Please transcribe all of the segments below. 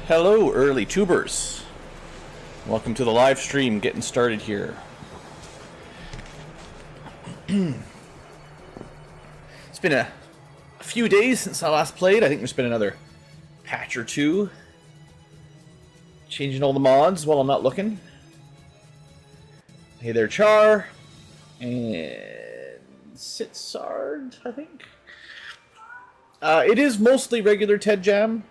Hello, early tubers. Welcome to the live stream, getting started here. It's been a few days since I last played. I think there's been another patch or two. Changing all the mods while I'm not looking. Hey there, Char. And Sitsard, I think. It is mostly regular Ted Jam.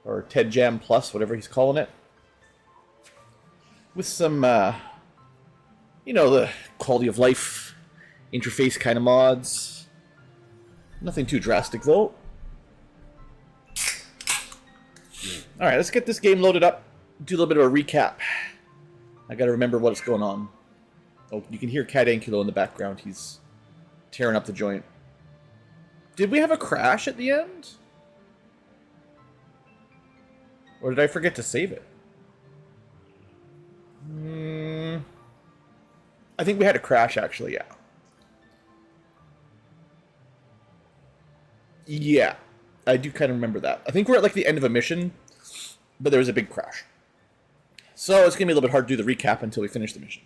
Or Ted Jam Plus, whatever he's calling it. With some, you know, the quality of life interface kind of mods. Nothing too drastic, though. Alright, let's get this game loaded up. Do a little bit of a recap. I gotta remember what's going on. Oh, you can hear Cat Ankylo in the background. He's tearing up the joint. Did we have a crash at the end? Or did I forget to save it? I think we had a crash, actually, yeah. Yeah, I do kind of remember that. I think we're at, like, the end of a mission, but there was a big crash. So it's going to be a little bit hard to do the recap until we finish the mission.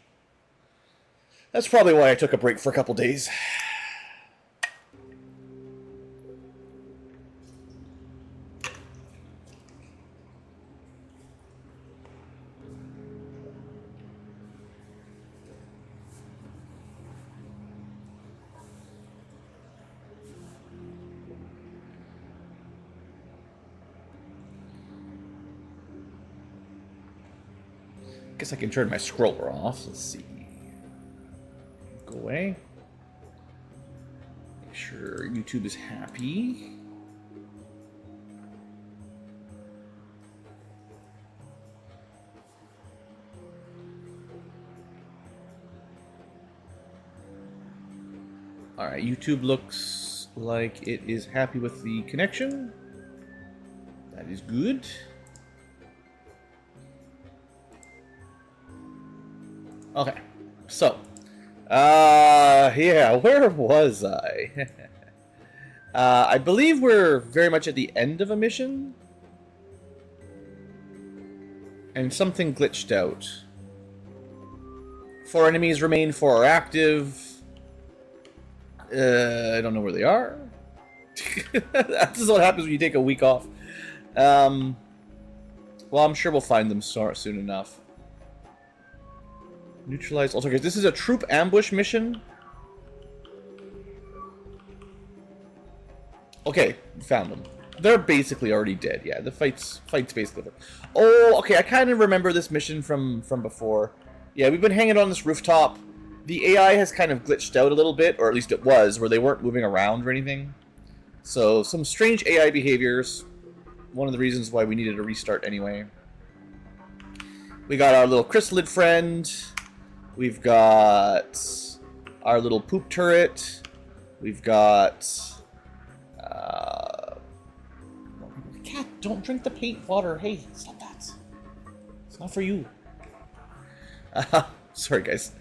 That's probably why I took a break for a couple days. Guess I can turn my scroller off. Let's see. Go away. Make sure YouTube is happy. Alright, YouTube looks like it is happy with the connection. That is good. Okay, so, yeah, where was I? I believe we're very much at the end of a mission. And something glitched out. 4 enemies remain, 4 are active. I don't know where they are. This is what happens when you take a week off. Well, I'm sure we'll find them soon enough. Neutralize all targets. This is a troop ambush mission. Okay, found them. They're basically already dead. Yeah, the fight's basically over. Oh, okay. I kind of remember this mission from before. Yeah, we've been hanging on this rooftop. The AI has kind of glitched out a little bit, or at least it was, where they weren't moving around or anything. So some strange AI behaviors. One of the reasons why we needed a restart anyway. We got our little chrysalid friend. We've got our little poop turret. We've got... Cat, don't drink the paint water. Hey, stop that. It's not for you. Sorry, guys.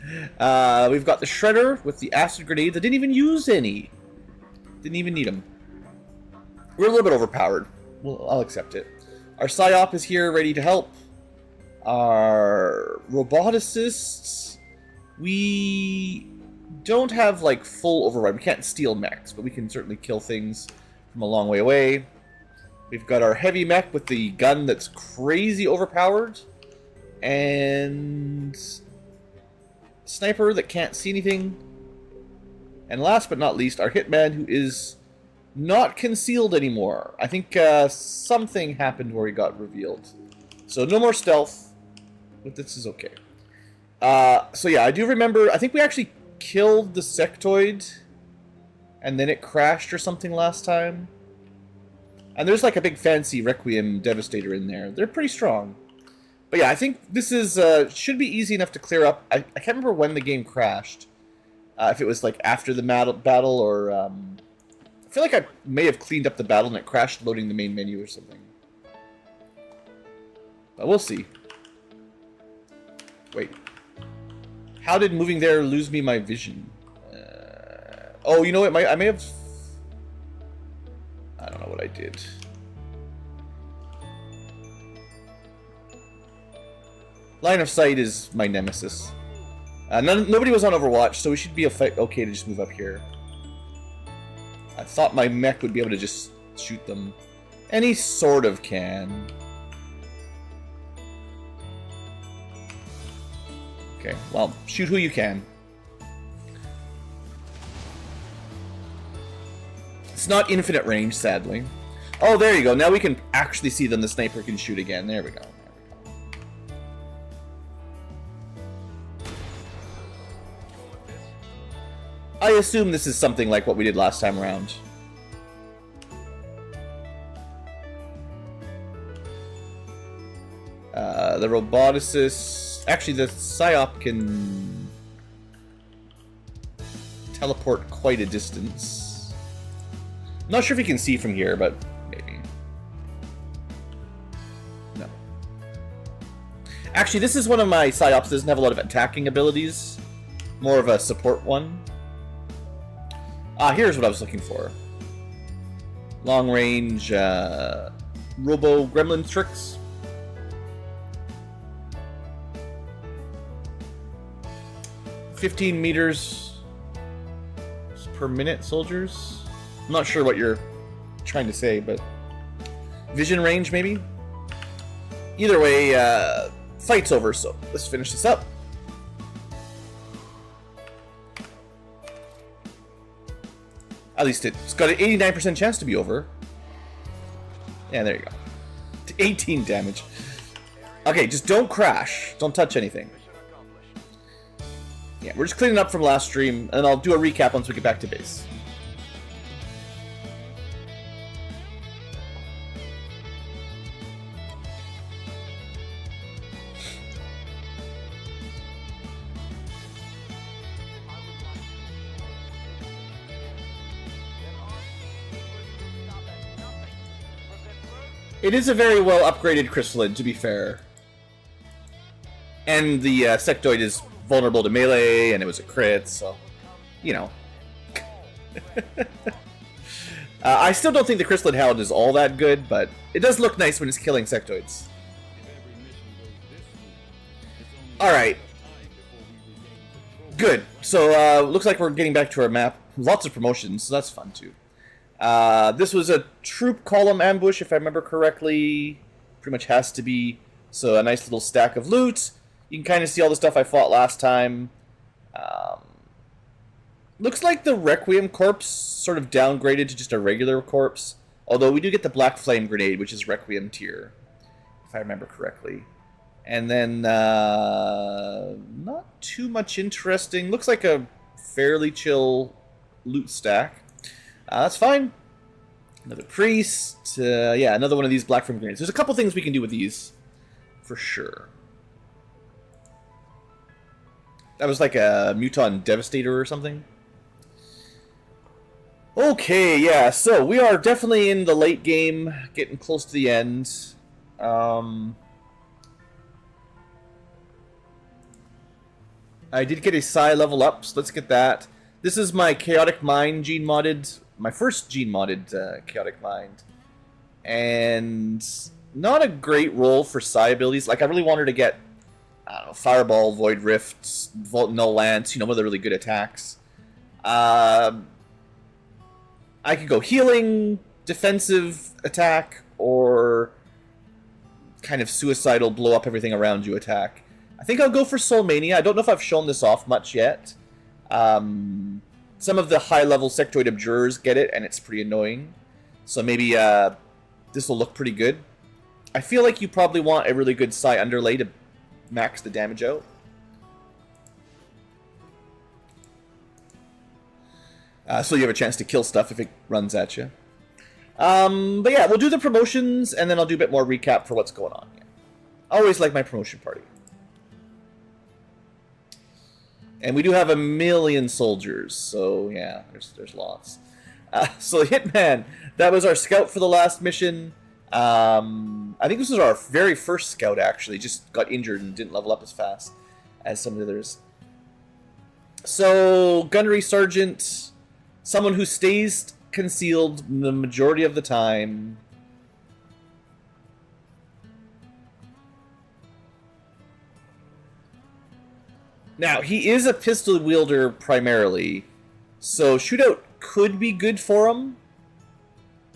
We've got the shredder with the acid grenades. I didn't even use any. Didn't even need them. We're a little bit overpowered. Well, I'll accept it. Our psyop is here, ready to help. Our roboticists... We don't have, like, full override. We can't steal mechs, but we can certainly kill things from a long way away. We've got our heavy mech with the gun that's crazy overpowered. And... sniper that can't see anything. And last but not least, our hitman who is not concealed anymore. I think something happened where he got revealed. So no more stealth, but this is okay. So yeah, I do remember, I think we actually killed the sectoid, and then it crashed or something last time. And there's like a big fancy Requiem Devastator in there. They're pretty strong. But yeah, I think this is, should be easy enough to clear up. I can't remember when the game crashed. If it was like after the battle or, I feel like I may have cleaned up the battle and it crashed loading the main menu or something. But we'll see. Wait. How did moving there lose me my vision? Oh, you know what? I may have... I don't know what I did. Line of sight is my nemesis. Nobody was on Overwatch, so we should be okay to just move up here. I thought my mech would be able to just shoot them. And he sort of can. Okay, well, shoot who you can. It's not infinite range, sadly. Oh, there you go. Now we can actually see them. The sniper can shoot again. There we go. I assume this is something like what we did last time around. The roboticist... Actually, the psyop can teleport quite a distance. I'm not sure if he can see from here, but maybe. No. Actually, this is one of my psyops that doesn't have a lot of attacking abilities. More of a support one. Ah, here's what I was looking for. Long range, robo gremlin tricks. $15 meters per minute, soldiers. I'm not sure what you're trying to say, but vision range, maybe. Either way, fight's over. So let's finish this up. At least it's got an 89% chance to be over. Yeah, there you go. 18 damage. Okay, just don't crash. Don't touch anything. Yeah, we're just cleaning up from last stream, and I'll do a recap once we get back to base. It is a very well upgraded crystalline, to be fair. And the sectoid is vulnerable to melee, and it was a crit, so, you know. I still don't think the crystalline hound is all that good, but it does look nice when it's killing sectoids. Alright. Good. So, looks like we're getting back to our map. Lots of promotions, so that's fun, too. This was a troop column ambush, if I remember correctly. Pretty much has to be. So a nice little stack of loot. You can kind of see all the stuff I fought last time. Looks like the Requiem Corpse sort of downgraded to just a regular corpse. Although we do get the Black Flame Grenade, which is Requiem tier, if I remember correctly. And then, not too much interesting. Looks like a fairly chill loot stack. That's fine. Another priest. Yeah, another one of these Black Flame Grenades. There's a couple things we can do with these, for sure. That was like a Muton Devastator or something. Okay, yeah, so we are definitely in the late game, getting close to the end. I did get a Psi level up, so let's get that. This is my Chaotic Mind gene modded, my first gene modded Chaotic Mind. And not a great role for Psi abilities. Like, I really wanted to get, I don't know, Fireball, Void Rift, Null Lance, you know, one of the really good attacks. I could go healing, defensive attack, or kind of suicidal, blow up everything around you attack. I think I'll go for Soul Mania. I don't know if I've shown this off much yet. Some of the high-level sectoid abjurers get it, and it's pretty annoying. So maybe this will look pretty good. I feel like you probably want a really good Psi underlay to max the damage out. So you have a chance to kill stuff if it runs at you. But yeah, we'll do the promotions, and then I'll do a bit more recap for what's going on. Yeah. Always like my promotion party. And we do have 1 million soldiers, so yeah, there's lots. So Hitman, that was our scout for the last mission. I think this was our very first scout, actually. Just got injured and didn't level up as fast as some of the others. So, Gunnery Sergeant, someone who stays concealed the majority of the time. Now, he is a pistol wielder primarily, so shootout could be good for him.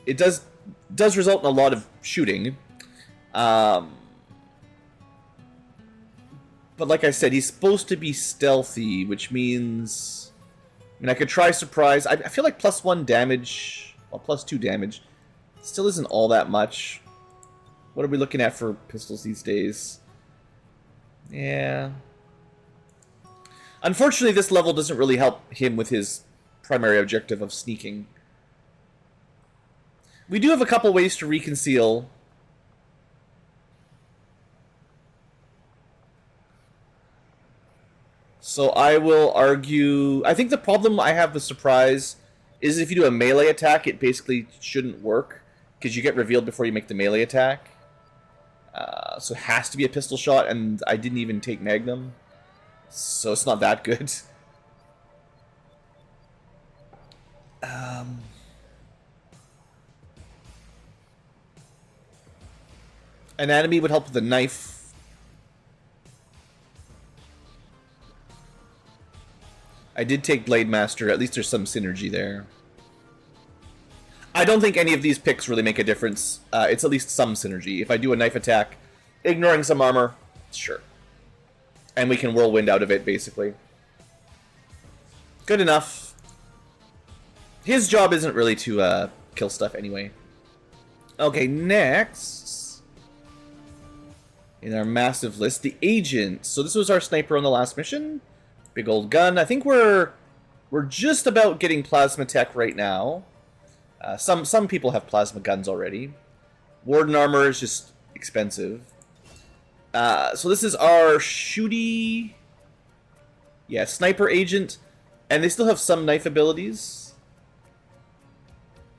It does result in a lot of shooting. But like I said, he's supposed to be stealthy, which means... I mean, I could try surprise. I feel like +1 damage, well, +2 damage, still isn't all that much. What are we looking at for pistols these days? Yeah. Unfortunately, this level doesn't really help him with his primary objective of sneaking. We do have a couple ways to reconceal. So I will argue... I think the problem I have with surprise is if you do a melee attack, it basically shouldn't work, because you get revealed before you make the melee attack. So it has to be a pistol shot, and I didn't even take Magnum. So it's not that good. Anatomy would help with the knife. I did take Blade Master. At least there's some synergy there. I don't think any of these picks really make a difference. It's at least some synergy. If I do a knife attack, ignoring some armor, sure. And we can whirlwind out of it, basically. Good enough. His job isn't really to kill stuff anyway. Okay, next... in our massive list, the agent. So this was our sniper on the last mission. Big old gun. I think we're just about getting plasma tech right now. Some people have plasma guns already. Warden armor is just expensive. So this is our shooty... yeah, sniper agent. And they still have some knife abilities.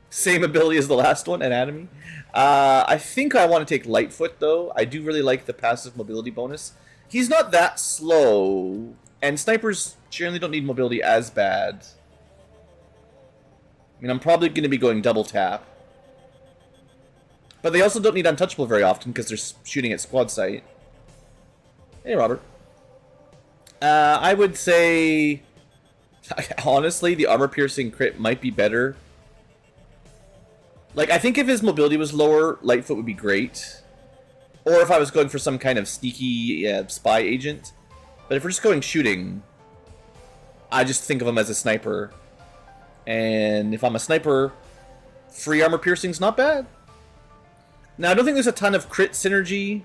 Same ability as the last one, anatomy. I think I want to take Lightfoot, though. I do really like the passive mobility bonus. He's not that slow, and snipers generally don't need mobility as bad. I mean, I'm probably going to be going double tap. But they also don't need untouchable very often, because they're shooting at squad sight. Hey, Robert. I would say... honestly, the armor-piercing crit might be better. Like, I think if his mobility was lower, Lightfoot would be great. Or if I was going for some kind of sneaky spy agent. But if we're just going shooting, I just think of him as a sniper. And if I'm a sniper, free armor piercing's not bad. Now, I don't think there's a ton of crit synergy.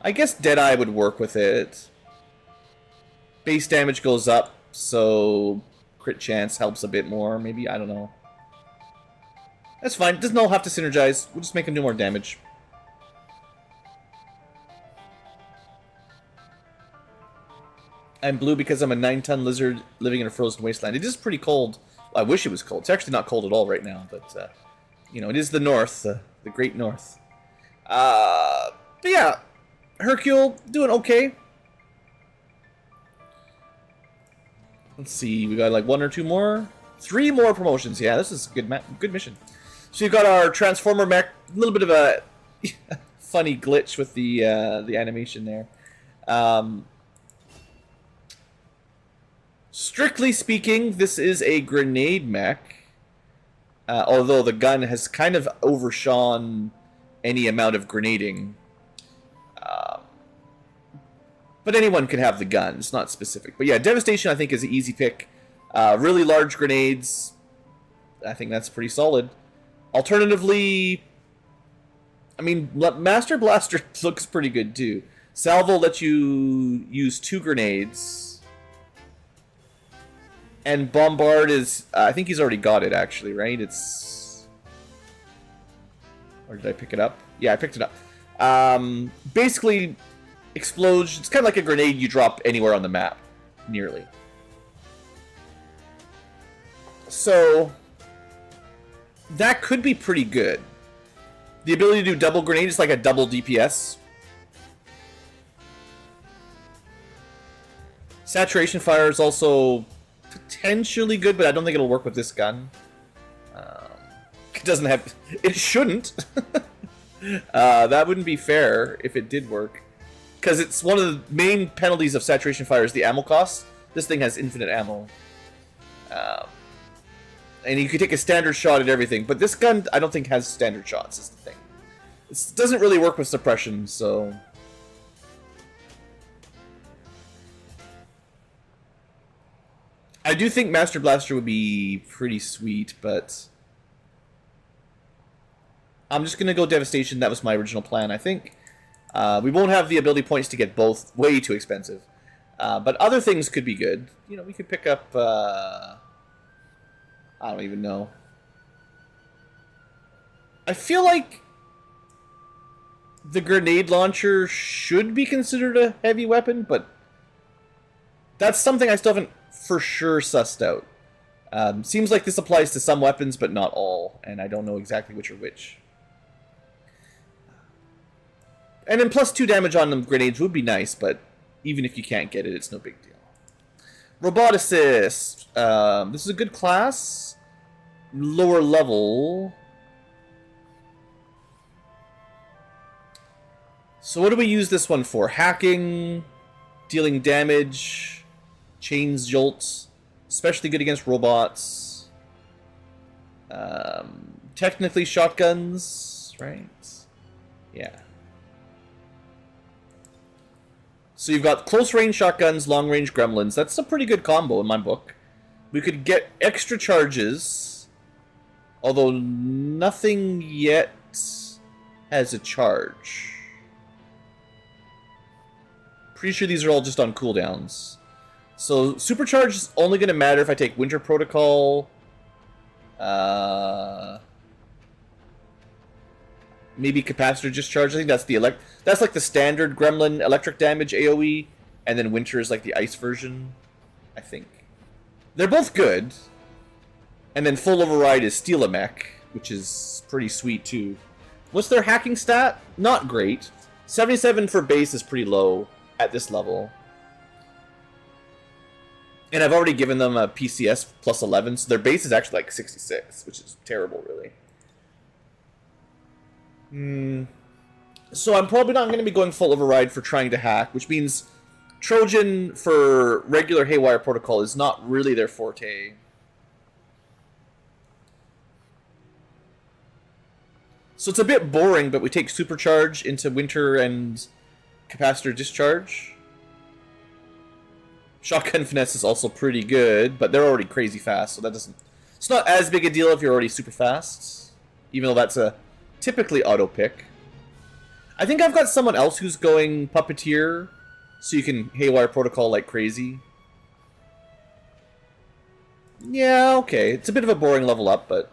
I guess Deadeye would work with it. Base damage goes up, so crit chance helps a bit more, maybe? I don't know. That's fine. It doesn't all have to synergize. We'll just make him do more damage. I'm blue because I'm a 9-ton lizard living in a frozen wasteland. It is pretty cold. Well, I wish it was cold. It's actually not cold at all right now, but, you know, it is the North, the Great North. But yeah, Hercule, doing okay. Let's see, we got like 1 or 2 more? 3 more promotions. Yeah, this is a good mission. So you've got our Transformer mech. A little bit of a funny glitch with the animation there. Strictly speaking, this is a grenade mech. Although the gun has kind of overshone any amount of grenading. But anyone can have the gun. It's not specific. But yeah, Devastation, I think, is an easy pick. Really large grenades. I think that's pretty solid. Alternatively, I mean, Master Blaster looks pretty good, too. Salvo lets you use 2 grenades. And Bombard is... I think he's already got it, actually, right? It's... or did I pick it up? Yeah, I picked it up. Basically... explodes. It's kind of like a grenade you drop anywhere on the map, nearly. So that could be pretty good. The ability to do double grenade is like a double DPS. Saturation fire is also potentially good, but I don't think it'll work with this gun. It doesn't have... it shouldn't. That wouldn't be fair if it did work. Because it's one of the main penalties of saturation fire is the ammo cost. This thing has infinite ammo. And you can take a standard shot at everything. But this gun, I don't think, has standard shots, is the thing. It doesn't really work with suppression, so... I do think Master Blaster would be pretty sweet, but... I'm just going to go Devastation. That was my original plan, I think. We won't have the ability points to get both. Way too expensive. But other things could be good. You know, we could pick up... I don't even know. I feel like the grenade launcher should be considered a heavy weapon, but that's something I still haven't for sure sussed out. Seems like this applies to some weapons, but not all, and I don't know exactly which are which. And then +2 damage on them grenades would be nice, but even if you can't get it, it's no big deal. Roboticist. This is a good class. Lower level. So what do we use this one for? Hacking, dealing damage, chains, jolts. Especially good against robots. Technically shotguns, right? Yeah. So you've got close-range shotguns, long-range gremlins. That's a pretty good combo in my book. We could get extra charges, although nothing yet has a charge. Pretty sure these are all just on cooldowns. So supercharge is only going to matter if I take Winter Protocol. Maybe capacitor discharge. I think that's the that's like the standard gremlin electric damage AoE, and then Winter is like the ice version. I think they're both good. And then full override is Steal a Mech, which is pretty sweet too. What's their hacking stat? Not great. 77 for base is pretty low at this level. And I've already given them a PCS +11, so their base is actually like 66, which is terrible, really. So I'm probably not going to be going full override for trying to hack, which means Trojan for regular Haywire Protocol is not really their forte. So it's a bit boring, but we take Supercharge into Winter and Capacitor Discharge. Shotgun Finesse is also pretty good, but they're already crazy fast, so that doesn't... It's not as big a deal if you're already super fast, even though that's a typically auto pick. I think I've got someone else who's going Puppeteer, so you can Haywire Protocol like crazy. Yeah, okay. It's a bit of a boring level up, but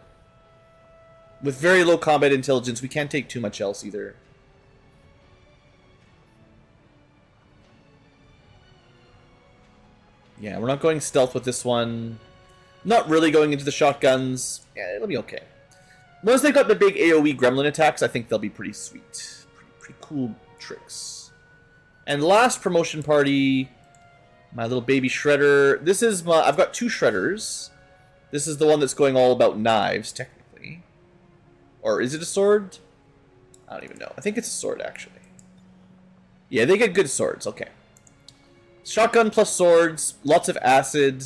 with very low combat intelligence, we can't take too much else either. Yeah, we're not going stealth with this one. Not really going into the shotguns. Yeah, it'll be okay. Once they got the big AoE gremlin attacks, I think they'll be pretty sweet. Pretty cool tricks. And last promotion party, my little baby shredder. This is my... I've got two shredders. This is the one that's going all about knives, technically. Or is it a sword? I don't even know. I think it's a sword, actually. Yeah, they get good swords. Okay. Shotgun plus swords. Lots of acid.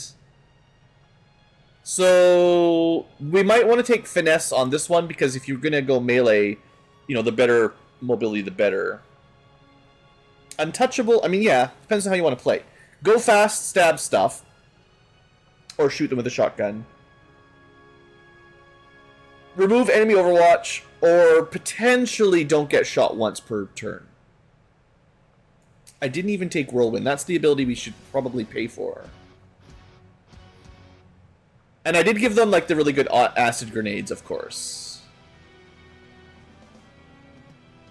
So we might want to take finesse on this one, because if you're going to go melee, you know, the better mobility, the better. Untouchable, I mean, yeah, depends on how you want to play. Go fast, stab stuff, or shoot them with a shotgun. Remove enemy overwatch, or potentially don't get shot once per turn. I didn't even take Whirlwind. That's the ability we should probably pay for. And I did give them, like, the really good acid grenades, of course.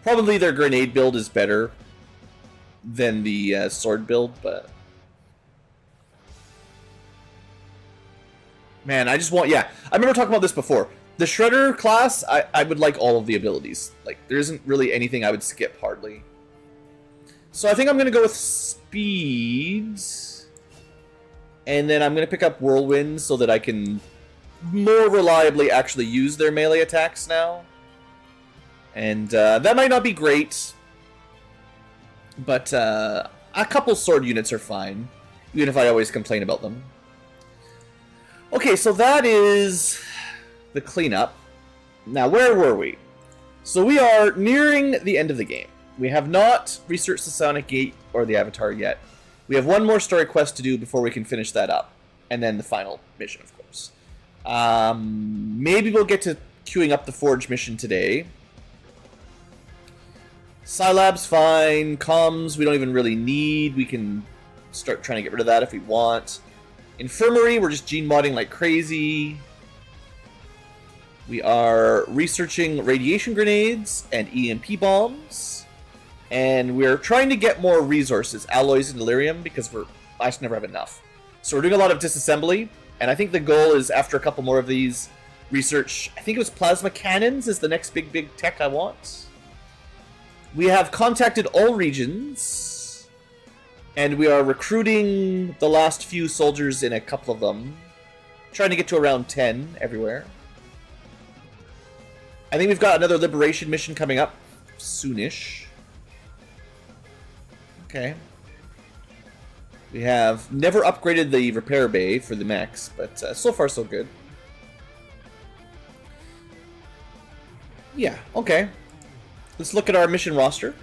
Probably their grenade build is better than the sword build, but... Man, I just want... Yeah, I remember talking about this before. The Shredder class, I would like all of the abilities. Like, there isn't really anything I would skip, hardly. So I think I'm going to go with Speeds... And then I'm going to pick up Whirlwind so that I can more reliably actually use their melee attacks now. And that might not be great, but a couple sword units are fine, even if I always complain about them. Okay, so that is the cleanup. Now, where were we? So we are nearing the end of the game. We have not researched the Sonic Gate or the Avatar yet. We have one more story quest to do before we can finish that up. And then the final mission, of course. Maybe we'll get to queuing up the Forge mission today. Scilab's fine. Comms we don't even really need. We can start trying to get rid of that if we want. Infirmary, we're just gene modding like crazy. We are researching radiation grenades and EMP bombs. And we're trying to get more resources, alloys and delirium, because I just never have enough. So we're doing a lot of disassembly, and I think the goal is, after a couple more of these, research, I think it was plasma cannons is the next big tech I want. We have contacted all regions, and we are recruiting the last few soldiers in a couple of them. Trying to get to around 10 everywhere. I think we've got another liberation mission coming up soonish. Okay. We have never upgraded the repair bay for the mechs, but so far so good. Yeah, okay. Let's look at our mission roster.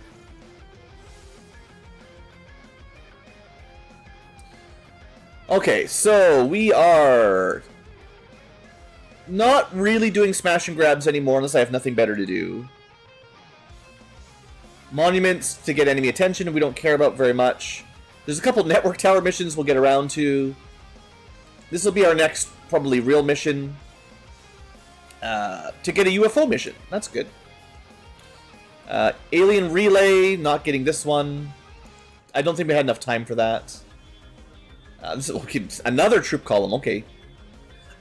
Okay, so we are not really doing smash and grabs anymore unless I have nothing better to do. Monuments to get enemy attention we don't care about very much. There's a couple network tower missions we'll get around to. This will be our next probably real mission. To get a UFO mission. That's good. Alien Relay, not getting this one. I don't think we had enough time for that. This is, okay, another troop column, okay.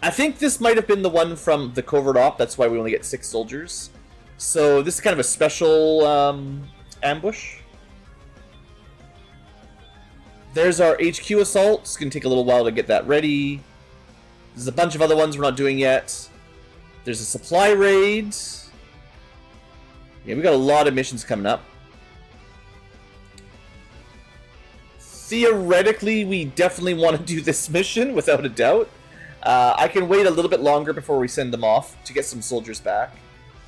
I think this might have been the one from the covert op, that's why we only get 6 soldiers. So this is kind of a special ambush. There's our HQ assault. It's going to take a little while to get that ready. There's a bunch of other ones we're not doing yet. There's a supply raid. Yeah, we got a lot of missions coming up. Theoretically, we definitely want to do this mission, without a doubt. I can wait a little bit longer before we send them off to get some soldiers back.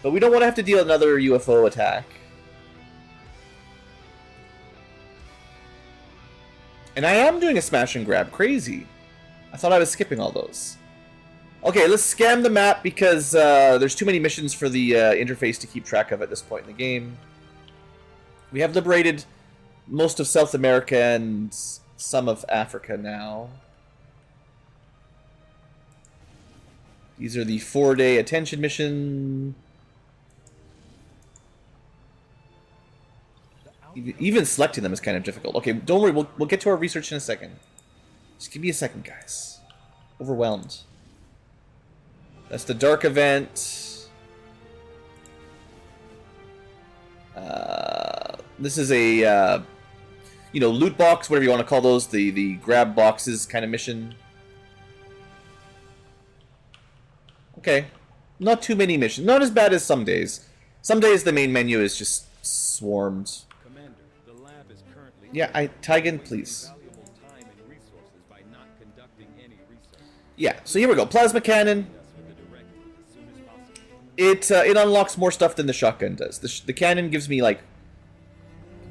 But we don't want to have to deal with another UFO attack. And I am doing a smash and grab. Crazy. I thought I was skipping all those. Okay, let's scam the map because there's too many missions for the interface to keep track of at this point in the game. We have liberated most of South America and some of Africa now. These are the 4-day attention mission. Even selecting them is kind of difficult. Okay, don't worry, we'll get to our research in a second. Just give me a second, guys. Overwhelmed. That's the dark event. This is a, loot box, whatever you want to call those, the grab boxes kind of mission. Okay. Not too many missions. Not as bad as some days. Some days the main menu is just swarmed. Commander, the lab is currently Yeah, Tygan, please. valuable time and resources by not conducting any research. Yeah, so here we go. Plasma cannon. With the directive as soon as possible. It unlocks more stuff than the shotgun does. The cannon gives me, like,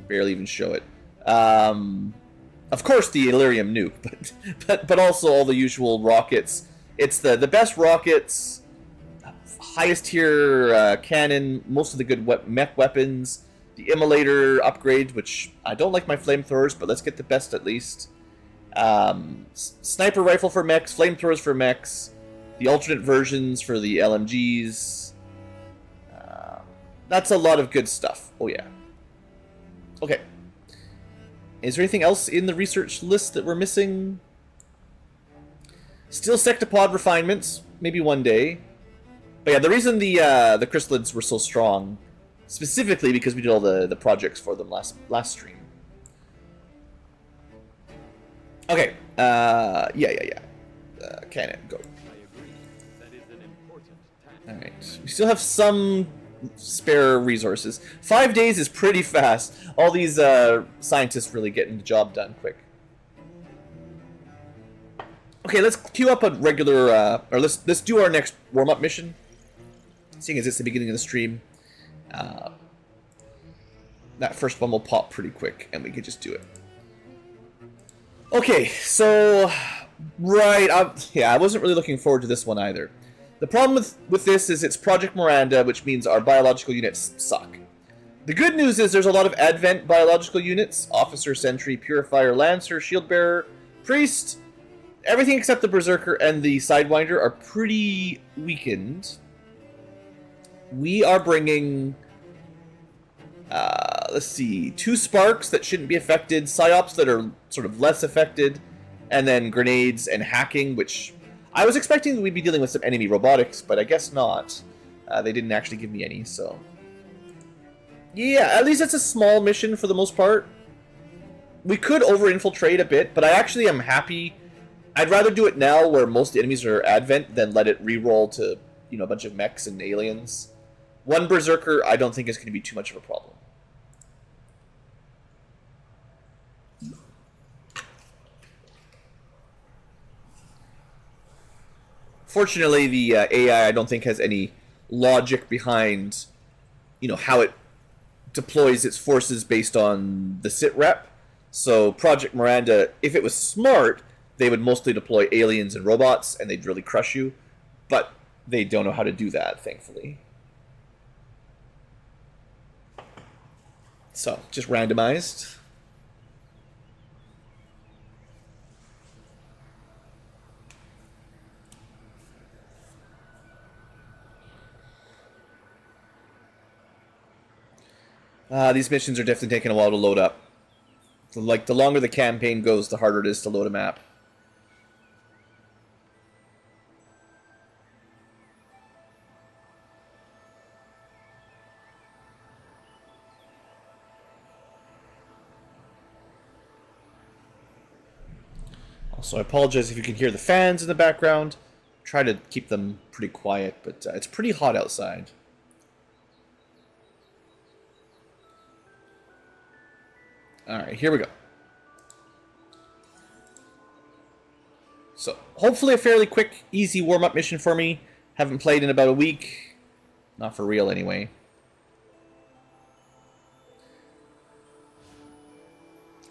barely even show it. Of course the Illyrium nuke, but also all the usual rockets. It's the best rockets, highest tier cannon, most of the good mech weapons, the immolator upgrade, which I don't like my flamethrowers, but let's get the best at least. Sniper rifle for mechs, flamethrowers for mechs, the alternate versions for the LMGs. That's a lot of good stuff. Oh yeah. Okay. Is there anything else in the research list that we're missing? Still sectopod refinements, maybe one day. But yeah, the reason the chrysalids were so strong, specifically because we did all the projects for them last stream. Okay, yeah. Cannon, go. I agree. That is an important task. Alright, we still have some spare resources. 5 days is pretty fast. All these scientists really getting the job done quick. Okay, let's queue up a regular, or let's do our next warm-up mission. Seeing as it's the beginning of the stream, that first one will pop pretty quick, and we can just do it. Okay, so right, I wasn't really looking forward to this one either. The problem with this is it's Project Miranda, which means our biological units suck. The good news is there's a lot of Advent biological units: Officer, Sentry, Purifier, Lancer, Shield Bearer, Priest. Everything except the Berserker and the Sidewinder are pretty weakened. We are bringing, let's see, 2 Sparks that shouldn't be affected, Psyops that are sort of less affected, and then Grenades and Hacking, which I was expecting we'd be dealing with some enemy robotics, but I guess not. They didn't actually give me any, so... Yeah, at least it's a small mission for the most part. We could over-infiltrate a bit, but I actually am happy. I'd rather do it now where most of the enemies are Advent than let it re-roll to, you know, a bunch of mechs and aliens. 1 Berserker I don't think is going to be too much of a problem. Fortunately, the AI I don't think has any logic behind, you know, how it deploys its forces based on the sit rep. So Project Miranda, if it was smart, they would mostly deploy aliens and robots, and they'd really crush you. But they don't know how to do that, thankfully. So, just randomized. These missions are definitely taking a while to load up. Like, the longer the campaign goes, the harder it is to load a map. Also, I apologize if you can hear the fans in the background. Try to keep them pretty quiet, but it's pretty hot outside. Alright, here we go. So, hopefully a fairly quick, easy warm-up mission for me. Haven't played in about a week. Not for real, anyway.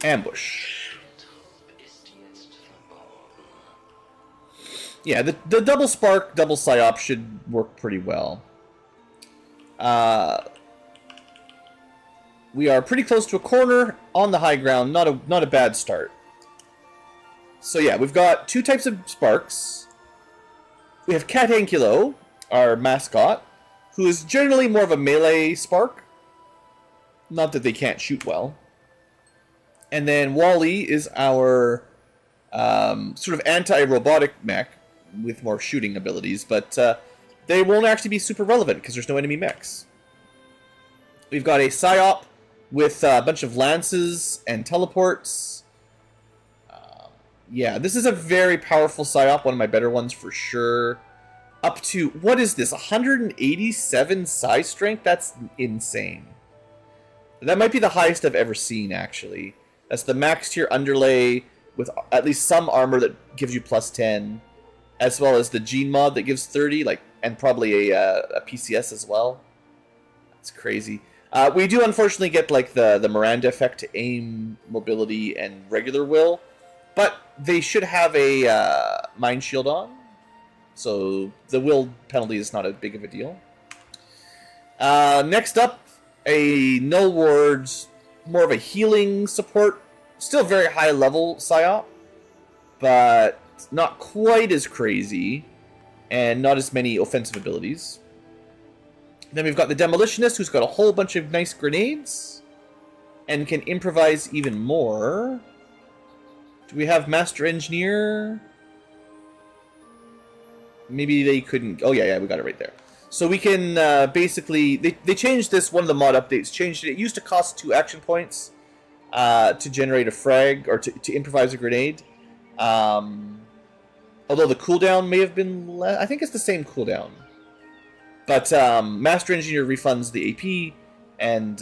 Ambush. Yeah, the double spark, double psyop should work pretty well. We are pretty close to a corner on the high ground. Not a bad start. So yeah, we've got 2 types of sparks. We have Cat Ankylo, our mascot, who is generally more of a melee spark. Not that they can't shoot well. And then Wally is our sort of anti-robotic mech with more shooting abilities, but they won't actually be super relevant because there's no enemy mechs. We've got a Psyop with a bunch of lances and teleports. Yeah, this is a very powerful Psyop, one of my better ones for sure. Up to, what is this, 187 Psi strength? That's insane. That might be the highest I've ever seen, actually. That's the max tier underlay with at least some armor that gives you plus 10, as well as the gene mod that gives 30, like, and probably a PCS as well. That's crazy. We do unfortunately get like the Miranda effect to aim, mobility, and regular will, but they should have a mind shield on, so the will penalty is not as big of a deal. Next up, a null ward, more of a healing support, still very high level Psyop, but not quite as crazy, and not as many offensive abilities. Then we've got the Demolitionist, who's got a whole bunch of nice grenades, and can improvise even more. Do we have Master Engineer? Maybe they couldn't... Oh, yeah, we got it right there. So we can basically... They changed this, one of the mod updates changed it. It used to cost 2 action points to generate a frag, or to improvise a grenade. Although the cooldown may have been less... I think it's the same cooldown. But Master Engineer refunds the AP, and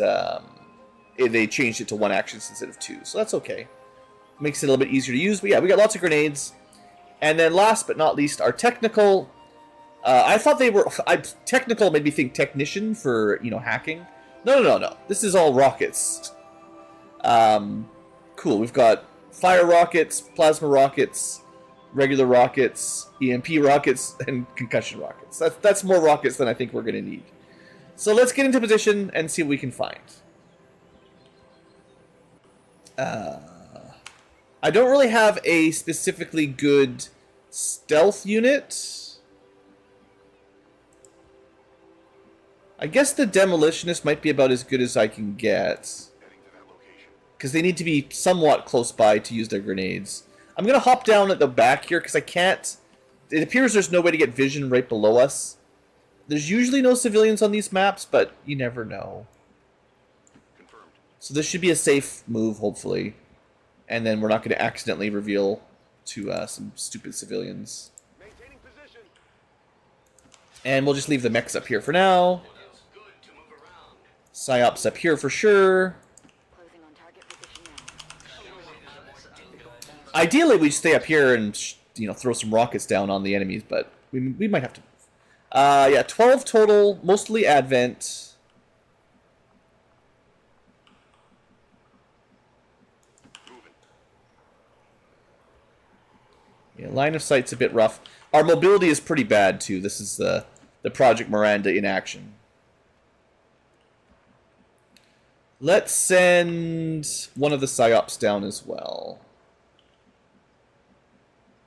they changed it to 1 action instead of 2, so that's okay. Makes it a little bit easier to use. But yeah, we got lots of grenades. And then last but not least, our technical. I thought they were... technical made me think technician for, hacking. No. This is all rockets. Cool. We've got fire rockets, plasma rockets, regular rockets, EMP rockets, and concussion rockets. That's more rockets than I think we're going to need. So let's get into position and see what we can find. I don't really have a specifically good stealth unit. I guess the demolitionist might be about as good as I can get. Because they need to be somewhat close by to use their grenades. I'm going to hop down at the back here because I can't... It appears there's no way to get vision right below us. There's usually no civilians on these maps, but you never know. So this should be a safe move, hopefully. And then we're not going to accidentally reveal to some stupid civilians. And we'll just leave the mechs up here for now. Psyops up here for sure. Ideally, we stay up here and throw some rockets down on the enemies, but we might have to move. Yeah, 12 total, mostly Advent. Yeah, line of sight's a bit rough. Our mobility is pretty bad too. This is the Project Miranda in action. Let's send one of the psyops down as well.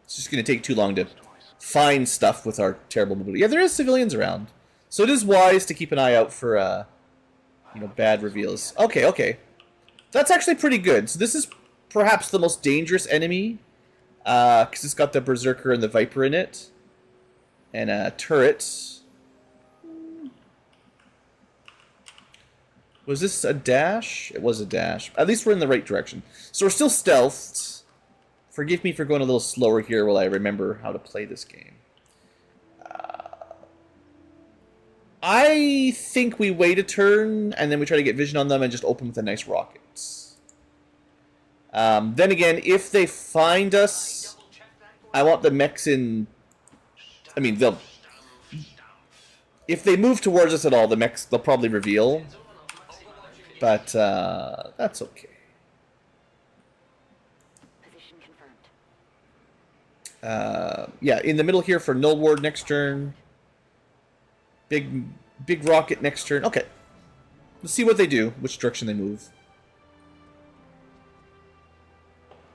It's just going to take too long to find stuff with our terrible mobility. Yeah, there is civilians around. So it is wise to keep an eye out for, bad reveals. Okay. That's actually pretty good. So this is perhaps the most dangerous enemy. Because it's got the Berserker and the Viper in it. And a turret. Was this a dash? It was a dash. At least we're in the right direction. So we're still stealthed. Forgive me for going a little slower here while I remember how to play this game. I think we wait a turn, and then we try to get vision on them and just open with a nice rocket. Then again, if they find us, I want the mechs in... I mean, they'll... If they move towards us at all, the mechs, they'll probably reveal. But, that's okay. Yeah, in the middle here for Null Ward next turn. Big rocket next turn. Okay. Let's see what they do, which direction they move.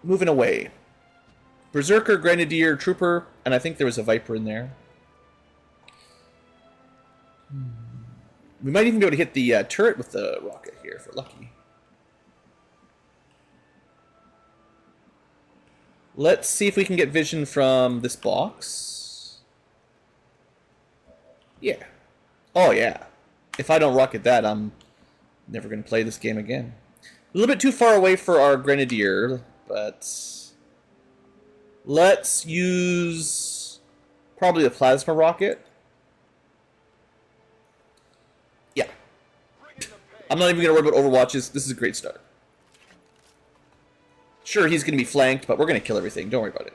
Moving away. Berserker, Grenadier, Trooper, and I think there was a Viper in there. We might even be able to hit the turret with the rocket here if we're lucky. Let's see if we can get vision from this box. Yeah. Oh, yeah. If I don't rocket that, I'm never going to play this game again. A little bit too far away for our Grenadier, but let's use probably the plasma rocket. Yeah. I'm not even going to worry about Overwatches. This is a great start. Sure, he's going to be flanked, but we're going to kill everything. Don't worry about it.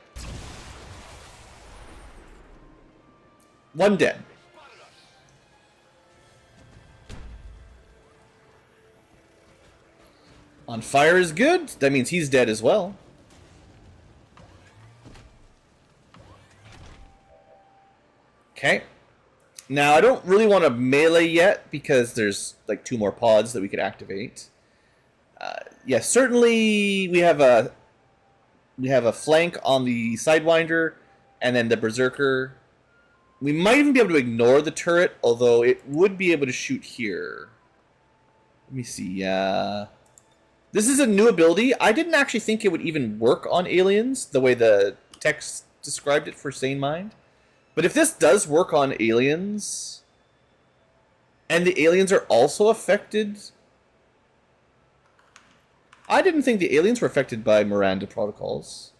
One dead. On fire is good. That means he's dead as well. Okay. Now, I don't really want to melee yet because there's like 2 more pods that we could activate. Yeah, certainly we have a flank on the Sidewinder and then the Berserker. We might even be able to ignore the turret, although it would be able to shoot here. Let me see. This is a new ability. I didn't actually think it would even work on aliens, the way the text described it for Sane Mind. But if this does work on aliens, and the aliens are also affected... I didn't think the aliens were affected by Miranda protocols.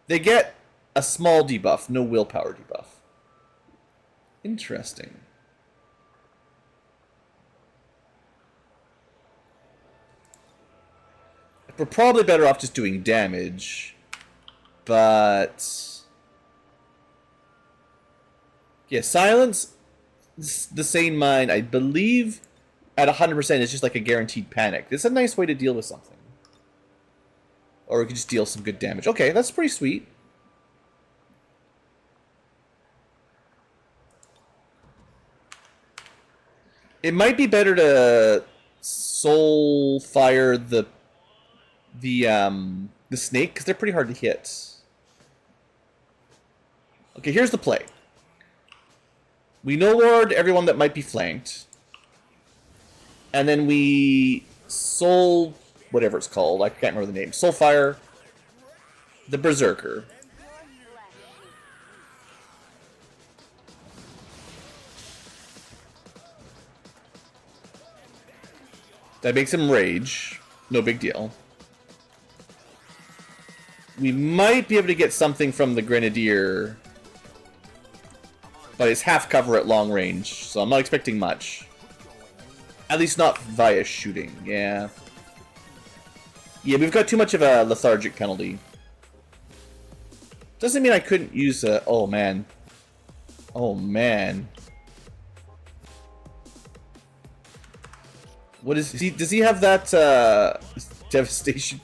They get a small debuff, no willpower debuff. Interesting. we're probably better off just doing damage. But yeah, silence the sane mind, I believe, at 100% is just like a guaranteed panic. It's a nice way to deal with something. Or we could just deal some good damage. Okay, that's pretty sweet. It might be better to soul fire the snake, because they're pretty hard to hit. Okay, here's the play. We no-lord everyone that might be flanked. And then we soul, whatever it's called, I can't remember the name. Soul fire the berserker. That makes him rage. No big deal. We might be able to get something from the grenadier, but it's half cover at long range, so I'm not expecting much. At least not via shooting, yeah. Yeah, we've got too much of a lethargic penalty. Doesn't mean I couldn't use a... Oh, man. Oh, man. What is he? Does he have that devastation?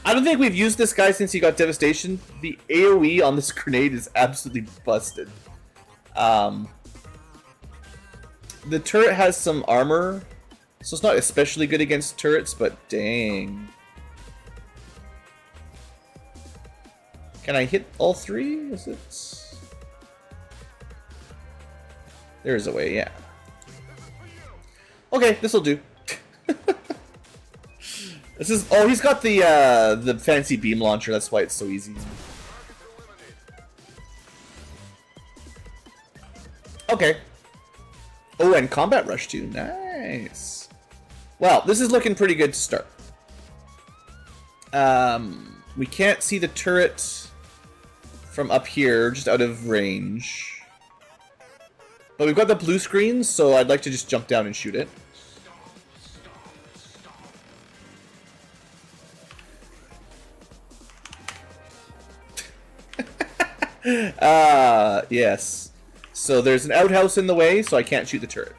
I don't think we've used this guy since he got devastation. The AoE on this grenade is absolutely busted. The turret has some armor, so it's not especially good against turrets, but dang. Can I hit all three? Is it? There's a way, yeah. Okay, this'll do. This is... Oh, he's got the fancy beam launcher. That's why it's so easy. Okay. Oh, and combat rush too. Nice. Well, this is looking pretty good to start. We can't see the turret from up here, just out of range. But we've got the blue screen, so I'd like to just jump down and shoot it. Yes. So there's an outhouse in the way, so I can't shoot the turret.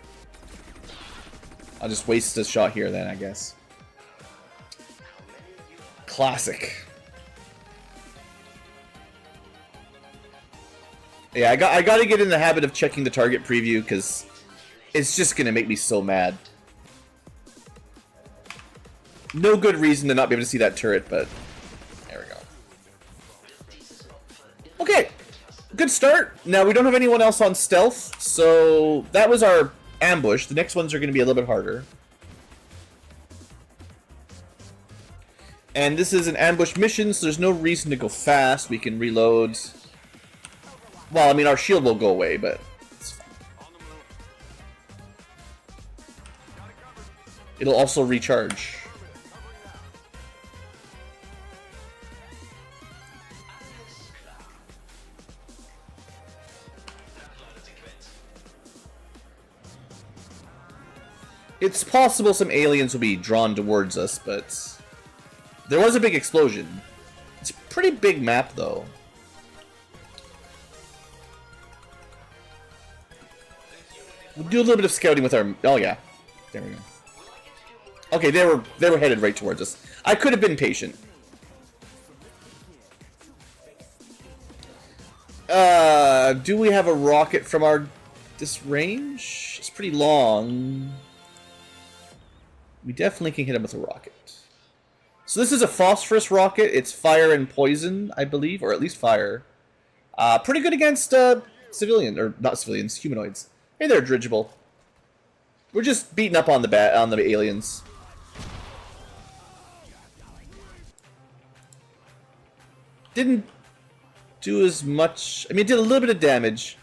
I'll just waste a shot here then, I guess. Classic. Yeah, I gotta get in the habit of checking the target preview, because it's just gonna make me so mad. No good reason to not be able to see that turret, but there we go. Okay, good start. Now, we don't have anyone else on stealth, so that was our ambush. The next ones are going to be a little bit harder. And this is an ambush mission, so there's no reason to go fast. We can reload. Well, I mean, our shield will go away, but it's fine. It'll also recharge. It's possible some aliens will be drawn towards us, but there was a big explosion. It's a pretty big map, though. We'll do a little bit of scouting with our... Oh, yeah. There we go. Okay, they were headed right towards us. I could have been patient. Do we have a rocket from this range? It's pretty long. We definitely can hit him with a rocket. So this is a phosphorus rocket. It's fire and poison, I believe, or at least fire. Pretty good against civilian, or not civilians, humanoids. Hey there, dirigible. We're just beating up on the aliens. Didn't do as much. I mean, it did a little bit of damage.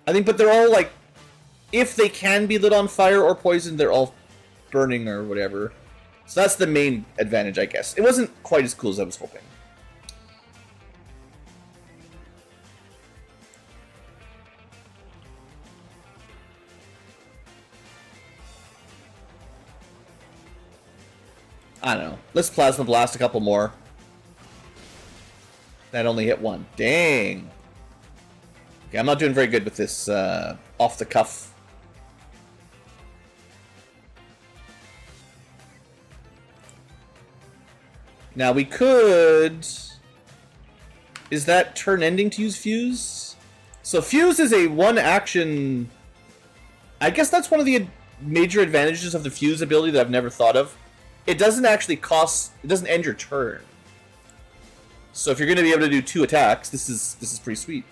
I think, but they're all like, if they can be lit on fire or poisoned, they're all burning or whatever. So that's the main advantage, I guess. It wasn't quite as cool as I was hoping. I don't know. Let's Plasma Blast a couple more. That only hit one. Dang. Okay, I'm not doing very good with this off the cuff. Now we could... Is that turn ending to use Fuse? So Fuse is a one action... I guess that's one of the major advantages of the Fuse ability that I've never thought of. It doesn't actually cost... It doesn't end your turn. So if you're going to be able to do 2 attacks, this is pretty sweet.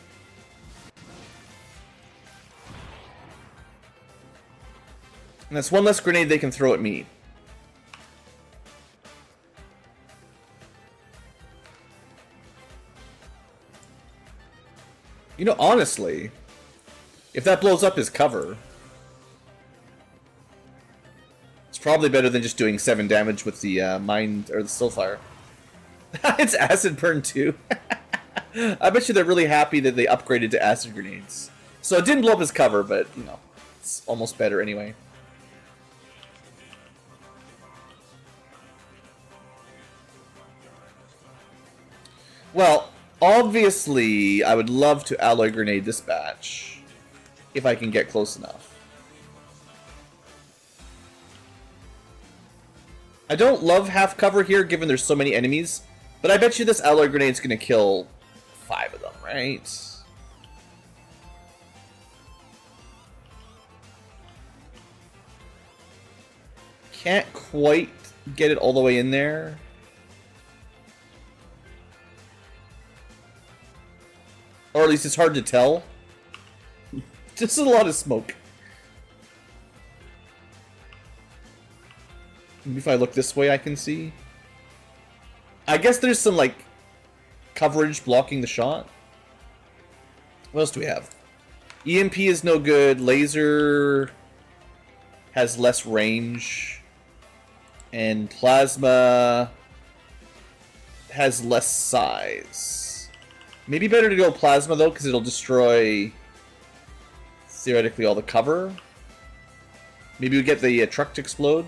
And that's one less grenade they can throw at me. You know, honestly, if that blows up his cover, it's probably better than just doing 7 damage with the mind or the Stillfire. It's acid burn too. I bet you they're really happy that they upgraded to acid grenades. So it didn't blow up his cover, but you know, it's almost better anyway. Well, obviously, I would love to alloy grenade this batch if I can get close enough. I don't love half cover here, given there's so many enemies, but I bet you this alloy grenade's gonna kill 5 of them, right? Can't quite get it all the way in there. Or at least it's hard to tell. Just a lot of smoke. Maybe if I look this way I can see. I guess there's some, like, coverage blocking the shot. What else do we have? EMP is no good. Laser has less range. And Plasma has less size. Maybe better to go Plasma, though, because it'll destroy, theoretically, all the cover. Maybe we get the truck to explode.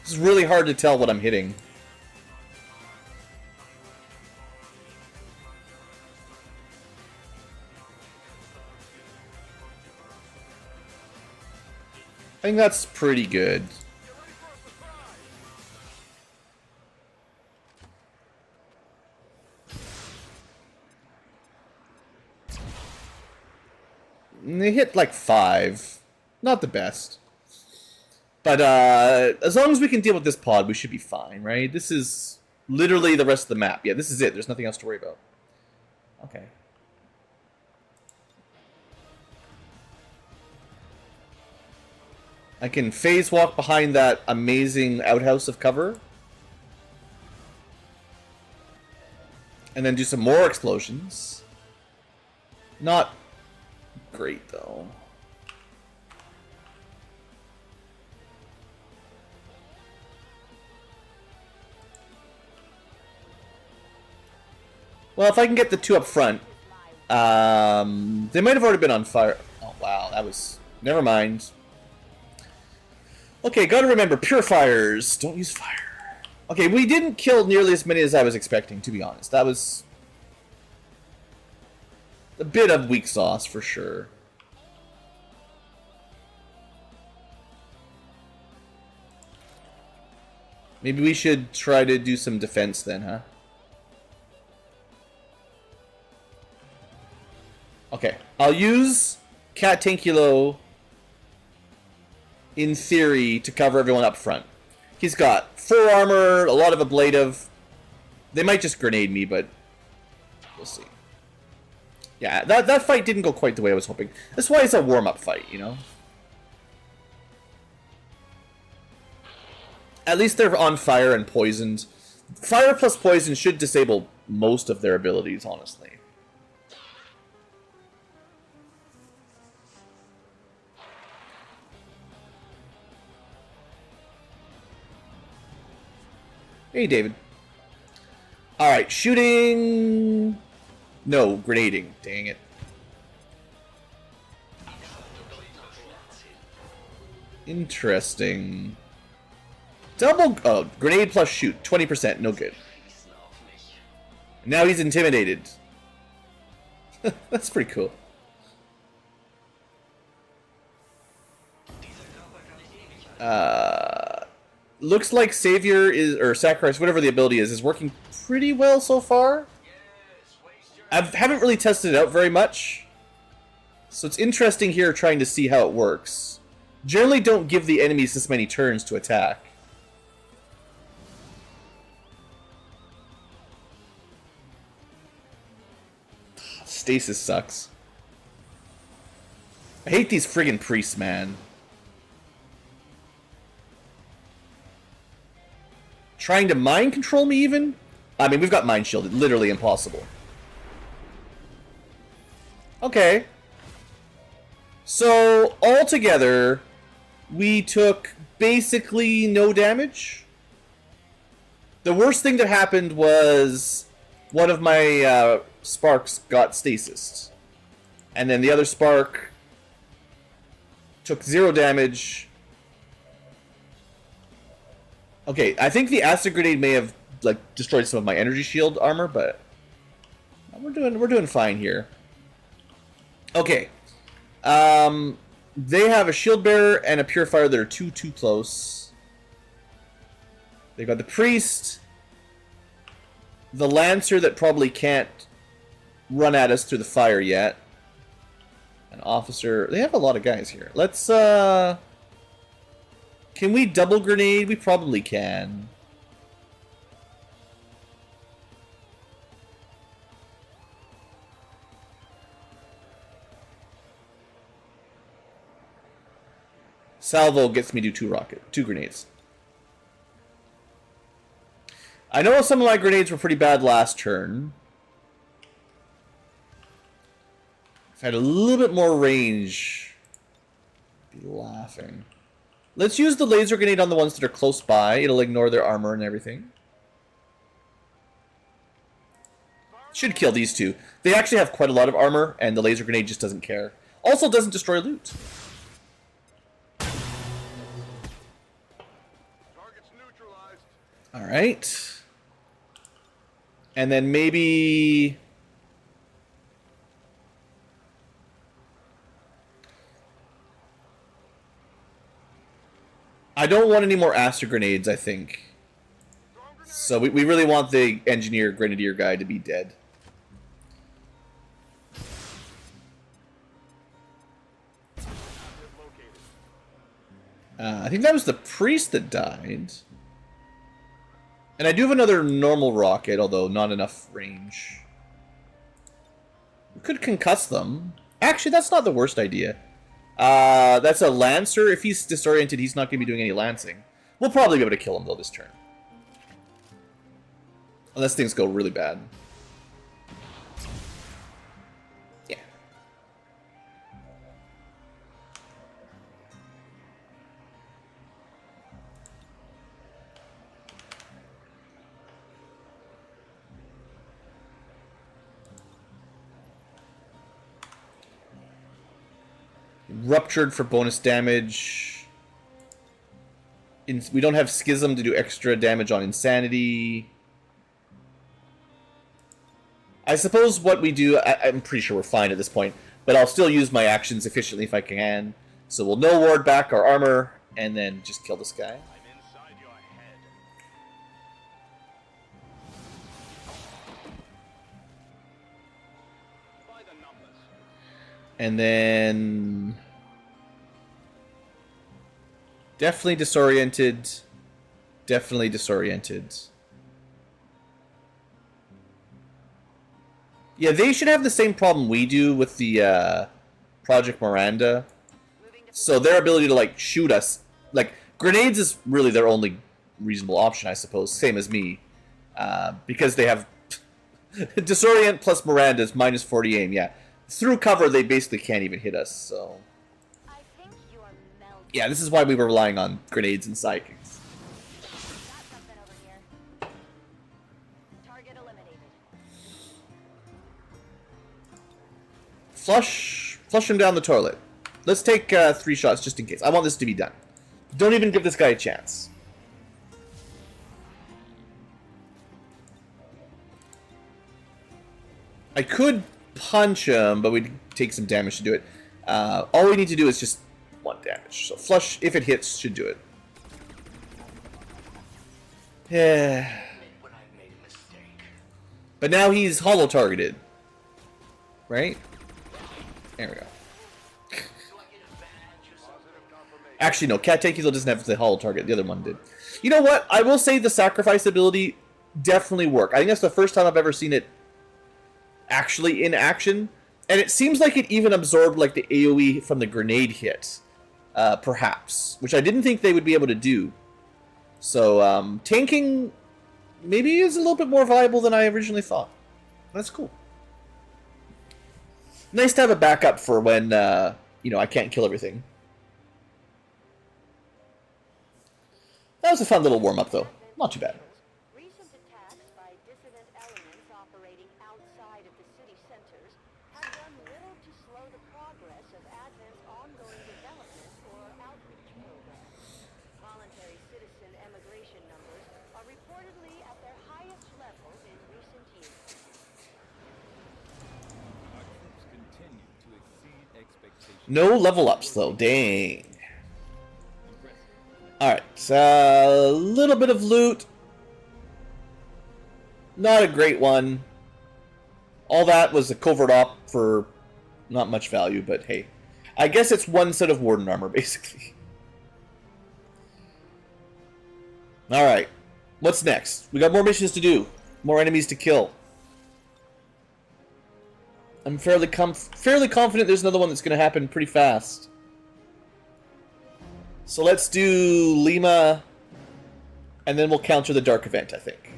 It's really hard to tell what I'm hitting. I think that's pretty good. They hit like 5. Not the best. But as long as we can deal with this pod, we should be fine, right? This is literally the rest of the map. Yeah, this is it. There's nothing else to worry about. Okay. I can phase walk behind that amazing outhouse of cover. And then do some more explosions. Not great, though. Well, if I can get the 2 up front, they might have already been on fire. Oh, wow, that was... Never mind. Okay, gotta remember, purifiers. Don't use fire. Okay, we didn't kill nearly as many as I was expecting, to be honest. That was a bit of weak sauce, for sure. Maybe we should try to do some defense then, huh? Okay, I'll use Cat Ankylo in theory to cover everyone up front. He's got full armor, a lot of ablative. They might just grenade me, but we'll see. Yeah, that fight didn't go quite the way I was hoping. That's why it's a warm-up fight, you know? At least they're on fire and poisoned. Fire plus poison should disable most of their abilities, honestly. Hey, David. Alright, shooting... No, grenading. Dang it. Interesting. Double... Oh, grenade plus shoot. 20%. No good. Now he's intimidated. That's pretty cool. Looks like Savior is... Or Sacrifice, whatever the ability is working pretty well so far. I haven't really tested it out very much. So it's interesting here trying to see how it works. Generally don't give the enemies this many turns to attack. Stasis sucks. I hate these friggin' priests, man. Trying to mind control me even? I mean, we've got mind shielded. Literally impossible. Okay. So, altogether, we took basically no damage. The worst thing that happened was one of my sparks got stasis. And then the other spark took 0 damage. Okay, I think the acid grenade may have like destroyed some of my energy shield armor, but we're doing fine here. Okay. They have a shield bearer and a purifier that are too close. They've got the priest, the lancer that probably can't run at us through the fire yet, an officer. They have a lot of guys here. Let's can we double grenade? We probably can. Salvo gets me to two grenades. I know some of my grenades were pretty bad last turn. If I had a little bit more range, I'd be laughing. Let's use the laser grenade on the ones that are close by. It'll ignore their armor and everything. Should kill these two. They actually have quite a lot of armor, and the laser grenade just doesn't care. Also doesn't destroy loot. Alright. And then maybe... I don't want any more acid grenades, I think. So we really want the engineer grenadier guy to be dead. I think that was the priest that died. And I do have another normal rocket, although not enough range. We could concuss them. Actually, that's not the worst idea. That's a Lancer. If he's disoriented, he's not going to be doing any lancing. We'll probably be able to kill him, though, this turn. Unless things go really bad. Yeah. Ruptured for bonus damage. We don't have Schism to do extra damage on Insanity. I suppose what we do, I'm pretty sure we're fine at this point, but I'll still use my actions efficiently if I can. So we'll no ward back our armor, and then just kill this guy. I'm inside your head. By the numbers. And then... Definitely disoriented. Definitely disoriented. Yeah, they should have the same problem we do with the Project Miranda. So their ability to, like, shoot us... Like, grenades is really their only reasonable option, I suppose. Same as me. Because they have... Disorient plus Miranda is minus 40 aim, yeah. Through cover, they basically can't even hit us, so... Yeah, this is why we were relying on grenades and psychics. Flush him down the toilet. Let's take 3 shots just in case. I want this to be done. Don't even give this guy a chance. I could punch him, but we'd take some damage to do it. All we need to do is just 1 damage. So flush, if it hits, should do it. Yeah. But now he's hollow targeted. Right? There we go. Actually, no. Cat Ankylo doesn't have the hollow target. The other one did. You know what? I will say the sacrifice ability definitely worked. I think that's the first time I've ever seen it actually in action. And it seems like it even absorbed like the AoE from the grenade hit. Perhaps. Which I didn't think they would be able to do. So, tanking maybe is a little bit more viable than I originally thought. That's cool. Nice to have a backup for when, you know, I can't kill everything. That was a fun little warm-up, though. Not too bad. Recent attacks by dissident elements operating outside of the city centers have done little to slow the progress of Advent's ongoing development or outreach programs. Voluntary citizen emigration numbers are reportedly at their highest levels in recent years. Our troops continue to exceed expectations. No level ups, though. Dang. Alright, a little bit of loot. Not a great one. All that was a covert op for not much value, but hey. I guess it's 1 set of Warden armor, basically. Alright, what's next? We got more missions to do. More enemies to kill. I'm fairly confident there's another one that's going to happen pretty fast. So let's do Lima, and then we'll counter the Dark Event, I think.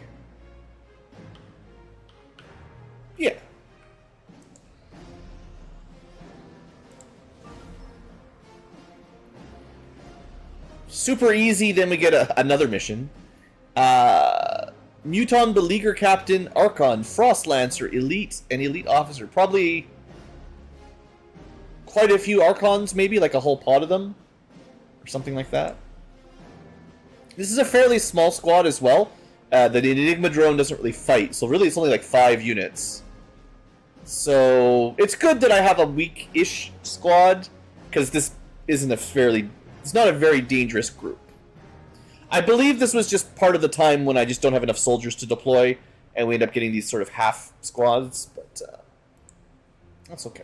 Yeah. Super easy, then we get another mission. Muton Beleaguer Captain, Archon, Frost Lancer, Elite, and Elite Officer. Probably quite a few Archons, maybe, like a whole pod of them. Or something like that. This is a fairly small squad as well. The Enigma drone doesn't really fight, so really it's only like 5 units. So it's good that I have a weak-ish squad, because this isn't a fairly... It's not a very dangerous group. I believe this was just part of the time when I just don't have enough soldiers to deploy, and we end up getting these sort of half squads, but that's okay.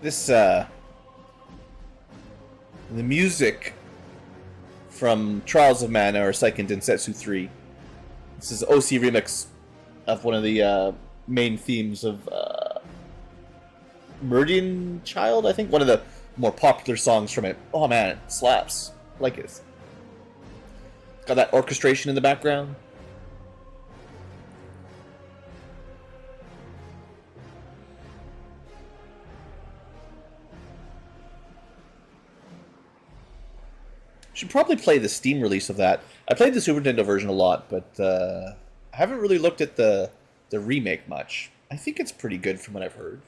This, the music from Trials of Mana or Seiken Densetsu 3. This is OC remix of one of the main themes of Meridian Child, I think. One of the more popular songs from it. Oh man, it slaps. I like it. Got that orchestration in the background. Should probably play the Steam release of that. I played the Super Nintendo version a lot, but I haven't really looked at the remake much. I think it's pretty good from what I've heard.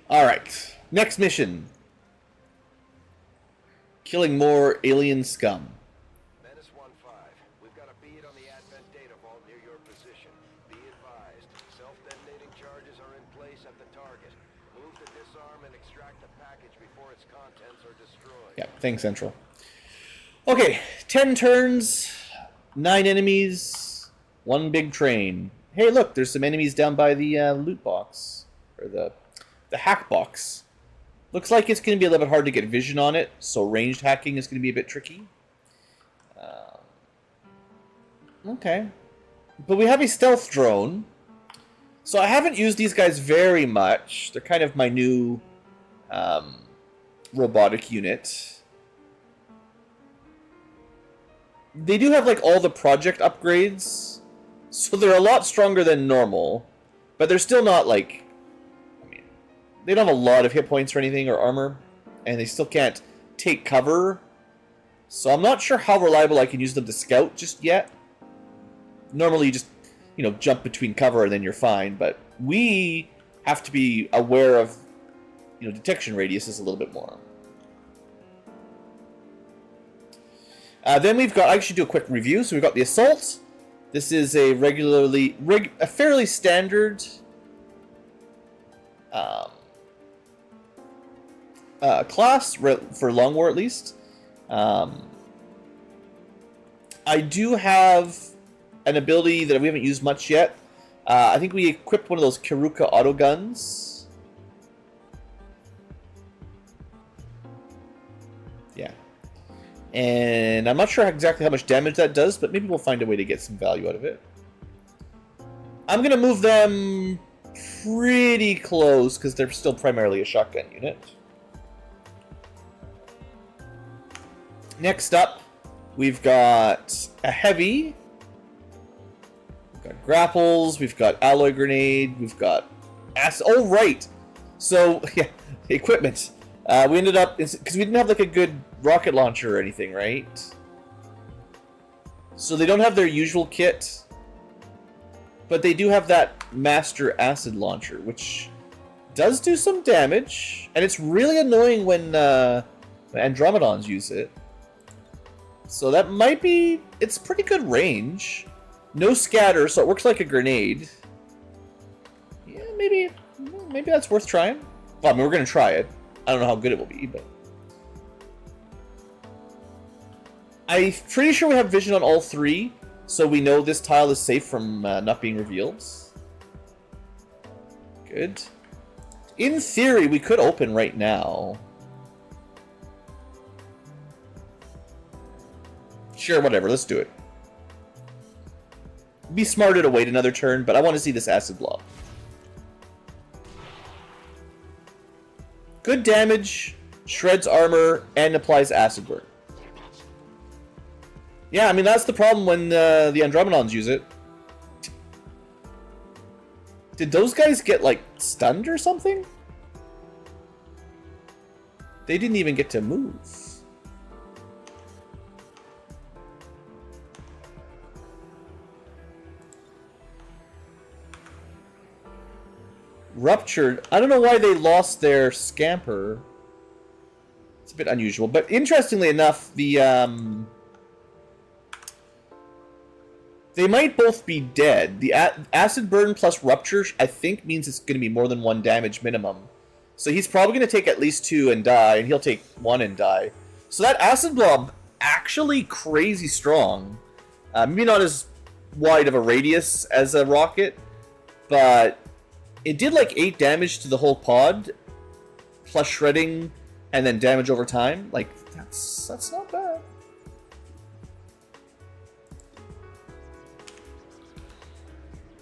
Alright, next mission. Killing more alien scum. Menace 1-5. We've got a bead on the Advent data vault near your position. Be advised, self-detonating charges are in place at the target. Move to disarm and extract the package before its contents are destroyed. Yeah, thanks, Central. Okay, 10 turns, 9 enemies, 1 big train. Hey, look, there's some enemies down by the loot box. Or the hack box. Looks like it's going to be a little bit hard to get vision on it, so ranged hacking is going to be a bit tricky. Okay. But we have a stealth drone. So I haven't used these guys very much. They're kind of my new robotic unit. They do have like all the project upgrades. So they're a lot stronger than normal. But they're still not like... I mean, they don't have a lot of hit points or anything or armor. And they still can't take cover. So I'm not sure how reliable I can use them to scout just yet. Normally you just, you know, jump between cover and then you're fine. But we have to be aware of, you know, detection radiuses a little bit more. Then we've got, I should do a quick review. So we've got the Assault. This is a a fairly standard class, for Long War at least. I do have an ability that we haven't used much yet. I think we equipped one of those Kiruka auto guns. Yeah. And I'm not sure exactly how much damage that does, but maybe we'll find a way to get some value out of it. I'm going to move them pretty close, because they're still primarily a shotgun unit. Next up, we've got a heavy. We've got grapples, we've got alloy grenade, we've got... Oh, right! So, yeah, equipment. We ended up... Because we didn't have, like, a good rocket launcher or anything, right? So they don't have their usual kit. But they do have that Master Acid Launcher, which does do some damage. And it's really annoying when Andromedons use it. So that might be... It's pretty good range. No scatter, so it works like a grenade. Yeah, maybe that's worth trying. Well, I mean, we're going to try it. I don't know how good it will be, but... I'm pretty sure we have vision on all three, so we know this tile is safe from not being revealed. Good. In theory, we could open right now. Sure, whatever, let's do it. Be smarter to wait another turn, but I want to see this acid blob. Good damage, shreds armor, and applies acid burn. Yeah, I mean, that's the problem when the Andromedons use it. Did those guys get, like, stunned or something? They didn't even get to move. Ruptured. I don't know why they lost their scamper. It's a bit unusual. But interestingly enough, the they might both be dead. The acid burn plus rupture, I think, means it's going to be more than 1 damage minimum. So he's probably going to take at least 2 and die, and he'll take 1 and die. So that acid blob, actually crazy strong. Maybe not as wide of a radius as a rocket, but it did like 8 damage to the whole pod, plus shredding, and then damage over time. Like, that's not bad.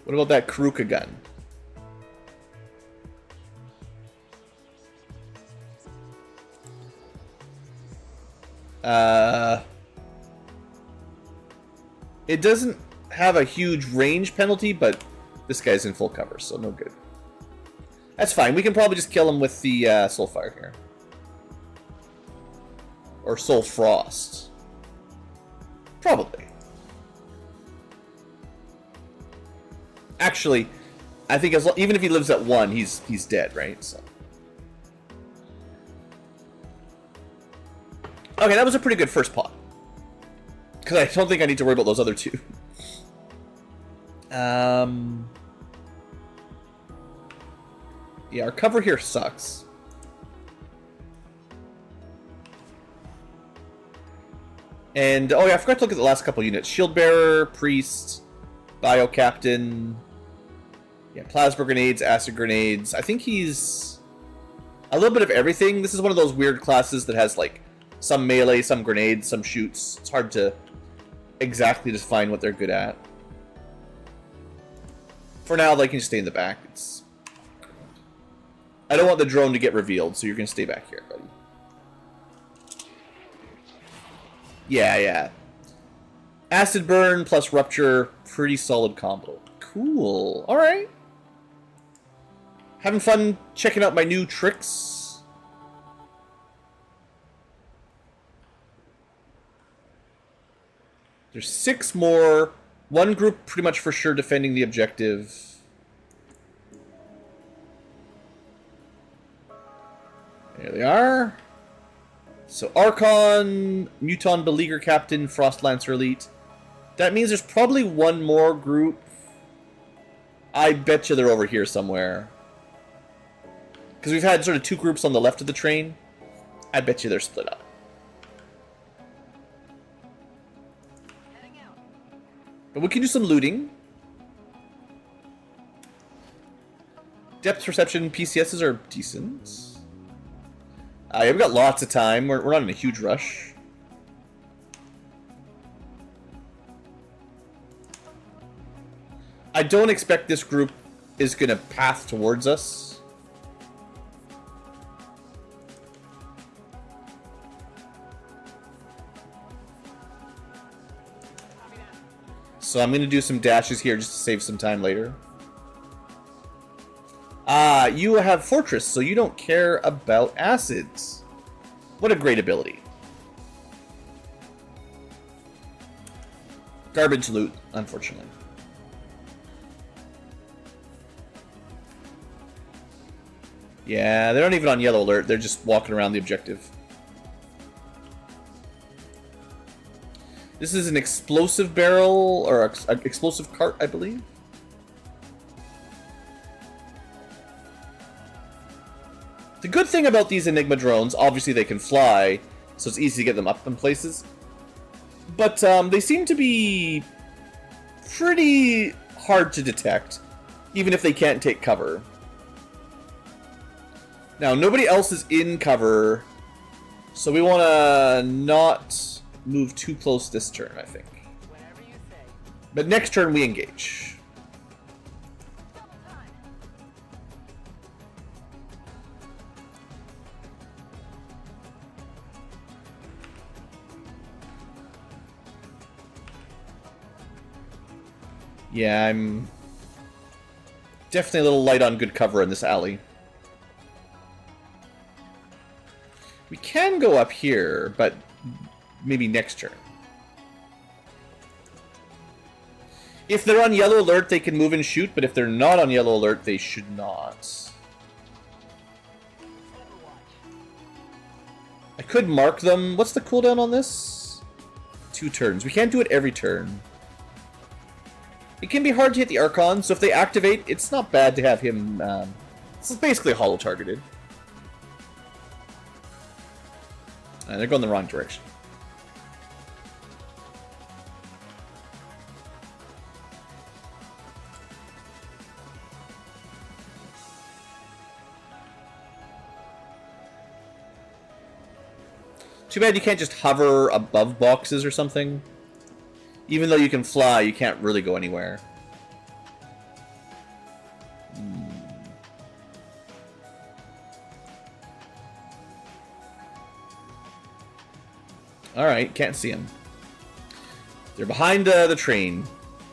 What about that Kiruka gun? It doesn't have a huge range penalty, but this guy's in full cover, so no good. That's fine. We can probably just kill him with the Soulfire here. Or Soul Frost. Probably. Actually, I think even if he lives at 1, he's dead, right? So. Okay, that was a pretty good first pot. Because I don't think I need to worry about those other 2. Yeah, our cover here sucks. And, oh yeah, I forgot to look at the last couple units. Shield Bearer, Priest, Bio Captain. Yeah, Plasma Grenades, Acid Grenades. I think he's A little bit of everything. This is one of those weird classes that has like some melee, some grenades, some shoots. It's hard to exactly define what they're good at. For now, they can stay in the back. I don't want the drone to get revealed, so you're going to stay back here, buddy. Yeah. Acid burn plus rupture, pretty solid combo. Cool. Alright. Having fun checking out my new tricks. There's 6 more. One group pretty much for sure defending the objective. There they are. So Archon, Muton Beleaguer Captain, Frost Lancer Elite. That means there's probably one more group. I bet you they're over here somewhere. Because we've had sort of 2 groups on the left of the train. I bet you they're split up. But we can do some looting. Depth perception PCSs are decent. Yeah, we've got lots of time. We're not in a huge rush. I don't expect this group is going to path towards us. So I'm going to do some dashes here just to save some time later. You have Fortress, so you don't care about acids. What a great ability. Garbage loot, unfortunately. Yeah, they're not even on yellow alert. They're just walking around the objective. This is an explosive barrel, or an explosive cart, I believe. The good thing about these Enigma drones, obviously they can fly, so it's easy to get them up in places. But they seem to be pretty hard to detect, even if they can't take cover. Now, nobody else is in cover, so we want to not move too close this turn, I think. But next turn we engage. Yeah, I'm definitely a little light on good cover in this alley. We can go up here, but maybe next turn. If they're on yellow alert, they can move and shoot, but if they're not on yellow alert, they should not. I could mark them. What's the cooldown on this? 2 turns. We can't do it every turn. It can be hard to hit the Archon, so if they activate, it's not bad to have him... this is basically hollow targeted. They're going the wrong direction. Too bad you can't just hover above boxes or something. Even though you can fly, you can't really go anywhere. Alright, can't see them. They're behind the train.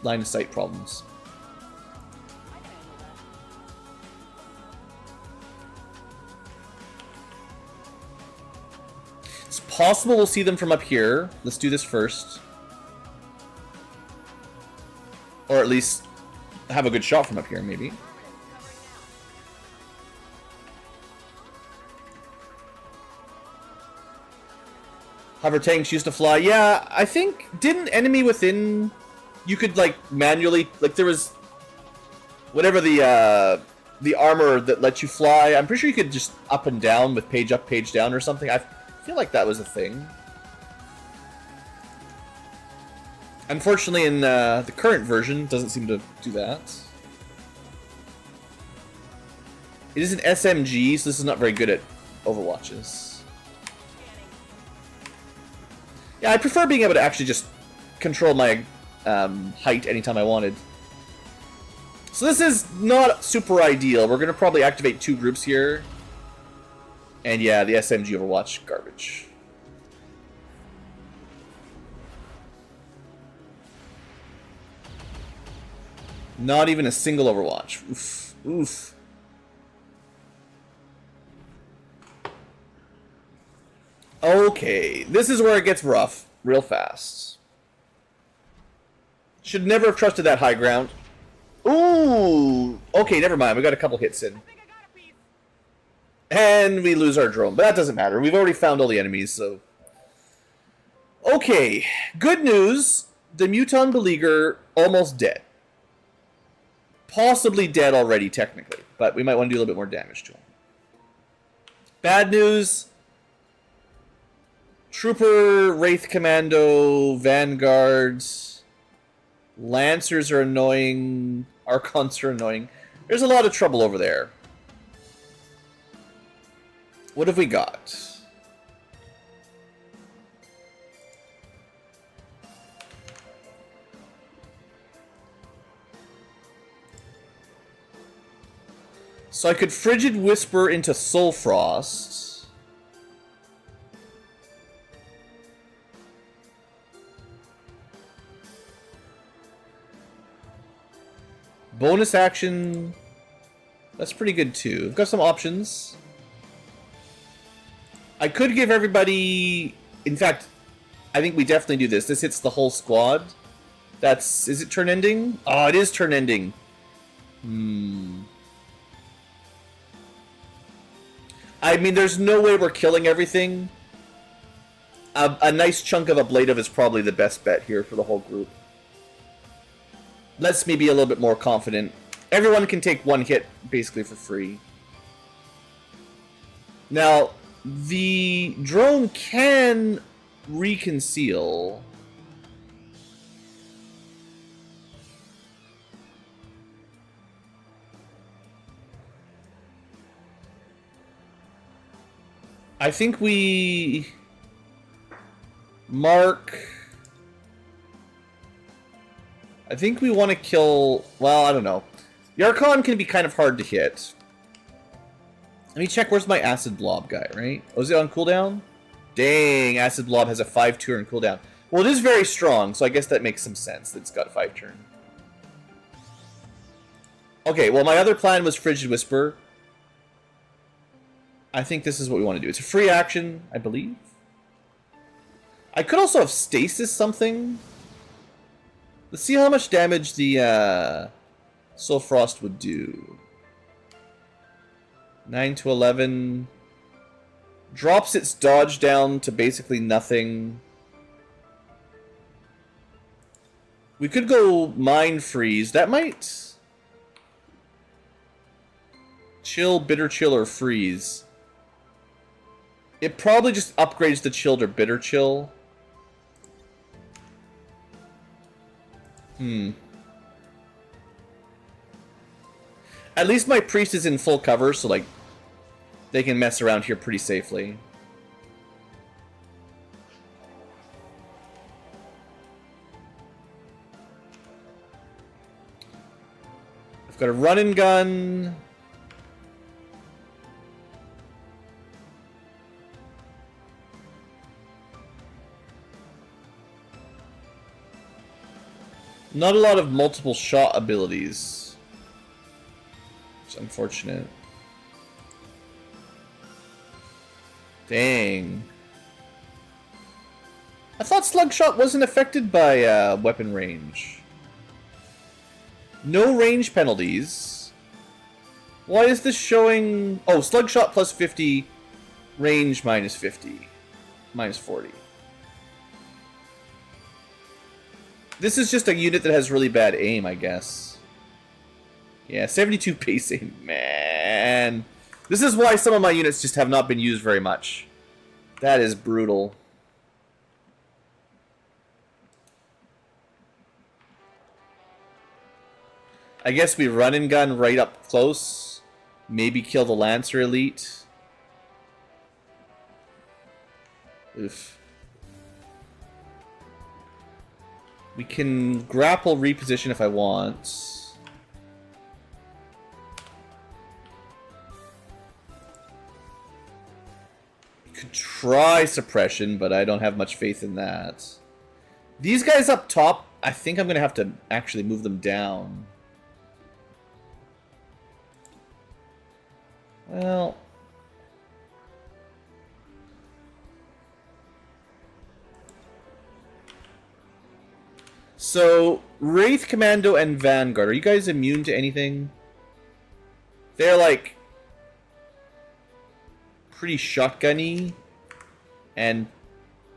Line of sight problems. It's possible we'll see them from up here. Let's do this first. Or at least have a good shot from up here, maybe. Hover tanks used to fly. Yeah, I think, didn't enemy within, you could like manually, like there was whatever the armor that lets you fly. I'm pretty sure you could just up and down with page up, page down or something. I feel like that was a thing. Unfortunately, in the current version, it doesn't seem to do that. It is an SMG, so this is not very good at Overwatches. Yeah, I prefer being able to actually just control my height anytime I wanted. So this is not super ideal. We're going to probably activate 2 groups here. And yeah, the SMG Overwatch, garbage. Not even a single Overwatch. Oof. Oof. Okay, this is where it gets rough real fast. Should never have trusted that high ground. Ooh! Okay, never mind. We got a couple hits in. And we lose our drone, but that doesn't matter. We've already found all the enemies, so... Okay, good news. The Muton Beleaguer almost dead. Possibly dead already, technically, but we might want to do a little bit more damage to him. Bad news. Trooper, Wraith Commando, Vanguards, Lancers are annoying, Archons are annoying. There's a lot of trouble over there. What have we got? So I could Frigid Whisper into Soul Frost. Bonus action. That's pretty good too. We've got some options. I could give everybody... In fact, I think we definitely do this. This hits the whole squad. That's... Is it turn ending? Oh, it is turn ending. I mean, there's no way we're killing everything. A nice chunk of ablative is probably the best bet here for the whole group. Lets me be a little bit more confident. Everyone can take 1 hit, basically, for free. Now, the drone can reconceal. I think we mark... I think we want to kill... Well, I don't know. The Archon can be kind of hard to hit. Let me check, where's my Acid Blob guy, right? Oh, is it on cooldown? Dang, Acid Blob has a 5-turn cooldown. Well, it is very strong, so I guess that makes some sense that it's got 5-turn. Okay, well, my other plan was Frigid Whisper. I think this is what we want to do. It's a free action, I believe. I could also have Stasis something. Let's see how much damage the Soul Frost would do. 9 to 11. Drops its dodge down to basically nothing. We could go Mind Freeze. That might... Chill, Bitter Chill, or Freeze. It probably just upgrades the Chill to Bitter Chill. At least my priest is in full cover, so like they can mess around here pretty safely. I've got a run and gun. Not a lot of multiple shot abilities. It's unfortunate. Dang. I thought Slug Shot wasn't affected by weapon range. No range penalties. Why is this showing... Oh, Slug Shot plus 50, range minus 50. Minus 40. This is just a unit that has really bad aim, I guess. Yeah, 72 base aim. Man. This is why some of my units just have not been used very much. That is brutal. I guess we run and gun right up close. Maybe kill the Lancer Elite. Oof. We can grapple reposition if I want. Could try suppression, but I don't have much faith in that. These guys up top, I think I'm going to have to actually move them down. Well... So, Wraith Commando and Vanguard, are you guys immune to anything? They're like... pretty shotgun-y, and,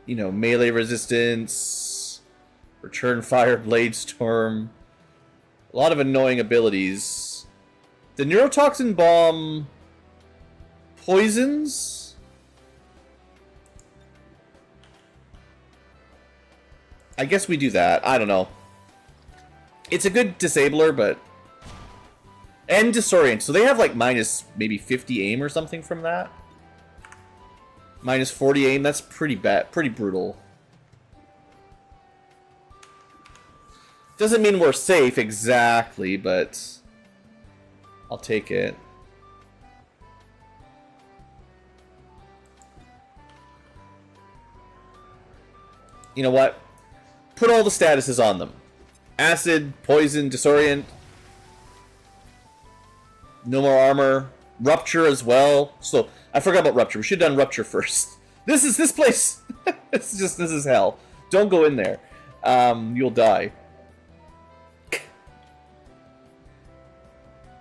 you know, melee resistance, return fire, blade storm, a lot of annoying abilities. The neurotoxin bomb poisons. I guess we do that. I don't know. It's a good disabler, but... And disorient. So they have like minus maybe 50 aim or something from that. Minus 40 aim, that's pretty bad, pretty brutal. Doesn't mean we're safe exactly, but I'll take it. You know what? Put all the statuses on them. Acid, poison, disorient. No more armor. Rupture as well. So I forgot about Rupture. We should have done Rupture first. This place. This is hell. Don't go in there. You'll die.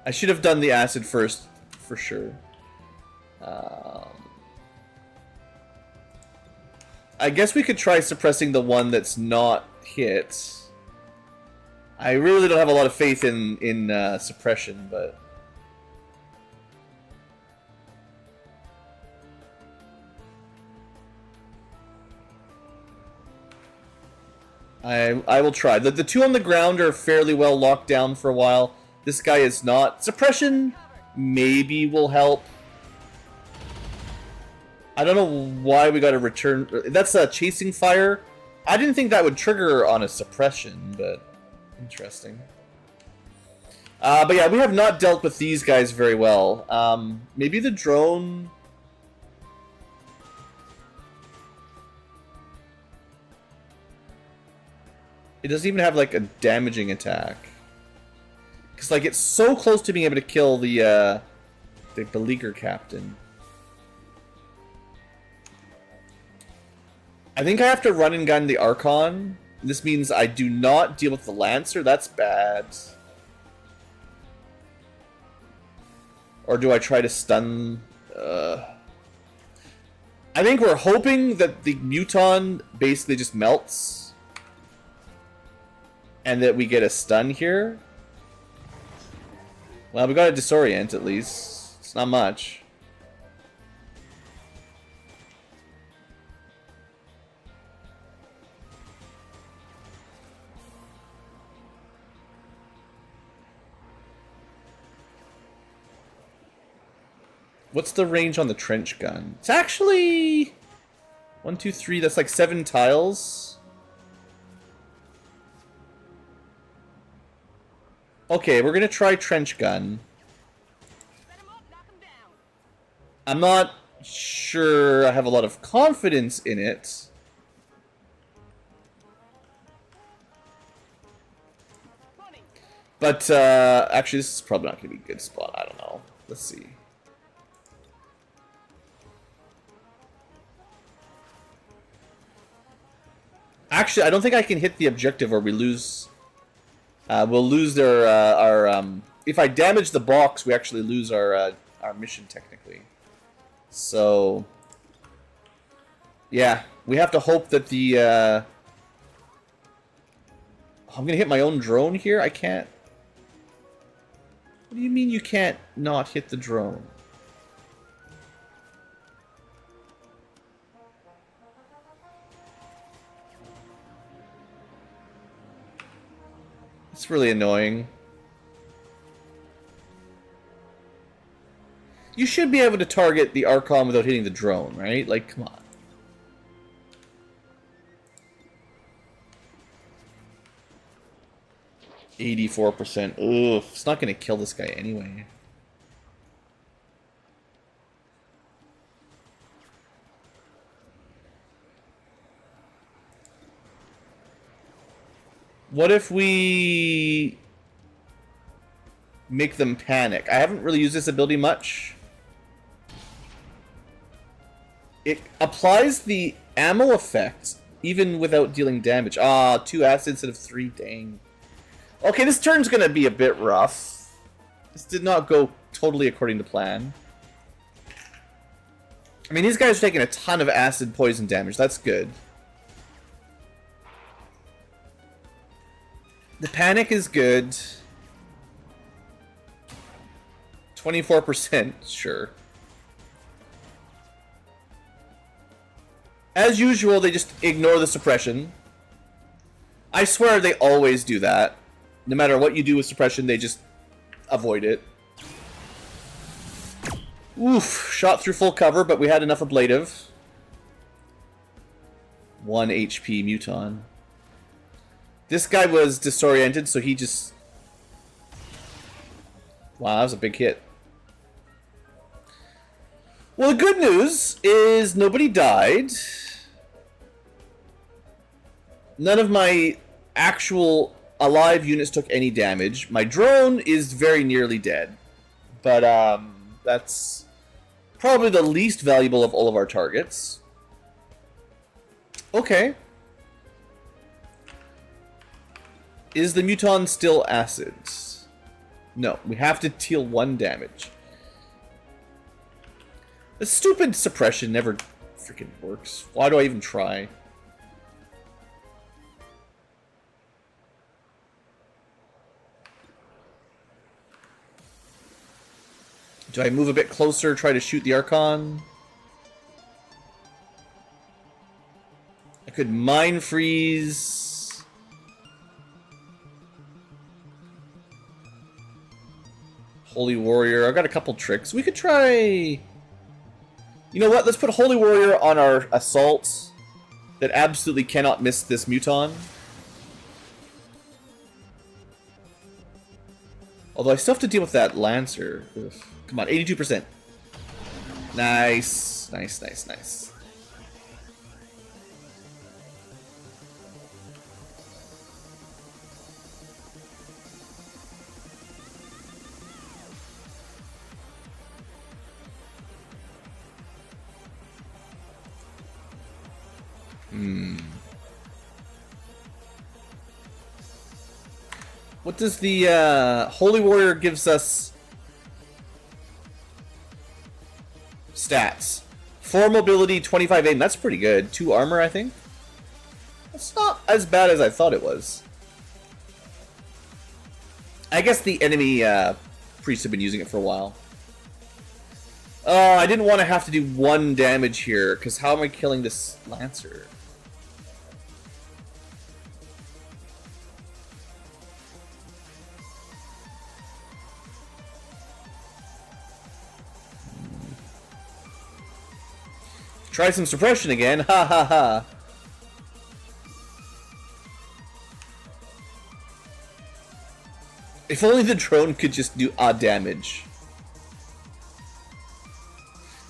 I should have done the acid first, for sure. I guess we could try suppressing the one that's not hit. I really don't have a lot of faith in suppression, but... I will try. The two on the ground are fairly well locked down for a while. This guy is not. Suppression maybe will help. I don't know why we got to return. That's a chasing fire. I didn't think that would trigger on a suppression, but interesting. But yeah, we have not dealt with these guys very well. Maybe the drone... It doesn't even have, like, a damaging attack. Because, like, it's so close to being able to kill the beleaguer captain. I think I have to run and gun the Archon. This means I do not deal with the Lancer. That's bad. Or do I try to stun... I think we're hoping that the Muton basically just melts. And that we get a stun here. Well, we got a disorient at least. It's not much. What's the range on the trench gun? It's actually 1, 2, 3. That's like 7 tiles. Okay, we're gonna try trench gun. I'm not sure I have a lot of confidence in it. But, actually this is probably not gonna be a good spot. I don't know. Let's see. Actually, I don't think I can hit the objective or we lose... we'll lose our if I damage the box, we actually lose our mission technically. So, yeah, we have to hope that the I'm gonna hit my own drone here. I can't. What do you mean you can't not hit the drone? It's really annoying. You should be able to target the Archon without hitting the drone, right? Like, come on. 84%. Ugh, it's not going to kill this guy anyway. What if we make them panic? I haven't really used this ability much. It applies the ammo effect even without dealing damage. Ah, 2 acid instead of 3, dang. Okay, this turn's gonna be a bit rough. This did not go totally according to plan. I mean, these guys are taking a ton of acid poison damage. That's good. The panic is good. 24%, sure. As usual, they just ignore the suppression. I swear they always do that. No matter what you do with suppression, they just avoid it. Oof, shot through full cover, but we had enough ablative. 1 HP Muton. This guy was disoriented, so he just... Wow, that was a big hit. Well, the good news is nobody died. None of my actual alive units took any damage. My drone is very nearly dead. But, that's probably the least valuable of all of our targets. Okay. Is the Muton still acid? No, we have to deal 1 damage. The stupid suppression never freaking works. Why do I even try? Do I move a bit closer, try to shoot the Archon? I could mind freeze. Holy Warrior. I've got a couple tricks. We could try... You know what? Let's put Holy Warrior on our Assault that absolutely cannot miss this Muton. Although I still have to deal with that Lancer. Ugh. Come on, 82%. Nice. Nice, nice, nice. What does the Holy Warrior gives us? Stats. 4 mobility, 25 aim. That's pretty good. 2 armor, I think. That's not as bad as I thought it was. I guess the enemy priests have been using it for a while. Oh, I didn't want to have to do 1 damage here, because how am I killing this Lancer? Try some suppression again. Ha ha ha. If only the drone could just do odd damage.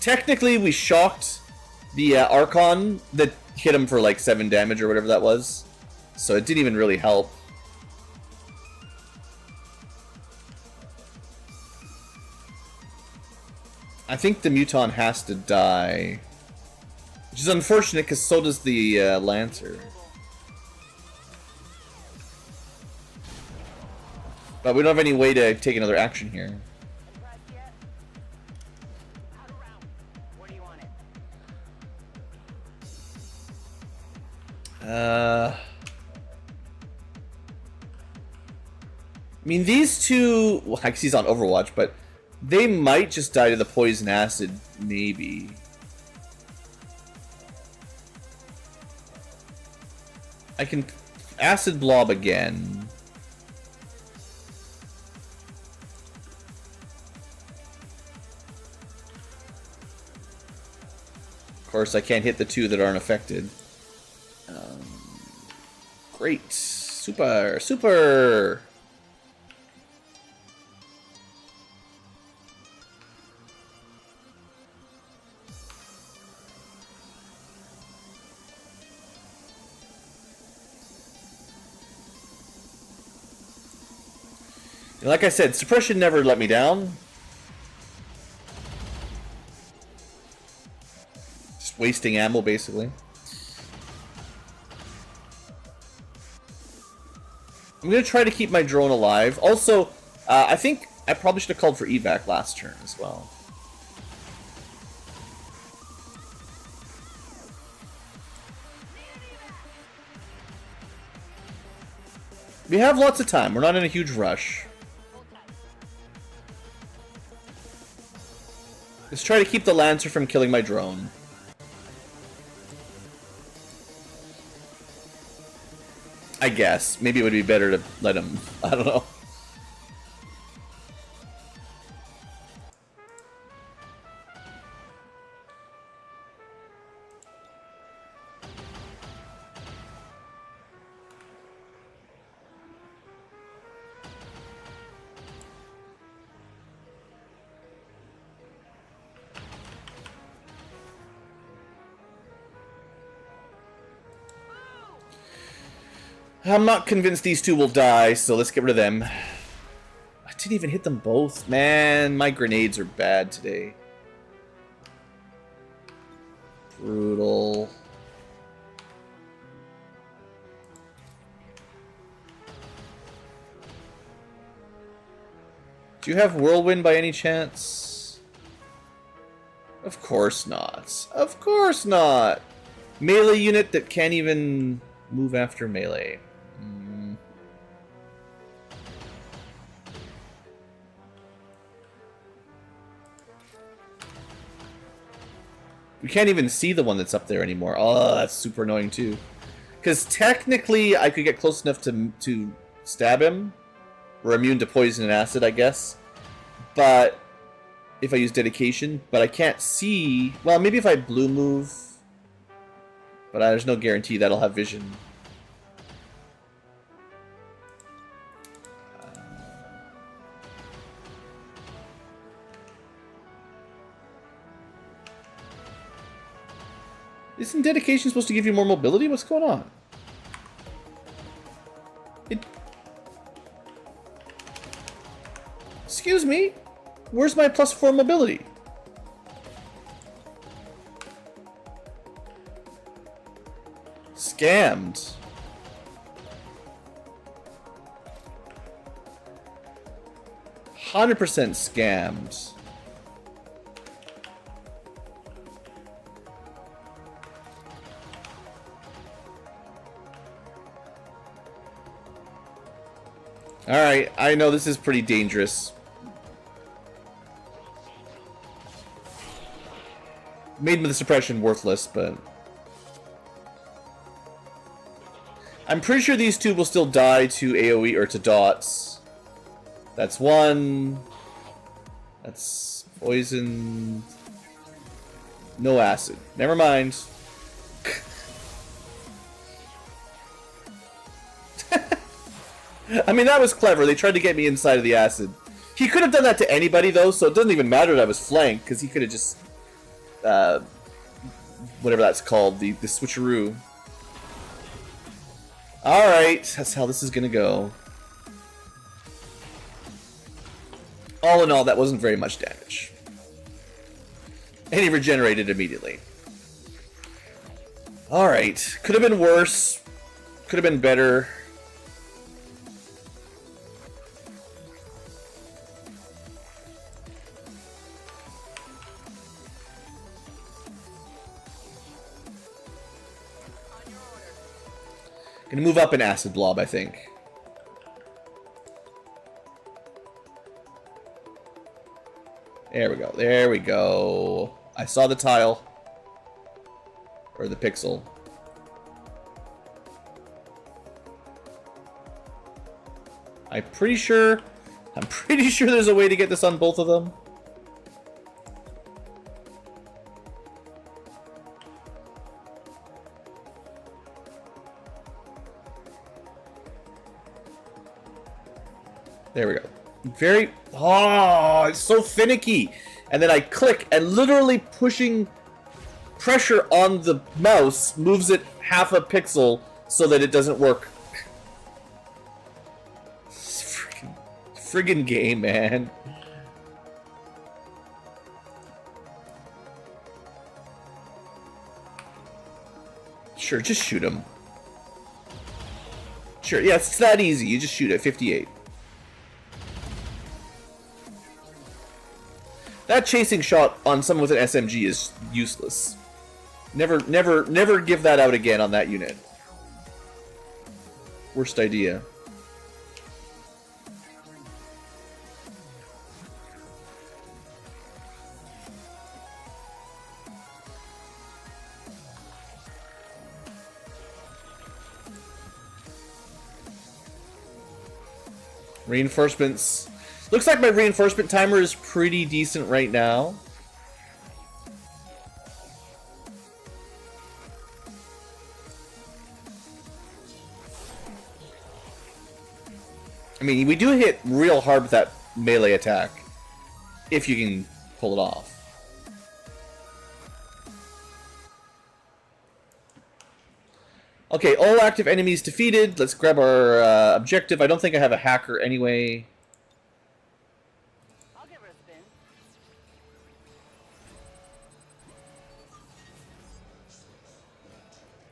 Technically, we shocked the Archon that hit him for like 7 damage or whatever that was. So it didn't even really help. I think the Muton has to die. Which is unfortunate, because so does the Lancer. But we don't have any way to take another action here. I mean, these two... Well, I guess he's on Overwatch, but they might just die to the poison acid, maybe. I can acid blob again. Of course, I can't hit the 2 that aren't affected. Great. Super. Super. Like I said, suppression never let me down. Just wasting ammo, basically. I'm gonna try to keep my drone alive. Also, I think I probably should have called for evac last turn as well. We have lots of time. We're not in a huge rush. Let's try to keep the Lancer from killing my drone. I guess. Maybe it would be better to let him... I don't know. I'm not convinced these two will die, so let's get rid of them. I didn't even hit them both. Man, my grenades are bad today. Brutal. Do you have Whirlwind by any chance? Of course not. Of course not! Melee unit that can't even move after melee. We can't even see the one that's up there anymore. Oh, that's super annoying too. Because technically, I could get close enough to stab him. We're immune to poison and acid, I guess. But if I use dedication, but I can't see. Well, maybe if I blue move, but there's no guarantee that'll have vision. Isn't dedication supposed to give you more mobility? What's going on? Excuse me? Where's my +4 mobility? Scammed. %100% scammed. Alright, I know this is pretty dangerous. Made the suppression worthless, but... I'm pretty sure these two will still die to AoE or to dots. That's one. That's poison. No acid. Never mind. I mean, that was clever. They tried to get me inside of the acid. He could have done that to anybody, though, so it doesn't even matter that I was flanked, because he could have just... whatever that's called, the switcheroo. Alright, that's how this is gonna go. All in all, that wasn't very much damage. And he regenerated immediately. Alright, could have been worse. Could have been better. Gonna move up an acid blob, I think. There we go. There we go. I saw the tile. Or the pixel. I'm pretty sure there's a way to get this on both of them. There we go. Very... Oh, it's so finicky. And then I click, and literally pushing pressure on the mouse moves it half a pixel so that it doesn't work. friggin' game, man. Sure, just shoot him. Sure, yeah, it's that easy. You just shoot at 58. That chasing shot on someone with an SMG is useless. Never give that out again on that unit. Worst idea. Reinforcements. Looks like my reinforcement timer is pretty decent right now. I mean, we do hit real hard with that melee attack, if you can pull it off. Okay, all active enemies defeated. Let's grab our objective. I don't think I have a hacker anyway. I'll give her a spin.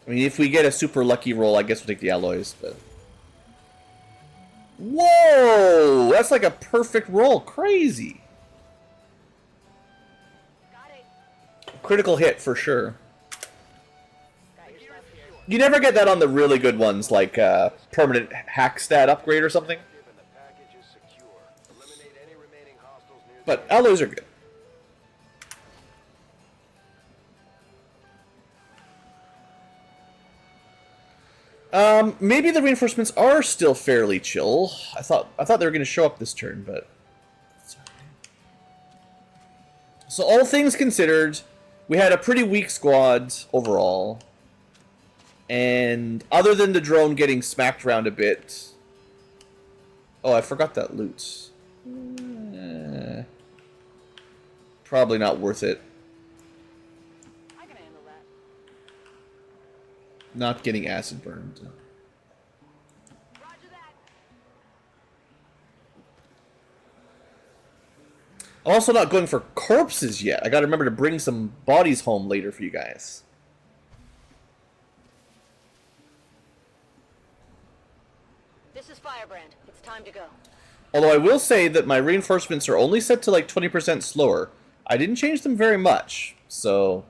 I mean, if we get a super lucky roll, I guess we'll take the alloys, but... Whoa! That's like a perfect roll. Crazy. Got it. Critical hit for sure. Got your stuff here. You never get that on the really good ones, like permanent hack stat upgrade or something. And the package is secure. Eliminate any remaining hostiles near But alloys are good. Maybe the reinforcements are still fairly chill. I thought they were going to show up this turn, but... So all things considered, we had a pretty weak squad overall. And other than the drone getting smacked around a bit... Oh, I forgot that loot. Probably not worth it. I can handle that. Not getting acid burned. Roger that. I'm also not going for corpses yet. I gotta remember to bring some bodies home later for you guys. This is Firebrand. It's time to go. Although I will say that my reinforcements are only set to like 20% slower. I didn't change them very much, so...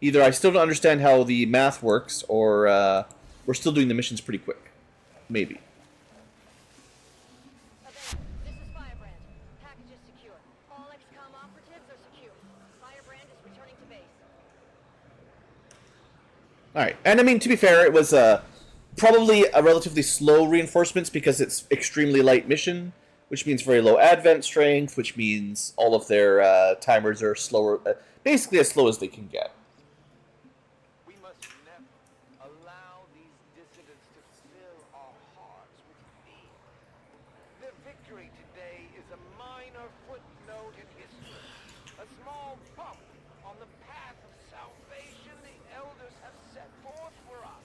Either I still don't understand how the math works, or we're still doing the missions pretty quick. Maybe. This is Firebrand. Package is secure. All XCom operatives are secure. Firebrand is returning to base. Alright, and I mean, to be fair, it was probably a relatively slow reinforcements because it's extremely light mission, which means very low advent strength, which means all of their timers are slower, basically as slow as they can get. We must never allow these dissidents to fill our hearts with fear. Their victory today is a minor footnote in history, a small bump on the path of salvation the elders have set forth for us.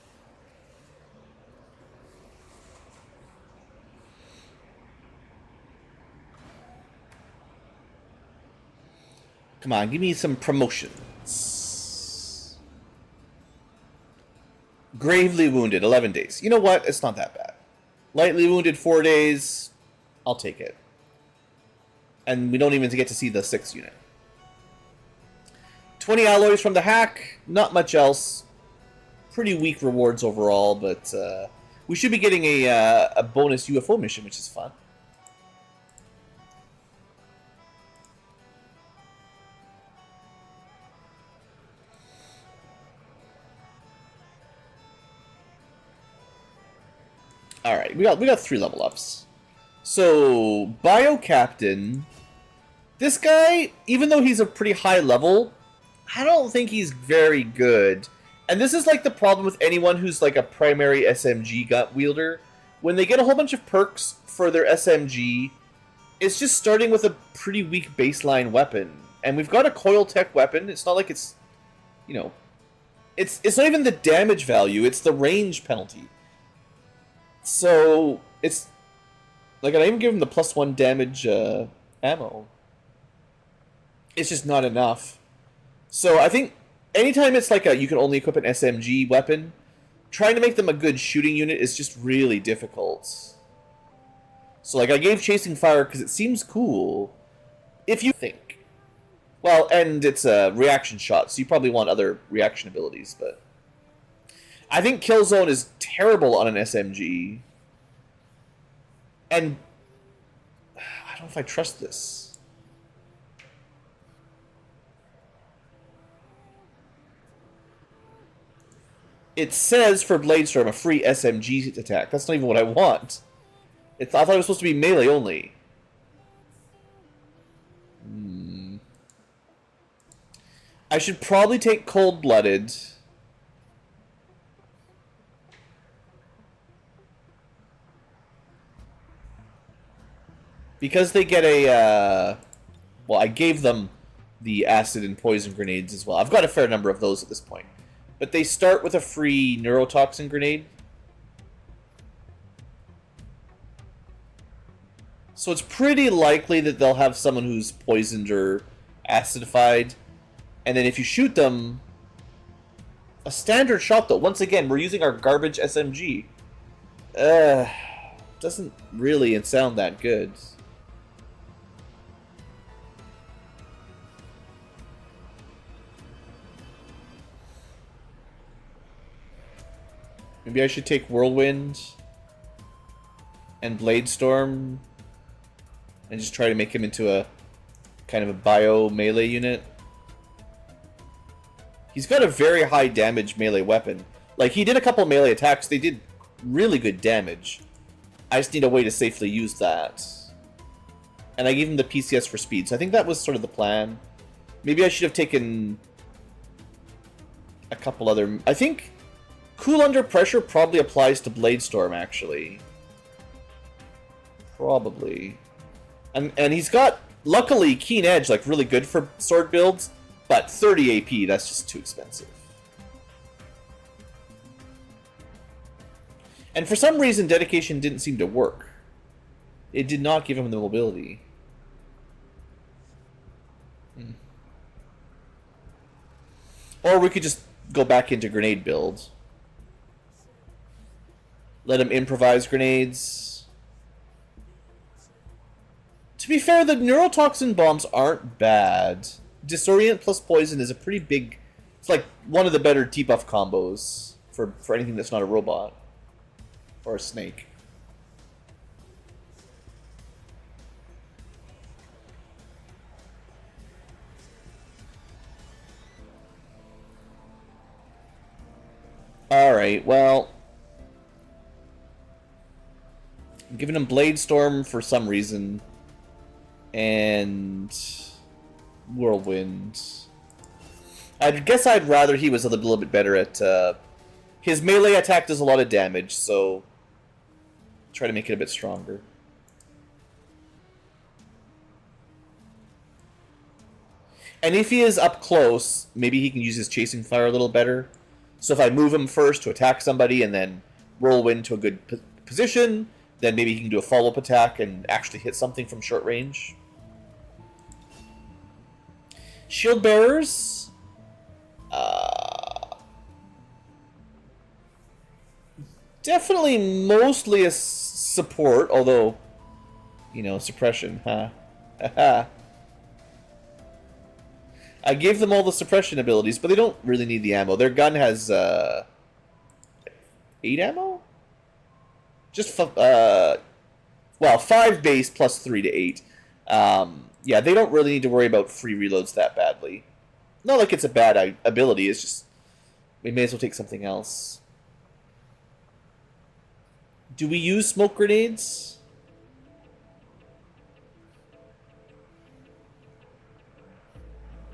Come on, give me some promotions. Gravely wounded, 11 days. You know what? It's not that bad. Lightly wounded, 4 days. I'll take it. And we don't even get to see the 6th unit. 20 alloys from the hack. Not much else. Pretty weak rewards overall, but we should be getting a bonus UFO mission, which is fun. Alright, we got 3 level ups. So, Bio Captain, this guy, even though he's a pretty high level, I don't think he's very good. And this is like the problem with anyone who's like a primary SMG gun wielder. When they get a whole bunch of perks for their SMG, it's just starting with a pretty weak baseline weapon. And we've got a coil tech weapon. It's not like it's, you know, it's not even the damage value, it's the range penalty. So, it's Like, I even give him the +1 damage ammo. It's just not enough. So I think anytime it's like you can only equip an SMG weapon, trying to make them a good shooting unit is just really difficult. So like I gave Chasing Fire because it seems cool. If you think. Well, and it's a reaction shot, so you probably want other reaction abilities, but I think Kill Zone is terrible on an SMG. And I don't know if I trust this. It says for Bladestorm a free SMG attack. That's not even what I want. I thought it was supposed to be melee only. I should probably take Cold-Blooded. Because they get a, well, I gave them the acid and poison grenades as well. I've got a fair number of those at this point. But they start with a free neurotoxin grenade. So it's pretty likely that they'll have someone who's poisoned or acidified. And then if you shoot them, a standard shot though. Once again, we're using our garbage SMG. Doesn't really sound that good. Maybe I should take Whirlwind and Bladestorm and just try to make him into a kind of a bio melee unit. He's got a very high damage melee weapon. Like, he did a couple melee attacks. They did really good damage. I just need a way to safely use that. And I gave him the PCS for speed. So I think that was sort of the plan. Maybe I should have taken a couple other... I think Cool Under Pressure probably applies to Bladestorm, actually. Probably. And he's got, luckily, Keen Edge, like, really good for sword builds. But 30 AP, that's just too expensive. And for some reason, Dedication didn't seem to work. It did not give him the mobility. Or we could just go back into grenade build. Let him improvise grenades. To be fair, the neurotoxin bombs aren't bad. Disorient plus poison is a pretty big... It's like one of the better debuff combos for anything that's not a robot. Or a snake. Alright, well... I'm giving him Bladestorm for some reason. And... Whirlwind. I guess I'd rather he was a little bit better at... his melee attack does a lot of damage, so... Try to make it a bit stronger. And if he is up close, maybe he can use his Chasing Fire a little better. So if I move him first to attack somebody and then Whirlwind to a good position, then maybe he can do a follow-up attack and actually hit something from short range. Shield Bearers. Definitely mostly a support, although, you know, suppression, huh? I gave them all the suppression abilities, but they don't really need the ammo. Their gun has 8 ammo? Just, well, 5 base plus 3 to 8. Yeah, they don't really need to worry about free reloads that badly. Not like it's a bad ability, it's just we may as well take something else. Do we use smoke grenades?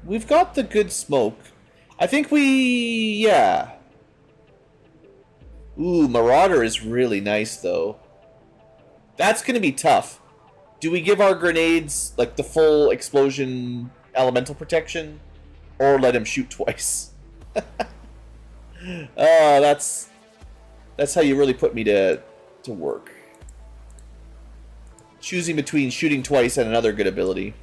We've got the good smoke. I think yeah. Ooh, Marauder is really nice, though. That's going to be tough. Do we give our grenades, like, the full explosion elemental protection? Or let him shoot twice? Oh, that's how you really put me to work. choosing between shooting twice and another good ability.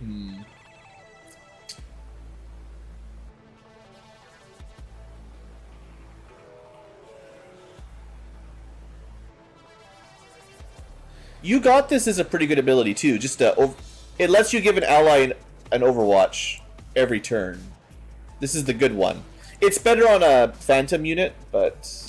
You Got This is a pretty good ability too. Just it lets you give an ally an overwatch every turn. This is the good one. It's better on a Phantom unit, but...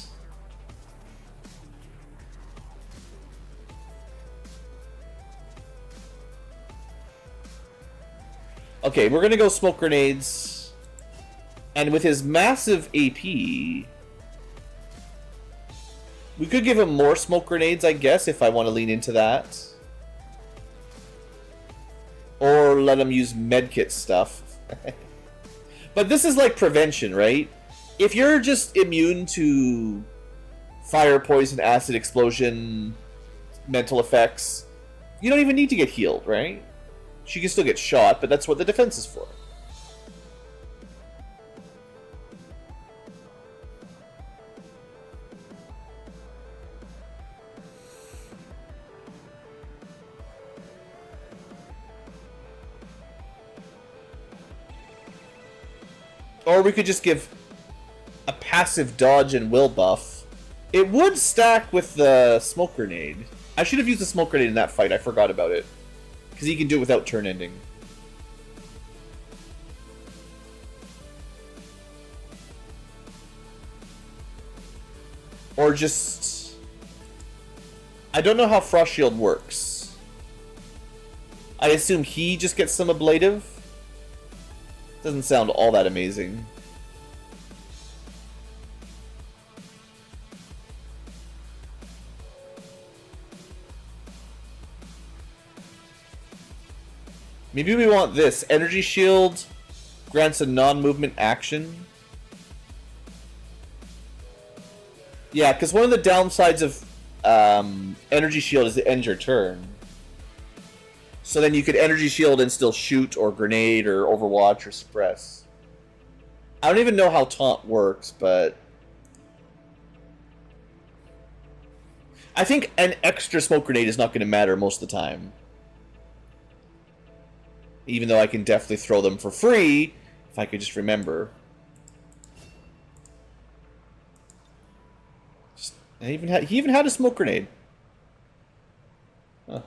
Okay, we're gonna go smoke grenades. And with his massive AP... We could give him more smoke grenades, I guess, if I want to lean into that. Or let him use medkit stuff. But this is like prevention, right? If you're just immune to fire, poison, acid, explosion, mental effects, you don't even need to get healed, right? She can still get shot, but that's what the defense is for. Or we could just give a passive dodge and will buff. It would stack with the smoke grenade. I should have used the smoke grenade in that fight. I forgot about it. Because he can do it without turn ending. Or just... I don't know how Frost Shield works. I assume he just gets some ablative. Doesn't sound all that amazing. Maybe we want this. Energy Shield grants a non-movement action. Yeah, because one of the downsides of Energy Shield is it ends your turn. So then you could Energy Shield and still shoot or grenade or overwatch or suppress. I don't even know how taunt works, but... I think an extra smoke grenade is not going to matter most of the time. Even though I can definitely throw them for free, if I could just remember. He even had a smoke grenade. Huh.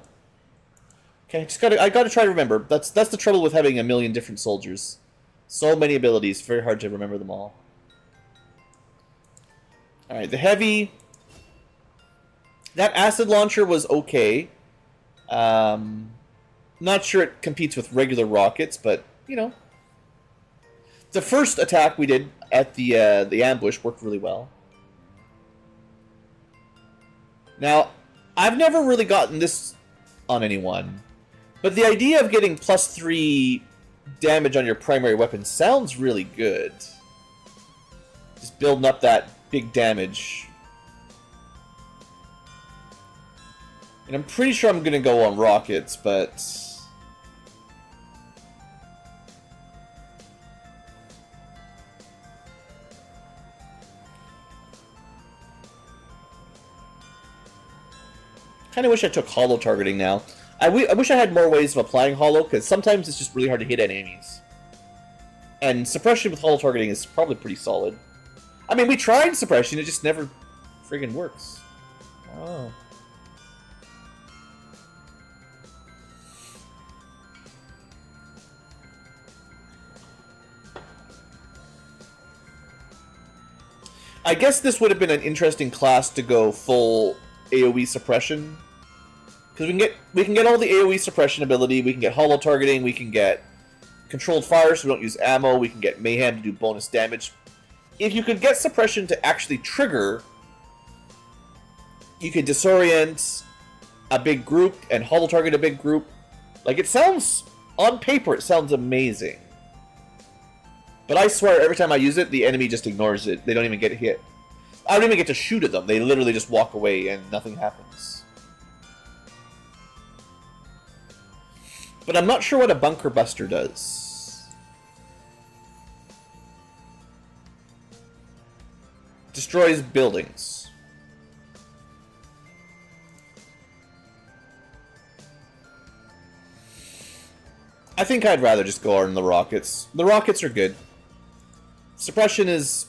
Okay, I gotta try to remember. That's the trouble with having a million different soldiers. So many abilities, very hard to remember them all. Alright, the heavy. That acid launcher was okay. Not sure it competes with regular rockets, but you know. The first attack we did at the ambush worked really well. Now, I've never really gotten this on anyone. But the idea of getting +3 damage on your primary weapon sounds really good. Just building up that big damage. And I'm pretty sure I'm going to go on rockets, but... kind of wish I took holo targeting now. I wish I had more ways of applying holo, because sometimes it's just really hard to hit enemies. And suppression with holo targeting is probably pretty solid. I mean, we tried suppression, it just never friggin' works. Oh. I guess this would have been an interesting class to go full AoE suppression. Because we can get all the AoE suppression ability, we can get holo targeting, we can get controlled fire so we don't use ammo, we can get mayhem to do bonus damage. If you could get suppression to actually trigger, you could disorient a big group and holo target a big group. Like, it sounds, on paper, it sounds amazing. But I swear, every time I use it, the enemy just ignores it. They don't even get hit. I don't even get to shoot at them. They literally just walk away and nothing happens. But I'm not sure what a bunker buster does. Destroys buildings. I think I'd rather just go on the rockets. The rockets are good. Suppression is...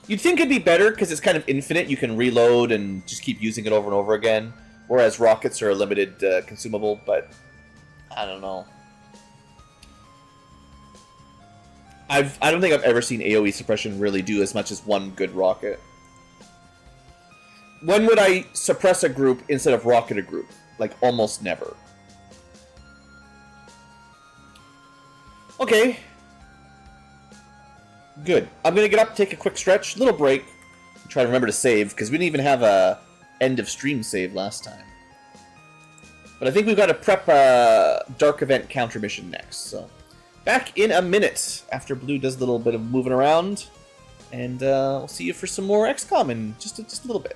You'd think it'd be better because it's kind of infinite. You can reload and just keep using it over and over again. Whereas rockets are a limited consumable, but I don't know. I don't think I've ever seen AoE suppression really do as much as one good rocket. When would I suppress a group instead of rocket a group? Like, almost never. Okay. Good. I'm gonna get up, take a quick stretch, little break, try to remember to save, because we didn't even have a end of stream save last time. But I think we've got to prep a Dark Event counter mission next, so... Back in a minute, after Blue does a little bit of moving around, and we'll see you for some more XCOM in just a little bit.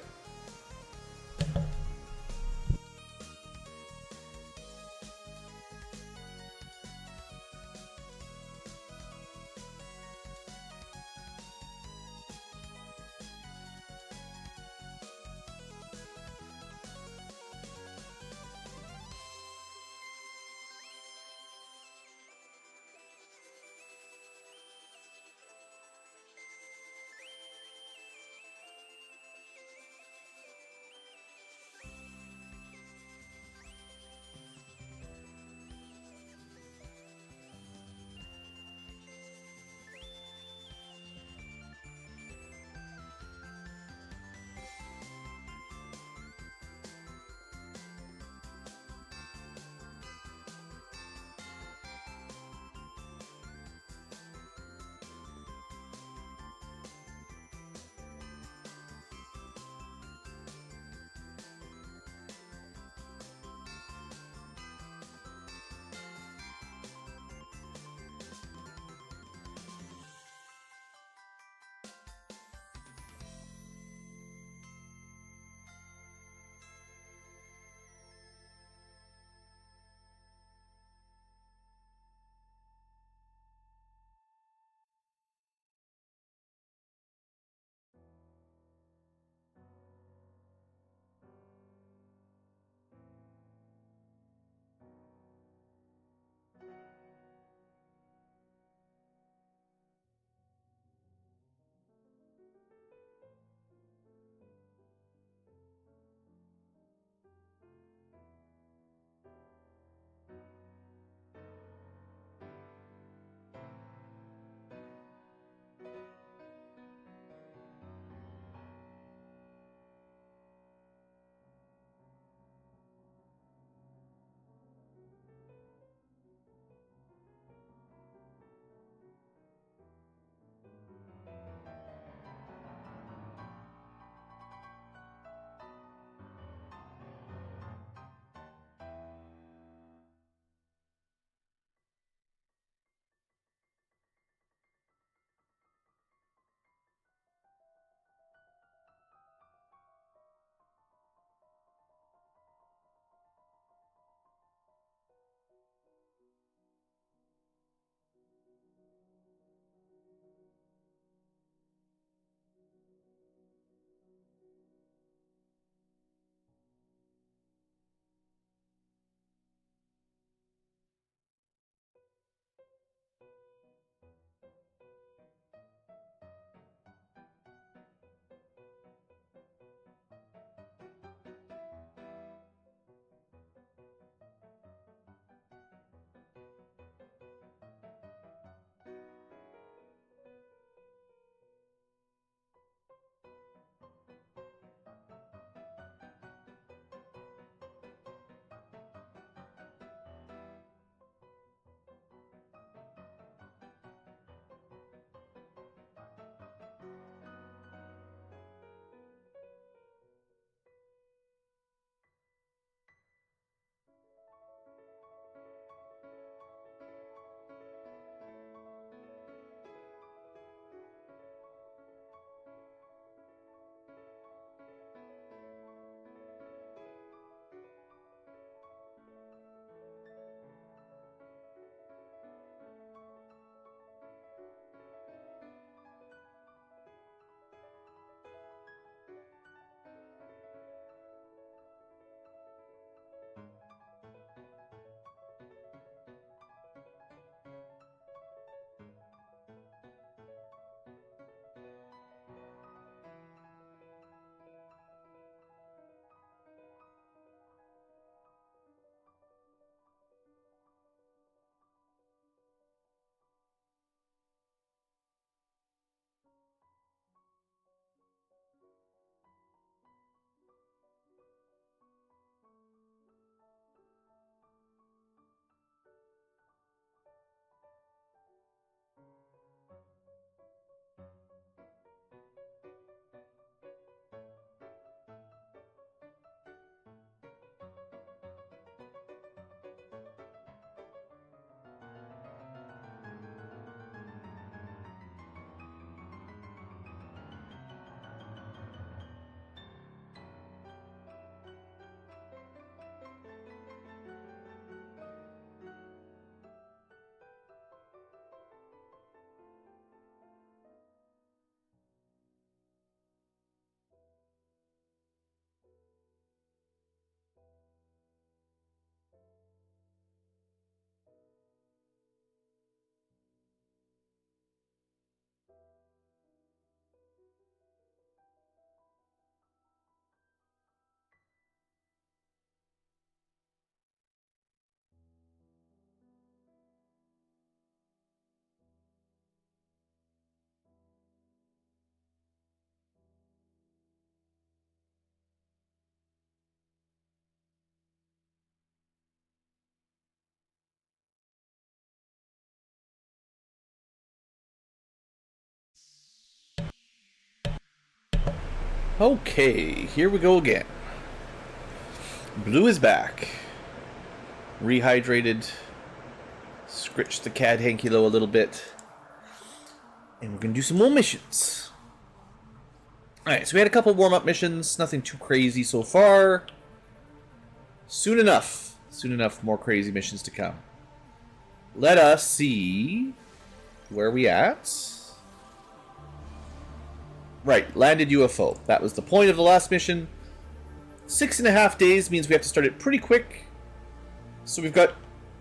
Okay, here we go again. Blue is back. Rehydrated. Scritched the cat Ankylo a little bit. And we're going to do some more missions. Alright, so we had a couple warm-up missions. Nothing too crazy so far. Soon enough, more crazy missions to come. Let us see where we at. Right, landed UFO. That was the point of the last mission. 6.5 days means we have to start it pretty quick. So we've got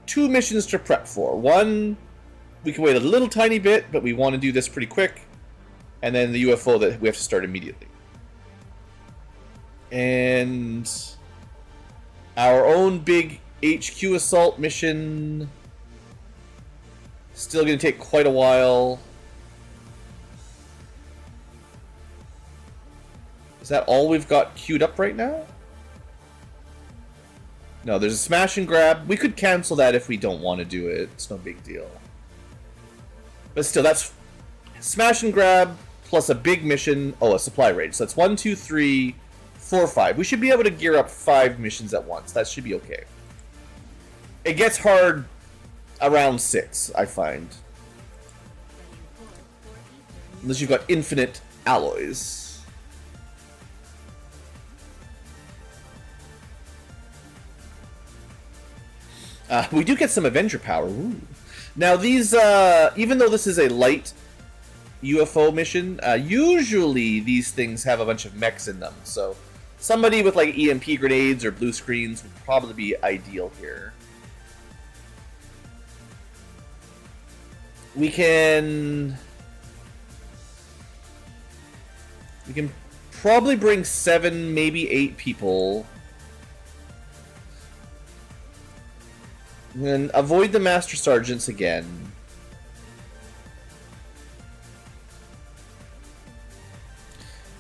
2 missions to prep for. One, we can wait a little tiny bit, but we want to do this pretty quick. And then the UFO that we have to start immediately. And our own big HQ assault mission. Still going to take quite a while. Is that all we've got queued up right now? No, there's a smash and grab. We could cancel that if we don't want to do it. It's no big deal. But still, that's smash and grab plus a big mission. Oh, a supply raid. So that's 1, 2, 3, 4, 5. We should be able to gear up 5 missions at once. That should be okay. It gets hard around 6, I find. Unless you've got infinite alloys. We do get some Avenger power. Ooh. Now these, even though this is a light UFO mission, usually these things have a bunch of mechs in them. So somebody with like EMP grenades or blue screens would probably be ideal here. We can probably bring 7, maybe 8 people. And avoid the Master Sergeants again.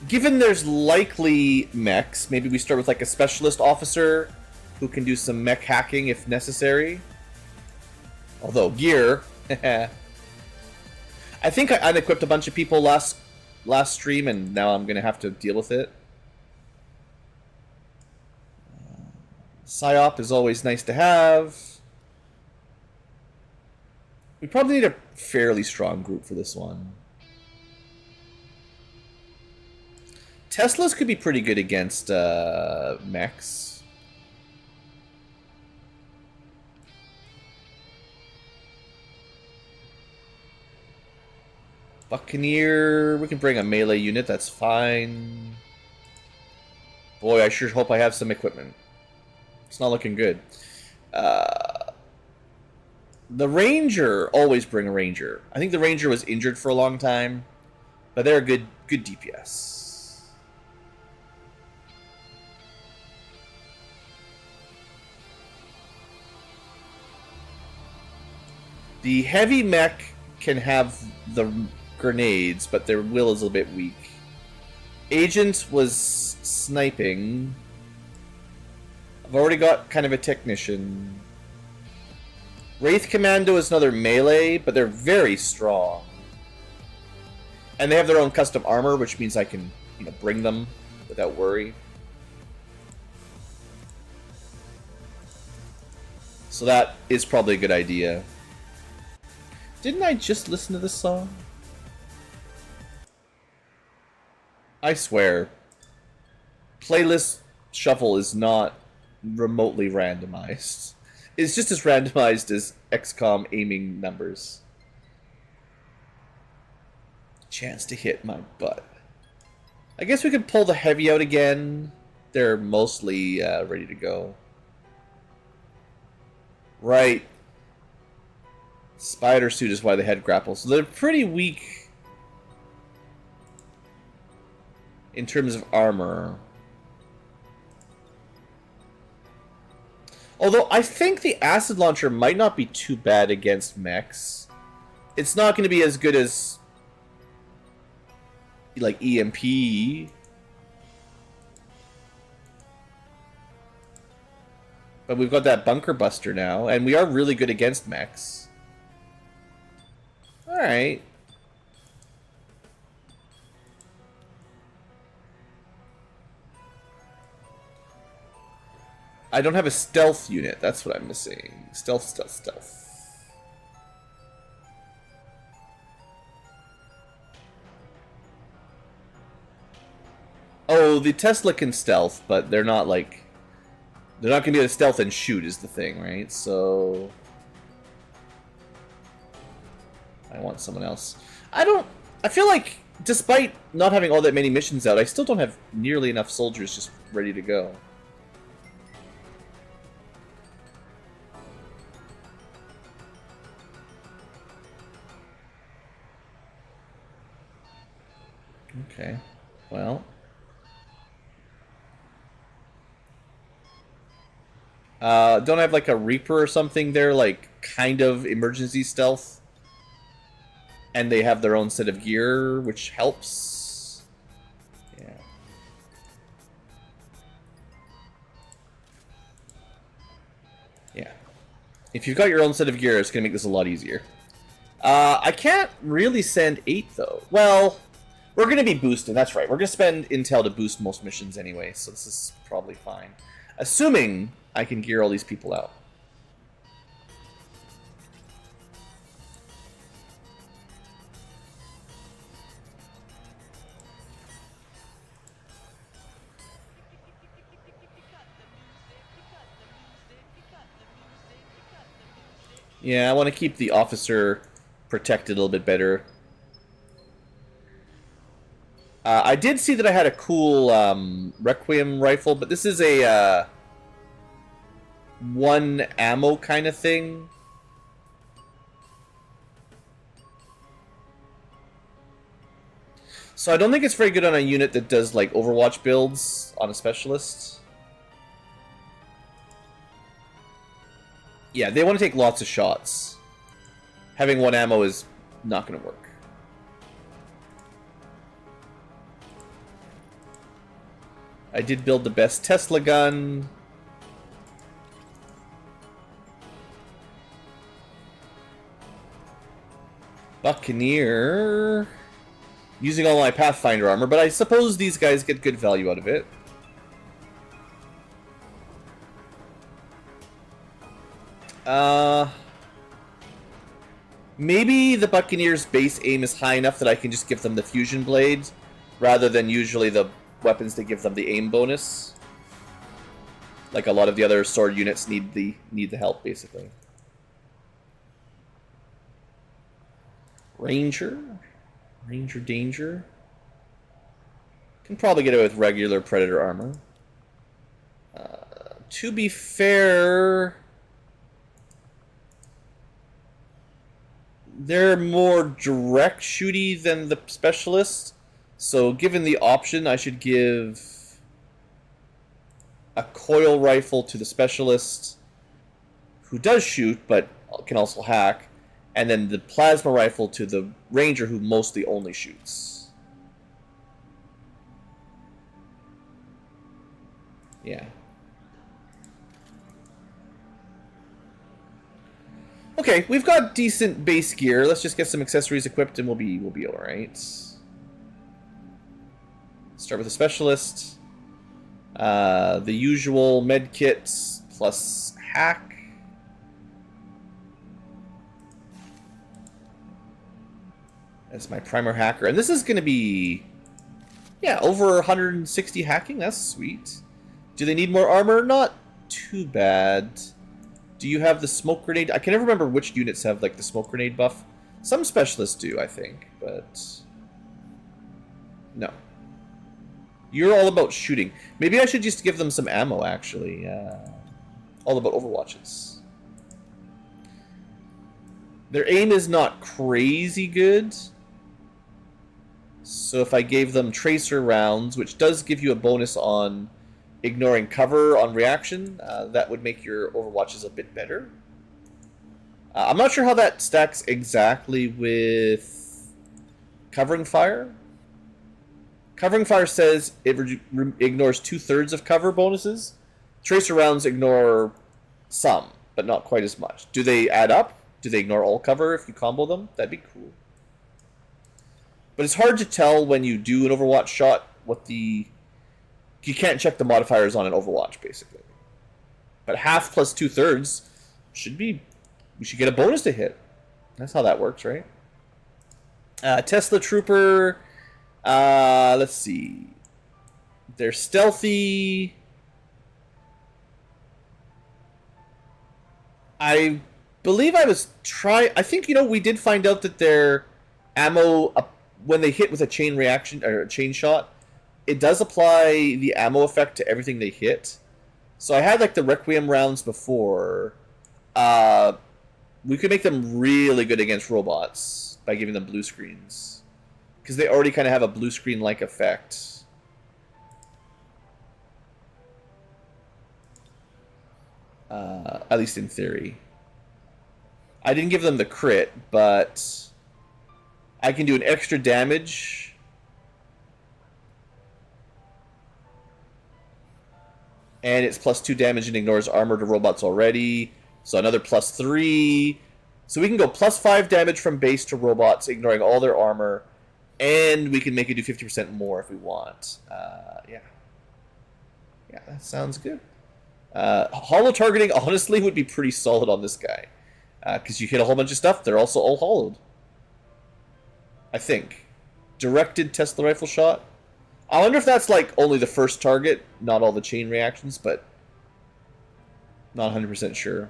Given there's likely mechs, maybe we start with like a specialist officer who can do some mech hacking if necessary. Although gear, I think I unequipped a bunch of people last stream, and now I'm gonna have to deal with it. PsyOp is always nice to have. We probably need a fairly strong group for this one. Teslas could be pretty good against mechs. Buccaneer, we can bring a melee unit, that's fine. Boy, I sure hope I have some equipment. It's not looking good. The Ranger, always bring a Ranger. I think the Ranger was injured for a long time, but they're a good DPS. The heavy mech can have the grenades, but their will is a little bit weak. Agent was sniping. I've already got kind of a technician. Wraith Commando is another melee, but they're very strong. And they have their own custom armor, which means I can, bring them without worry. So that is probably a good idea. Didn't I just listen to this song? I swear. Playlist shuffle is not remotely randomized. It's just as randomized as XCom aiming numbers. Chance to hit my butt. I guess we could pull the heavy out again. They're mostly ready to go. Right. Spider suit is why they had grapple. So they're pretty weak in terms of armor. Although I think the acid launcher might not be too bad against mechs. It's not going to be as good as like EMP. But we've got that bunker buster now, and we are really good against mechs. Alright. I don't have a stealth unit. That's what I'm missing. Stealth, stealth, stealth. Oh, the Tesla can stealth, but they're not like... They're not going to be able to stealth and shoot is the thing, right? So... I want someone else. I feel like, despite not having all that many missions out, I still don't have nearly enough soldiers just ready to go. Okay, well... don't I have like a Reaper or something there, like kind of emergency stealth? And they have their own set of gear, which helps. Yeah. Yeah. If you've got your own set of gear, it's going to make this a lot easier. I can't really send 8, though. Well, we're going to be boosting. That's right. We're going to spend intel to boost most missions anyway, so this is probably fine. Assuming I can gear all these people out. Yeah, I want to keep the officer protected a little bit better. I did see that I had a cool Requiem rifle, but this is a one ammo kind of thing. So I don't think it's very good on a unit that does like Overwatch builds on a specialist. Yeah, they want to take lots of shots. Having one ammo is not going to work. I did build the best Tesla gun. Buccaneer. Using all my Pathfinder armor, but I suppose these guys get good value out of it. Maybe the Buccaneers' base aim is high enough that I can just give them the fusion blades, rather than usually the weapons that give them the aim bonus. Like a lot of the other sword units need the help, basically. Ranger danger. Can probably get away with regular Predator armor. To be fair, they're more direct shooty than the specialist. So given the option, I should give a coil rifle to the specialist, who does shoot but can also hack, and then the plasma rifle to the ranger, who mostly only shoots. Yeah. Okay, we've got decent base gear. Let's just get some accessories equipped and we'll be all right. Start with a specialist. The usual med kits plus hack. As my primer hacker. And this is going to be, yeah, over 160 hacking. That's sweet. Do they need more armor? Not too bad. Do you have the smoke grenade? I can never remember which units have like the smoke grenade buff. Some specialists do, I think, but no. You're all about shooting. Maybe I should just give them some ammo, actually. All about Overwatches. Their aim is not crazy good. So if I gave them tracer rounds, which does give you a bonus on ignoring cover on reaction, that would make your Overwatches a bit better. I'm not sure how that stacks exactly with covering fire. Covering fire says it ignores 2/3 of cover bonuses. Tracer rounds ignore some, but not quite as much. Do they add up? Do they ignore all cover if you combo them? That'd be cool. But it's hard to tell when you do an Overwatch shot what the... You can't check the modifiers on an Overwatch, basically. But half plus 2/3 should be... We should get a bonus to hit. That's how that works, right? Tesla Trooper... let's see. They're stealthy. I believe I think, we did find out that their ammo, when they hit with a chain reaction, or a chain shot, it does apply the ammo effect to everything they hit. So I had, like, the Requiem rounds before. We could make them really good against robots by giving them blue screens. Because they already kind of have a blue screen-like effect. At least in theory. I didn't give them the crit, but I can do an extra damage. And it's plus 2 damage and ignores armor to robots already. So another plus 3. So we can go plus 5 damage from base to robots, ignoring all their armor. And we can make it do 50% more if we want. Yeah. Yeah, that sounds good. Hollow targeting, honestly, would be pretty solid on this guy. Because you hit a whole bunch of stuff, they're also all hollowed. I think. Directed Tesla rifle shot. I wonder if that's, like, only the first target, not all the chain reactions, but not 100% sure.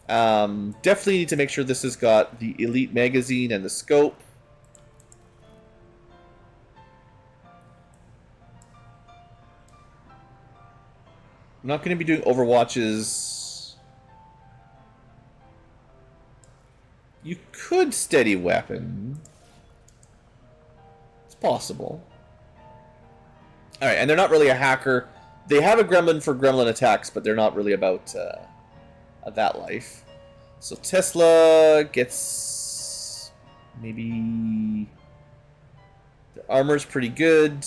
Definitely need to make sure this has got the elite magazine and the scope. I'm not going to be doing overwatches. You could steady weapon. It's possible. Alright, and they're not really a hacker. They have a gremlin for gremlin attacks, but they're not really about that life. So Tesla gets... maybe... The armor's pretty good.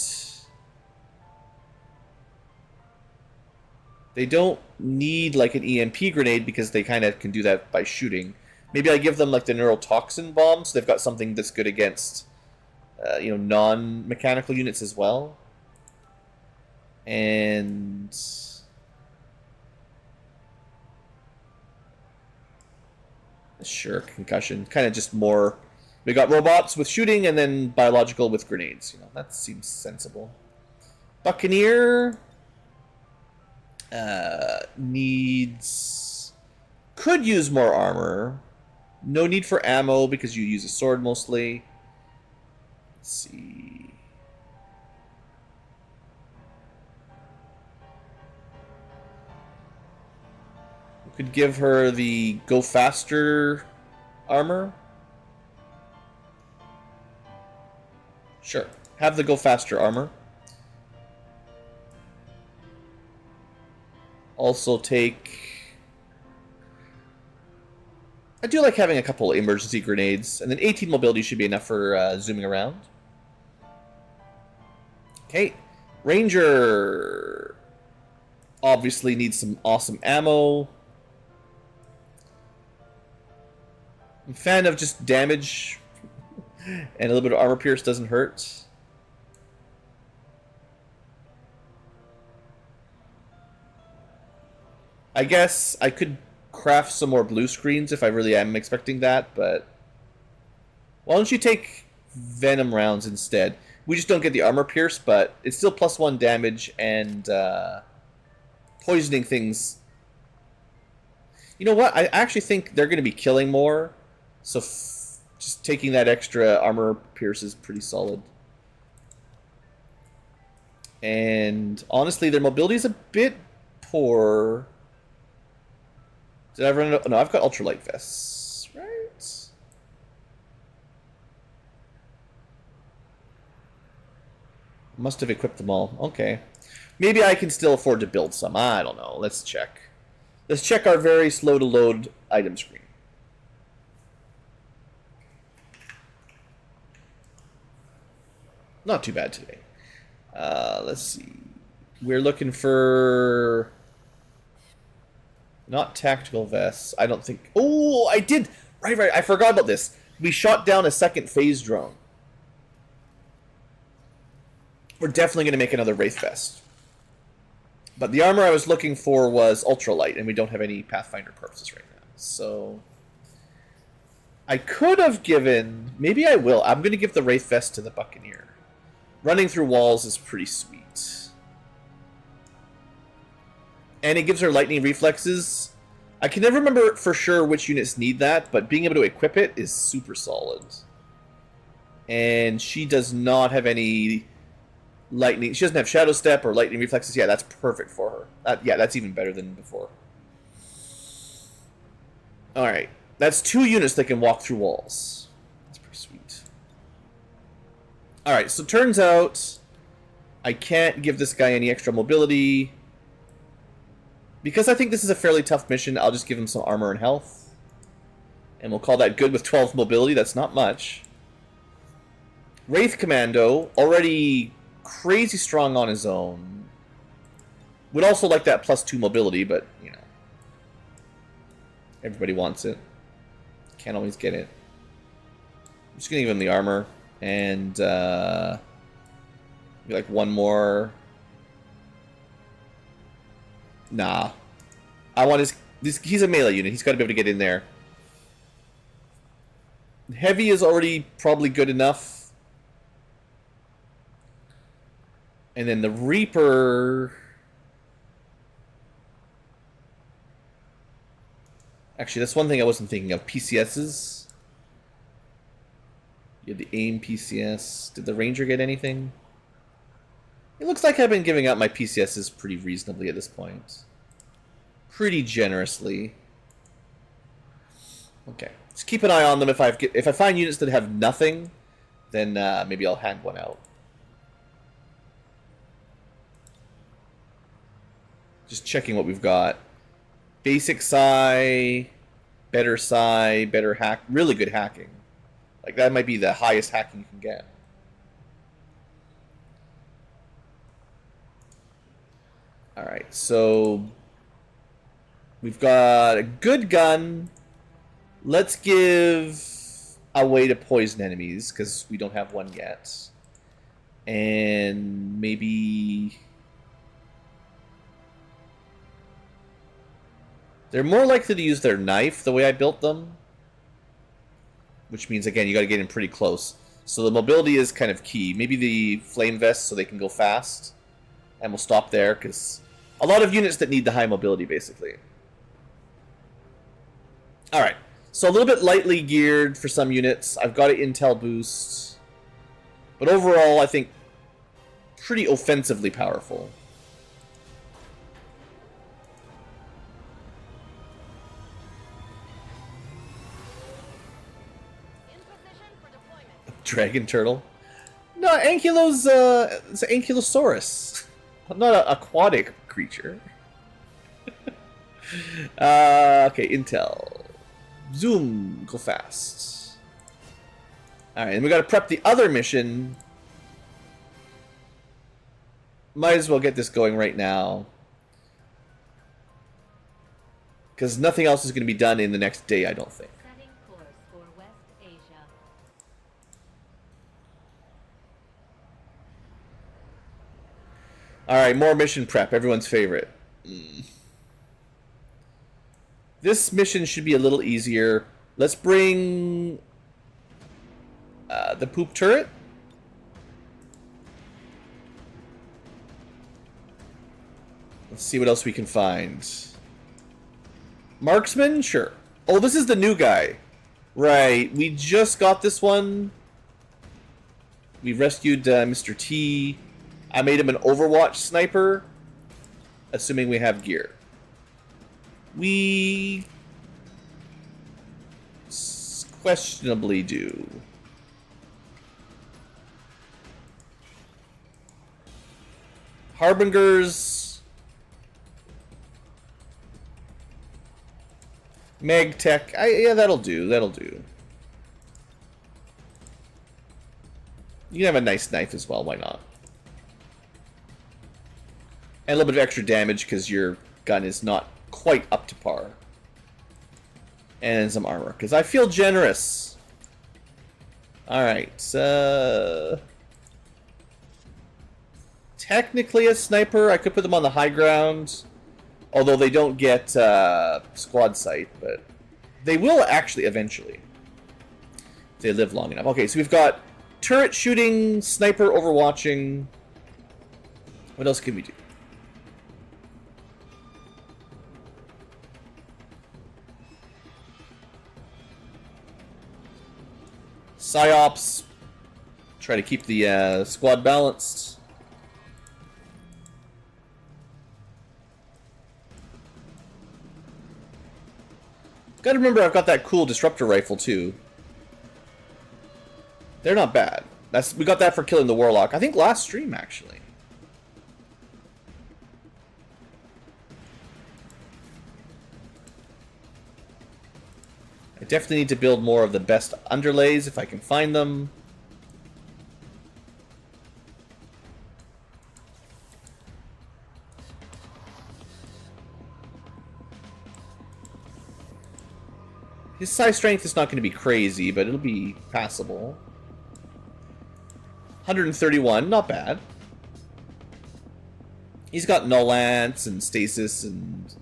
They don't need, like, an EMP grenade because they kind of can do that by shooting. Maybe I give them, like, the neurotoxin bomb, so they've got something that's good against, non-mechanical units as well. And... sure, concussion. Kind of just more... We got robots with shooting and then biological with grenades. That seems sensible. Buccaneer... needs... could use more armor. No need for ammo because you use a sword mostly. Let's see. We could give her the go faster armor. Sure. Have the go faster armor. Also take... I do like having a couple emergency grenades. And then 18 mobility should be enough for zooming around. Okay. Ranger... obviously needs some awesome ammo. I'm a fan of just damage. And a little bit of armor pierce doesn't hurt. I guess I could craft some more blue screens if I really am expecting that, but... why don't you take Venom rounds instead? We just don't get the armor pierce, but it's still plus 1 damage and poisoning things. You know what? I actually think they're going to be killing more, so just taking that extra armor pierce is pretty solid. And honestly, their mobility is a bit poor. Did I run it? No, I've got ultralight vests, right? Must have equipped them all. Okay. Maybe I can still afford to build some. I don't know. Let's check. Let's check our very slow to load item screen. Not too bad today. Let's see. We're looking for... not tactical vests. I don't think... oh, I did! Right. I forgot about this. We shot down a second phase drone. We're definitely going to make another Wraith vest. But the armor I was looking for was ultralight, and we don't have any Pathfinder purposes right now. So I could have given... Maybe I will. I'm going to give the Wraith Vest to the Buccaneer. Running through walls is pretty sweet. And it gives her lightning reflexes. I can never remember for sure which units need that, but being able to equip it is super solid. And she does not have any lightning. She doesn't have Shadow Step or lightning reflexes. Yeah, that's perfect for her. Yeah, that's even better than before. Alright. That's 2 units that can walk through walls. That's pretty sweet. Alright, so turns out I can't give this guy any extra mobility. Because I think this is a fairly tough mission, I'll just give him some armor and health. And we'll call that good with 12 mobility. That's not much. Wraith Commando, already crazy strong on his own. Would also like that +2 mobility, but, you know. Everybody wants it. Can't always get it. I'm just going to give him the armor. And, maybe like one more. Nah. I want he's a melee unit. He's got to be able to get in there. Heavy is already probably good enough. And then the Reaper... Actually, that's one thing I wasn't thinking of. PCSs. You had the aim PCS. Did the Ranger get anything? It looks like I've been giving out my PCSs pretty reasonably at this point. Pretty generously. Okay. Just keep an eye on them. If I find units that have nothing, then maybe I'll hand one out. Just checking what we've got. Basic psi, better psi, better hack, really good hacking. Like that might be the highest hacking you can get. Alright, so we've got a good gun. Let's give a way to poison enemies, because we don't have one yet. And maybe... They're more likely to use their knife the way I built them. Which means, again, you got to get in pretty close. So the mobility is kind of key. Maybe the flame vest so they can go fast. And we'll stop there, because a lot of units that need the high mobility, basically. Alright. So a little bit lightly geared for some units. I've got an intel boost. But overall, I think pretty offensively powerful. Dragon turtle? No, Ankylo's it's an Ankylosaurus. Not an aquatic creature. Okay, intel. Zoom, go fast. Alright, and we gotta prep the other mission. Might as well get this going right now. Because nothing else is going to be done in the next day, I don't think. Setting course for West Asia. Alright, more mission prep. Everyone's favorite. This mission should be a little easier. Let's bring the poop turret. Let's see what else we can find. Marksman? Sure. Oh, this is the new guy. Right, we just got this one. We rescued Mr. T. I made him an Overwatch sniper, assuming we have gear. We questionably do. Harbingers. Meg Tech. Yeah, that'll do. That'll do. You can have a nice knife as well. Why not? And a little bit of extra damage because your gun is not quite up to par. And some armor because I feel generous. Alright. 10 technically a sniper. I could put them on the high ground. Although they don't get squad sight, but they will actually eventually. If they live long enough. Okay, so we've got turret shooting, sniper overwatching. What else can we do? Psyops. Try to keep the squad balanced. Gotta remember I've got that cool disruptor rifle too. They're not bad. We got that for killing the warlock. I think last stream actually. I definitely need to build more of the best underlays if I can find them. His size strength is not going to be crazy, but it'll be passable. 131, not bad. He's got Null Lance and Stasis and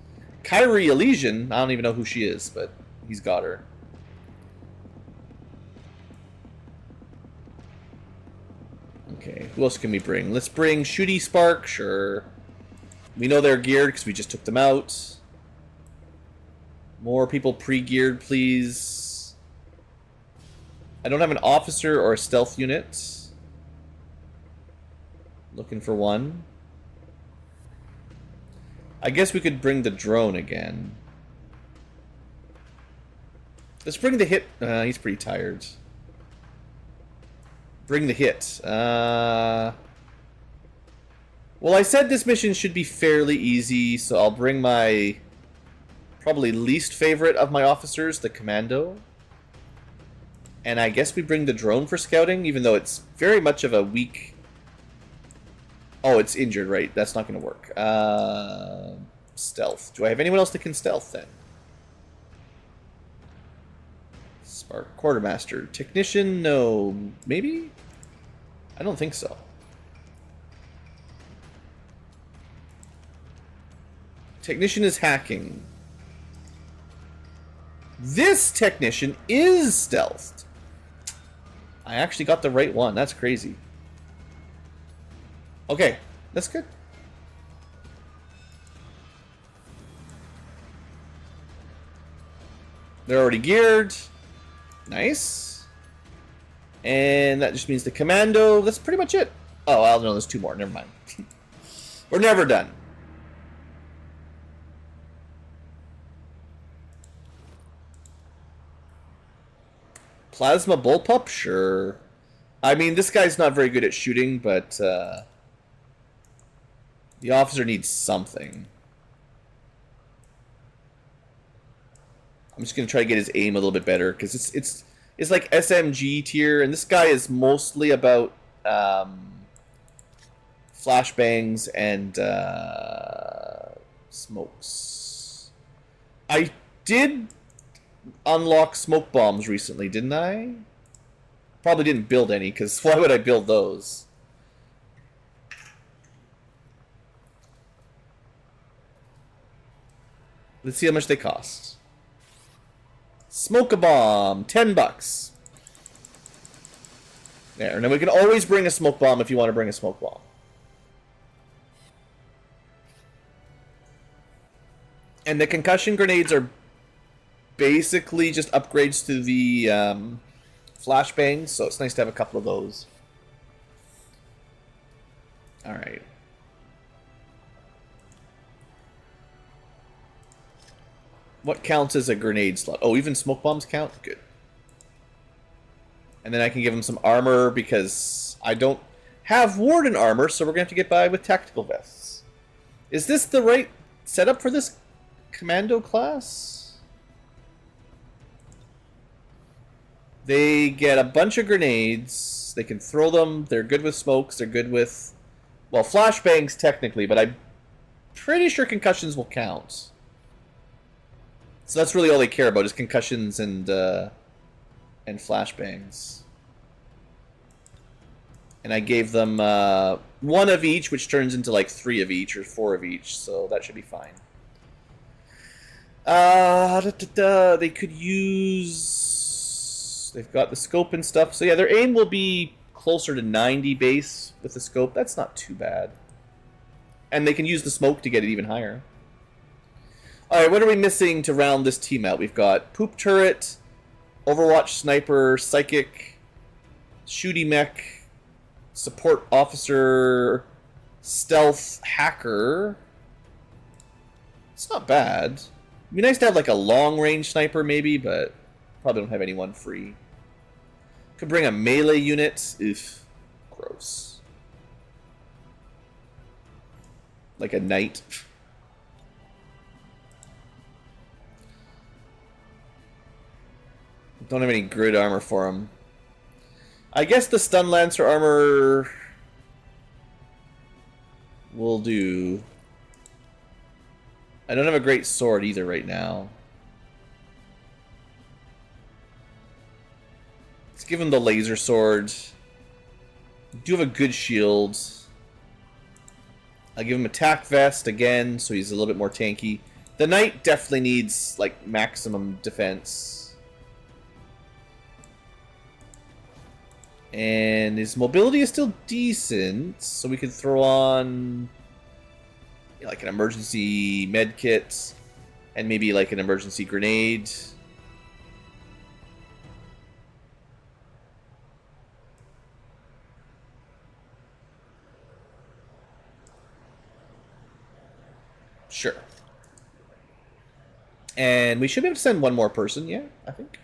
Kyrie Elysian. I don't even know who she is, but he's got her. Okay, who else can we bring? Let's bring Shooty Spark, sure. We know they're geared because we just took them out. More people pre-geared, please. I don't have an officer or a stealth unit. Looking for one. I guess we could bring the drone again. Let's bring the hit. He's pretty tired. Bring the hit. Well, I said this mission should be fairly easy, so I'll bring my probably least favorite of my officers, the commando. And I guess we bring the drone for scouting, even though it's very much of a weak... Oh, it's injured, right? That's not going to work. Stealth. Do I have anyone else that can stealth, then? Spark. Quartermaster. Technician? No. Maybe? I don't think so. Technician is hacking. This technician is stealthed. I actually got the right one. That's crazy. Okay, that's good. They're already geared. Nice. And that just means the commando. That's pretty much it. Oh, well, no, there's two more. Never mind. We're never done. Plasma bullpup? Sure. I mean, this guy's not very good at shooting, but the officer needs something. I'm just gonna try to get his aim a little bit better because it's like SMG tier, and this guy is mostly about flashbangs and smokes. I did unlock smoke bombs recently, didn't I? Probably didn't build any, because why would I build those? Let's see how much they cost. Smoke a bomb, $10. There, and then we can always bring a smoke bomb if you want to bring a smoke bomb. And the concussion grenades are basically just upgrades to the flashbangs, so it's nice to have a couple of those. Alright. What counts as a grenade slot? Oh, even smoke bombs count? Good. And then I can give him some armor because I don't have warden armor, so we're going to have to get by with tactical vests. Is this the right setup for this commando class? They get a bunch of grenades. They can throw them. They're good with smokes. They're good with, well, flashbangs technically, but I'm pretty sure concussions will count. So that's really all they care about is concussions and flashbangs. And I gave them 1 of each, which turns into like 3 of each or 4 of each, so that should be fine. They could use... They've got the scope and stuff. So yeah, their aim will be closer to 90 base with the scope. That's not too bad. And they can use the smoke to get it even higher. Alright, what are we missing to round this team out? We've got Poop Turret, Overwatch Sniper, Psychic, Shooty Mech, Support Officer, Stealth Hacker. It's not bad. It'd be nice to have like a long-range sniper maybe, but probably don't have anyone free. Could bring a melee unit. Oof. Gross. Like a knight. Don't have any grid armor for him. I guess the Stun Lancer armor will do. I don't have a great sword either right now. Let's give him the laser sword. I do have a good shield. I'll give him attack vest again, so he's a little bit more tanky. The knight definitely needs like maximum defense. And his mobility is still decent, so we could throw on like an emergency med kit and maybe like an emergency grenade. Sure. And we should be able to send one more person, yeah, I think.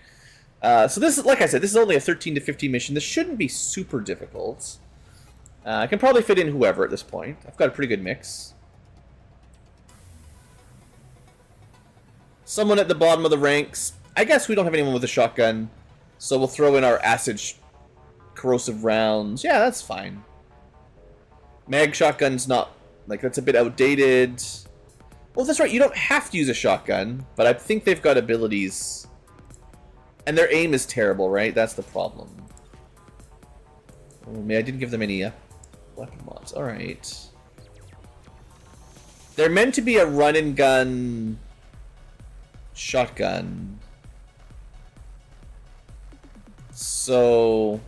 So this is, like I said, this is only a 13 to 15 mission. This shouldn't be super difficult. I can probably fit in whoever at this point. I've got a pretty good mix. Someone at the bottom of the ranks. I guess we don't have anyone with a shotgun, so we'll throw in our acid corrosive rounds. Yeah, that's fine. Mag shotgun's not, like, that's a bit outdated. Well, that's right, you don't have to use a shotgun, but I think they've got abilities. And their aim is terrible, right? That's the problem. Oh, man, I didn't give them any weapon mods. Alright. They're meant to be a run-and-gun shotgun. So...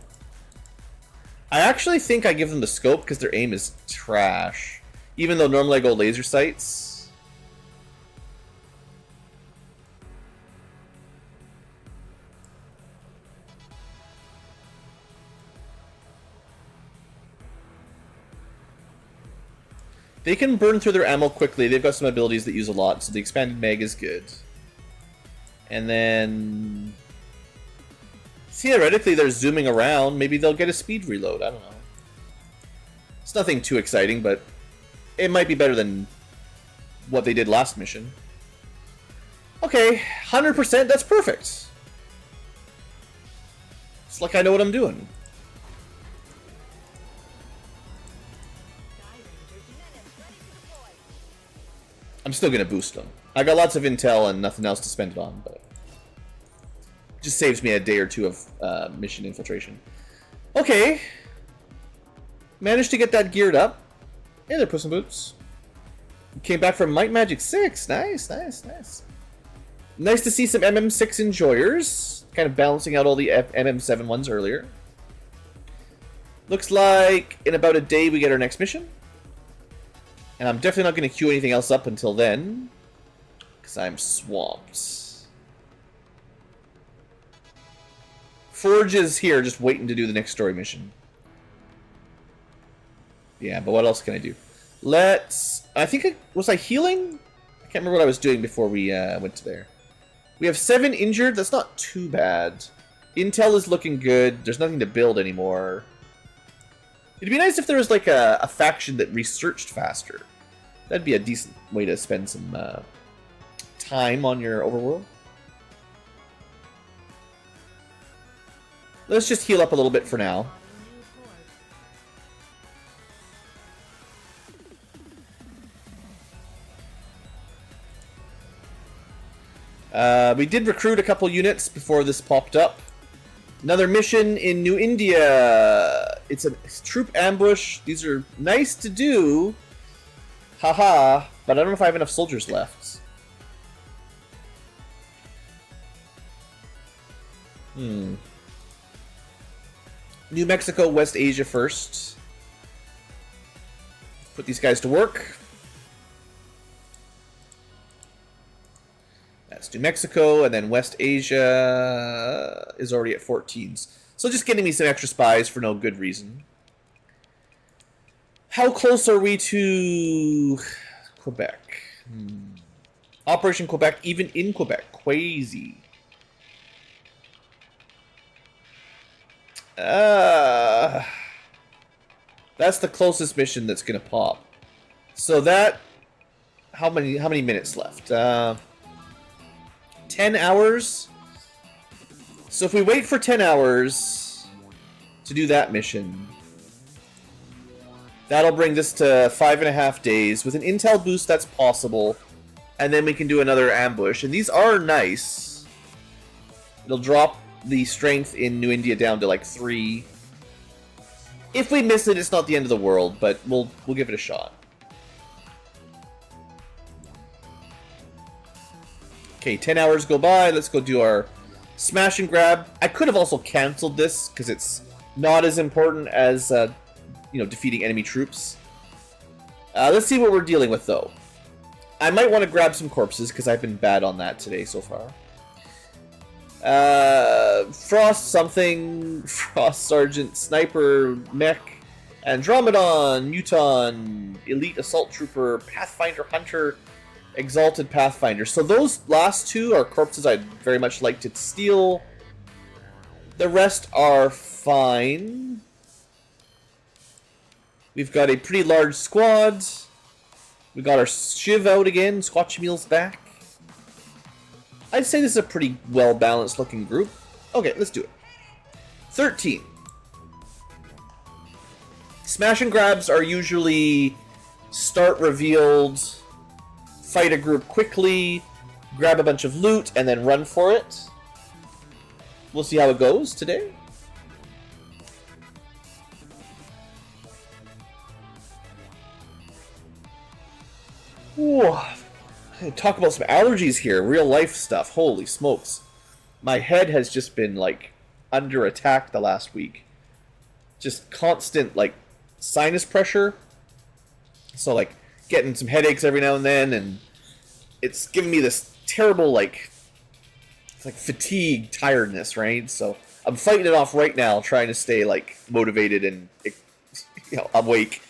I actually think I give them the scope because their aim is trash. Even though normally I go laser sights. They can burn through their ammo quickly. They've got some abilities that use a lot, so the expanded mag is good. And then... theoretically, they're zooming around. Maybe they'll get a speed reload. I don't know. It's nothing too exciting, but it might be better than what they did last mission. Okay, 100%, that's perfect. It's like I know what I'm doing. I'm still going to boost them. I got lots of intel and nothing else to spend it on, but... it just saves me a day or two of mission infiltration. Okay. Managed to get that geared up. Hey there, Puss in Boots. Came back from Might Magic 6. Nice, nice, nice. Nice to see some MM6 enjoyers. Kind of balancing out all the MM7 ones earlier. Looks like in about a day we get our next mission. And I'm definitely not going to queue anything else up until then. Because I'm swamped. Forge is here just waiting to do the next story mission. Yeah, but what else can I do? Let's... I think was I healing? I can't remember what I was doing before we went to there. We have 7 injured. That's not too bad. Intel is looking good. There's nothing to build anymore. It'd be nice if there was like a faction that researched faster. That'd be a decent way to spend some time on your overworld. Let's just heal up a little bit for now. We did recruit a couple units before this popped up. Another mission in New India. it's a troop ambush. These are nice to do. Haha, but I don't know if I have enough soldiers left. New Mexico, West Asia first. Put these guys to work. That's New Mexico, and then West Asia is already at 14s. So just getting me some extra spies for no good reason. How close are we to Quebec? Operation Quebec, even in Quebec. Crazy. That's the closest mission that's gonna pop. So that, how many minutes left? 10 hours. So if we wait for 10 hours to do that mission, that'll bring this to 5.5 days. With an intel boost, that's possible. And then we can do another ambush. And these are nice. It'll drop the strength in New India down to like 3. If we miss it, it's not the end of the world, but we'll give it a shot. Okay, 10 hours go by. Let's go do our smash and grab. I could have also canceled this because it's not as important as defeating enemy troops. Let's see what we're dealing with though. I might want to grab some corpses because I've been bad on that today so far. Frost something, Frost Sergeant, Sniper, Mech, Andromedon, Muton, Elite Assault Trooper, Pathfinder Hunter, Exalted Pathfinder. So those last two are corpses I'd very much like to steal. The rest are fine. We've got a pretty large squad. We got our Shiv out again, Squatchmeal's back. I'd say this is a pretty well-balanced looking group. Okay, let's do it. 13. Smash and grabs are usually start revealed, fight a group quickly, grab a bunch of loot, and then run for it. We'll see how it goes today. Ooh. Talk about some allergies here, real life stuff. Holy smokes. My head has just been like under attack the last week. Just constant like sinus pressure. So like getting some headaches every now and then, and it's giving me this terrible like fatigue, tiredness, right? So I'm fighting it off right now, trying to stay like motivated and awake.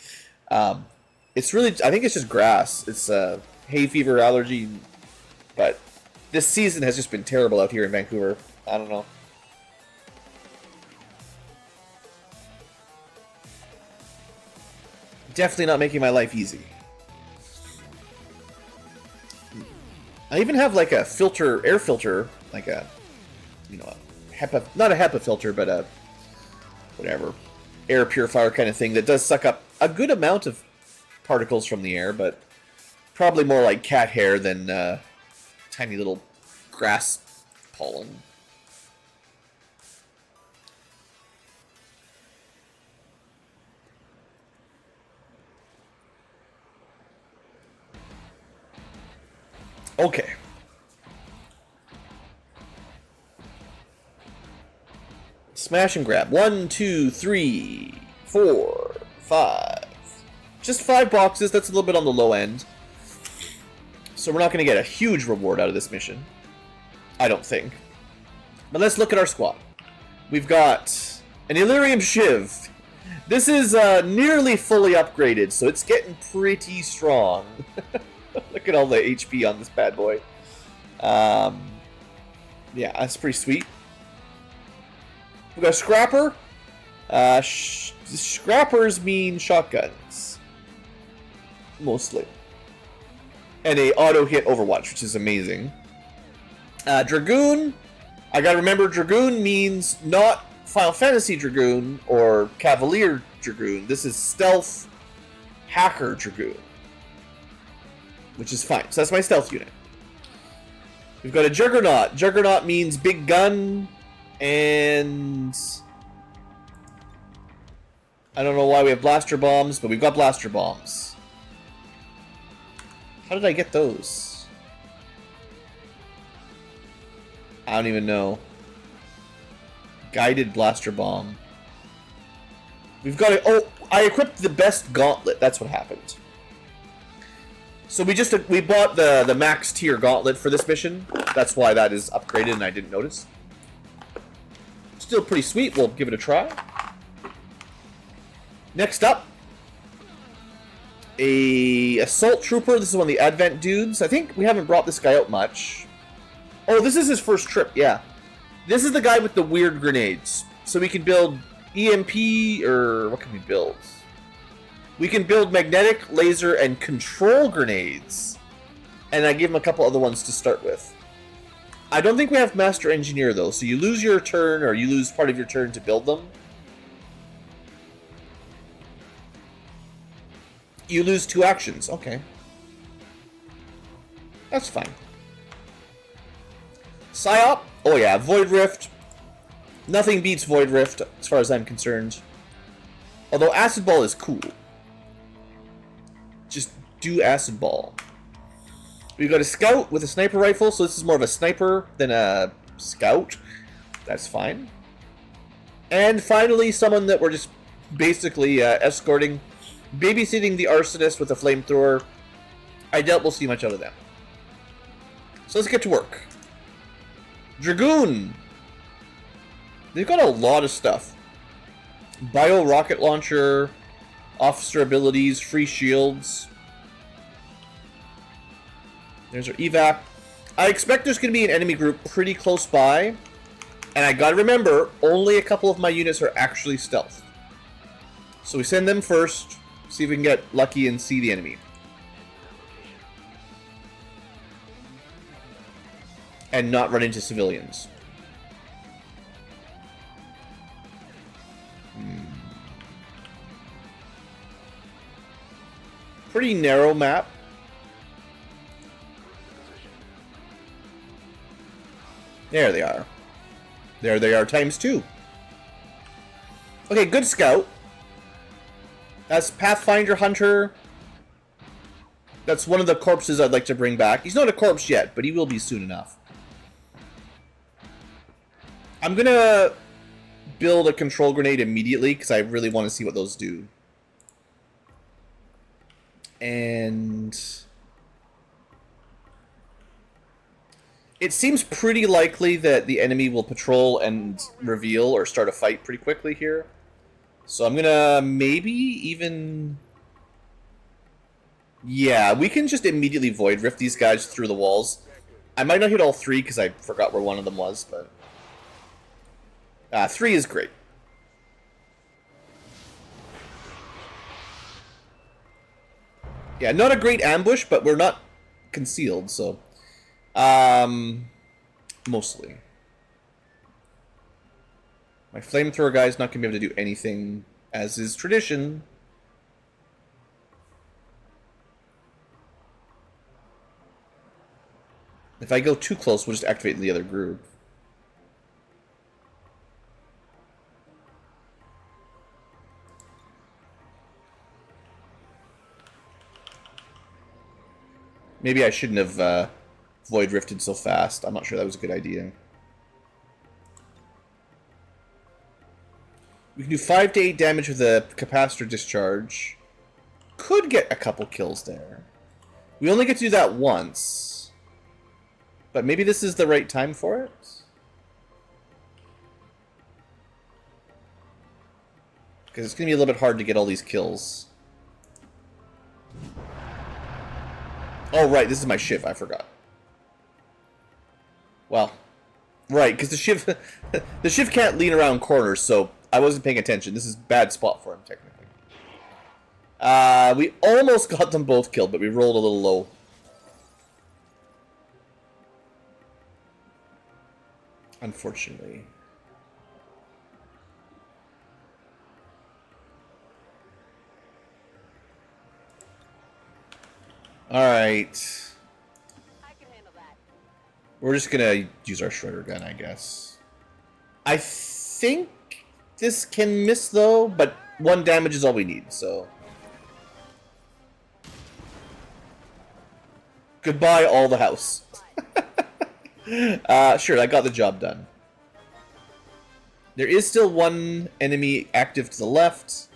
It's really, I think it's just grass. It's hay fever allergy, but this season has just been terrible out here in Vancouver. I don't know. Definitely not making my life easy. I even have like a filter, air filter, like a, a HEPA, not a HEPA filter, but a whatever, air purifier kind of thing that does suck up a good amount of particles from the air, but probably more like cat hair than tiny little grass pollen. Okay. Smash and grab. 1, 2, 3, 4, 5. Just 5 boxes. That's a little bit on the low end. So we're not going to get a huge reward out of this mission. I don't think. But let's look at our squad. We've got an Illyrium Shiv. This is nearly fully upgraded, so it's getting pretty strong. Look at all the HP on this bad boy. Yeah, that's pretty sweet. We got a Scrapper. Scrappers mean shotguns. Mostly. And a auto-hit Overwatch, which is amazing. Dragoon. I gotta remember, Dragoon means not Final Fantasy Dragoon or Cavalier Dragoon. This is Stealth Hacker Dragoon. Which is fine. So that's my stealth unit. We've got a Juggernaut. Juggernaut means big gun. And I don't know why we have blaster bombs, but we've got blaster bombs. How did I get those? I don't even know. Guided blaster bomb. We've got it. Oh, I equipped the best gauntlet. That's what happened. So we bought the max tier gauntlet for this mission. That's why that is upgraded and I didn't notice. Still pretty sweet. We'll give it a try. Next up, a assault trooper. This is one of the Advent dudes. I think we haven't brought this guy out much. Oh, this is his first trip. Yeah, this is the guy with the weird grenades. So we can build EMP, or what can we build? We can build magnetic, laser, and control grenades. And I give him a couple other ones to start with. I don't think we have Master Engineer, though. So you lose your turn, or you lose part of your turn to build them. You lose 2 actions. Okay. That's fine. Psyop. Oh yeah, Void Rift. Nothing beats Void Rift, as far as I'm concerned. Although Acid Ball is cool. Just do Acid Ball. We've got a Scout with a sniper rifle, so this is more of a sniper than a Scout. That's fine. And finally, someone that we're just basically escorting, babysitting the Arsonist with a flamethrower. I doubt we'll see much out of them. So let's get to work. Dragoon! They've got a lot of stuff. Bio rocket launcher, officer abilities, free shields. There's our evac. I expect there's going to be an enemy group pretty close by. And I gotta remember, only a couple of my units are actually stealth. So we send them first, see if we can get lucky and see the enemy. And not run into civilians. Pretty narrow map. There they are. There they are times 2. Okay, good scout. That's Pathfinder Hunter. That's one of the corpses I'd like to bring back. He's not a corpse yet, but he will be soon enough. I'm gonna build a control grenade immediately because I really want to see what those do. And it seems pretty likely that the enemy will patrol and reveal or start a fight pretty quickly here. So I'm gonna maybe even... Yeah, we can just immediately Void Rift these guys through the walls. I might not hit all 3 because I forgot where one of them was, but... 3 is great. Yeah, not a great ambush, but we're not concealed, so... mostly. My flamethrower guy's not going to be able to do anything, as is tradition. If I go too close, we'll just activate the other group. Maybe I shouldn't have Void Rifted so fast. I'm not sure that was a good idea. We can do 5 to 8 damage with a capacitor discharge. Could get a couple kills there. We only get to do that once. But maybe this is the right time for it? Because it's going to be a little bit hard to get all these kills. Oh, right, this is my Shiv, I forgot. Well, right, because the Shiv... the Shiv can't lean around corners, so I wasn't paying attention. This is a bad spot for him, technically. We almost got them both killed, but we rolled a little low. Unfortunately. Alright. I can handle that. We're just gonna use our shredder gun, I guess. I think this can miss, though, but 1 damage is all we need, so... Goodbye, all the house. Sure, I got the job done. There is still 1 enemy active to the left.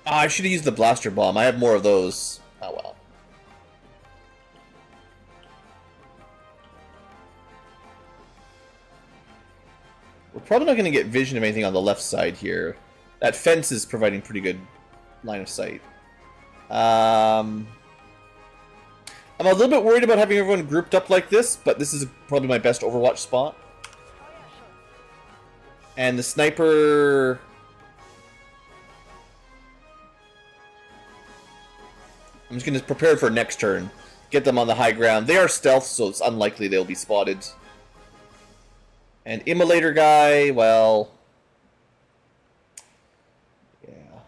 I should have used the blaster bomb. I have more of those. Oh well. We're probably not going to get vision of anything on the left side here. That fence is providing pretty good line of sight. I'm a little bit worried about having everyone grouped up like this, but this is probably my best Overwatch spot. And the sniper... I'm just going to prepare for next turn. Get them on the high ground. They are stealth, so it's unlikely they'll be spotted. And Immolator guy, well... yeah.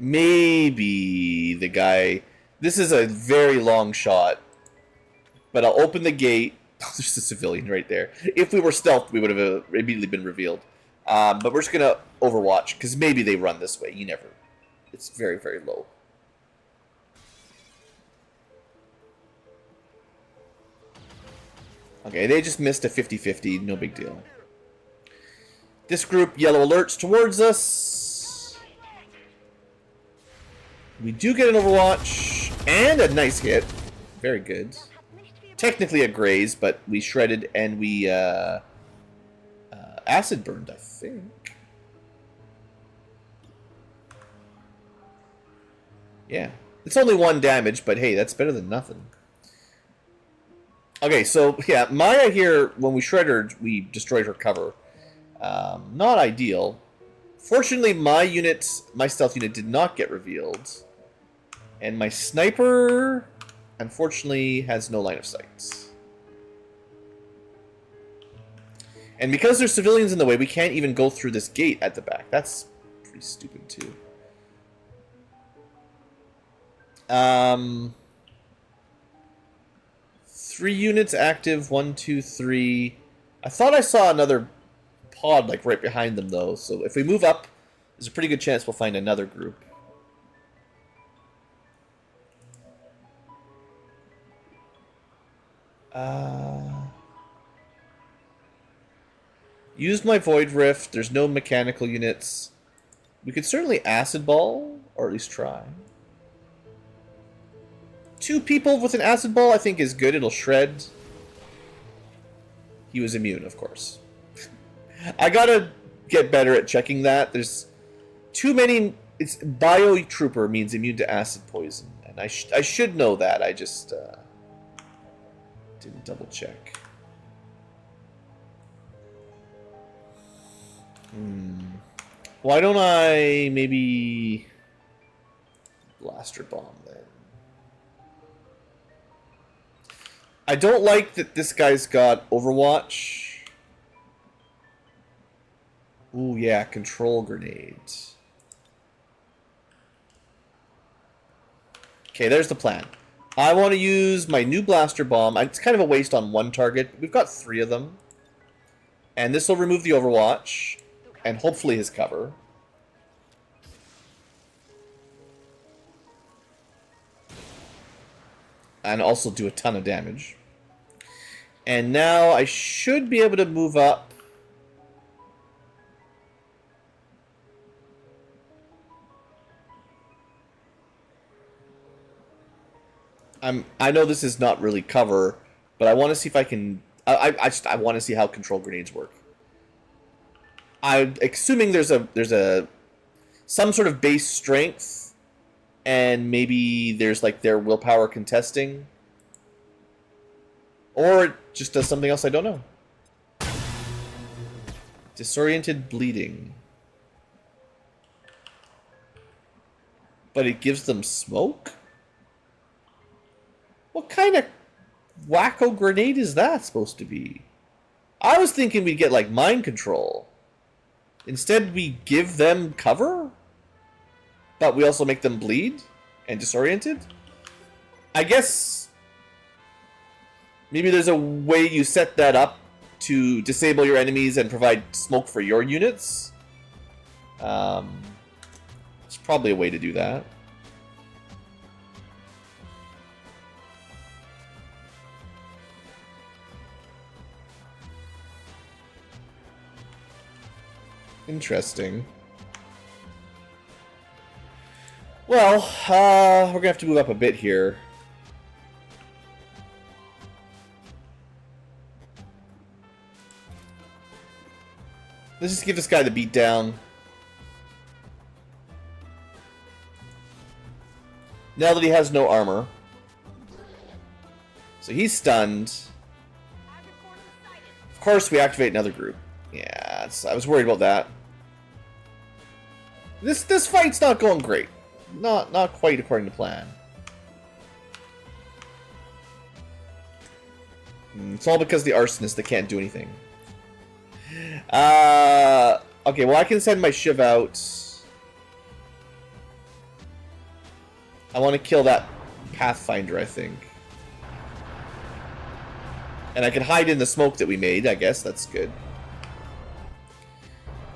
Maybe the guy... This is a very long shot. But I'll open the gate. There's a civilian right there. If we were stealth, we would have immediately been revealed. But we're just going to Overwatch, because maybe they run this way. You never... It's very, very low. Okay, they just missed a 50-50. No big deal. This group, yellow alerts towards us. We do get an Overwatch. And a nice hit. Very good. Technically a graze, but we shredded and we acid burned, I think. Yeah. It's only 1 damage, but hey, that's better than nothing. Okay, so, yeah, Maya here, when we shred her, we destroyed her cover. Not ideal. Fortunately, my stealth unit did not get revealed. And my sniper, unfortunately, has no line of sight. And because there's civilians in the way, we can't even go through this gate at the back. That's pretty stupid, too. 3 units active, 1, 2, 3. I thought I saw another pod like right behind them though, so if we move up, there's a pretty good chance we'll find another group. Used my Void Rift, there's no mechanical units. We could certainly Acid Ball, or at least try. 2 people with an Acid Ball I think is good, it'll shred. He was immune, of course. I gotta get better at checking that. There's too many... It's Bio Trooper means immune to acid poison. And I should know that, I just didn't double check. Why don't I maybe... Blaster Bomb then? I don't like that this guy's got Overwatch. Ooh, yeah, Control Grenades. Okay, there's the plan. I want to use my new Blaster Bomb. It's kind of a waste on 1 target. We've got 3 of them. And this will remove the Overwatch. And hopefully his cover. And also do a ton of damage. And now I should be able to move up. I know this is not really cover, but I want to see if I can... I want to see how control grenades work. I'm assuming there's some sort of base strength, and maybe there's like their willpower contesting, or it just does something else I don't know. Disoriented bleeding, but it gives them smoke. What kind of wacko grenade is that supposed to be? I was thinking we'd get like mind control. Instead, we give them cover, but we also make them bleed and disoriented. I guess maybe there's a way you set that up to disable your enemies and provide smoke for your units. It's probably a way to do that. Interesting. Well, we're gonna have to move up a bit here. Let's just give this guy the beat down. Now that he has no armor. So he's stunned. Of course we activate another group. Yeah, I was worried about that. This fight's not going great. Not quite according to plan. It's all because of the arsonist that can't do anything. Okay, well I can send my Shiv out. I want to kill that Pathfinder, I think. And I can hide in the smoke that we made, I guess. That's good.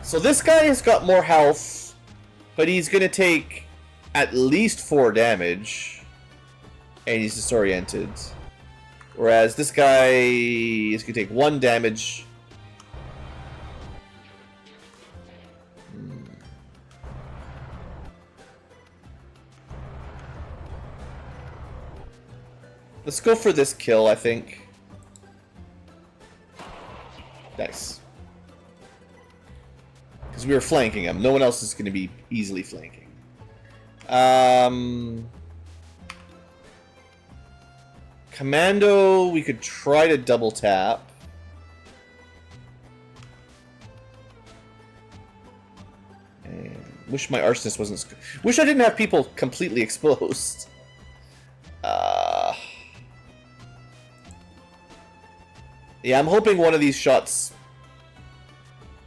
So this guy has got more health, but he's going to take at least 4 damage. And he's disoriented. Whereas this guy is going to take 1 damage. Let's go for this kill, I think. Nice. Because we were flanking him. No one else is going to be easily flanking. Commando, we could try to double tap. And wish my arsonist wasn't... Wish I didn't have people completely exposed. Yeah, I'm hoping one of these shots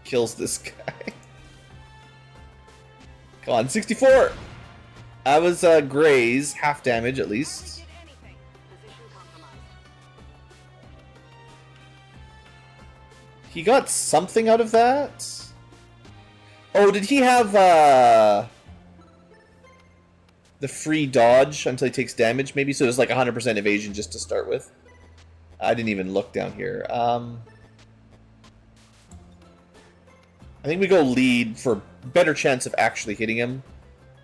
kills this guy. Come on, 64! I was graze, half damage at least. He got something out of that? Oh, did he have the free dodge until he takes damage maybe? So it was like 100% evasion just to start with. I didn't even look down here. I think we go lead for better chance of actually hitting him.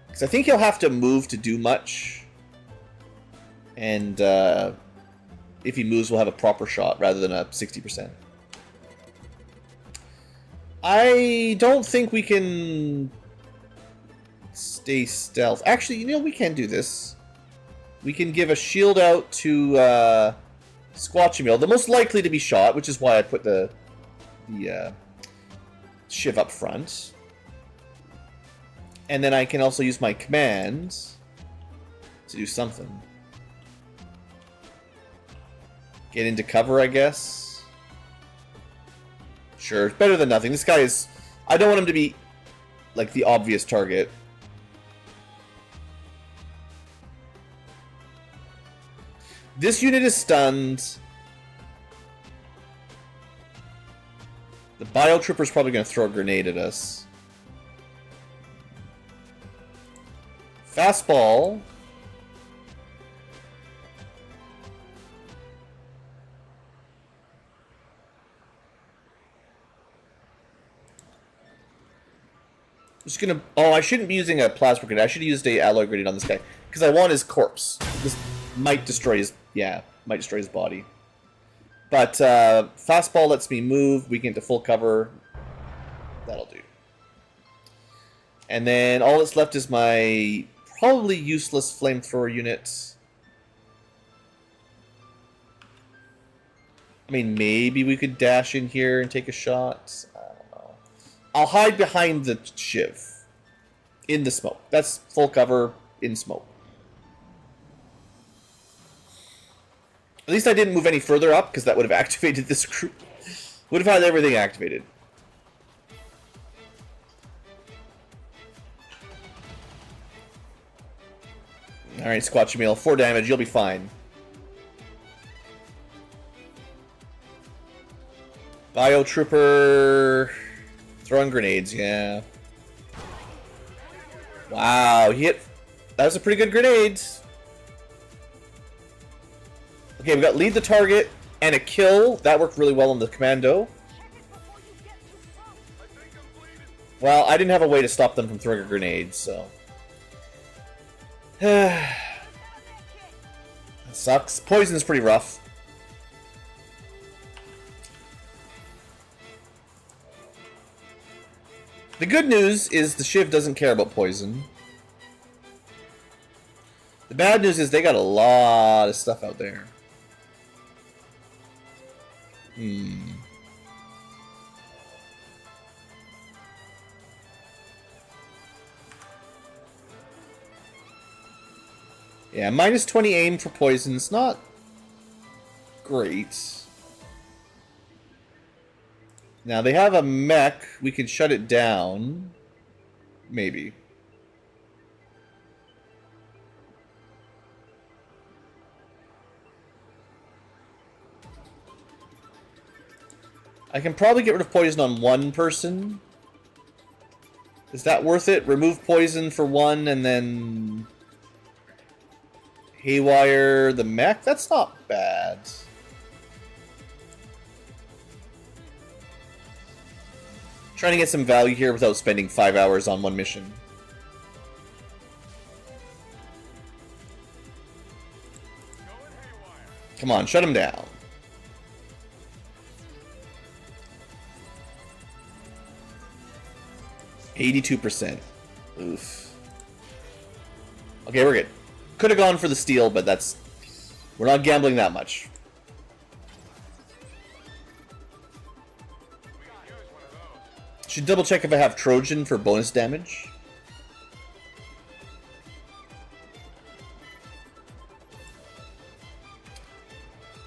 Because I think he'll have to move to do much. And if he moves, we'll have a proper shot rather than a 60%. I don't think we can stay stealth. Actually, you know, we can do this. We can give a shield out to... Squatchamil, the most likely to be shot, which is why I put the Shiv up front. And then I can also use my command to do something. Get into cover, I guess. Sure, it's better than nothing. This guy is... I don't want him to be, like, the obvious target. This unit is stunned. The Biotrooper's probably going to throw a grenade at us. Fastball. Just gonna... Oh, I shouldn't be using a plasma grenade. I should have used a alloy grenade on this guy. Because I want his corpse. This might destroy his... Yeah, might destroy his body. But fastball lets me move. We get into full cover. That'll do. And then all that's left is my probably useless flamethrower unit. I mean, maybe we could dash in here and take a shot. I don't know. I'll hide behind the Shiv. In the smoke. That's full cover in smoke. At least I didn't move any further up, because that would have activated this group. Would have had everything activated. Alright, Squatchamil, 4 damage, you'll be fine. Biotrooper throwing grenades, yeah. Wow, he hit. That was a pretty good grenade. Okay, we got lead the target and a kill. That worked really well on the commando. Well, I didn't have a way to stop them from throwing a grenade, so. That sucks. Poison's pretty rough. The good news is the Shiv doesn't care about poison. The bad news is they got a lot of stuff out there. Yeah, minus 20 aim for poison. It's not great. Now, they have a mech. We can shut it down. Maybe. I can probably get rid of poison on one person. Is that worth it? Remove poison for one and then haywire the mech? That's not bad. Trying to get some value here without spending 5 hours on one mission. Come on, shut him down. %. Oof. Okay, we're good. Could have gone for the steal, but that's... We're not gambling that much. Should double check if I have Trojan for bonus damage.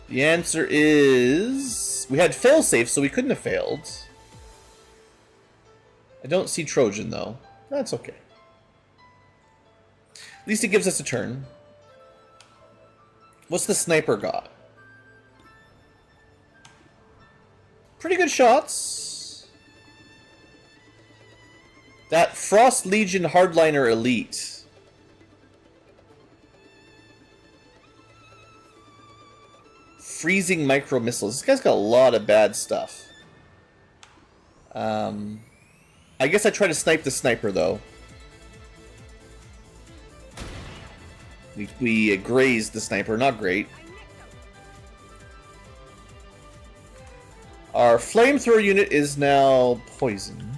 The answer is... We had failsafe, so we couldn't have failed. I don't see Trojan, though. That's okay. At least it gives us a turn. What's the sniper got? Pretty good shots. That Frost Legion Hardliner Elite. Freezing micro missiles. This guy's got a lot of bad stuff. I guess I try to snipe the sniper, though. We grazed the sniper, not great. Our flamethrower unit is now poisoned.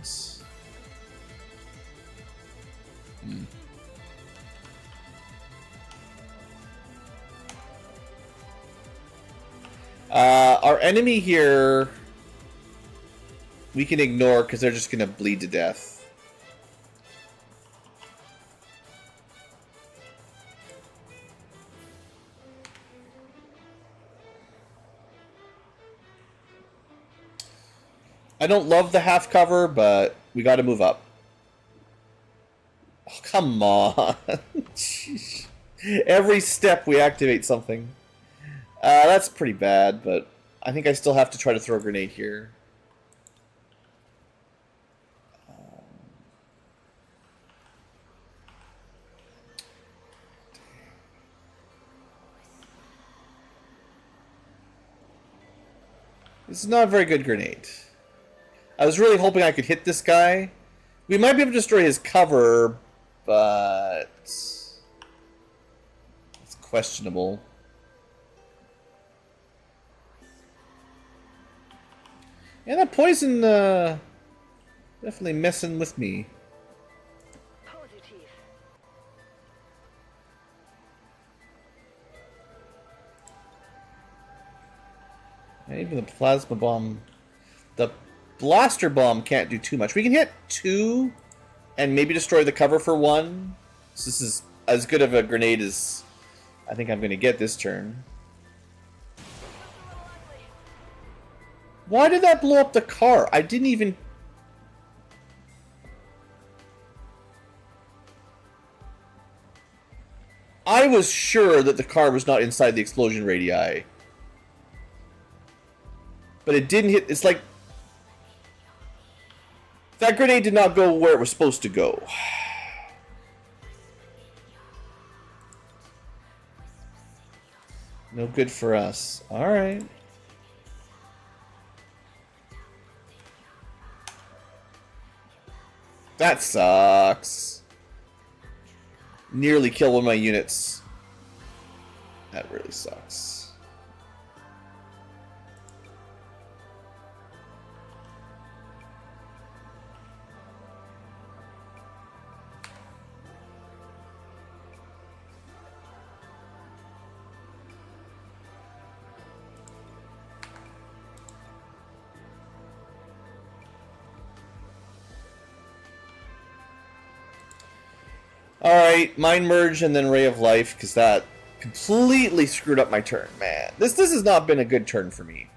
Our enemy here, we can ignore because they're just going to bleed to death. I don't love the half cover, but we got to move up. Oh, come on. Every step we activate something. That's pretty bad, but I think I still have to try to throw a grenade here. This is not a very good grenade. I was really hoping I could hit this guy. We might be able to destroy his cover, but it's questionable. Yeah, that poison definitely messing with me. Positive. And even the plasma bomb, the blaster bomb can't do too much. We can hit 2 and maybe destroy the cover for 1. So this is as good of a grenade as I think I'm going to get this turn. Why did that blow up the car? I didn't even... I was sure that the car was not inside the explosion radii. But it didn't hit... It's like That grenade did not go where it was supposed to go. No good for us. Alright. That sucks. Nearly kill one of my units. That really sucks. Alright, Mind Merge and then Ray of Life, because that completely screwed up my turn, man. This has not been a good turn for me.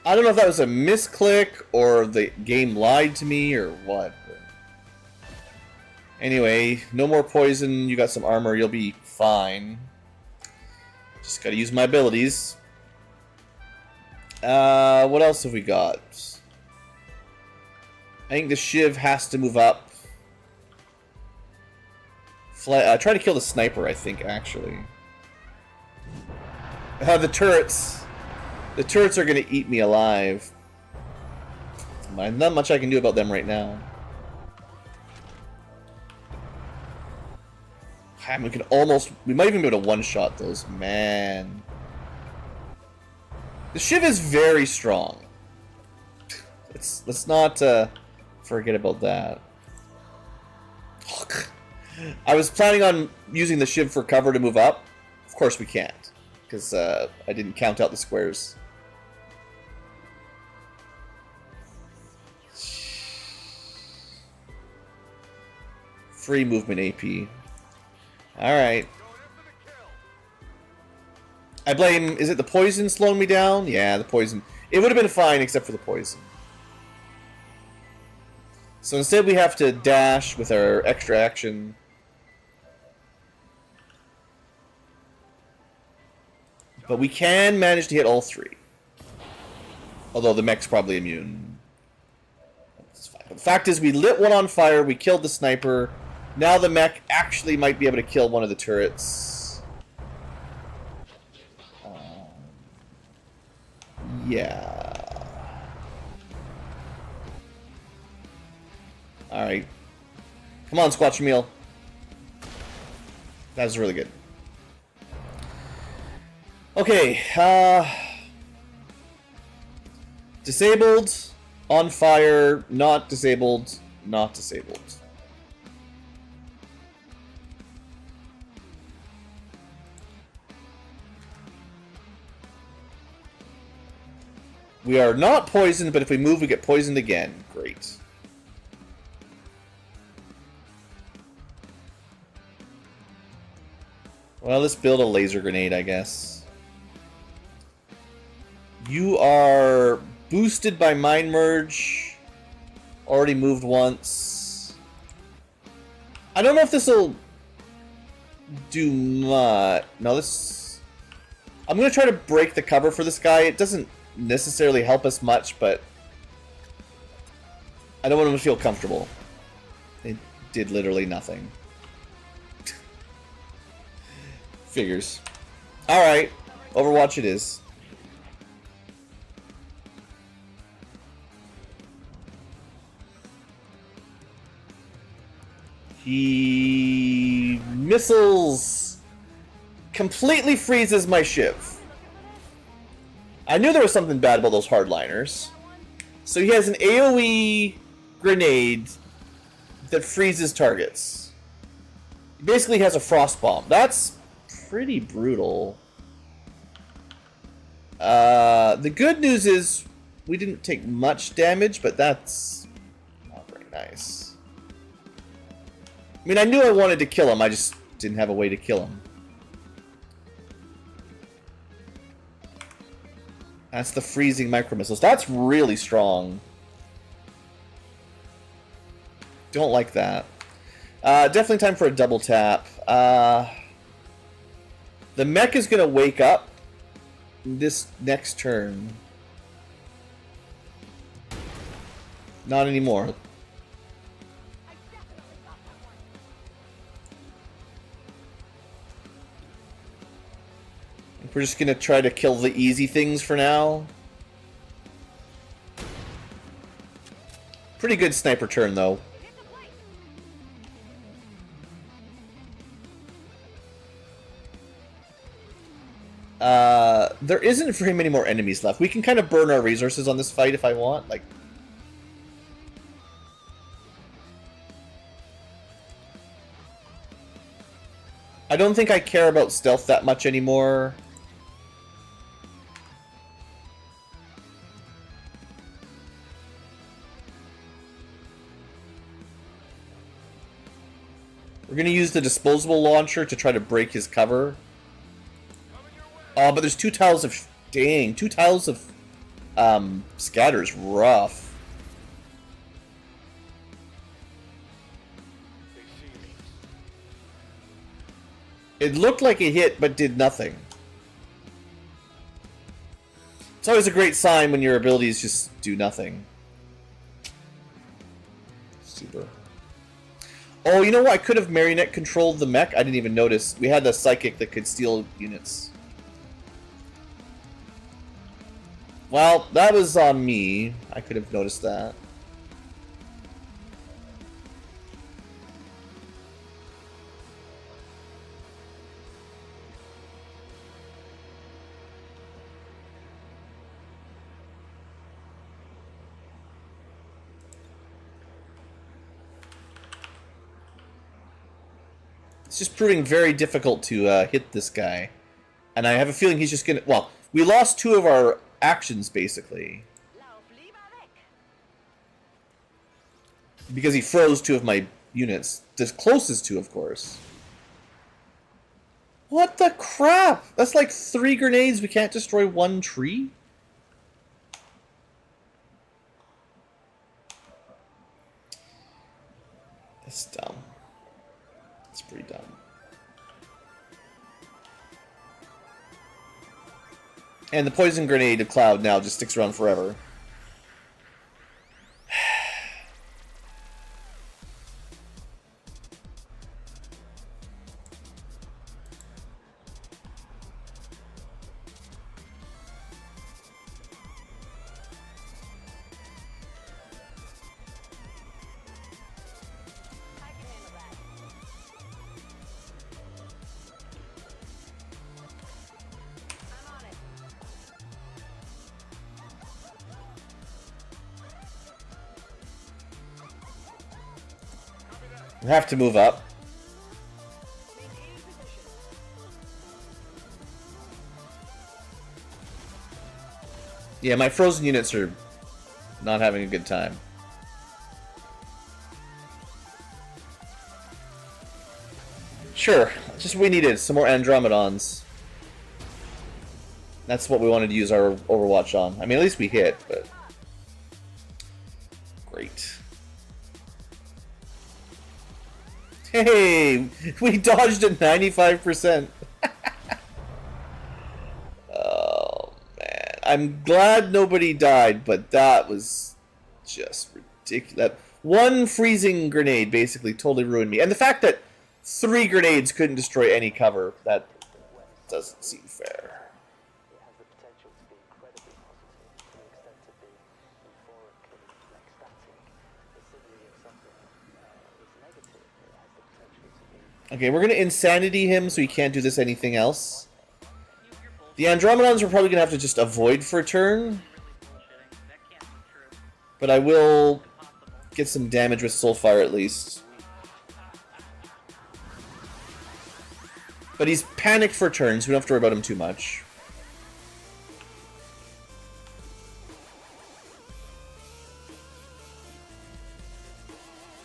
I don't know if that was a misclick or the game lied to me or what. But anyway, no more poison, you got some armor, you'll be fine. Just gotta use my abilities. What else have we got? I think the Shiv has to move up. Try to kill the sniper, I think, actually. The turrets. The turrets are going to eat me alive. Not much I can do about them right now. We can almost... We might even be able to one-shot those. Man. The Shiv is very strong. Let's not forget about that. I was planning on using the Shiv for cover to move up. Of course we can't, because I didn't count out the squares. Free movement AP. Alright. I blame... Is it the poison slowing me down? Yeah, the poison. It would have been fine except for the poison. So instead we have to dash with our extra action. But we can manage to hit all three. Although the mech's probably immune. That's fine. But the fact is we lit one on fire, we killed the sniper. Now the mech actually might be able to kill one of the turrets. Yeah. Alright. Come on, Squatch Meal. That was really good. Okay, disabled, on fire, not disabled, not disabled. We are not poisoned, but if we move, we get poisoned again. Great. Well, let's build a laser grenade, I guess. You are boosted by Mind Merge. Already moved once. I don't know if this will do much. No, this... I'm going to try to break the cover for this guy. It doesn't necessarily help us much, but I don't want him to feel comfortable. It did literally nothing. Figures. Alright, Overwatch it is. He missiles completely freezes my Shiv. I knew there was something bad about those hardliners. So he has an AoE grenade that freezes targets. He basically has a frost bomb. That's pretty brutal. The good news is we didn't take much damage, but that's not very nice. I mean, I knew I wanted to kill him, I just didn't have a way to kill him. That's the freezing micro missiles. That's really strong. Don't like that. Definitely time for a double tap. The mech is going to wake up this next turn. Not anymore. We're just going to try to kill the easy things for now. Pretty good sniper turn, though. There isn't very many more enemies left. We can kind of burn our resources on this fight if I want. Like, I don't think I care about stealth that much anymore. We're going to use the disposable launcher to try to break his cover. Oh, but there's 2 tiles of... Dang, 2 tiles of scatter's rough. It looked like it hit, but did nothing. It's always a great sign when your abilities just do nothing. Super. Oh, you know what? I could have marionette controlled the mech. I didn't even notice. We had a psychic that could steal units. Well, that was on me. I could have noticed that. It's just proving very difficult to hit this guy. And I have a feeling he's just gonna... Well, we lost 2 of our actions, basically. Because he froze 2 of my units. The closest 2, of course. What the crap? That's like 3 grenades. We can't destroy 1 tree? That's dumb. It's pretty dumb. And the poison grenade of Cloud now just sticks around forever. We have to move up. Yeah, my frozen units are not having a good time. Sure, just what we needed, some more Andromedons. That's what we wanted to use our Overwatch on. I mean, at least we hit, but... Great. Hey, we dodged at 95%. Oh, man. I'm glad nobody died, but that was just ridiculous. One freezing grenade basically totally ruined me. And the fact that 3 grenades couldn't destroy any cover, that doesn't seem fair. Okay, we're going to Insanity him so he can't do this anything else. The Andromedons we're probably going to have to just avoid for a turn. But I will get some damage with Soulfire at least. But he's panicked for turns, we don't have to worry about him too much.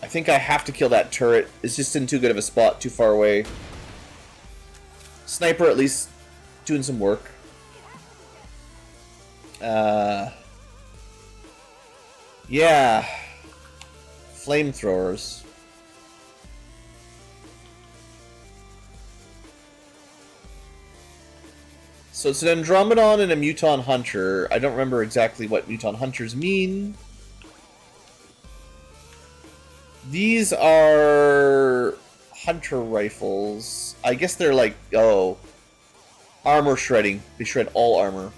I think I have to kill that turret. It's just in too good of a spot, too far away. Sniper at least doing some work. Yeah. Flamethrowers. So it's an Andromedon and a Muton Hunter. I don't remember exactly what Muton Hunters mean. These are hunter rifles. I guess they're like, oh, armor shredding. They shred all armor.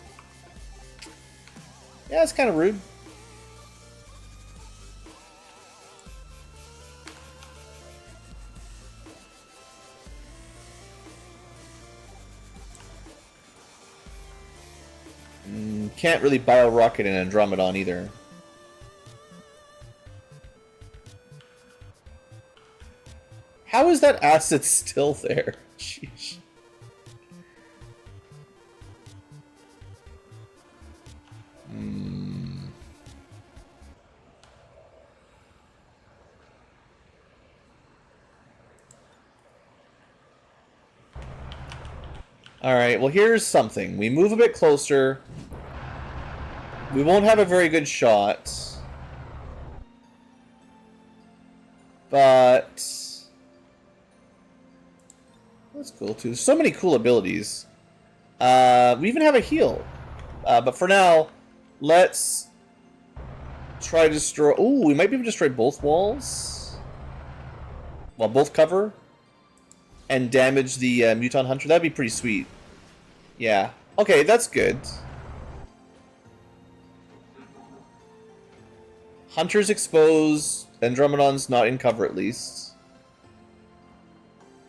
Yeah, it's kind of rude. Can't really bio-rocket an Andromedon either. How is that acid still there? Sheesh. Alright, well here's something. We move a bit closer. We won't have a very good shot. But that's cool too. So many cool abilities. We even have a heal. But for now, let's try to destroy... Ooh, we might be able to destroy both walls. Well, both cover. And damage the Muton Hunter. That'd be pretty sweet. Yeah. Okay, that's good. Hunter's exposed. Andromedon's not in cover at least.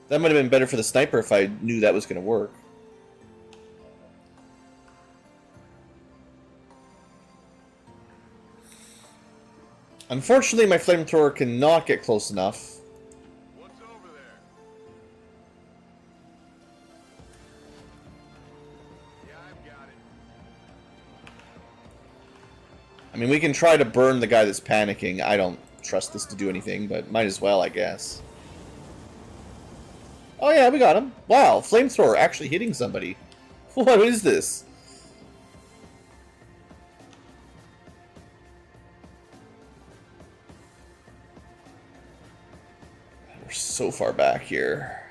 That might have been better for the sniper if I knew that was going to work. Unfortunately, my flamethrower cannot get close enough. What's over there? Yeah, I've got it. I mean, we can try to burn the guy that's panicking. I don't trust this to do anything, but might as well, I guess. Oh yeah, we got him. Wow, flamethrower actually hitting somebody. What is this? We're so far back here.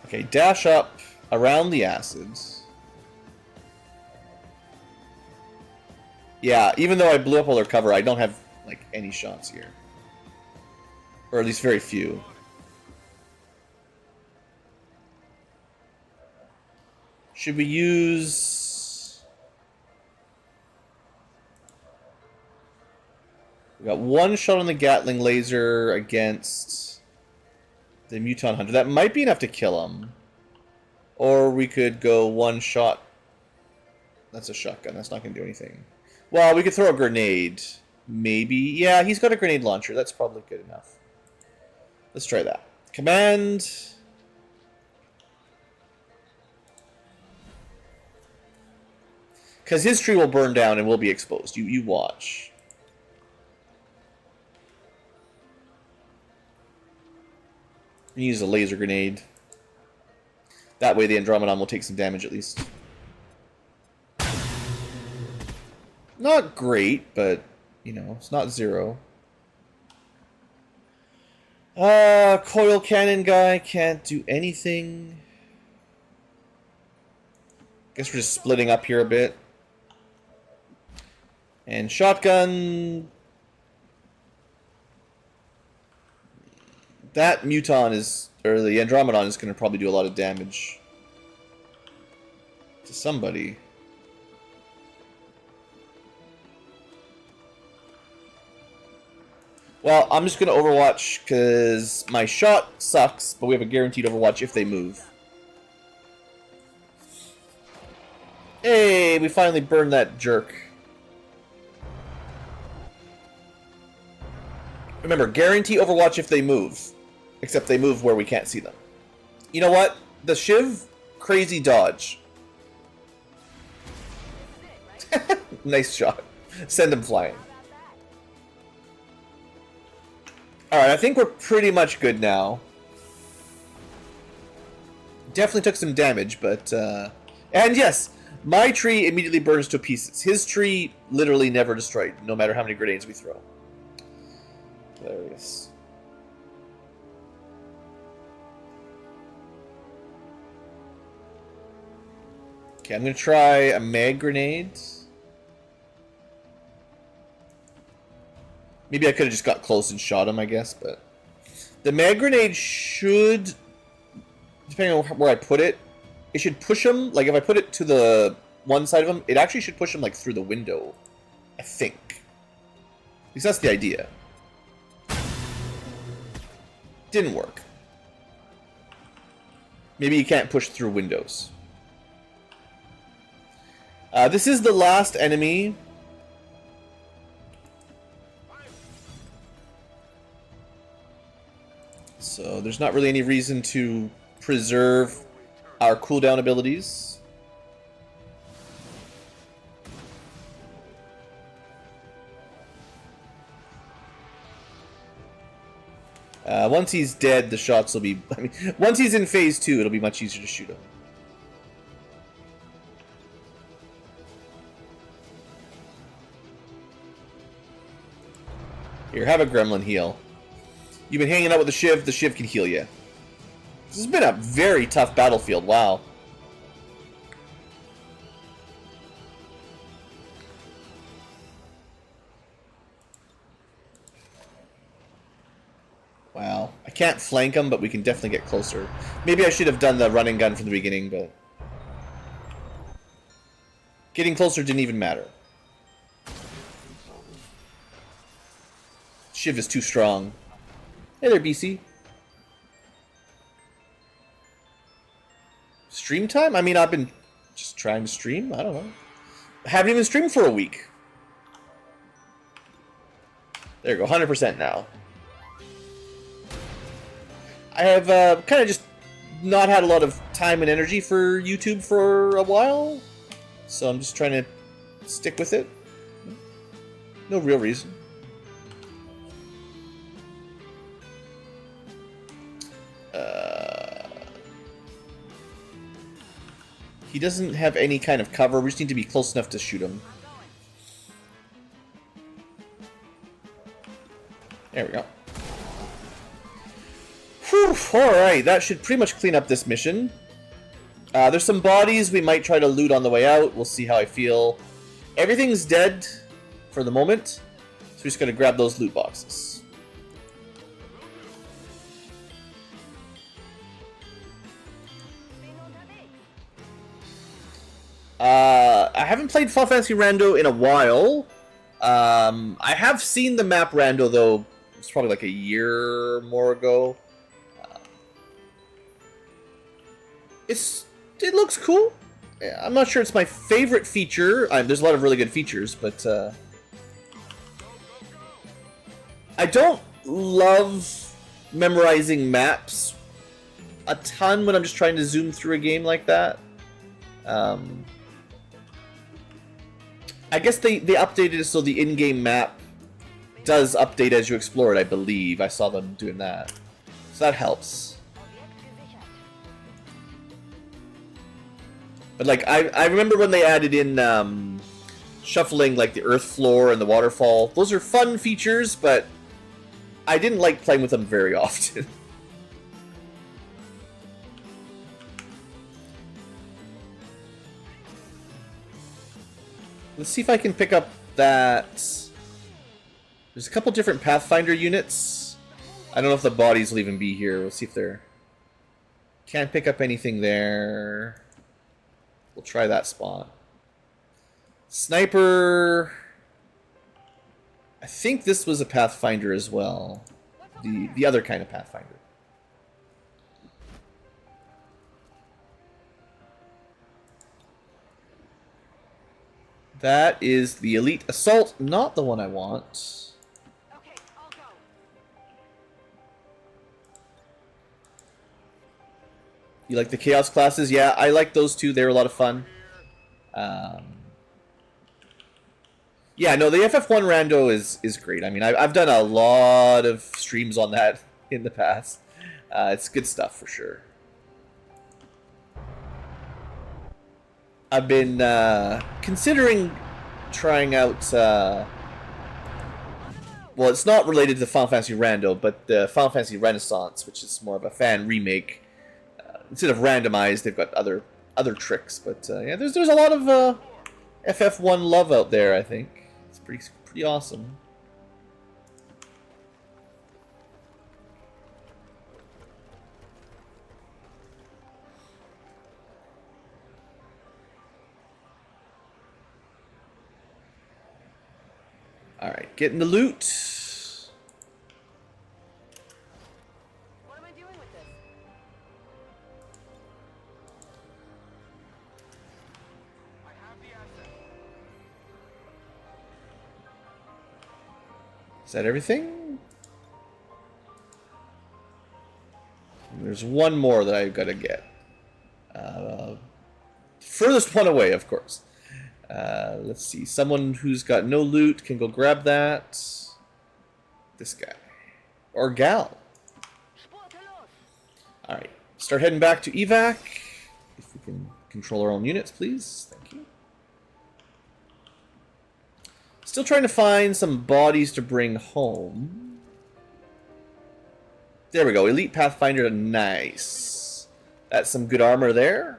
Okay, dash up around the acids. Yeah, even though I blew up all their cover, I don't have, like, any shots here. Or at least very few. Should we use... We got one shot on the Gatling laser against the Muton Hunter. That might be enough to kill him. Or we could go one shot. That's a shotgun. That's not going to do anything. Well, we could throw a grenade. Maybe. Yeah, he's got a grenade launcher. That's probably good enough. Let's try that. Command. Because his tree will burn down and will be exposed. You watch. Use a laser grenade. That way the Andromedon will take some damage at least. Not great, but, you know, it's not zero. Coil cannon guy can't do anything. Guess we're just splitting up here a bit. And shotgun... That Muton is, or the Andromedon is going to probably do a lot of damage to somebody. Well, I'm just going to Overwatch because my shot sucks, but we have a guaranteed Overwatch if they move. Hey, we finally burned that jerk. Remember, guarantee Overwatch if they move. Except they move where we can't see them. You know what? The Shiv, crazy dodge. Nice shot. Send him flying. Alright, I think we're pretty much good now. Definitely took some damage, but... And yes, My tree immediately burns to pieces. His tree literally never destroyed, no matter how many grenades we throw. Hilarious. Okay, I'm going to try a mag grenade. Maybe I could have just got close and shot him, I guess, but... The mag grenade should, depending on where I put it, it should push him, like if I put it to the one side of him, it actually should push him like through the window, I think. At least that's the idea. Didn't work. Maybe you can't push through windows. This is the last enemy. So there's not really any reason to preserve our cooldown abilities. Once he's dead, the shots will be... I mean, once he's in phase 2, it'll be much easier to shoot him. Here, have a gremlin heal. You've been hanging out with the Shiv can heal you. This has been a very tough battlefield, wow. Wow. I can't flank him, but we can definitely get closer. Maybe I should have done the running gun from the beginning, but... Getting closer didn't even matter. Shiv is too strong. Hey there, BC. Stream time? I mean, I've been just trying to stream. I don't know. I haven't even streamed for a week. There you go, 100% now. I have kind of just not had a lot of time and energy for YouTube for a while. So I'm just trying to stick with it. No real reason. He doesn't have any kind of cover. We just need to be close enough to shoot him. There we go. Whew, alright, that should pretty much clean up this mission. There's some bodies we might try to loot on the way out. We'll see how I feel. Everything's dead for the moment. So we're just going to grab those loot boxes. I haven't played Final Fantasy Rando in a while. I have seen the map Rando, though. It's probably like a year or more ago. It looks cool. I'm not sure it's my favorite feature. There's a lot of really good features, but I don't love memorizing maps a ton when I'm just trying to zoom through a game like that. I guess they updated it so the in-game map does update as you explore it, I believe. I saw them doing that. So that helps. But like, I remember when they added in shuffling like the earth floor and the waterfall. Those are fun features, but I didn't like playing with them very often. Let's see if I can pick up that... There's a couple different Pathfinder units. I don't know if the bodies will even be here. We'll see if they're... Can't pick up anything there. We'll try that spot. Sniper... I think this was a Pathfinder as well. The other kind of Pathfinder. That is the Elite Assault, not the one I want. Okay, I'll go. You like the Chaos classes? Yeah, I like those too. They're a lot of fun. Yeah, no, the FF1 Rando is great. I mean, I've done a lot of streams on that in the past. It's good stuff for sure. I've been considering trying out. Well, it's not related to Final Fantasy Rando, but the Final Fantasy Renaissance, which is more of a fan remake. Instead of randomized, they've got other tricks. But yeah, there's a lot of FF1 love out there. I think it's pretty awesome. Alright, getting the loot. What am I doing with this? I have the asset. Is that everything? There's one more that I've got to get. Furthest one away, of course. Let's see. Someone who's got no loot can go grab that. This guy. Or gal. Alright. Start heading back to evac. If we can control our own units, please. Thank you. Still trying to find some bodies to bring home. There we go. Elite Pathfinder. Nice. That's some good armor there.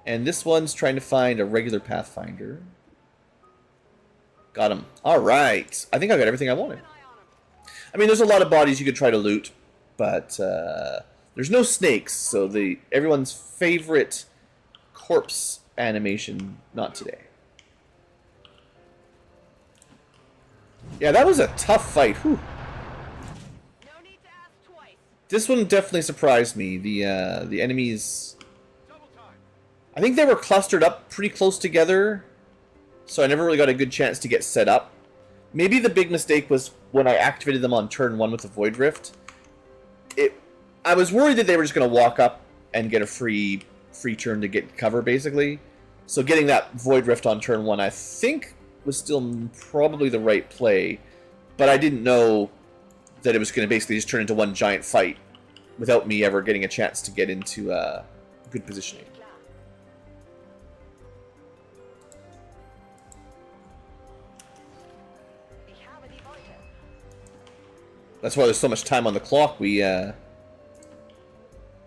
And this one's trying to find a regular Pathfinder. Got him. Alright. I think I got everything I wanted. I mean, there's a lot of bodies you could try to loot, but there's no snakes, so everyone's favorite corpse animation, not today. Yeah, that was a tough fight. Whew. No need to ask twice. This one definitely surprised me. The enemies... I think they were clustered up pretty close together, so I never really got a good chance to get set up. Maybe the big mistake was when I activated them on turn 1 with the Void Rift. I was worried that they were just going to walk up and get a free turn to get cover, basically. So getting that Void Rift on turn 1, I think, was still probably the right play. But I didn't know that it was going to basically just turn into one giant fight without me ever getting a chance to get into good positioning. That's why there's so much time on the clock. We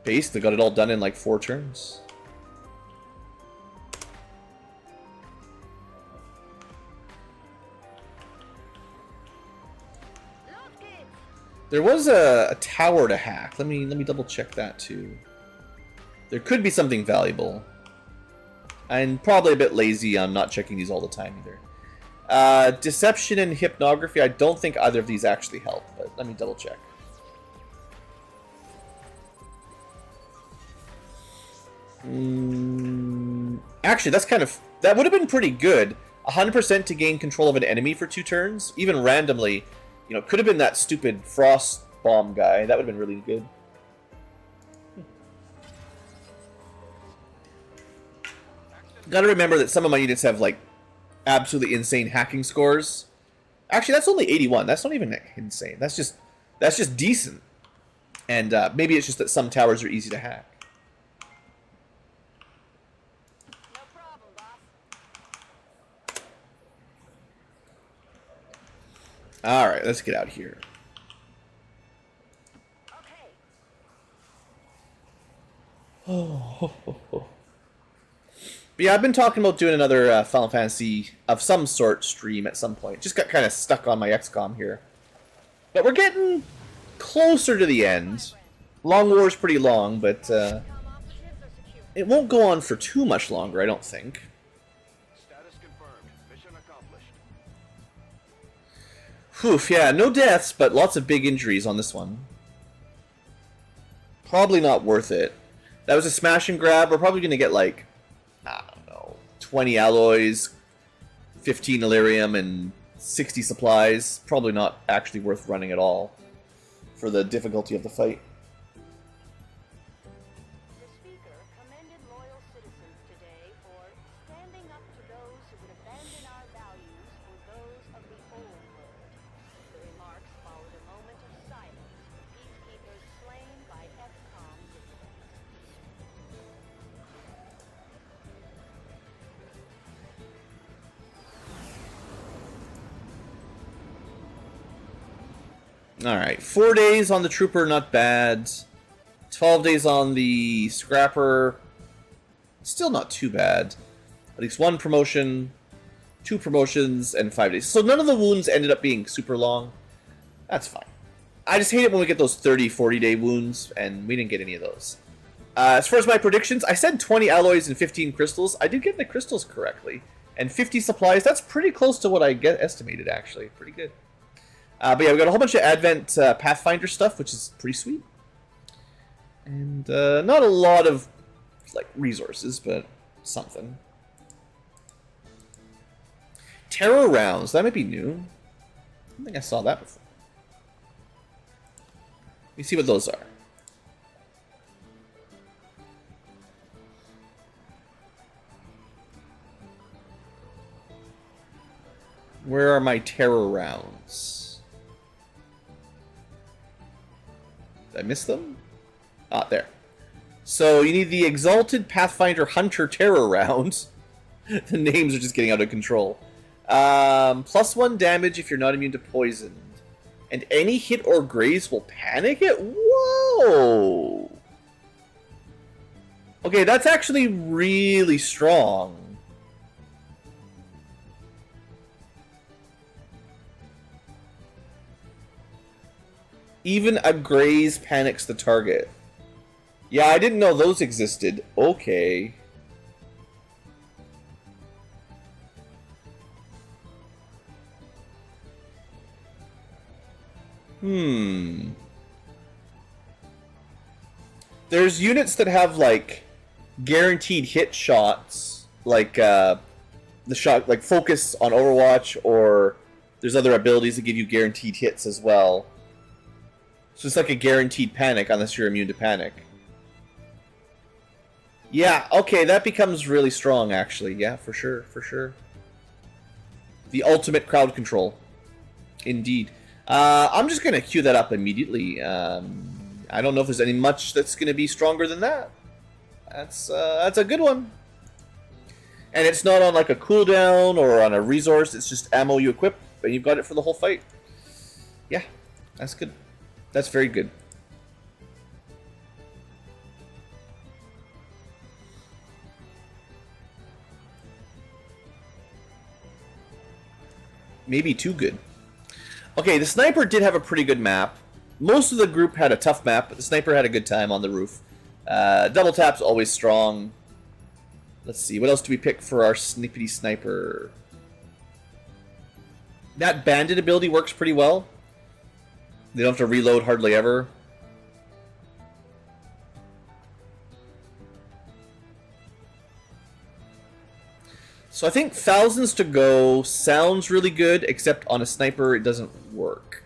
basically got it all done in like 4 turns. There was a tower to hack. Let me double check that too. There could be something valuable. I'm probably a bit lazy on not checking these all the time either. Deception and hypnography, I don't think either of these actually help, but let me double check. Actually, that would have been pretty good. 100% to gain control of an enemy for 2 turns, even randomly. You know, could have been that stupid frost bomb guy. That would have been really good. Gotta remember that some of my units have, like, absolutely insane hacking scores. Actually, that's only 81. That's not even insane. That's just decent. And maybe it's just that some towers are easy to hack. No problem, boss. All right, let's get out of here. Okay. But yeah, I've been talking about doing another Final Fantasy of some sort stream at some point. Just got kind of stuck on my XCom here. But we're getting closer to the end. Long War's pretty long, but it won't go on for too much longer, I don't think. Status confirmed. Mission accomplished. Oof, yeah, no deaths, but lots of big injuries on this one. Probably not worth it. That was a smash and grab. We're probably going to get like, I don't know, 20 alloys, 15 Illyrium, and 60 supplies. Probably not actually worth running at all for the difficulty of the fight. The speaker commended loyal citizens today for standing up to those who would abandon our values for those of the old world. The remarks followed a moment of silence for peacekeepers slain by XCom dissidents. Alright, 4 days on the Trooper, not bad. 12 days on the Scrapper, still not too bad. At least 1 promotion, 2 promotions, and 5 days. So none of the wounds ended up being super long. That's fine. I just hate it when we get those 30, 40-day wounds, and we didn't get any of those. As far as my predictions, I said 20 alloys and 15 crystals. I did get the crystals correctly. And 50 supplies, that's pretty close to what I estimated, actually. Pretty good. But yeah, we got a whole bunch of Advent Pathfinder stuff, which is pretty sweet. And not a lot of like resources, but something. Terror rounds, that might be new. I don't think I saw that before. Let me see what those are. Where are my terror rounds? Did I miss them? Ah, there. So you need the Exalted Pathfinder Hunter Terror round. The names are just getting out of control. +1 damage if you're not immune to poison. And any hit or graze will panic it? Whoa! Okay, that's actually really strong. Even a graze panics the target. Yeah, I didn't know those existed. Okay. There's units that have, like, guaranteed hit shots, like, the shot, like, focus on Overwatch, or there's other abilities that give you guaranteed hits as well. So it's like a guaranteed panic unless you're immune to panic. Yeah, okay, that becomes really strong, actually. Yeah, for sure, for sure. The ultimate crowd control. Indeed. I'm just going to queue that up immediately. I don't know if there's any much that's going to be stronger than that. That's a good one. And it's not on like a cooldown or on a resource. It's just ammo you equip, and you've got it for the whole fight. Yeah, that's good. That's very good. Maybe too good. Okay, the sniper did have a pretty good map. Most of the group had a tough map, but the sniper had a good time on the roof. Double tap's always strong. Let's see, what else do we pick for our snippety sniper? That bandit ability works pretty well. They don't have to reload hardly ever. So I think thousands to go sounds really good, except on a sniper it doesn't work.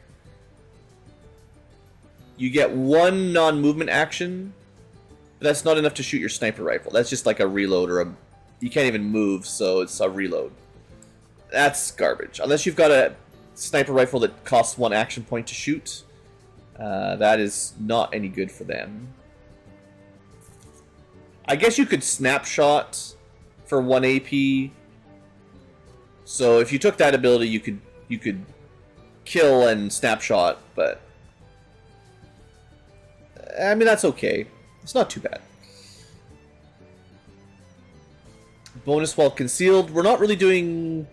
You get 1 non-movement action, but that's not enough to shoot your sniper rifle. That's just like a reload or a... You can't even move, so it's a reload. That's garbage. Unless you've got a sniper rifle that costs 1 action point to shoot. That is not any good for them. I guess you could snapshot for 1 AP. So if you took that ability, you could kill and snapshot, but I mean that's okay. It's not too bad. Bonus while concealed. We're not really doing...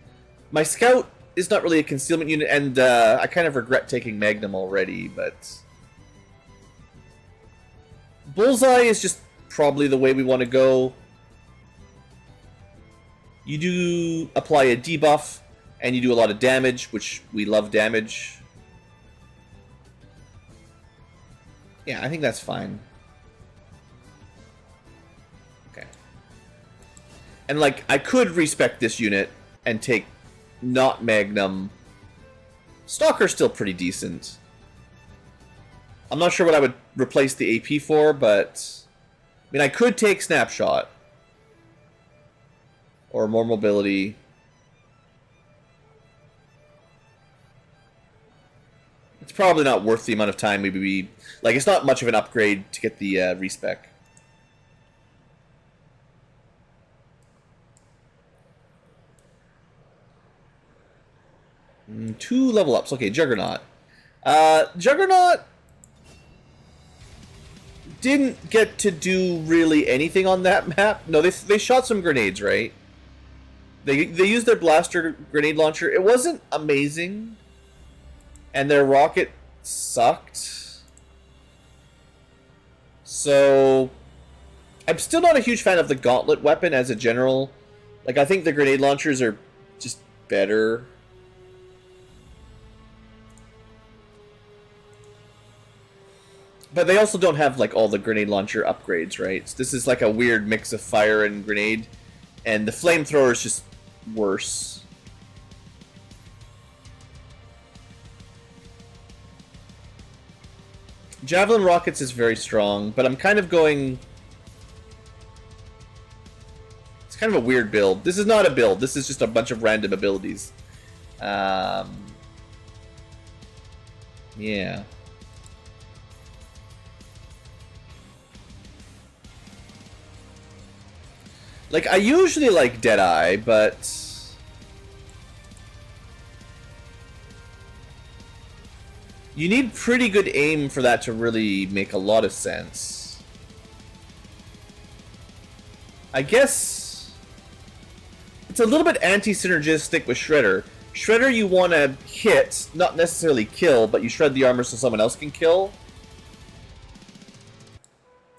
My scout is not really a concealment unit, and I kind of regret taking Magnum already, but... Bullseye is just probably the way we want to go. You do apply a debuff, and you do a lot of damage, which we love damage. Yeah, I think that's fine. Okay. And, like, I could respec this unit and take not Magnum. Stalker's still pretty decent. I'm not sure what I would replace the AP for, but... I mean, I could take Snapshot. Or more mobility. It's probably not worth the amount of time maybe we... Like, it's not much of an upgrade to get the respec. Two level ups. Okay, Juggernaut. Juggernaut didn't get to do really anything on that map. No, they shot some grenades, right? They used their blaster grenade launcher. It wasn't amazing, and their rocket sucked. So I'm still not a huge fan of the gauntlet weapon as a general. Like, I think the grenade launchers are just better. But they also don't have, like, all the grenade launcher upgrades, right? So this is like a weird mix of fire and grenade. And the flamethrower is just worse. Javelin rockets is very strong, but I'm kind of going... It's kind of a weird build. This is not a build. This is just a bunch of random abilities. Yeah. Like, I usually like Deadeye, but... You need pretty good aim for that to really make a lot of sense. I guess... It's a little bit anti-synergistic with Shredder. Shredder you want to hit, not necessarily kill, but you shred the armor so someone else can kill.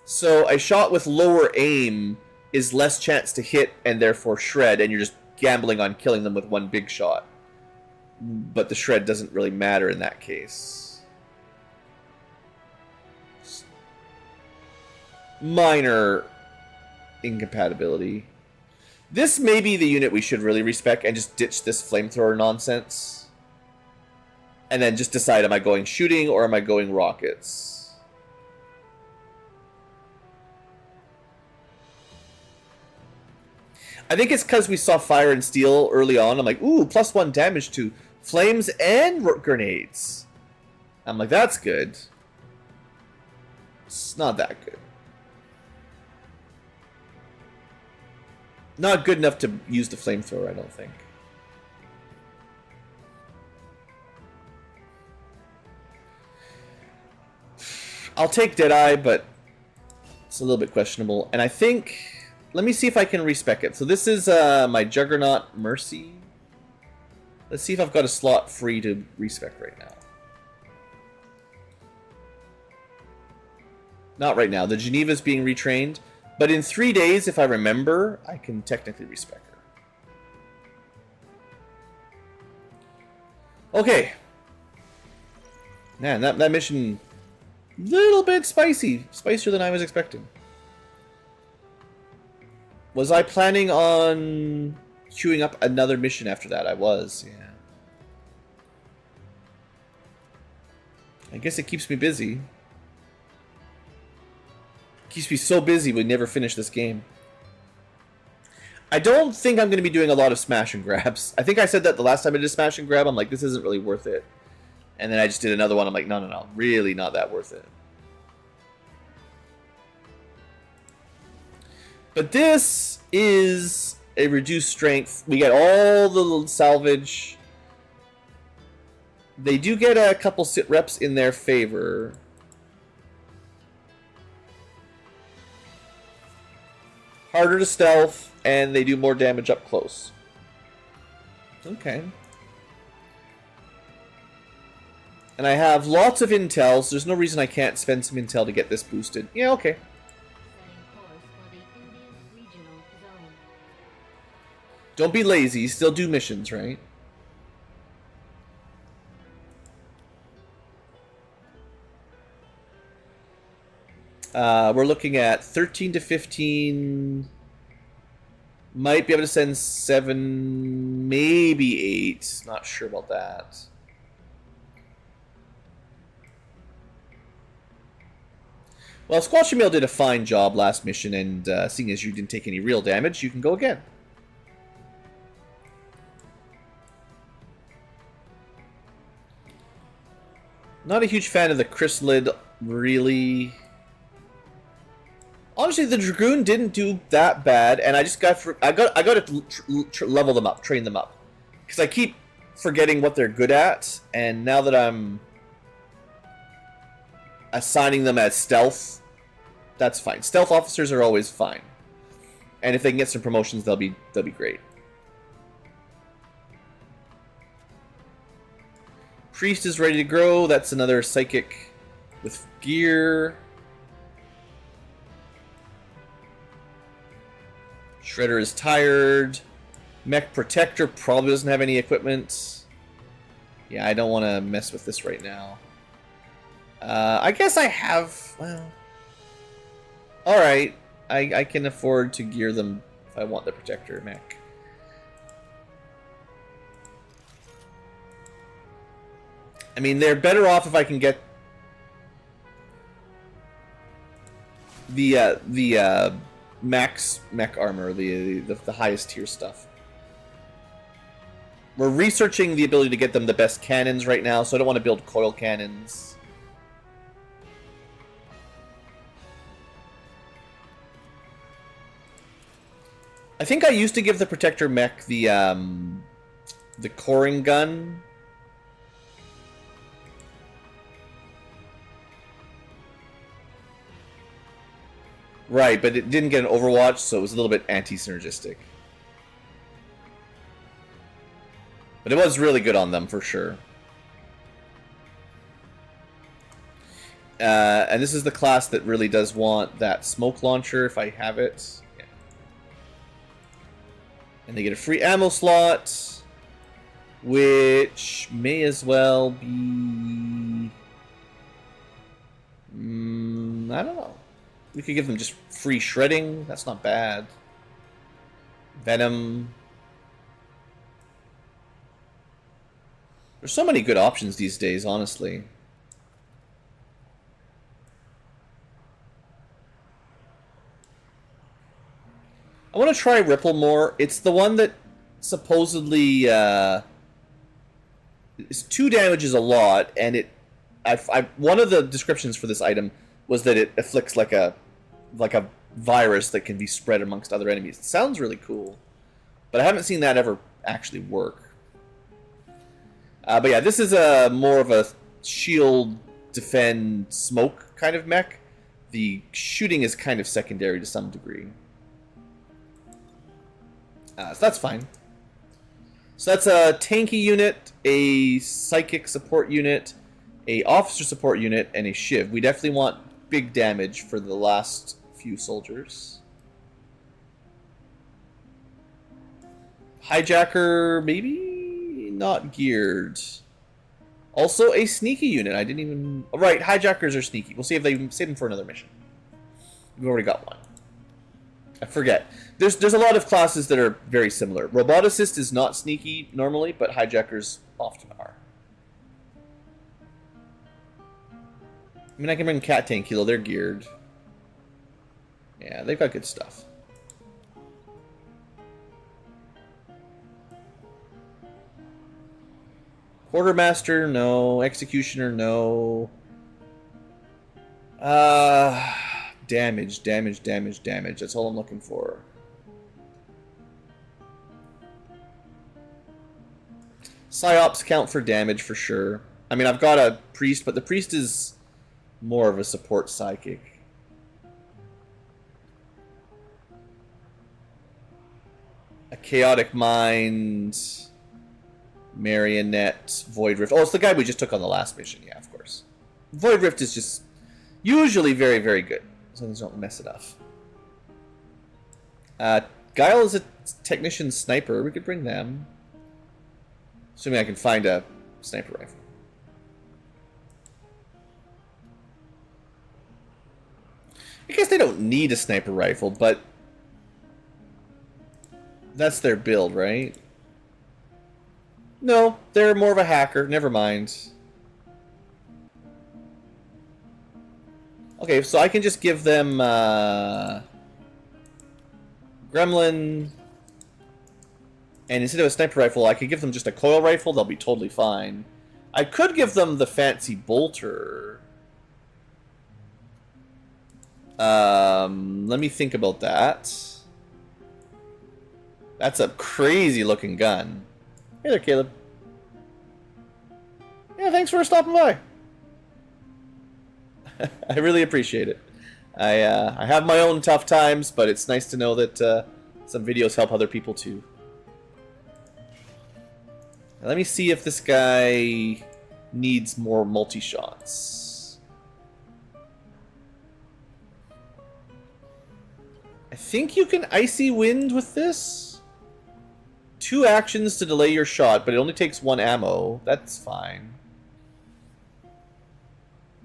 So a shot with lower aim is less chance to hit and therefore shred, and you're just gambling on killing them with one big shot. But the shred doesn't really matter in that case. Minor incompatibility. This may be the unit we should really respec and just ditch this flamethrower nonsense. And then just decide, am I going shooting or am I going rockets? I think it's because we saw fire and steel early on. I'm like, ooh, +1 damage to flames and grenades. I'm like, that's good. It's not that good. Not good enough to use the flamethrower, I don't think. I'll take Deadeye, but it's a little bit questionable. And I think... Let me see if I can respec it. So this is my Juggernaut Mercy. Let's see if I've got a slot free to respec right now. Not right now. The Geneva's being retrained. But in 3 days, if I remember, I can technically respec her. Okay. Man, that mission... Little bit spicy. Spicier than I was expecting. Was I planning on queuing up another mission after that? I was, yeah. I guess it keeps me busy. Keeps me so busy we never finish this game. I don't think I'm going to be doing a lot of smash and grabs. I think I said that the last time I did a smash and grab. I'm like, this isn't really worth it. And then I just did another one. I'm like, no. Really not that worth it. But this is a reduced strength. We get all the salvage. They do get a couple sit reps in their favor. Harder to stealth, and they do more damage up close. Okay. And I have lots of intel, so there's no reason I can't spend some intel to get this boosted. Yeah, okay. Don't be lazy. Still do missions, right? We're looking at 13 to 15. Might be able to send 7, maybe 8. Not sure about that. Well, Squatchy Mail did a fine job last mission, and seeing as you didn't take any real damage, you can go again. Not a huge fan of the chrysalid, really. Honestly, the Dragoon didn't do that bad, and I just got to level them up, train them up, because I keep forgetting what they're good at, and now that I'm assigning them as stealth, that's fine. Stealth officers are always fine. And if they can get some promotions, they'll be great. Priest is ready to grow. That's another psychic with gear. Shredder is tired. Mech Protector probably doesn't have any equipment. Yeah, I don't want to mess with this right now. I guess I have... Well... Alright. I can afford to gear them if I want the Protector mech. I mean, they're better off if I can get the max mech armor, the highest tier stuff. We're researching the ability to get them the best cannons right now, so I don't want to build coil cannons. I think I used to give the Protector mech the coring gun. Right, but it didn't get an Overwatch, so it was a little bit anti-synergistic. But it was really good on them, for sure. And this is the class that really does want that smoke launcher, if I have it. Yeah. And they get a free ammo slot, which may as well be... I don't know. We could give them just free shredding. That's not bad. Venom. There's so many good options these days, honestly. I want to try Ripple more. It's the one that supposedly is 2 damage is a lot, and it. One of the descriptions for this item was that it afflicts like a virus that can be spread amongst other enemies. It sounds really cool, but I haven't seen that ever actually work. But yeah, this is a more of a shield, defend, smoke kind of mech. The shooting is kind of secondary to some degree. So that's fine. So that's a tanky unit, a psychic support unit, a officer support unit, and a shiv. We definitely want big damage for the last few soldiers. Hijacker, maybe not geared. Also a sneaky unit. I didn't even... Oh, right, hijackers are sneaky. We'll see if they save them for another mission. We've already got one. I forget. There's a lot of classes that are very similar. Roboticist is not sneaky normally, but hijackers often are. I mean, I can bring Cat to Ankylo. They're geared. Yeah, they've got good stuff. Quartermaster, no. Executioner, no. Damage. That's all I'm looking for. Psyops count for damage for sure. I mean, I've got a priest, but the priest is more of a support psychic. A chaotic mind, marionette, void rift. Oh, it's the guy we just took on the last mission. Yeah, of course. Void rift is just usually very, very good, as long as you don't mess it up. Guile is a technician sniper. We could bring them. Assuming I can find a sniper rifle. I guess they don't need a sniper rifle, but that's their build, right? No, they're more of a hacker. Never mind. Okay, so I can just give them Gremlin, and instead of a sniper rifle, I could give them just a coil rifle. They'll be totally fine. I could give them the fancy bolter. Let me think about that. That's a crazy looking gun. Hey there, Caleb. Yeah, thanks for stopping by. I really appreciate it. I have my own tough times, but it's nice to know that some videos help other people too. Now, let me see if this guy needs more multi-shots. I think you can Icy Wind with this. 2 actions to delay your shot, but it only takes 1 ammo. That's fine.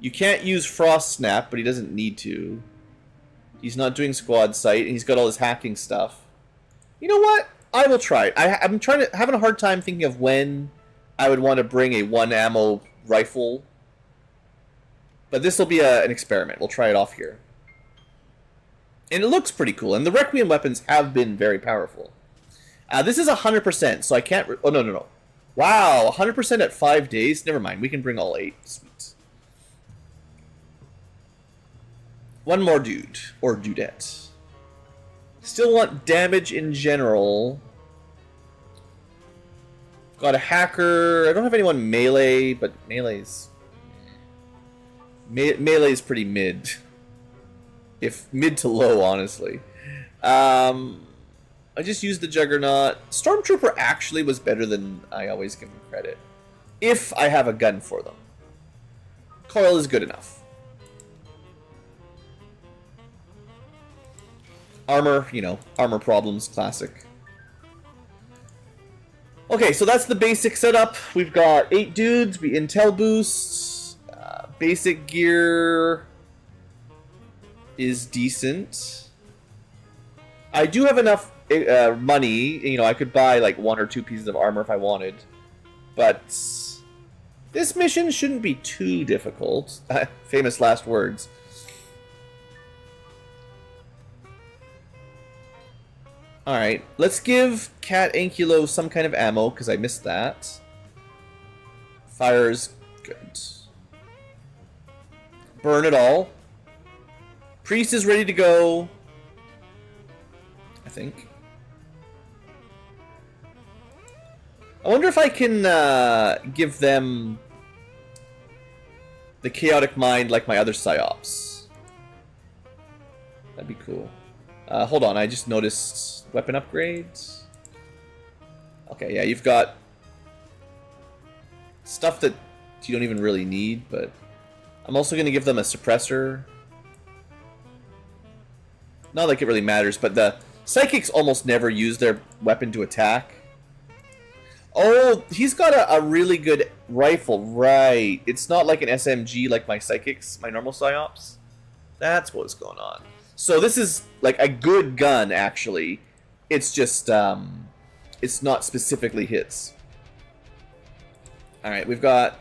You can't use Frost Snap, but he doesn't need to. He's not doing Squad Sight, and he's got all his hacking stuff. You know what? I will try it. I'm having a hard time thinking of when I would want to bring a 1 ammo rifle. But this will be an experiment. We'll try it off here. And it looks pretty cool, and the Requiem weapons have been very powerful. This is 100%, so I can't... Oh, no. Wow, 100% at 5 days? Never mind, we can bring all 8. Sweet. One more dude, or dudette. Still want damage in general. Got a hacker. I don't have anyone melee, but melee's pretty mid. If mid to low, honestly. I just used the Juggernaut. Stormtrooper actually was better than I always give him credit. If I have a gun for them. Coil is good enough. Armor, you know, armor problems, classic. Okay, so that's the basic setup. We've got 8 dudes, we intel boosts, basic gear is decent. I do have enough money, you know, I could buy like 1 or 2 pieces of armor if I wanted. But this mission shouldn't be too difficult. Famous last words. Alright, let's give Cat Ankylo some kind of ammo, because I missed that. Fire's good. Burn it all. Priest is ready to go. I think. I wonder if I can give them the Chaotic Mind like my other Psyops. That'd be cool. Hold on, I just noticed weapon upgrades. Okay, yeah, you've got stuff that you don't even really need, but I'm also going to give them a suppressor. Not like it really matters, but the Psychics almost never use their weapon to attack. Oh, he's got a really good rifle, right. It's not like an SMG like my Psychics, my normal Psyops. That's what's going on. So this is like a good gun, actually. It's just, it's not specifically his. Alright, we've got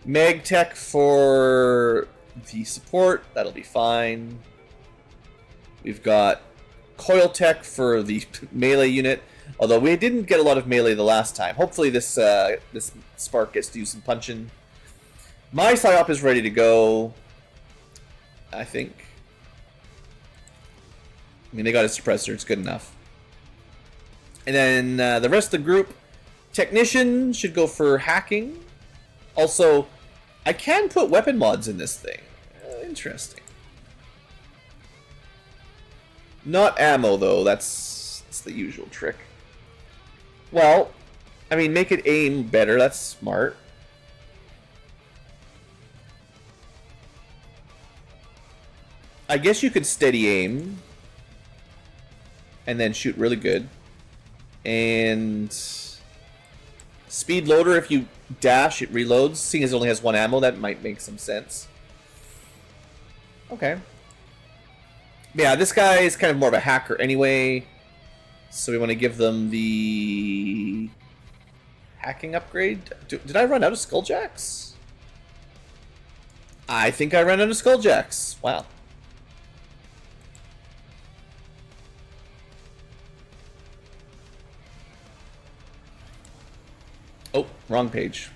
Mag Tech for the support. That'll be fine. We've got Coil Tech for the melee unit. Although we didn't get a lot of melee the last time. Hopefully this this Spark gets to do some punching. My Psyop is ready to go, I think. I mean, they got a suppressor. It's good enough. And then the rest of the group, Technician should go for hacking. Also, I can put weapon mods in this thing. Interesting. Not ammo, though. That's the usual trick. Well, I mean, make it aim better. That's smart. I guess you could steady aim and then shoot really good. And speed loader, if you dash, it reloads. Seeing as it only has 1 ammo, that might make some sense. Okay. Yeah, this guy is kind of more of a hacker anyway. So we want to give them the hacking upgrade. Did I run out of Skulljacks? I think I ran out of Skulljacks. Wow. Oh, wrong page.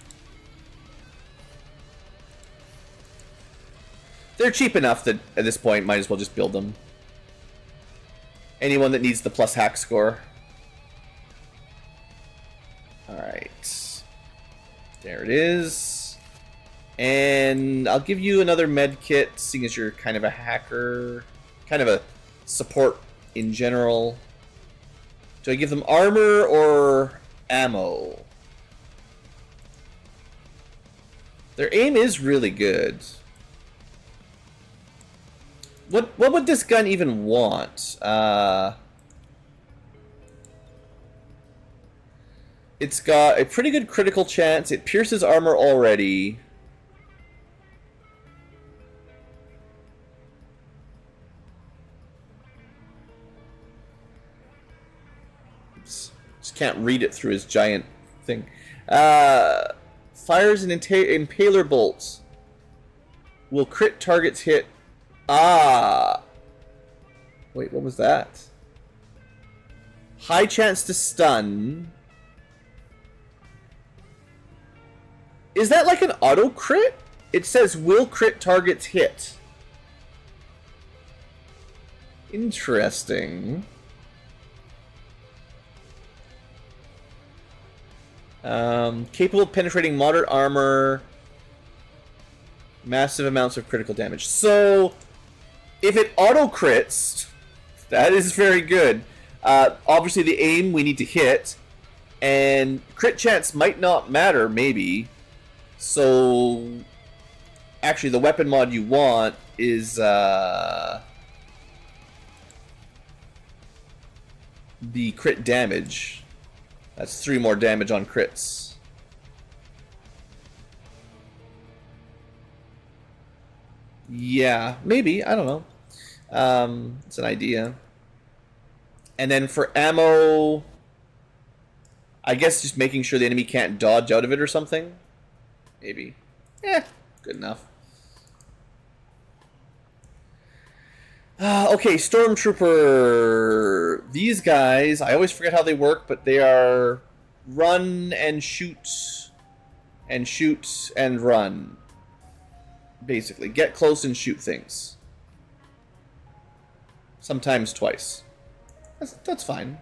They're cheap enough that at this point might as well just build them. Anyone that needs the plus hack score. Alright. There it is. And I'll give you another med kit, seeing as you're kind of a hacker, kind of a support in general. Do I give them armor or ammo? Their aim is really good. What would this gun even want? It's got a pretty good critical chance. It pierces armor already. Oops. Just can't read it through his giant thing. Fires an impaler bolt. Will crit targets hit. Ah. Wait, what was that? High chance to stun. Is that like an auto crit? It says will crit targets hit. Interesting. Capable of penetrating moderate armor. Massive amounts of critical damage. So, if it auto crits, that is very good. Obviously, the aim we need to hit, and crit chance might not matter, maybe. So, actually, the weapon mod you want is the crit damage. That's 3 more damage on crits. Yeah, maybe. I don't know. It's an idea. And then for ammo, I guess just making sure the enemy can't dodge out of it or something. Maybe. Good enough. Okay, Stormtrooper. These guys, I always forget how they work, but they are run and shoot and run. Basically, get close and shoot things. Sometimes twice. That's fine.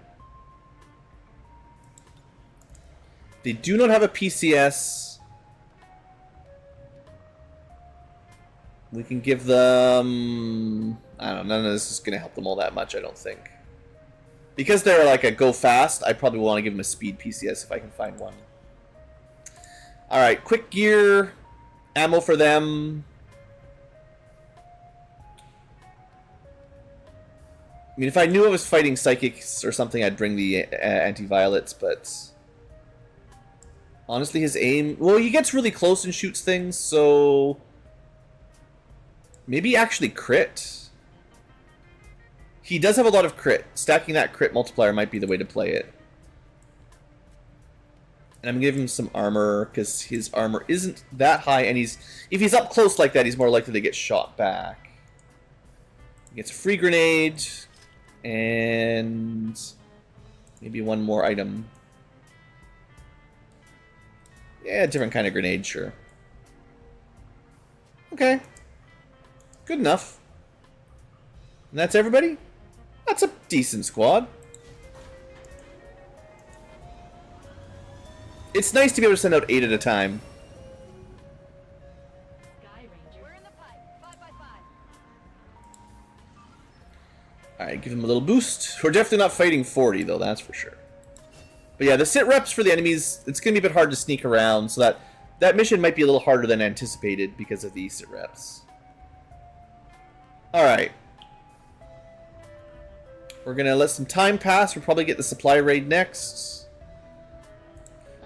They do not have a PCS. We can give them... I don't know, none of this is going to help them all that much, I don't think. Because they're like a go fast, I probably want to give them a speed PCS if I can find one. Alright, quick gear. Ammo for them. I mean, if I knew I was fighting psychics or something, I'd bring the anti-violets, but... honestly, his aim... well, he gets really close and shoots things, so... maybe actually crit. He does have a lot of crit. Stacking that crit multiplier might be the way to play it. And I'm going to give him some armor, because his armor isn't that high, and if he's up close like that, he's more likely to get shot back. He gets a free grenade, and maybe one more item. Yeah, a different kind of grenade, sure. Okay. Good enough. And that's everybody? That's a decent squad. It's nice to be able to send out 8 at a time. Sky Ranger. We're in the pipe. 5 by 5. Alright, give him a little boost. We're definitely not fighting 40, though, that's for sure. But yeah, the sit reps for the enemies, it's going to be a bit hard to sneak around, so that mission might be a little harder than anticipated because of the sit reps. Alright. We're going to let some time pass. We'll probably get the supply raid next.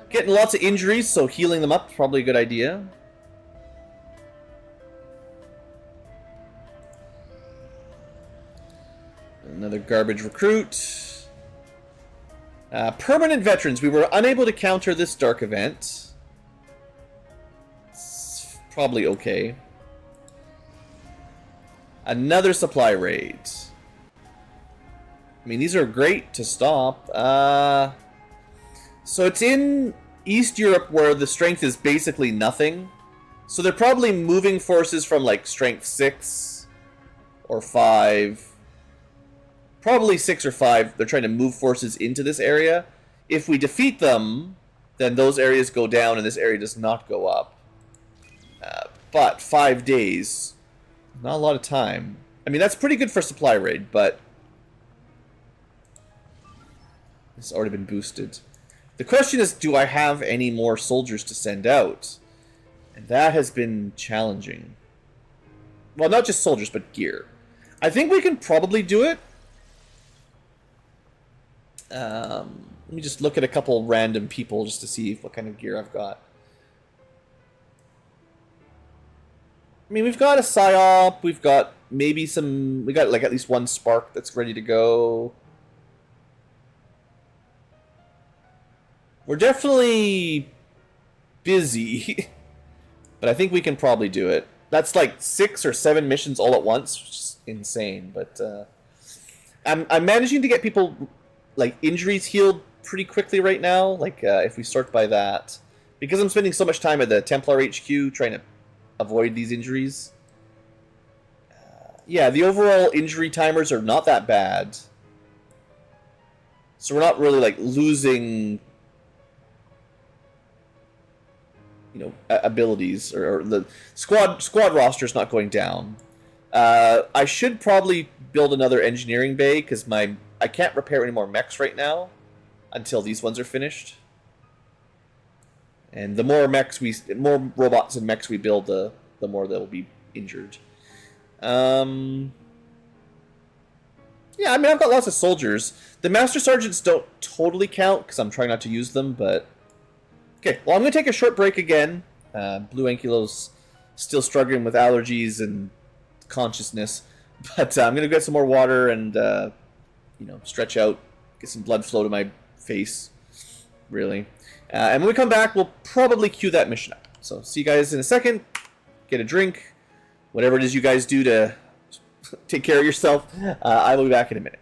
Getting lots of injuries, so healing them up is probably a good idea. Another garbage recruit. Permanent veterans. We were unable to counter this dark event. It's probably okay. Another supply raid. I mean, these are great to stop. So it's in East Europe where the strength is basically nothing. So they're probably moving forces from like strength 6 or 5. Probably 6 or 5. They're trying to move forces into this area. If we defeat them, then those areas go down and this area does not go up. But 5 days, not a lot of time. I mean, that's pretty good for supply raid, but it's already been boosted. The question is, do I have any more soldiers to send out? And that has been challenging. Well, not just soldiers, but gear. I think we can probably do it. Let me just look at a couple random people just to see what kind of gear I've got. I mean, we've got a PSYOP, we've got maybe some... We got like at least one Spark that's ready to go. We're definitely busy, but I think we can probably do it. That's like 6 or 7 missions all at once, which is insane. But I'm managing to get people like injuries healed pretty quickly right now. Like if we start by that, because I'm spending so much time at the Templar HQ trying to avoid these injuries. Yeah, the overall injury timers are not that bad, so we're not really like losing, you know, abilities, or the squad roster is not going down. I should probably build another engineering bay because I can't repair any more mechs right now until these ones are finished. And the more more robots and mechs we build, the more they'll be injured. Yeah, I mean, I've got lots of soldiers. The Master Sergeants don't totally count because I'm trying not to use them, but okay, well, I'm going to take a short break again. Blue Ankylo's still struggling with allergies and consciousness. But I'm going to get some more water and, you know, stretch out, get some blood flow to my face, really. And when we come back, we'll probably queue that mission up. So see you guys in a second. Get a drink. Whatever it is you guys do to take care of yourself. I will be back in a minute.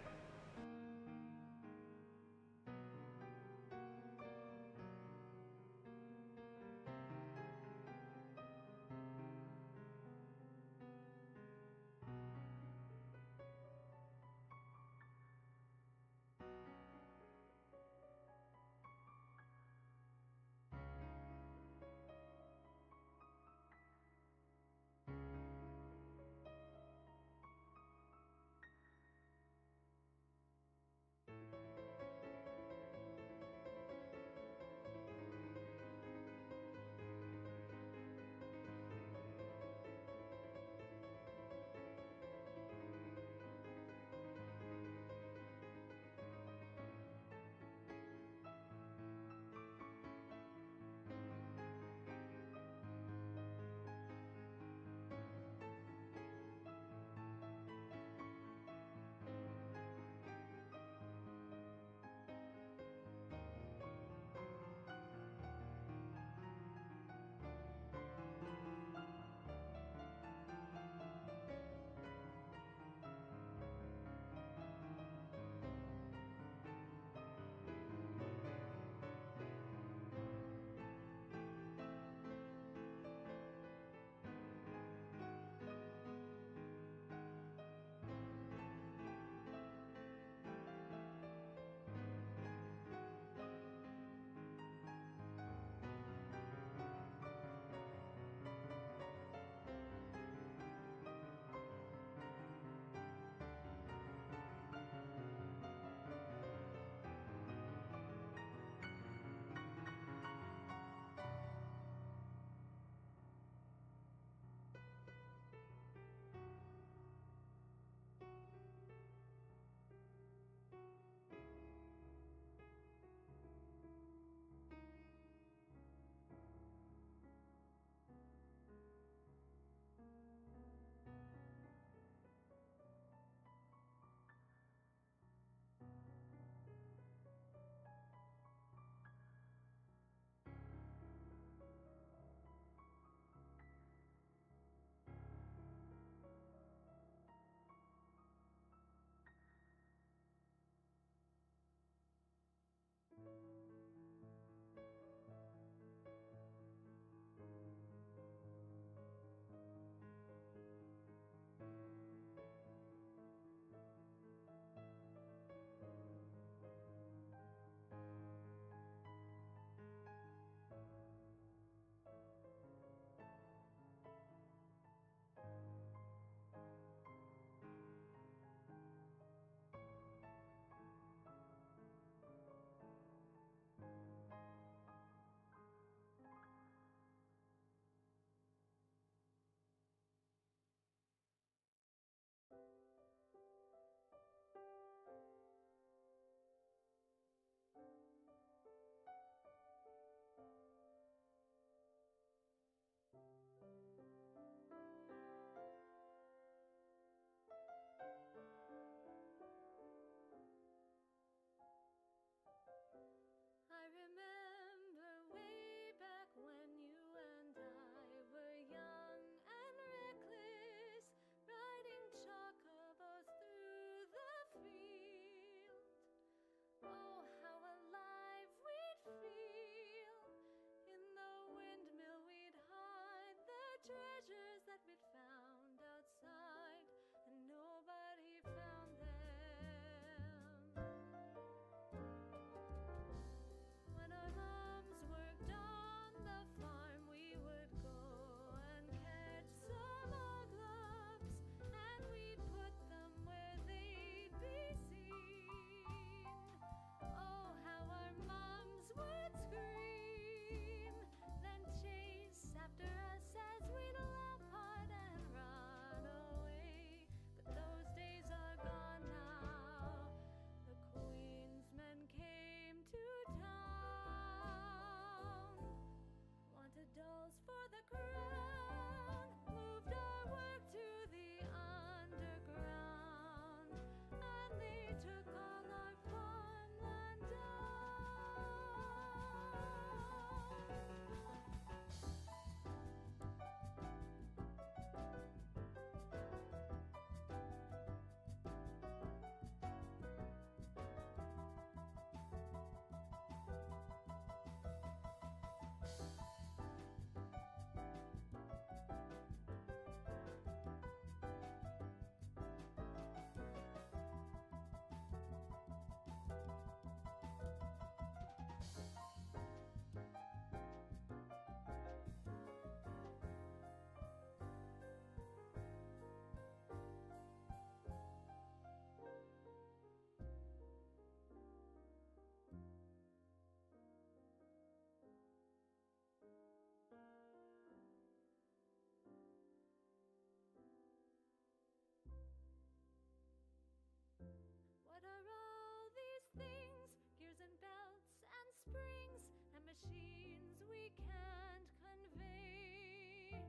machines we can't convey.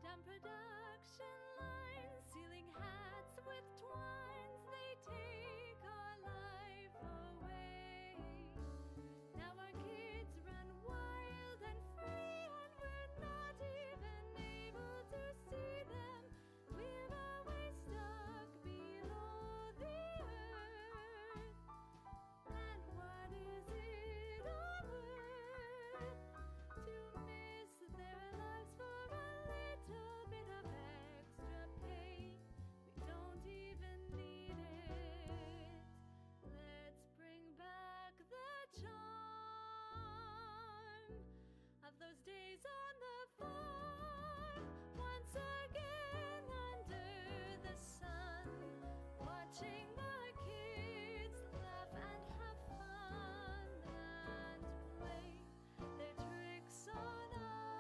Dumb production lines, sealing hats with twines, they take our life away. Now our kids run wild and free, and we're not even able to see them. We're always stuck below the earth. And what is it all worth to miss their lives for a little bit of extra pay? We don't even need it. Let's bring back the charm of those days on the farm. Once again under the sun, watching our kids laugh and have fun and play their tricks on us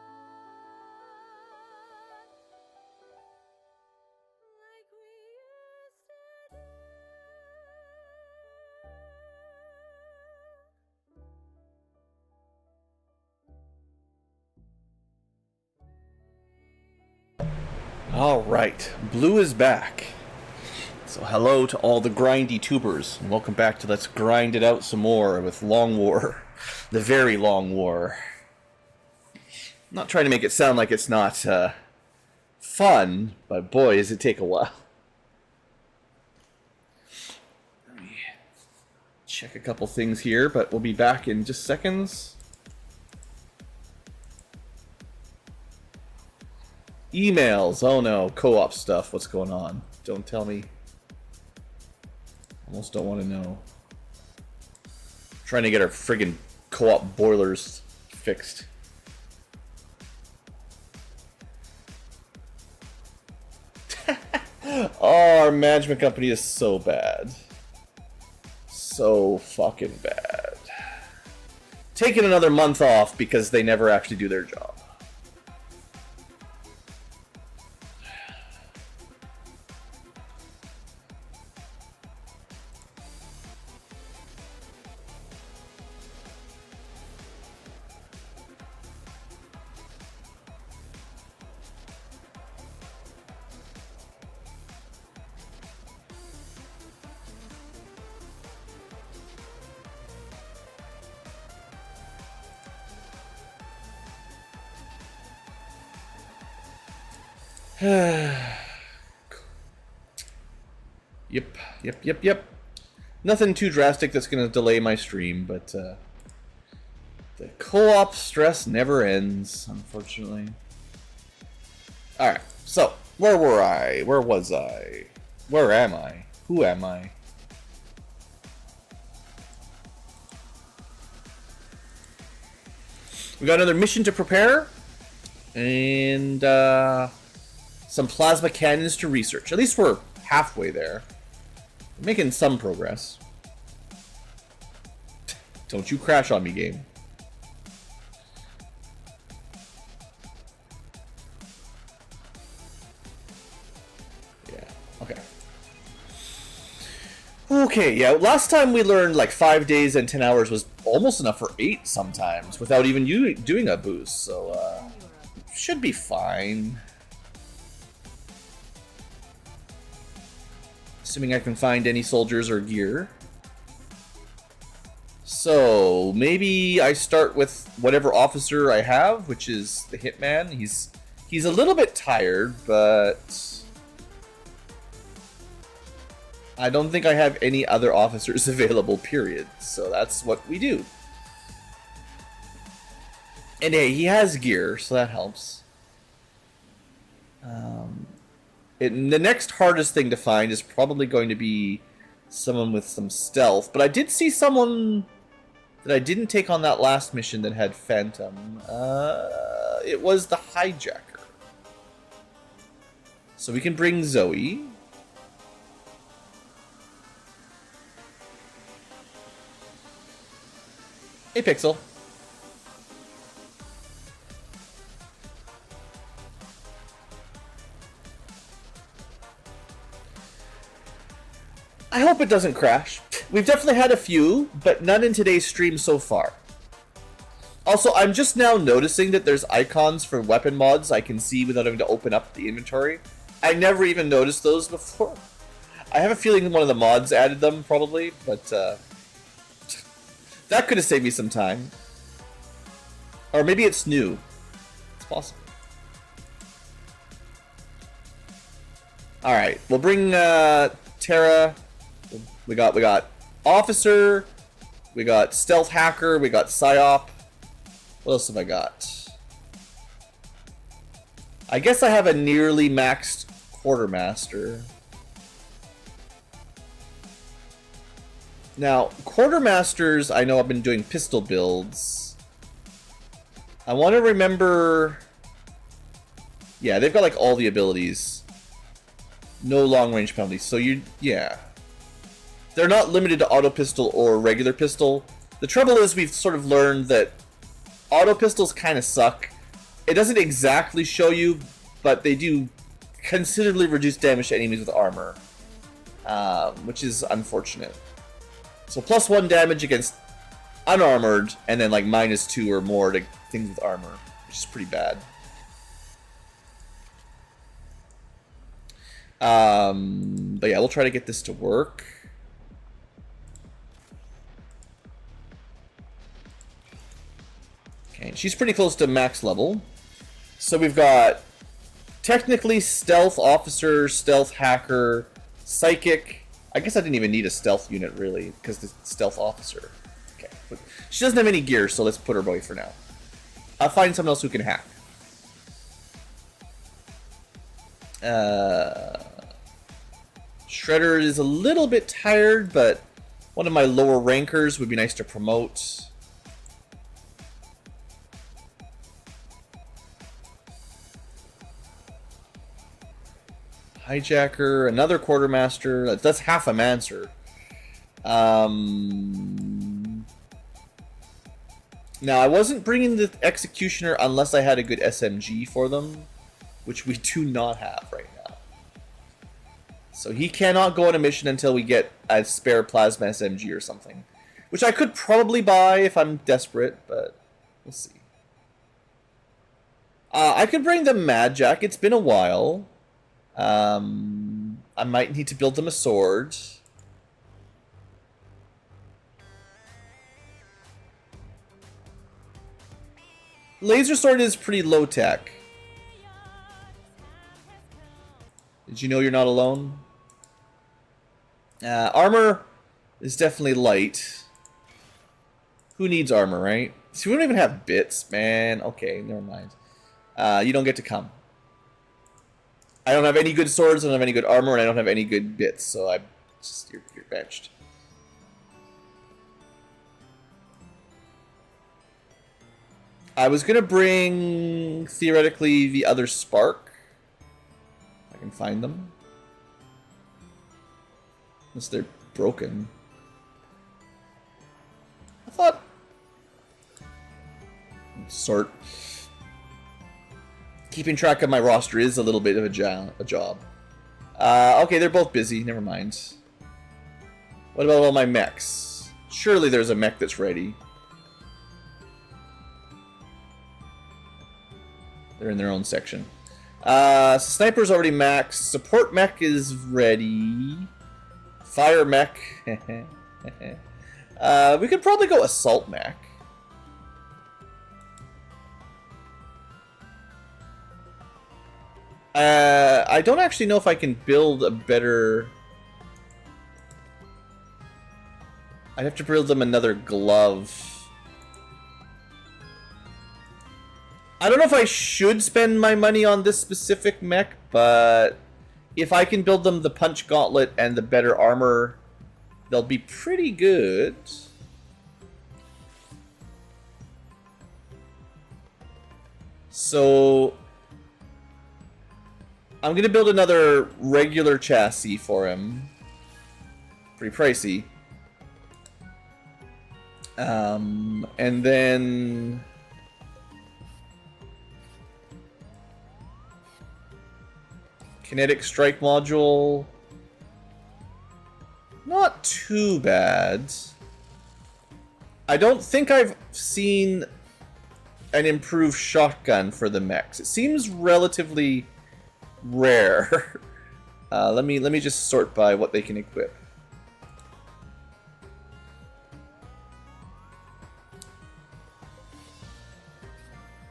like we used to do. All right, Blue is back. So hello to all the grindy tubers, and welcome back to Let's Grind It Out some more with Long War, the very long war. I'm not trying to make it sound like it's not fun, but boy, does it take a while. Let me check a couple things here, but we'll be back in just seconds. Emails. Oh no, co-op stuff. What's going on? Don't tell me. Almost don't want to know. Trying to get our friggin' co-op boilers fixed. Oh, our management company is so bad. So fucking bad. Taking another month off because they never actually do their job. Yep. Nothing too drastic that's going to delay my stream, but the co-op stress never ends, unfortunately. Alright, so, where were I? Where was I? Where am I? Who am I? We got another mission to prepare, and some plasma cannons to research. At least we're halfway there. We're making some progress. Don't you crash on me, game. Yeah, okay. Okay, yeah, last time we learned like 5 days and 10 hours was almost enough for 8 sometimes without even you doing a boost, so should be fine. Assuming I can find any soldiers or gear. So, maybe I start with whatever officer I have, which is the hitman. He's a little bit tired, but I don't think I have any other officers available, period. So that's what we do. And hey, he has gear, so that helps. The next hardest thing to find is probably going to be someone with some stealth. But I did see someone that I didn't take on that last mission that had Phantom. It was the hijacker. So we can bring Zoe. Hey, Pixel. I hope it doesn't crash. We've definitely had a few, but none in today's stream so far. Also, I'm just now noticing that there's icons for weapon mods I can see without having to open up the inventory. I never even noticed those before. I have a feeling one of the mods added them, probably, but that could have saved me some time. Or maybe it's new. It's possible. Alright, we'll bring Terra. We got Officer. We got Stealth Hacker. We got Psyop. What else have I got? I guess I have a nearly maxed Quartermaster. Now, Quartermasters, I know I've been doing pistol builds. I want to remember... Yeah, they've got like all the abilities. No long range penalties. So yeah. They're not limited to auto pistol or regular pistol. The trouble is we've sort of learned that auto pistols kind of suck. It doesn't exactly show you, but they do considerably reduce damage to enemies with armor. Which is unfortunate. So +1 damage against unarmored, and then like -2 or more to things with armor, which is pretty bad. But yeah, we'll try to get this to work. Okay, she's pretty close to max level. So we've got technically Stealth Officer, Stealth Hacker, Psychic. I guess I didn't even need a Stealth unit really, because the Stealth Officer. Okay, but she doesn't have any gear, so let's put her away for now. I'll find someone else who can hack. Shredder is a little bit tired, but one of my lower rankers would be nice to promote. Hijacker, another Quartermaster. That's half a Mancer. Now, I wasn't bringing the Executioner unless I had a good SMG for them, which we do not have right now. So he cannot go on a mission until we get a spare Plasma SMG or something, which I could probably buy if I'm desperate, but we'll see. I could bring the Mad Jack. It's been a while. I might need to build them a sword. Laser sword is pretty low tech. Did you know you're not alone? Armor is definitely light. Who needs armor, right? See, we don't even have bits, man. Okay, never mind. You don't get to come. I don't have any good swords, I don't have any good armor, and I don't have any good bits, so I'm just, you're benched. I was gonna bring, theoretically, the other Spark. If I can find them. Unless they're broken. I thought... Sort. Keeping track of my roster is a little bit of a job. Okay, they're both busy. Never mind. What about all my mechs? Surely there's a mech that's ready. They're in their own section. So Sniper's already maxed. Support mech is ready. Fire mech. We could probably go Assault mech. I don't actually know if I can build a better... I'd have to build them another glove. I don't know if I should spend my money on this specific mech, but if I can build them the punch gauntlet and the better armor, they'll be pretty good. So I'm gonna build another regular chassis for him. Pretty pricey. And then kinetic strike module. Not too bad. I don't think I've seen an improved shotgun for the mechs. It seems relatively rare. Let me just sort by what they can equip.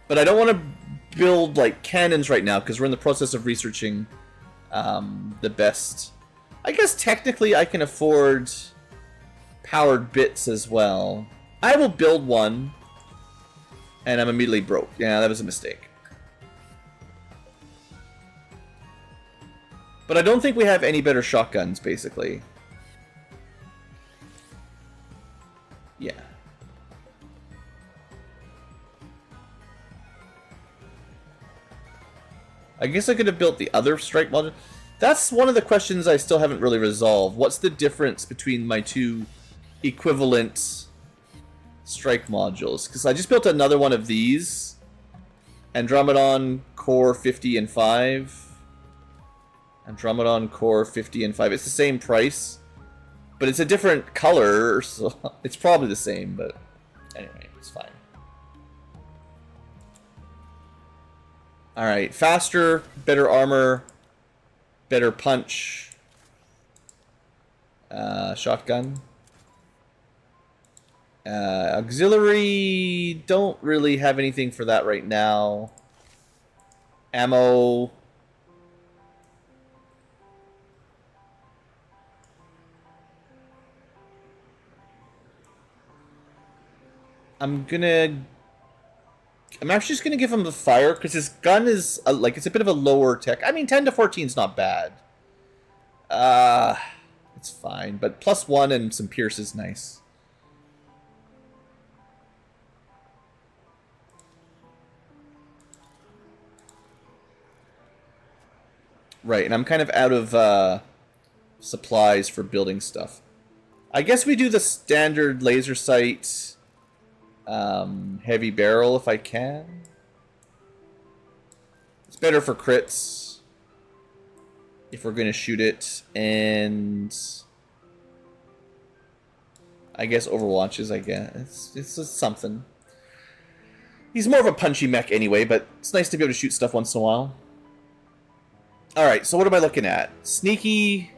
But I don't want to build like cannons right now because we're in the process of researching the best. I guess technically I can afford powered bits as well. I will build one, and I'm immediately broke. Yeah, that was a mistake. But I don't think we have any better shotguns, basically. Yeah. I guess I could have built the other strike module. That's one of the questions I still haven't really resolved. What's the difference between my two equivalent strike modules? Because I just built another one of these. Andromedon Core 50 and 5. Andromedon Core 50 and 5. It's the same price, but it's a different color, so it's probably the same, but anyway, it's fine. Alright, faster, better armor, better punch, shotgun. Auxiliary, don't really have anything for that right now. Ammo. I'm actually just gonna give him the fire because his gun is like it's a bit of a lower tech. I mean, 10 to 14 is not bad. It's fine, but +1 and some pierce is nice. Right, and I'm kind of out of supplies for building stuff. I guess we do the standard laser sight. Heavy barrel if I can. It's better for crits if we're going to shoot it, and I guess Overwatches, I guess. It's just something. He's more of a punchy mech anyway, but it's nice to be able to shoot stuff once in a while. Alright, so what am I looking at? Sneaky,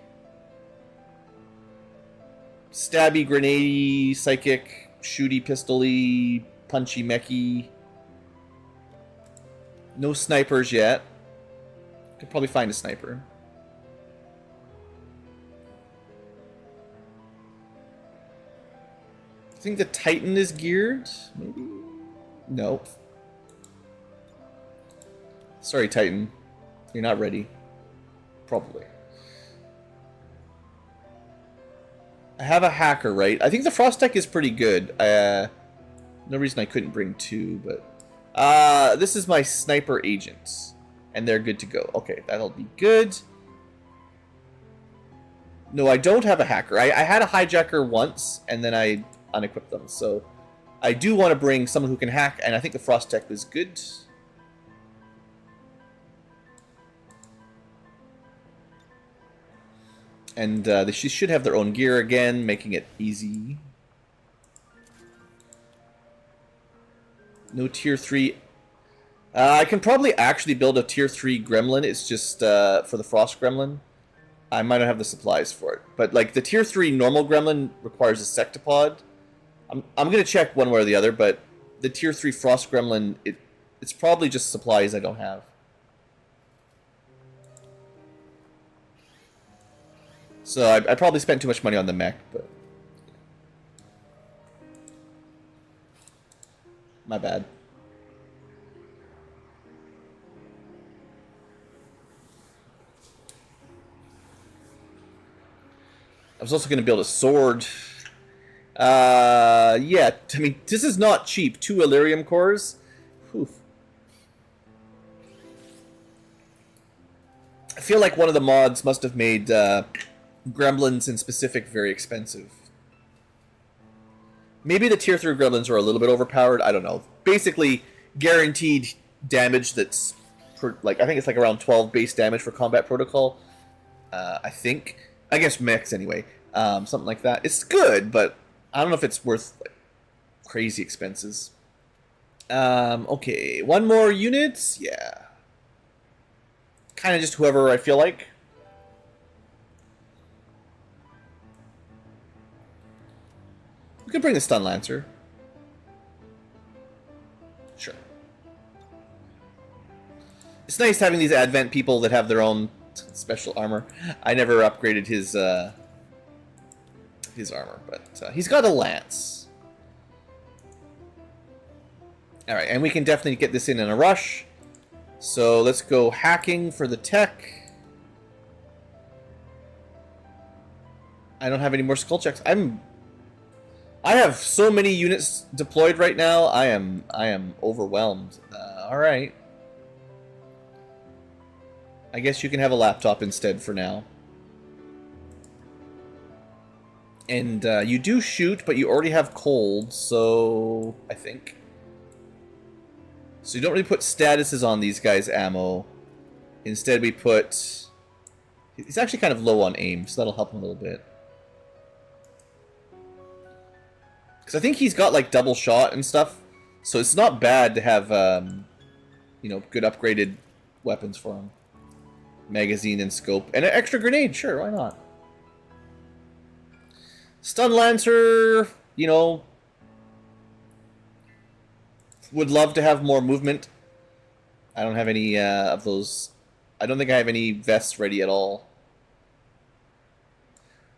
stabby, grenade, psychic, shooty, pistoly, punchy, mechy. No snipers yet. Could probably find a sniper. I think the Titan is geared, maybe? Nope. Sorry, Titan. You're not ready. Probably. I have a hacker, right? I think the Frost Tech is pretty good. No reason I couldn't bring two, but... this is my sniper agent. And they're good to go. Okay, that'll be good. No, I don't have a hacker. I had a hijacker once, and then I unequipped them. So I do want to bring someone who can hack, and I think the Frost Tech is good. And they should have their own gear again, making it easy. No tier 3. I can probably actually build a tier 3 gremlin. It's just for the frost gremlin. I might not have the supplies for it. But like the tier 3 normal gremlin requires a sectopod. I'm going to check one way or the other, but the tier 3 frost gremlin, it's probably just supplies I don't have. So I probably spent too much money on the mech, but my bad. I was also going to build a sword. Yeah, I mean, this is not cheap. 2 Illyrium cores. Whew. I feel like one of the mods must have made gremlins in specific very expensive. Maybe the tier 3 gremlins are a little bit overpowered. I don't know. Basically, guaranteed damage that's, like, I think it's like around 12 base damage for combat protocol. I think. I guess mechs anyway. Something like that. It's good, but I don't know if it's worth like, crazy expenses. Okay, one more unit. Yeah. Kind of just whoever I feel like. We could bring the Stun Lancer. Sure. It's nice having these Advent people that have their own special armor. I never upgraded his armor, but he's got a lance. Alright, and we can definitely get this in a rush. So let's go hacking for the tech. I don't have any more skull checks. I have so many units deployed right now. I am overwhelmed. Alright. I guess you can have a laptop instead for now. And you do shoot, but you already have cold, so I think. So you don't really put statuses on these guys' ammo. Instead we put... He's actually kind of low on aim, so that'll help him a little bit. Because I think he's got like double shot and stuff. So it's not bad to have, you know, good upgraded weapons for him. Magazine and scope. And an extra grenade, sure, why not? Stun Lancer, you know... Would love to have more movement. I don't have any of those. I don't think I have any vests ready at all.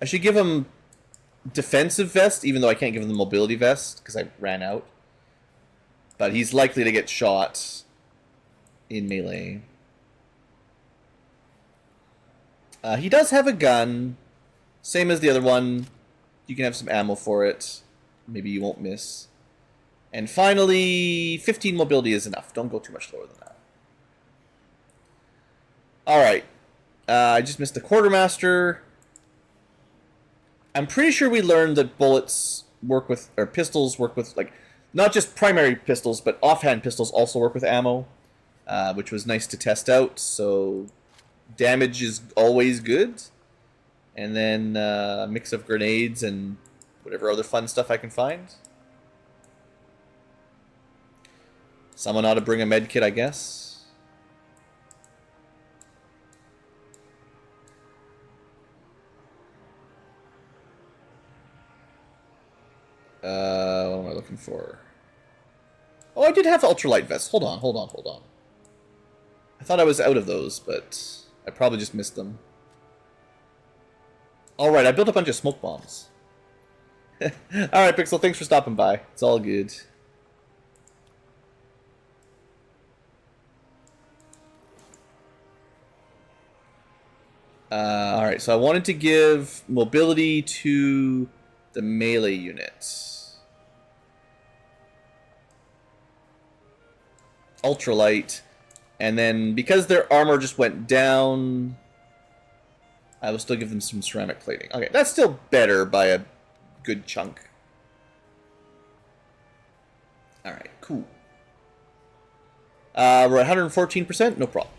I should give him defensive vest, even though I can't give him the mobility vest because I ran out. But he's likely to get shot in melee. He does have a gun, same as the other one. You can have some ammo for it. Maybe you won't miss. And finally, 15 mobility is enough. Don't go too much lower than that. Alright. I just missed the quartermaster. I'm pretty sure we learned that bullets work with, or pistols work with, like, not just primary pistols, but offhand pistols also work with ammo, which was nice to test out. So, damage is always good. And then a mix of grenades and whatever other fun stuff I can find. Someone ought to bring a med kit, I guess. What am I looking for? Oh, I did have ultralight vests. Hold on. I thought I was out of those, but I probably just missed them. Alright, I built a bunch of smoke bombs. Alright, Pixel, thanks for stopping by. It's all good. Alright, so I wanted to give mobility to the melee units. Ultralight. And then, because their armor just went down, I will still give them some ceramic plating. Okay, that's still better by a good chunk. Alright, cool. We're at 114%, no problem.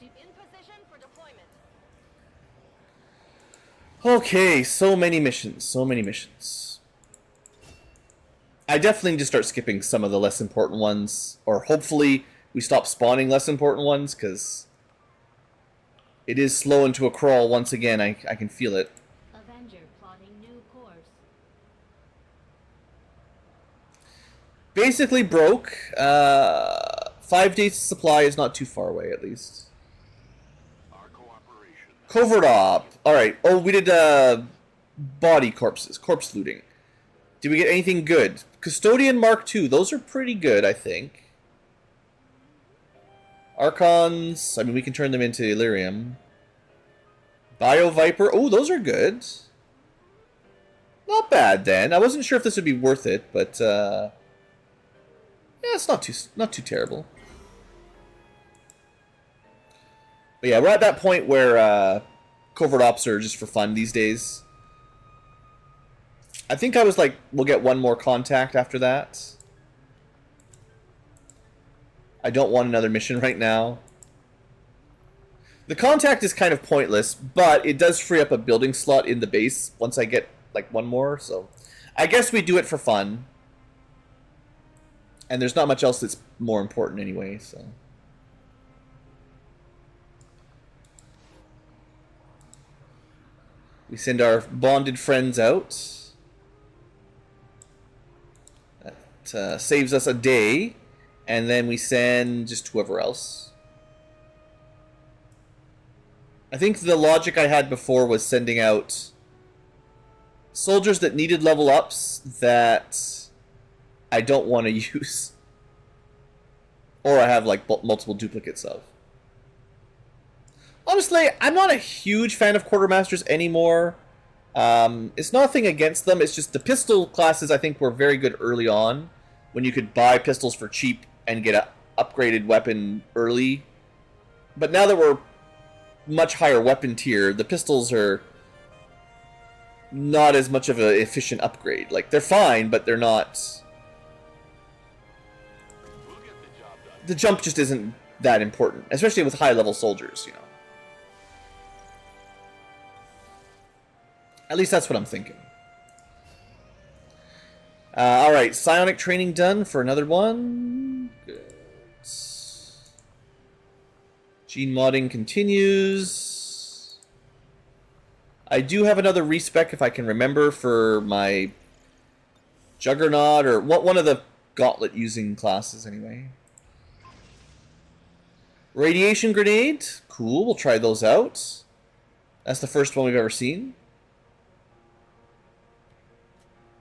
In position for deployment. Okay, so many missions. I definitely need to start skipping some of the less important ones, or hopefully we stop spawning less important ones, because it is slow into a crawl once again. I can feel it. Avenger plotting new course. Basically broke. 5 days supply is not too far away, at least. Our cooperation. Covert op. Alright. Oh, we did body corpses. Corpse looting. Did we get anything good? Custodian Mark II. Those are pretty good, I think. Archons. I mean, we can turn them into Illyrium. Bio Viper. Oh, those are good. Not bad, then. I wasn't sure if this would be worth it, but yeah, it's not too terrible. But yeah, we're at that point where covert ops are just for fun these days. I think I was like, we'll get one more contact after that. I don't want another mission right now. The contact is kind of pointless, but it does free up a building slot in the base once I get like one more, so I guess we do it for fun. And there's not much else that's more important anyway, so. We send our bonded friends out. That saves us a day. And then we send just whoever else. I think the logic I had before was sending out soldiers that needed level ups that I don't want to use. Or I have like multiple duplicates of. Honestly, I'm not a huge fan of quartermasters anymore. It's nothing against them. It's just the pistol classes I think were very good early on, when you could buy pistols for cheap and get an upgraded weapon early. But now that we're much higher weapon tier, the pistols are not as much of an efficient upgrade. Like, they're fine, but they're not... The jump just isn't that important, especially with high-level soldiers, you know. At least that's what I'm thinking. Alright, psionic training done for another one. Good. Gene modding continues. I do have another respec if I can remember for my Juggernaut, or one of the gauntlet using classes anyway. Radiation grenade. Cool, we'll try those out. That's the first one we've ever seen.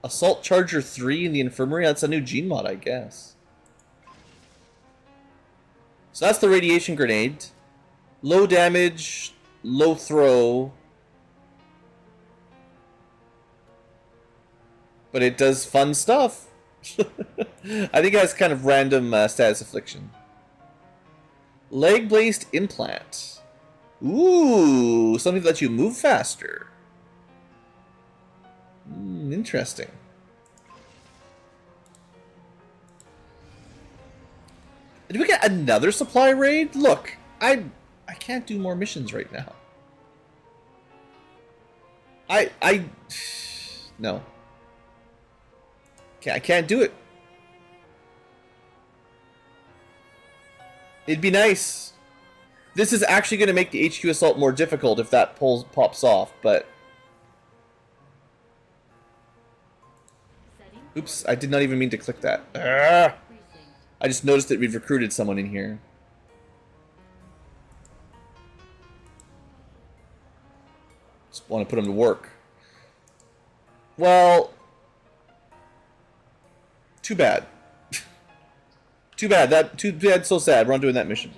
Assault Charger 3 in the infirmary. That's a new gene mod, I guess. So that's the radiation grenade. Low damage, low throw. But it does fun stuff. I think it has kind of random status affliction. Leg-based implant. Ooh, something that lets you move faster. Interesting. Did we get another supply raid? Look, I can't do more missions right now. No. I can't do it. It'd be nice. This is actually going to make the HQ assault more difficult if that pops off, but... Oops, I did not even mean to click that. I just noticed that we've recruited someone in here. Just want to put him to work. Well... Too bad. Too bad. Too bad, so sad. We're on doing that mission.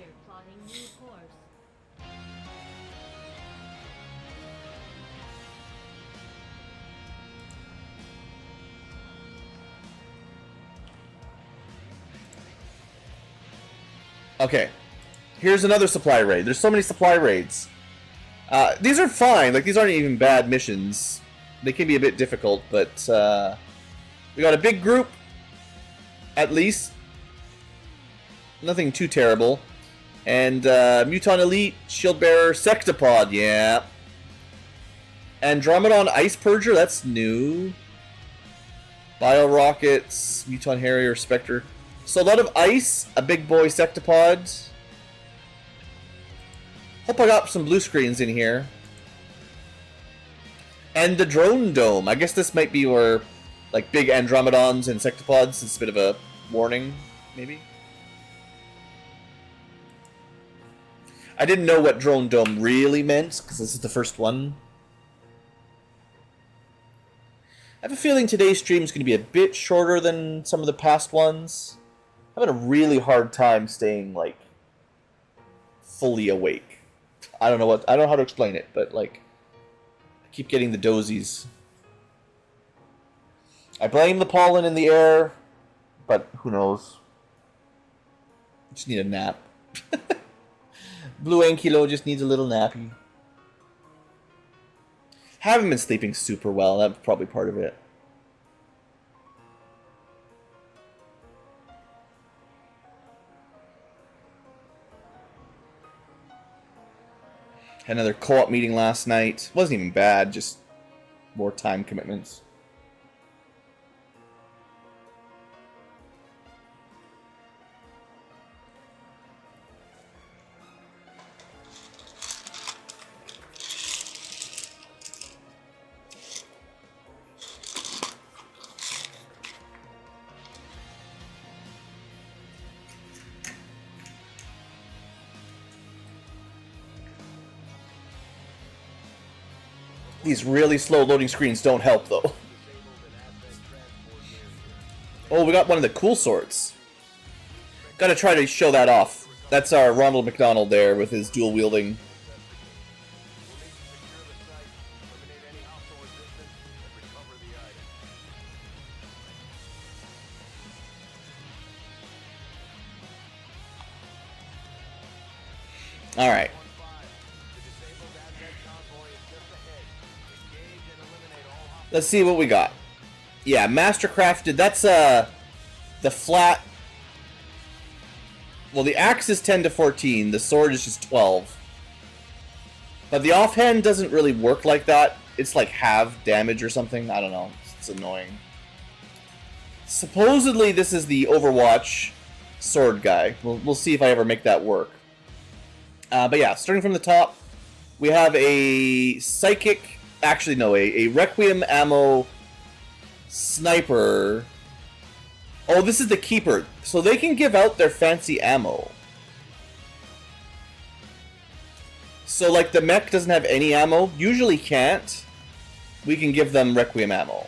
Okay, here's another supply raid. There's so many supply raids. These are fine. Like, these aren't even bad missions. They can be a bit difficult, but we got a big group, at least. Nothing too terrible. And Muton Elite, Shield Bearer, Sectopod, yeah. Andromedon Ice Purger, that's new. Bio Rockets, Muton Harrier, Spectre. So a lot of ice, a big boy Sectopod. Hope I got some blue screens in here. And the Drone Dome. I guess this might be where, like, big Andromedons and Sectopods. It's a bit of a warning, maybe. I didn't know what Drone Dome really meant, because this is the first one. I have a feeling today's stream is going to be a bit shorter than some of the past ones. I'm having a really hard time staying, like, fully awake. I don't know how to explain it, but, like, I keep getting the dozies. I blame the pollen in the air, but who knows? I just need a nap. Blue Ankylo just needs a little nappy. Haven't been sleeping super well, that's probably part of it. Had another co-op meeting last night. Wasn't even bad, just more time commitments. These really slow loading screens don't help, though. Oh, we got one of the cool sorts. Gotta try to show that off. That's our Ronald McDonald there with his dual wielding. Alright. Let's see what we got. Yeah, mastercrafted. That's the flat. Well, the axe is 10 to 14. The sword is just 12. But the offhand doesn't really work like that. It's like half damage or something. I don't know. It's annoying. Supposedly, this is the Overwatch sword guy. We'll see if I ever make that work. But yeah, starting from the top, we have a psychic. Actually, no, a Requiem ammo sniper. Oh, this is the keeper. So they can give out their fancy ammo. So, like, the mech doesn't have any ammo. Usually can't. We can give them Requiem ammo.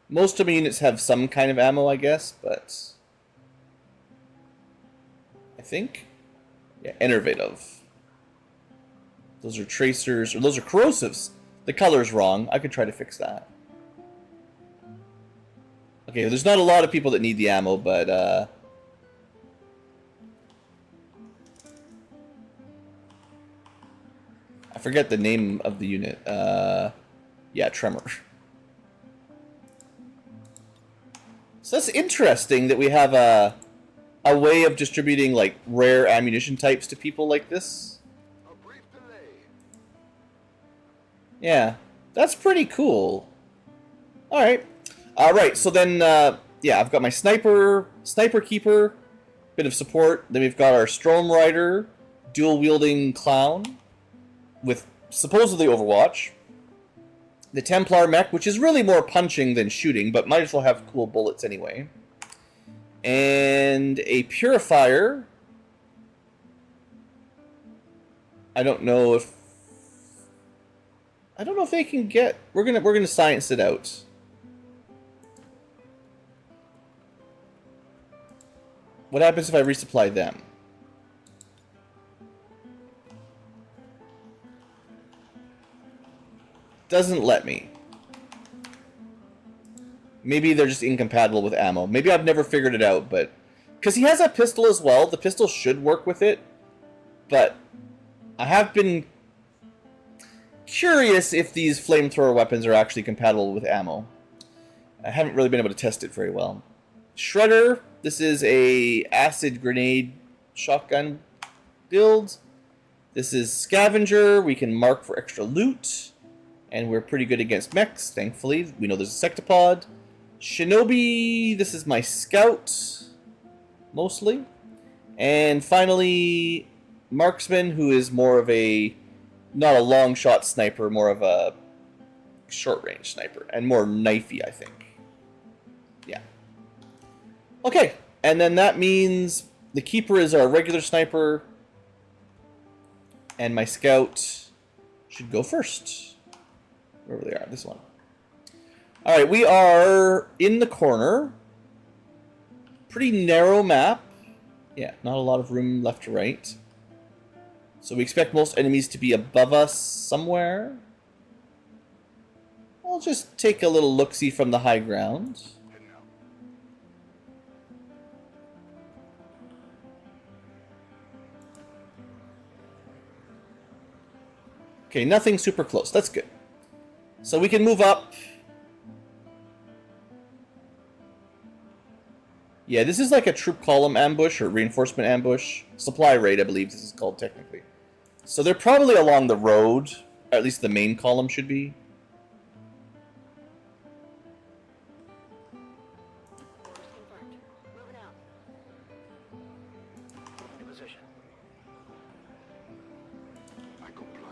Most of the units have some kind of ammo, I guess, but... I think? Yeah, innovative. Those are tracers, or those are corrosives. The color's wrong. I could try to fix that. Okay, there's not a lot of people that need the ammo, but I forget the name of the unit. Yeah, Tremor. So that's interesting that we have a way of distributing like rare ammunition types to people like this. A brief delay. Yeah, that's pretty cool. All right. Right, so then, yeah, I've got my sniper keeper, bit of support. Then we've got our Storm Rider, dual-wielding clown, with supposedly Overwatch. The Templar mech, which is really more punching than shooting, but might as well have cool bullets anyway. And a Purifier. I don't know if they can get... We're gonna science it out. What happens if I resupply them? Doesn't let me. Maybe they're just incompatible with ammo. Maybe I've never figured it out, but... Because he has a pistol as well. The pistol should work with it. But I have been curious if these flamethrower weapons are actually compatible with ammo. I haven't really been able to test it very well. Shredder. This is a acid grenade shotgun build. This is Scavenger. We can mark for extra loot. And we're pretty good against mechs, thankfully. We know there's a Sectopod. Shinobi. This is my Scout. Mostly. And finally, Marksman, who is more of a... Not a long shot sniper, more of a short range sniper. And more knifey, I think. Yeah. Okay, and then that means the Keeper is our regular sniper, and my Scout should go first. Wherever they are, this one. Alright, we are in the corner. Pretty narrow map. Yeah, not a lot of room left to right. So we expect most enemies to be above us somewhere. I'll just take a little look-see from the high ground. Okay, nothing super close. That's good. So we can move up. Yeah, this is like a troop column ambush or reinforcement ambush. Supply raid, I believe this is called technically. So they're probably along the road. Or at least the main column should be. Orders confirmed. Moving out. In position. I comply.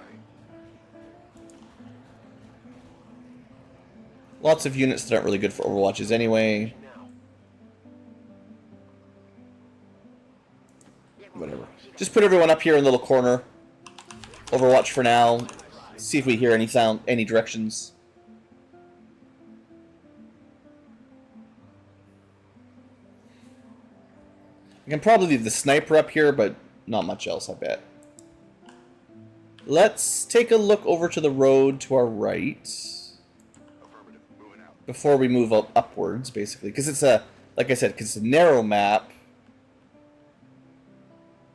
Lots of units that aren't really good for Overwatches anyway. Now. Whatever. Just put everyone up here in a little corner. Overwatch for now. See if we hear any sound, any directions. I can probably leave the sniper up here, but not much else, I bet. Let's take a look over to the road to our right. Before we move up upwards, basically. Because it's a, like I said, because it's a narrow map.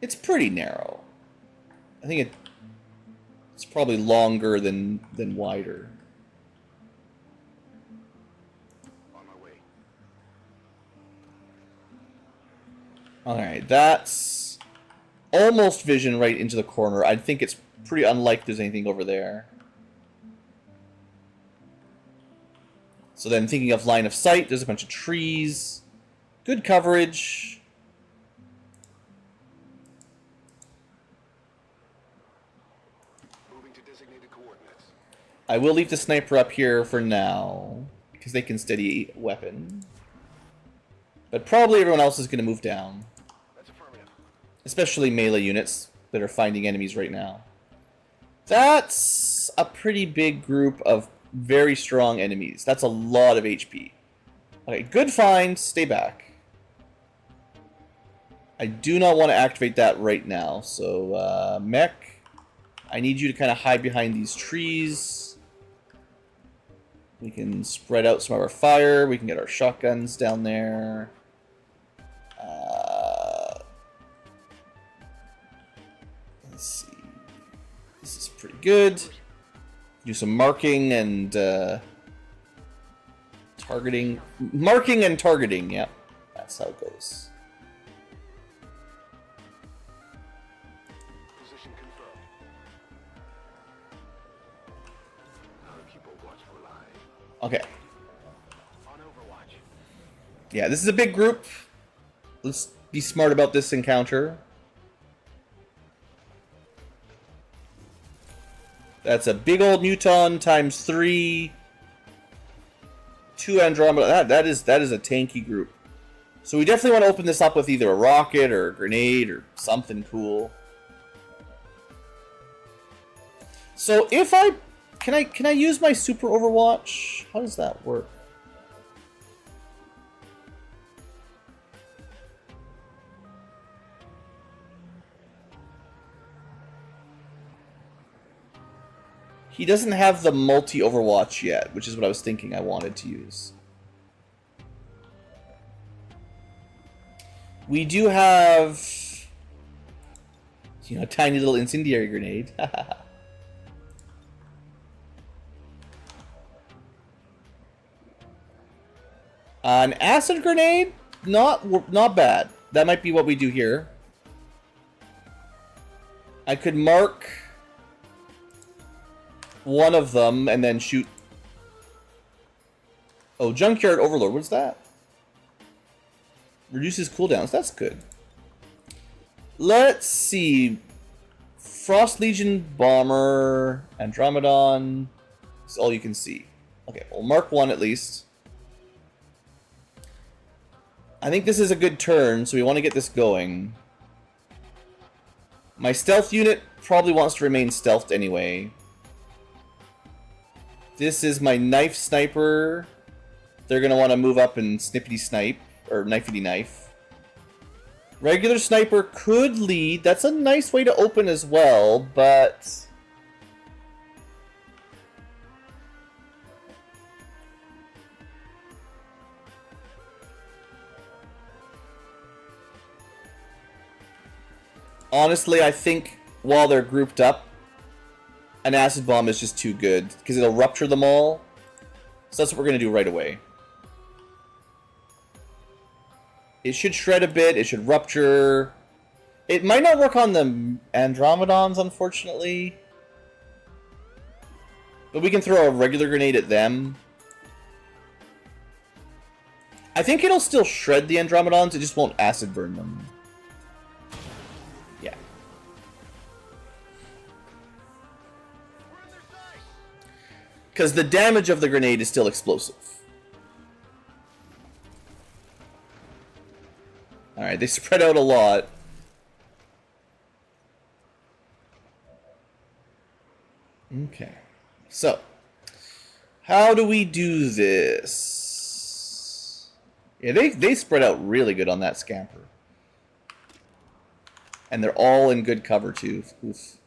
It's pretty narrow. I think it's probably longer than wider. Alright, that's almost vision right into the corner. I think it's pretty unlikely there's anything over there. So then thinking of line of sight, there's a bunch of trees. Good coverage. Moving to designated coordinates. I will leave the sniper up here for now, because they can steady a weapon. But probably everyone else is going to move down. That's affirmative. Especially melee units that are finding enemies right now. That's a pretty big group of very strong enemies. That's a lot of HP. Okay, good find. Stay back. I do not want to activate that right now. So, mech, I need you to kind of hide behind these trees. We can spread out some of our fire. We can get our shotguns down there. Let's see. This is pretty good. Do some marking and targeting. Marking and targeting, yep. That's how it goes. Position confirmed. I'll keep a watchful eye. Okay. On Overwatch. Yeah, this is a big group. Let's be smart about this encounter. That's a big old Muton times 3. 2 Andromeda. That is a tanky group. So we definitely want to open this up with either a rocket or a grenade or something cool. So if I can I use my super Overwatch? How does that work? He doesn't have the multi-Overwatch yet, which is what I was thinking I wanted to use. We do have, you know, a tiny little incendiary grenade. An acid grenade? Not bad. That might be what we do here. I could mark one of them and then shoot. Oh, Junkyard Overlord. What's that? Reduces cooldowns. That's good. Let's see. Frost Legion Bomber, Andromedon. That's all you can see. Okay, we'll mark one at least. I think this is a good turn, so we want to get this going. My stealth unit probably wants to remain stealthed anyway. This is my knife sniper. They're going to want to move up and snippety snipe, or knifety knife. Regular sniper could lead. That's a nice way to open as well, but honestly, I think while they're grouped up, an acid bomb is just too good, because it'll rupture them all. So that's what we're going to do right away. It should shred a bit, it should rupture. It might not work on the Andromedons, unfortunately. But we can throw a regular grenade at them. I think it'll still shred the Andromedons, it just won't acid burn them. Yeah. Because the damage of the grenade is still explosive. Alright, they spread out a lot. Okay. So, how do we do this? Yeah, they spread out really good on that scamper. And they're all in good cover, too. Oof.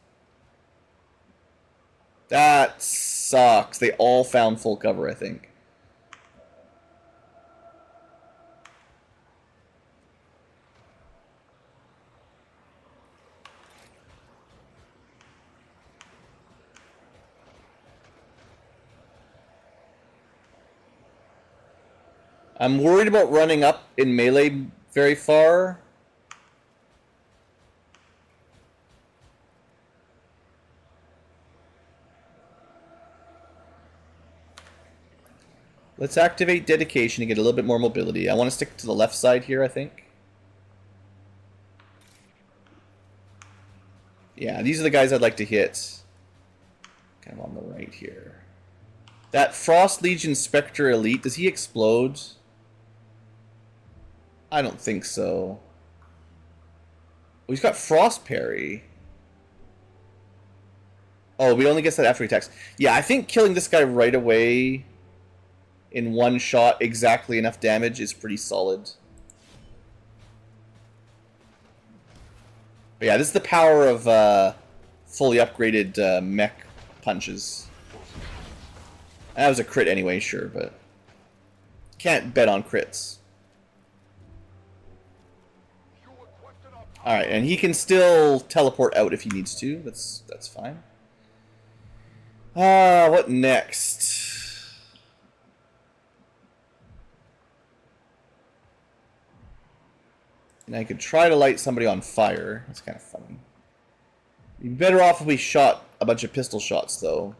That sucks. They all found full cover, I think. I'm worried about running up in melee very far. Let's activate dedication to get a little bit more mobility. I want to stick to the left side here, I think. Yeah, these are the guys I'd like to hit. Kind of on the right here. That Frost Legion Spectre Elite, does he explode? I don't think so. Oh, he's got Frost Parry. Oh, we only get that after he attacks. Yeah, I think killing this guy right away in one shot, exactly enough damage, is pretty solid. But yeah, this is the power of fully upgraded mech punches. That was a crit anyway, sure, but can't bet on crits. Alright, and he can still teleport out if he needs to. That's fine. What next? And I could try to light somebody on fire. That's kind of funny. You'd be better off if we shot a bunch of pistol shots, though.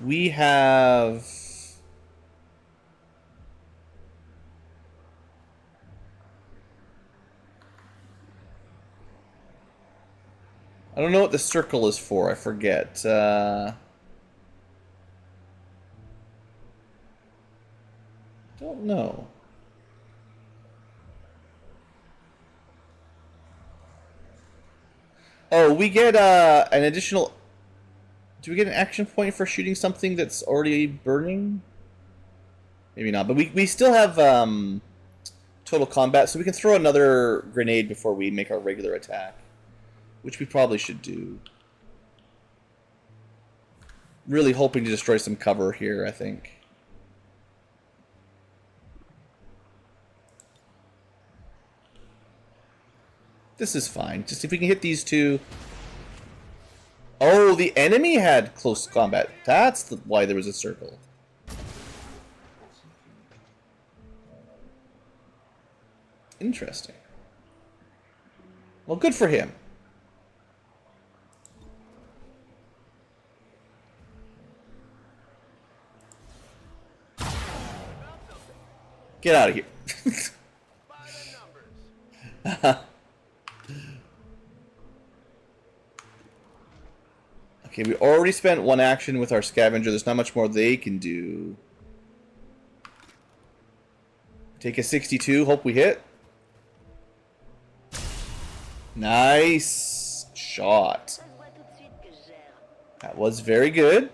We have... I don't know what the circle is for. I forget. Don't know. Oh, we get an additional... Do we get an action point for shooting something that's already burning? Maybe not, but we still have total combat, so we can throw another grenade before we make our regular attack. Which we probably should do. Really hoping to destroy some cover here, I think. This is fine. Just if we can hit these two... Oh, the enemy had close combat. That's why there was a circle. Interesting. Well, good for him. Get out of here. Okay, we already spent one action with our scavenger. There's not much more they can do. Take a 62. Hope we hit. Nice shot. That was very good.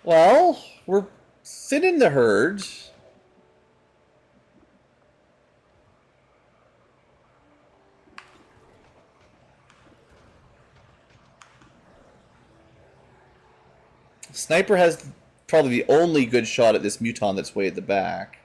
Well, we're thinning the herd. Sniper has probably the only good shot at this muton that's way at the back.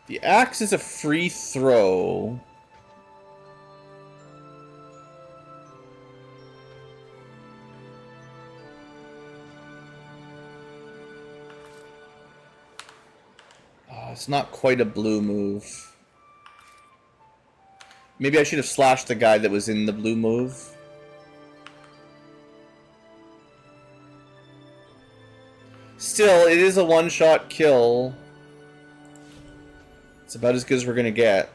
The axe is a free throw. Oh, it's not quite a blue move. Maybe I should have slashed the guy that was in the blue move. Still, it is a one-shot kill. It's about as good as we're gonna get.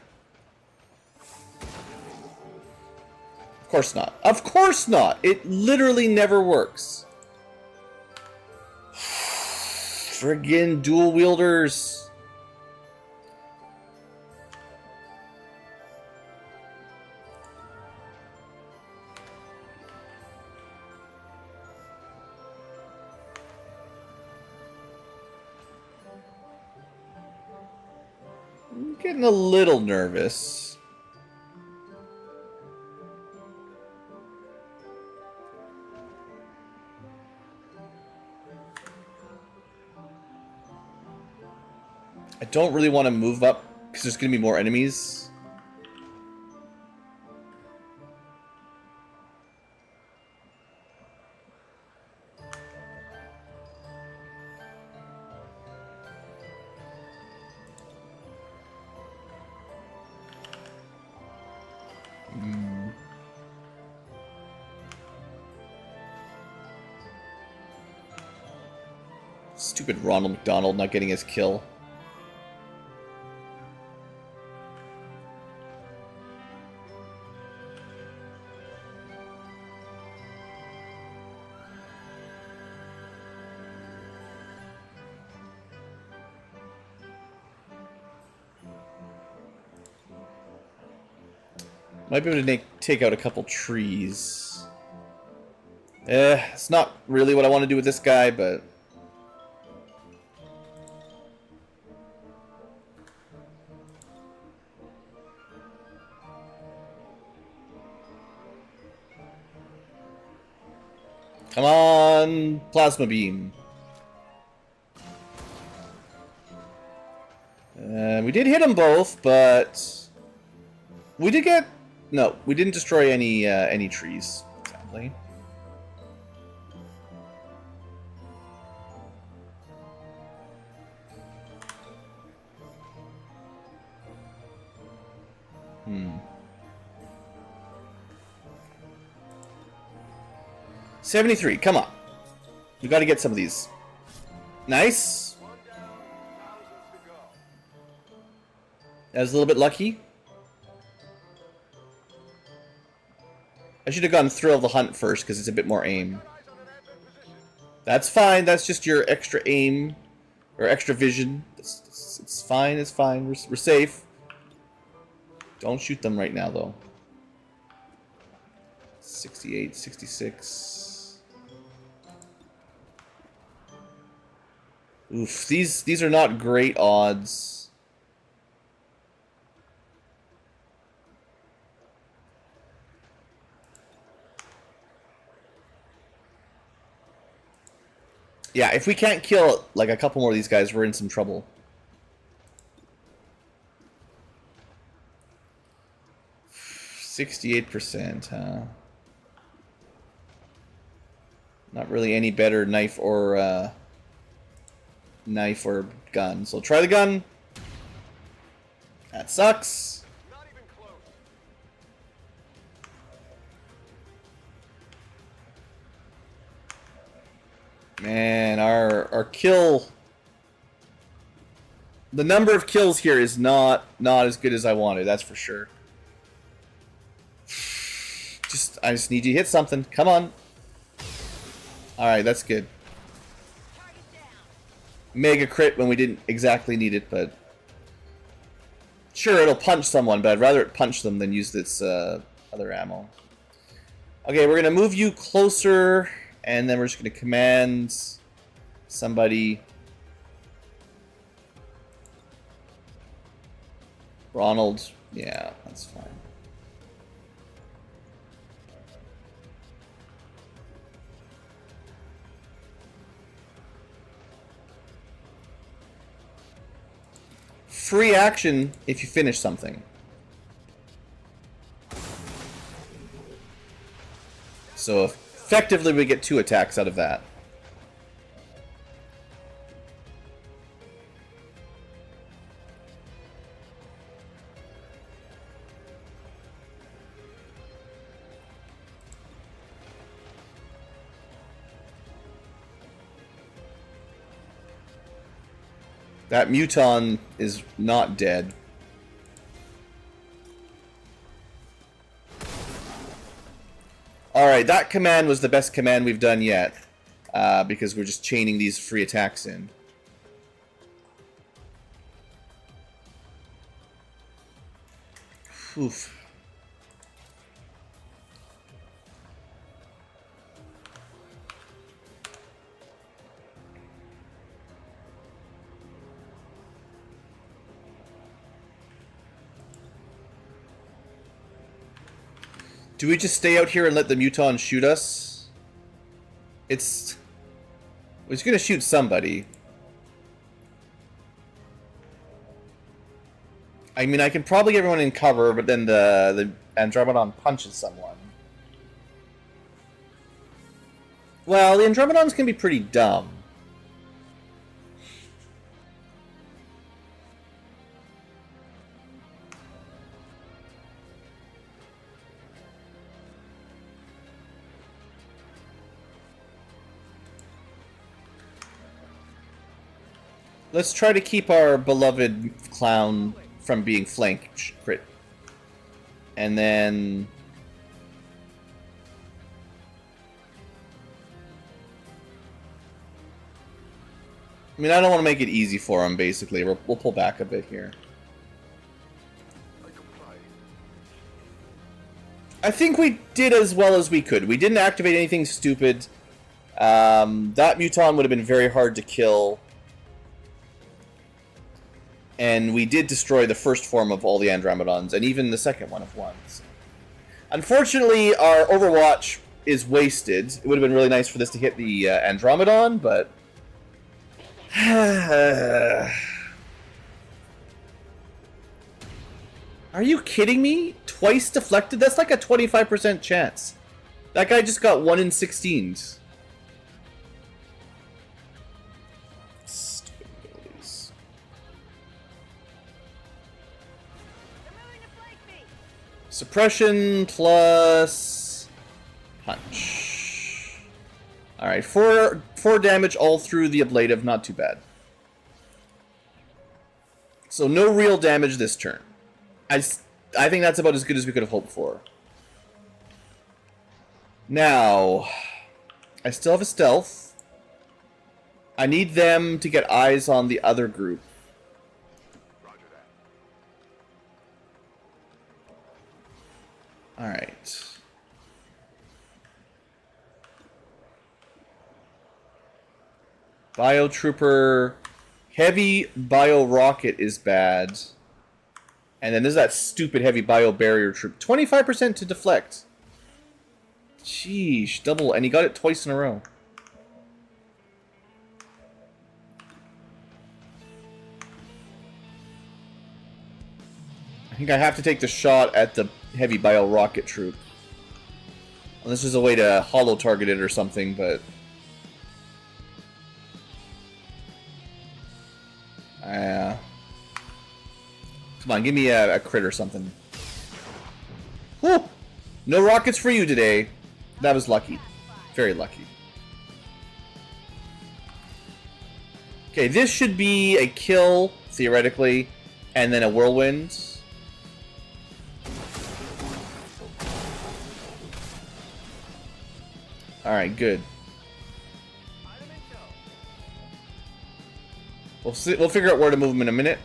Of course not. Of course not! It literally never works. Friggin' dual wielders. I'm getting a little nervous. I don't really want to move up because there's going to be more enemies. Stupid Ronald McDonald not getting his kill. Might be able to take out a couple trees. It's not really what I want to do with this guy, but... Come on, plasma beam. We did hit them both, but we did get no. We didn't destroy any trees. Exactly. Hmm. 73, come on. We gotta get some of these. Nice. That was a little bit lucky. I should have gone Thrill of the Hunt first because it's a bit more aim. That's fine, that's just your extra aim. Or extra vision. It's fine, it's fine. We're safe. Don't shoot them right now, though. 68, 66. Oof, these are not great odds. Yeah, if we can't kill like a couple more of these guys, we're in some trouble. %, huh? Not really any better knife or gun. So try the gun. That sucks. Not even close. Man, our kill, the number of kills here is not as good as I wanted, that's for sure. I just need you to hit something. Come on. Alright, that's good. Mega crit when we didn't exactly need it, but sure, it'll punch someone, but I'd rather it punch them than use this other ammo. Okay, we're gonna move you closer, and then we're just gonna command somebody. Ronald, yeah, that's fine. Free action if you finish something. So effectively we get 2 attacks out of that. That Muton is not dead. Alright, that command was the best command we've done yet. Because we're just chaining these free attacks in. Oof. Do we just stay out here and let the Muton shoot us? It's gonna shoot somebody. I mean, I can probably get everyone in cover, but then the Andromedon punches someone. Well, the Andromedons can be pretty dumb. Let's try to keep our beloved clown from being flank crit. And then... I mean, I don't want to make it easy for him, basically. We'll pull back a bit here. I think we did as well as we could. We didn't activate anything stupid. That Muton would have been very hard to kill. And we did destroy the first form of all the Andromedons, and even the second one of ones. Unfortunately, our Overwatch is wasted. It would have been really nice for this to hit the Andromedon, but... Are you kidding me? Twice deflected? That's like a 25% chance. That guy just got 1 in 16. Stupid abilities. Suppression plus punch. Alright, 4 damage all through the ablative, not too bad. So no real damage this turn. I think that's about as good as we could have hoped for. Now, I still have a stealth. I need them to get eyes on the other group. Alright. Biotrooper. Heavy Bio Rocket is bad. And then there's that stupid heavy Bio Barrier Troop. 25% to deflect. Sheesh, double. And he got it twice in a row. I think I have to take the shot at the heavy Bio Rocket Troop. Unless there's a way to holo target it or something, but... Come on, give me a crit or something. Whew! No rockets for you today. That was lucky. Very lucky. Okay, this should be a kill, theoretically, and then a whirlwind. Alright, good. We'll figure out where to move him in a minute.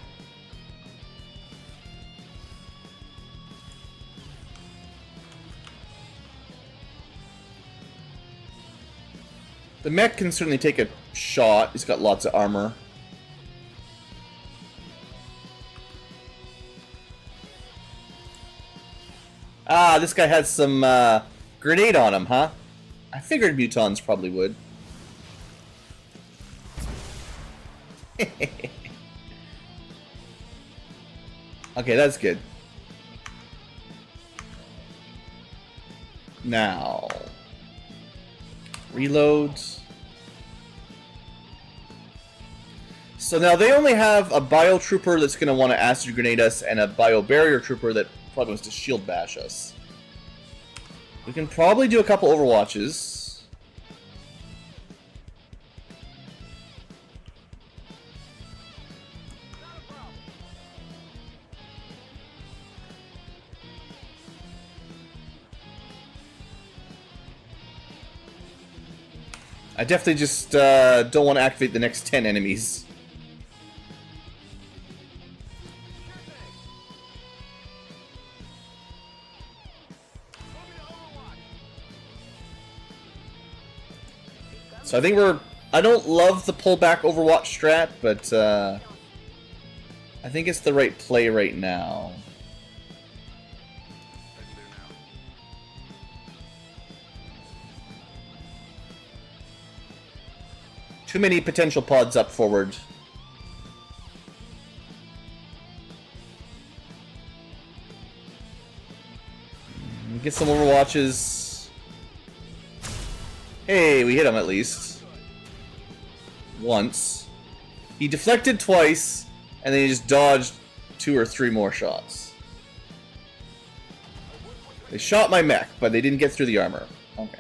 The mech can certainly take a shot. He's got lots of armor. Ah, this guy has some grenade on him, huh? I figured Mutons probably would. Okay, that's good. Now... Reloads. So now they only have a Bio Trooper that's going to want to acid grenade us and a Bio Barrier Trooper that probably wants to shield bash us. We can probably do a couple Overwatches. I definitely just don't want to activate the next 10 enemies. So I think we're... I don't love the pullback Overwatch strat, but I think it's the right play right now. Too many potential pods up forward. Get some Overwatches. Hey, we hit him at least. Once. He deflected twice, and then he just dodged 2 or 3 more shots. They shot my mech, but they didn't get through the armor. Okay.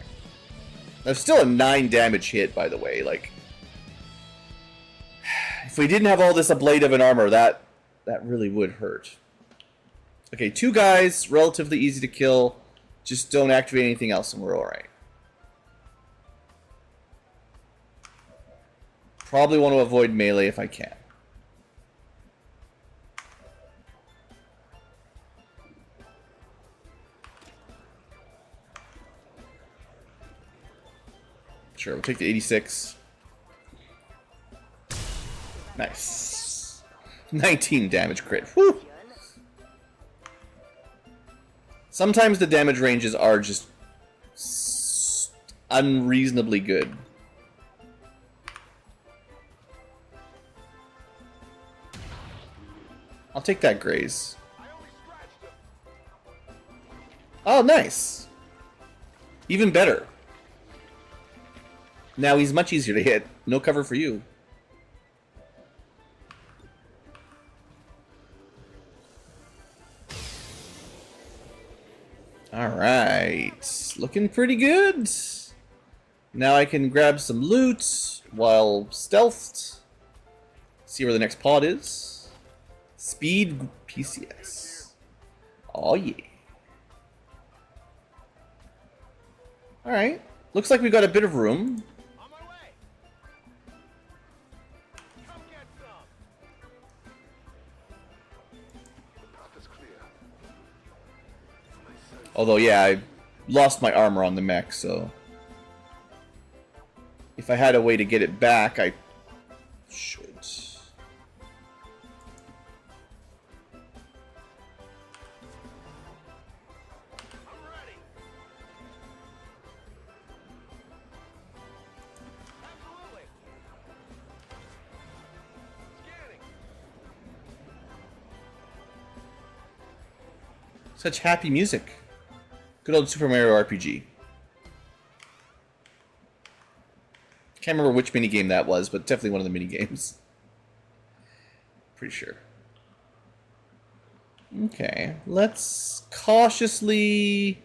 That's still a 9 damage hit, by the way. Like, if we didn't have all this ablative and armor, that really would hurt. Okay, 2 guys, relatively easy to kill. Just don't activate anything else and we're alright. Probably want to avoid melee if I can. Sure, we'll take the 86. Nice. 19 damage crit. Whew. Sometimes the damage ranges are just unreasonably good. I'll take that graze. Oh, nice. Even better. Now he's much easier to hit. No cover for you. Alright. Looking pretty good. Now I can grab some loot while stealthed. See where the next pod is. Speed PCS. Oh yeah. Alright. Looks like we got a bit of room. On my way. Come get some. The path is clear. Although, yeah, I lost my armor on the mech, so... if I had a way to get it back, I should. I'm ready. Absolutely. Scanning. Such happy music. Good old Super Mario RPG. Can't remember which minigame that was, but definitely one of the minigames. Pretty sure. Okay, let's cautiously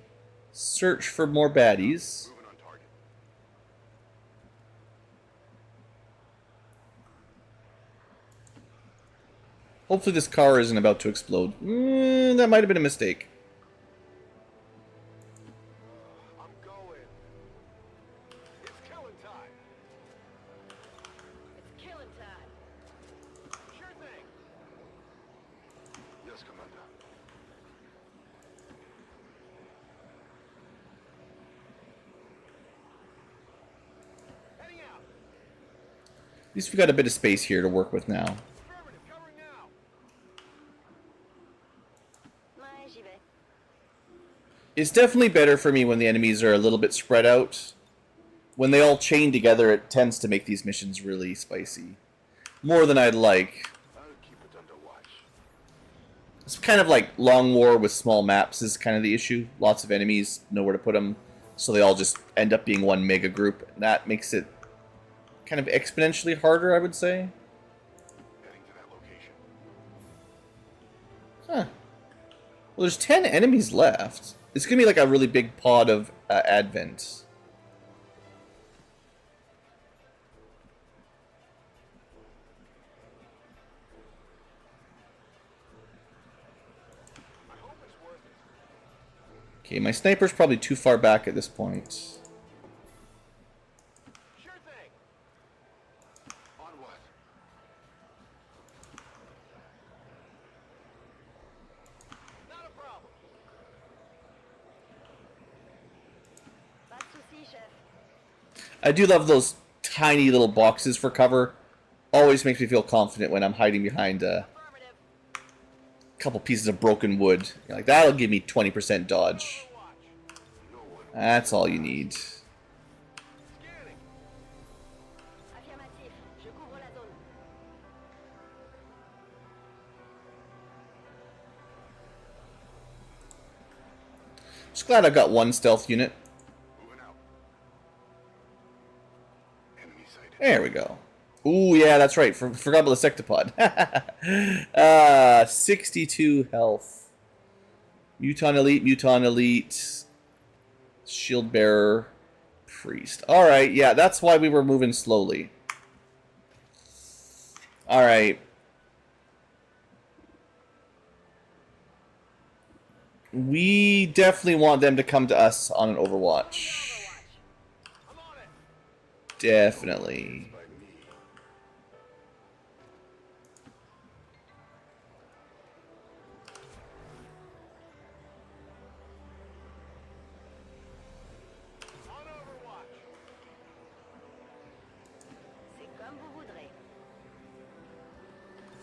search for more baddies. Moving on target. Hopefully this car isn't about to explode. That might have been a mistake. I'm going. It's killing time. It's killing time. Sure thing. Yes, Commander. Heading out. At least we got a bit of space here to work with now. Affirmative, covering now. Ouais, j'y vais. It's definitely better for me when the enemies are a little bit spread out. When they all chain together, it tends to make these missions really spicy. More than I'd like. I'll keep it under watch. It's kind of like Long War with small maps is kind of the issue. Lots of enemies, nowhere to put them, so they all just end up being one mega group. And that makes it kind of exponentially harder, I would say. Heading to that location. Huh. Well, there's 10 enemies left. It's going to be like a really big pod of Advent. I hope it's worth it. Okay, my sniper's probably too far back at this point. Sure I do love those tiny little boxes for cover. Always makes me feel confident when I'm hiding behind a couple pieces of broken wood. You're like, that'll give me 20% dodge. That's all you need. Affirmatif. Je couvre la zone. Just glad I've got one stealth unit. Moving out. Enemy sighted. There we go. Ooh, yeah, that's right. Forgot about the sectopod. 62 health. Muton Elite, Shield Bearer, Priest. Alright, yeah, that's why we were moving slowly. Alright. We definitely want them to come to us on an Overwatch. Definitely. By me. C'est comme vous voudrez.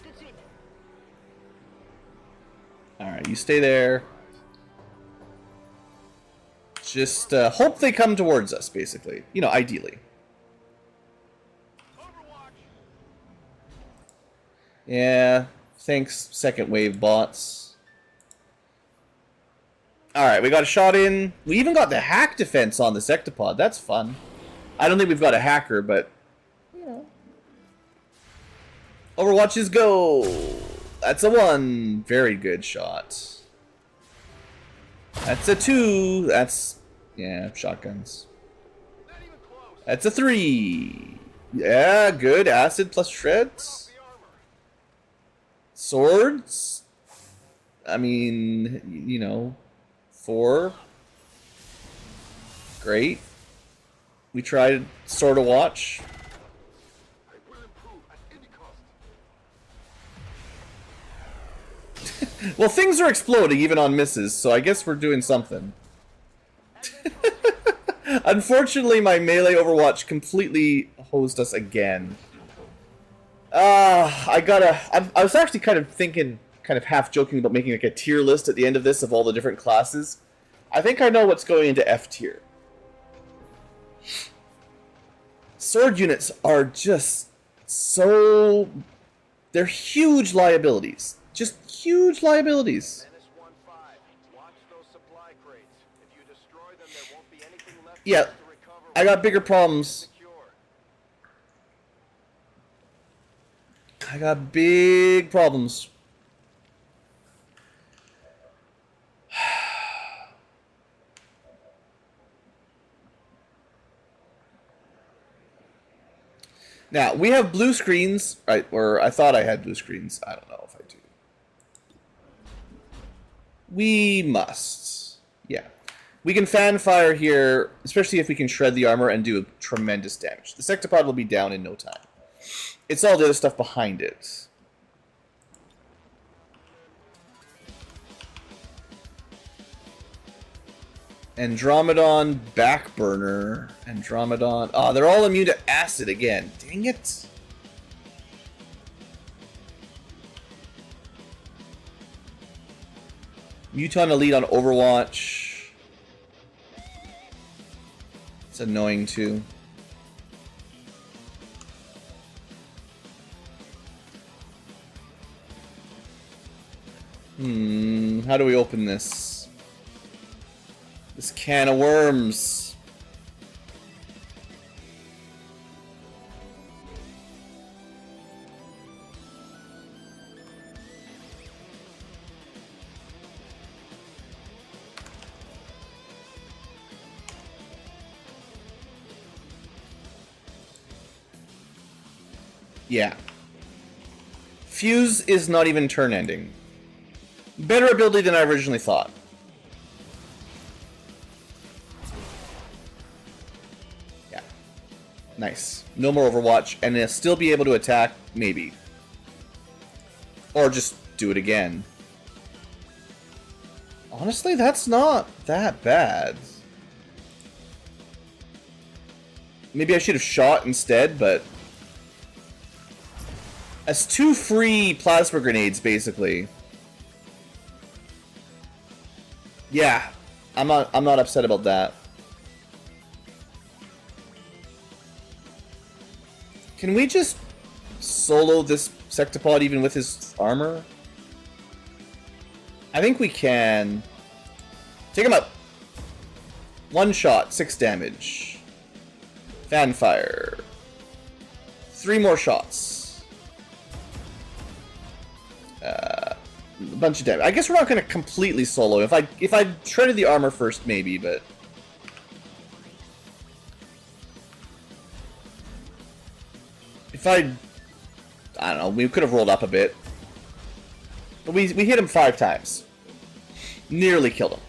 Tout de suite. Alright, you stay there. Just hope they come towards us, basically. You know, ideally. Yeah, thanks, second wave bots. Alright, we got a shot in. We even got the hack defense on the sectopod. That's fun. I don't think we've got a hacker, but, you know. Overwatches go! That's a 1. Very good shot. That's a 2. That's, yeah, shotguns. That's a 3. Yeah, good. Acid plus shreds. Swords. I mean, you know, 4. Great. We tried Sword of Watch. I will improve at any cost. Well, things are exploding even on misses, so I guess we're doing something. Unfortunately, my melee Overwatch completely hosed us again. I was actually kind of thinking, kind of half joking about making like a tier list at the end of this of all the different classes. I think I know what's going into F tier. Sword units are just so... They're huge liabilities. Just huge liabilities. Menace 1-5. Watch those supply crates. If you destroy them, there won't be anything left Yeah, to recover. I got bigger problems. Secure. I got big problems. Now, we have blue screens, right, or I thought I had blue screens. I don't know if I do. We must. Yeah. We can fan fire here, especially if we can shred the armor and do tremendous damage. The sectopod will be down in no time. It's all the other stuff behind it. Andromedon, Backburner, Andromedon. Ah, they're all immune to acid again. Dang it. Muton Elite on Overwatch. It's annoying too. How do we open this? This can of worms. Yeah. Fuse is not even turn ending. Better ability than I originally thought. Yeah. Nice. No more Overwatch, and they'll still be able to attack, maybe. Or just do it again. Honestly, that's not that bad. Maybe I should have shot instead, but that's 2 free plasma grenades, basically. Yeah, I'm not upset about that. Can we just solo this Sectopod even with his armor? I think we can. Take him up. 1 shot, 6 damage. Fanfire. 3 more shots. A bunch of damage. I guess we're not going to completely solo. If I shredded the armor first, maybe, but if I don't know, we could have rolled up a bit. But we hit him 5 times. Nearly killed him.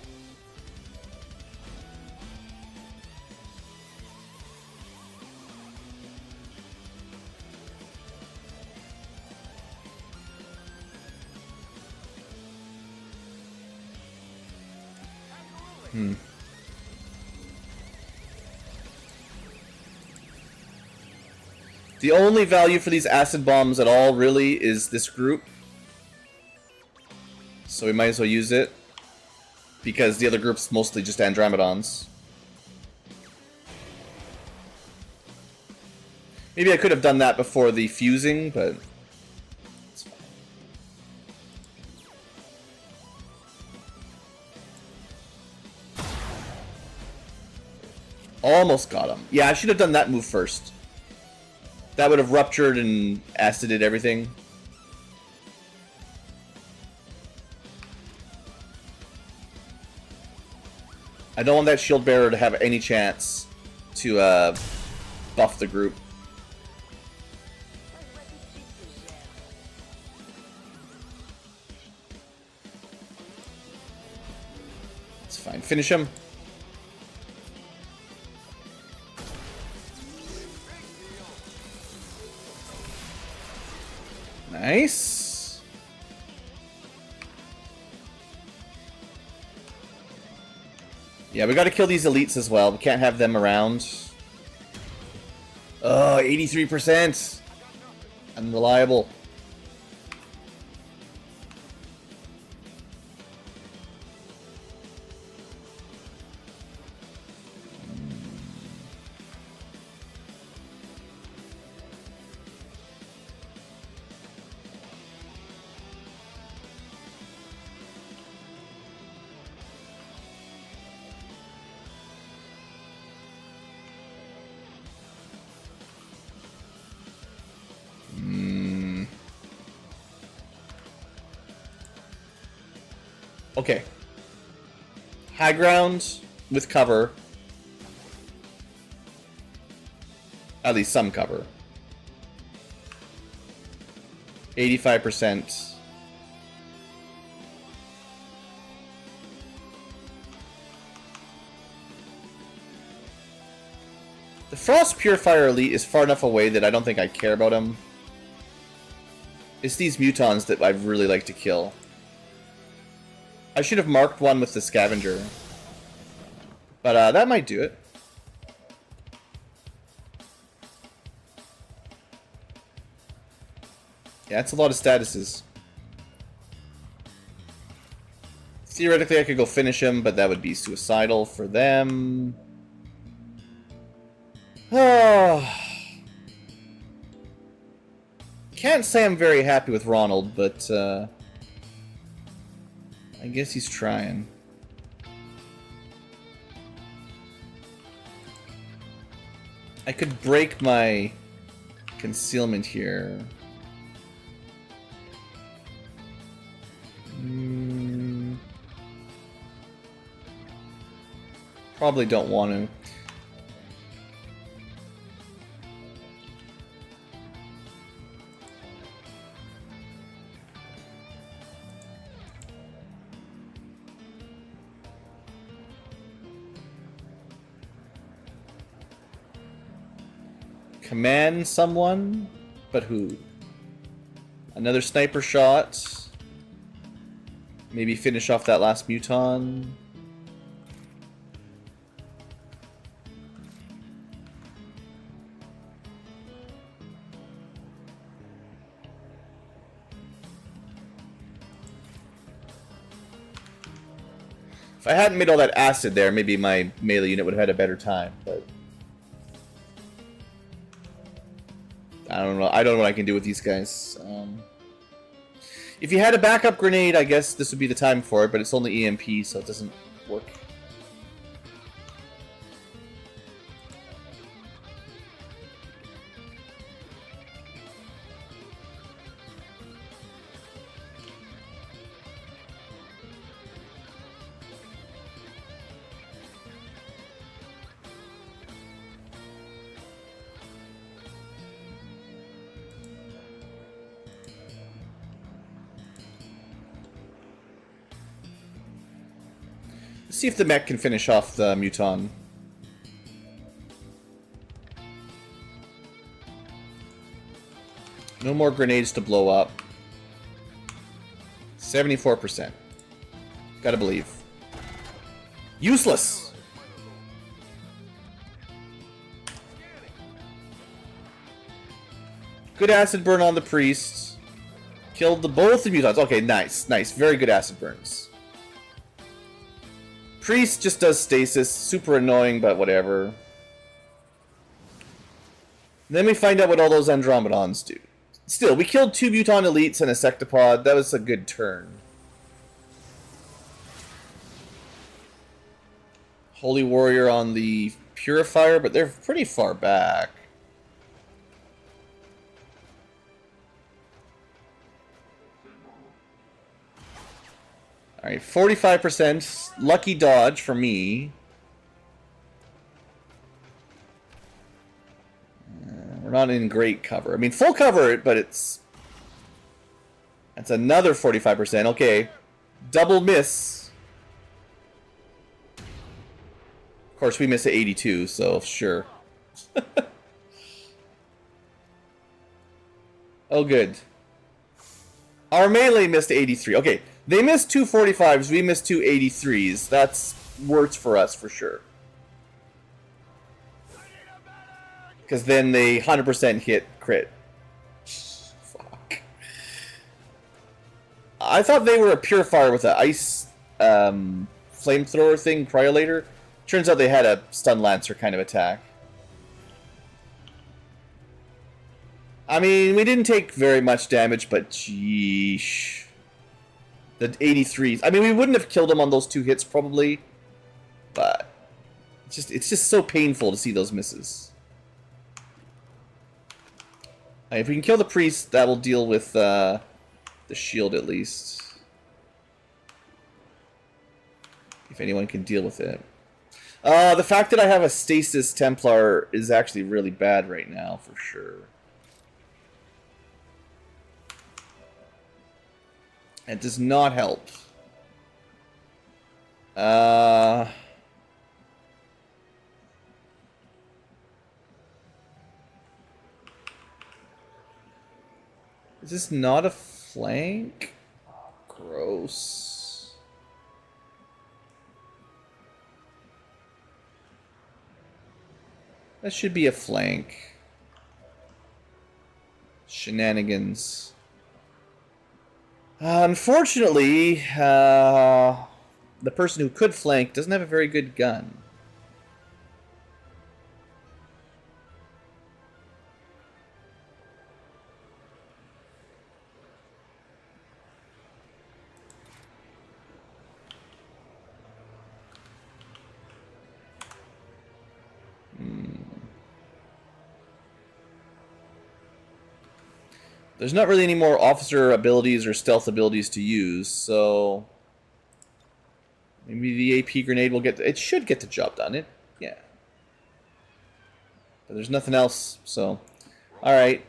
The only value for these acid bombs at all, really, is this group. So we might as well use it. Because the other group's mostly just Andromedons. Maybe I could have done that before the fusing, but it's fine. Almost got him. Yeah, I should have done that move first. That would have ruptured and acided everything. I don't want that shield bearer to have any chance to buff the group. It's fine. Finish him. Nice. Yeah, we gotta kill these elites as well. We can't have them around. Oh, 83%. Unreliable. Okay. High ground with cover. At least some cover. 85%. The Frost Purifier Elite is far enough away that I don't think I care about him. It's these mutons that I'd really like to kill. I should have marked one with the scavenger. But that might do it. Yeah, it's a lot of statuses. Theoretically, I could go finish him, but that would be suicidal for them. Can't say I'm very happy with Ronald, but I guess he's trying. I could break my concealment here. Probably don't want to. Command someone? But who? Another sniper shot. Maybe finish off that last muton. If I hadn't made all that acid there, maybe my melee unit would have had a better time, but... I don't know. I don't know what I can do with these guys. If you had a backup grenade, I guess this would be the time for it, but it's only EMP, so it doesn't work. Let's see if the mech can finish off the Muton. No more grenades to blow up. 74%. Gotta believe. Useless! Good acid burn on the priest. Killed both the mutants. Okay, nice, nice. Very good acid burns. Priest just does stasis. Super annoying, but whatever. Then we find out what all those Andromedons do. Still, we killed 2 mutant elites and a sectopod. That was a good turn. Holy Warrior on the Purifier, but they're pretty far back. Alright, 45%. Lucky dodge for me. We're not in great cover. I mean, full cover, but it's... That's another 45%. Okay. Double miss. Of course, we miss at 82, so sure. Oh, good. Our melee missed 83. Okay. They missed 2 45s, we missed 2 83s. That's worse for us, for sure. Because then they 100% hit crit. Fuck. I thought they were a Purifier with an ice flamethrower thing, Cryolator. Turns out they had a Stun Lancer kind of attack. I mean, we didn't take very much damage, but jeesh. The 83s. I mean, we wouldn't have killed him on those 2 hits, probably. But it's just so painful to see those misses. If we can kill the priest, that will deal with the shield at least. If anyone can deal with it. The fact that I have a Stasis Templar is actually really bad right now, for sure. It does not help. Is this not a flank? Oh, gross. That should be a flank. Shenanigans. Unfortunately, the person who could flank doesn't have a very good gun. There's not really any more officer abilities or stealth abilities to use, so maybe the AP grenade will get... It should get the job done. Yeah. But there's nothing else, so... Alright.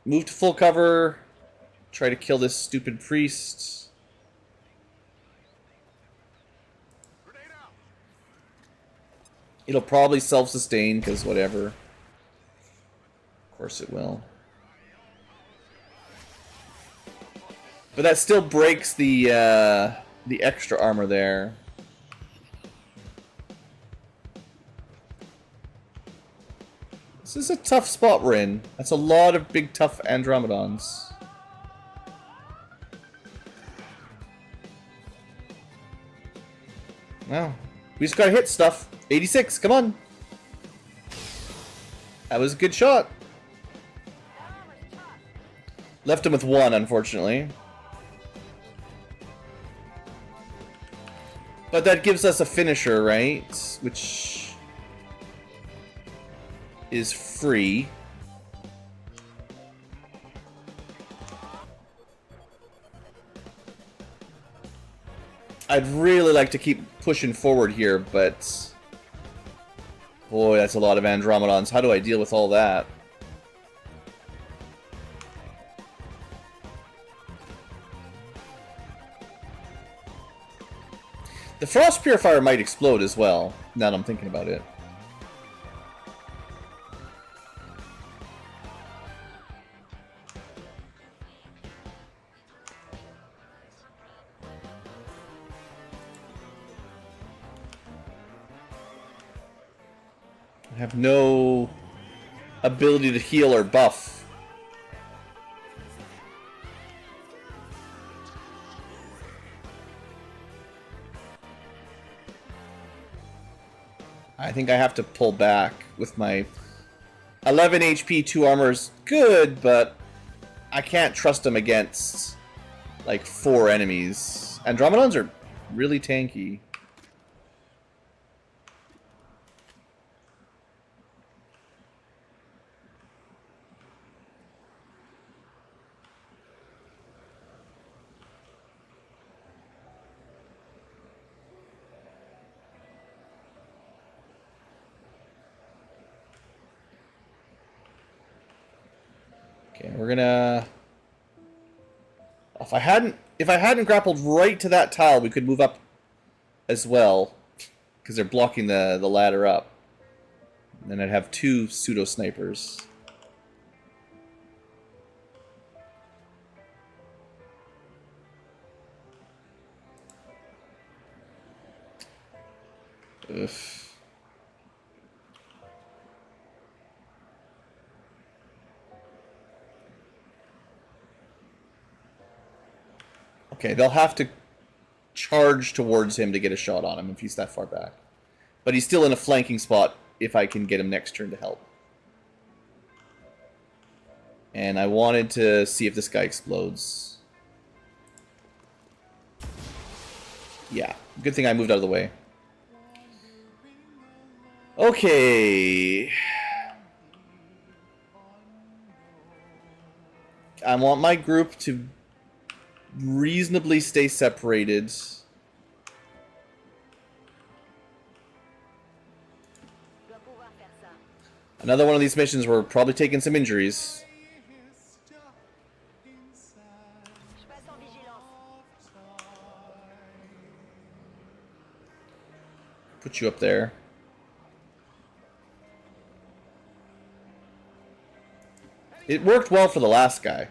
Move to full cover. Try to kill this stupid priest. It'll probably self-sustain, because whatever. Of course it will. But that still breaks the extra armor there. This is a tough spot we're in. That's a lot of big, tough Andromedons. Well, we just gotta hit stuff. 86, come on. That was a good shot. Left him with 1, unfortunately. But that gives us a finisher, right? Which is free. I'd really like to keep pushing forward here, but boy, that's a lot of Andromedons. How do I deal with all that? The Frost Purifier might explode as well, now that I'm thinking about it. I have no ability to heal or buff. I think I have to pull back with my 11 HP, 2 armor is good, but I can't trust him against like 4 enemies. Andromedons are really tanky. Okay, we're gonna. If I hadn't grappled right to that tile, we could move up as well, because they're blocking the ladder up. And then I'd have 2 pseudo snipers. Ugh. Okay, they'll have to charge towards him to get a shot on him if he's that far back. But he's still in a flanking spot if I can get him next turn to help. And I wanted to see if this guy explodes. Yeah, good thing I moved out of the way. Okay. I want my group to reasonably stay separated. Another one of these missions we're probably taking some injuries. Put you up there. It worked well for the last guy.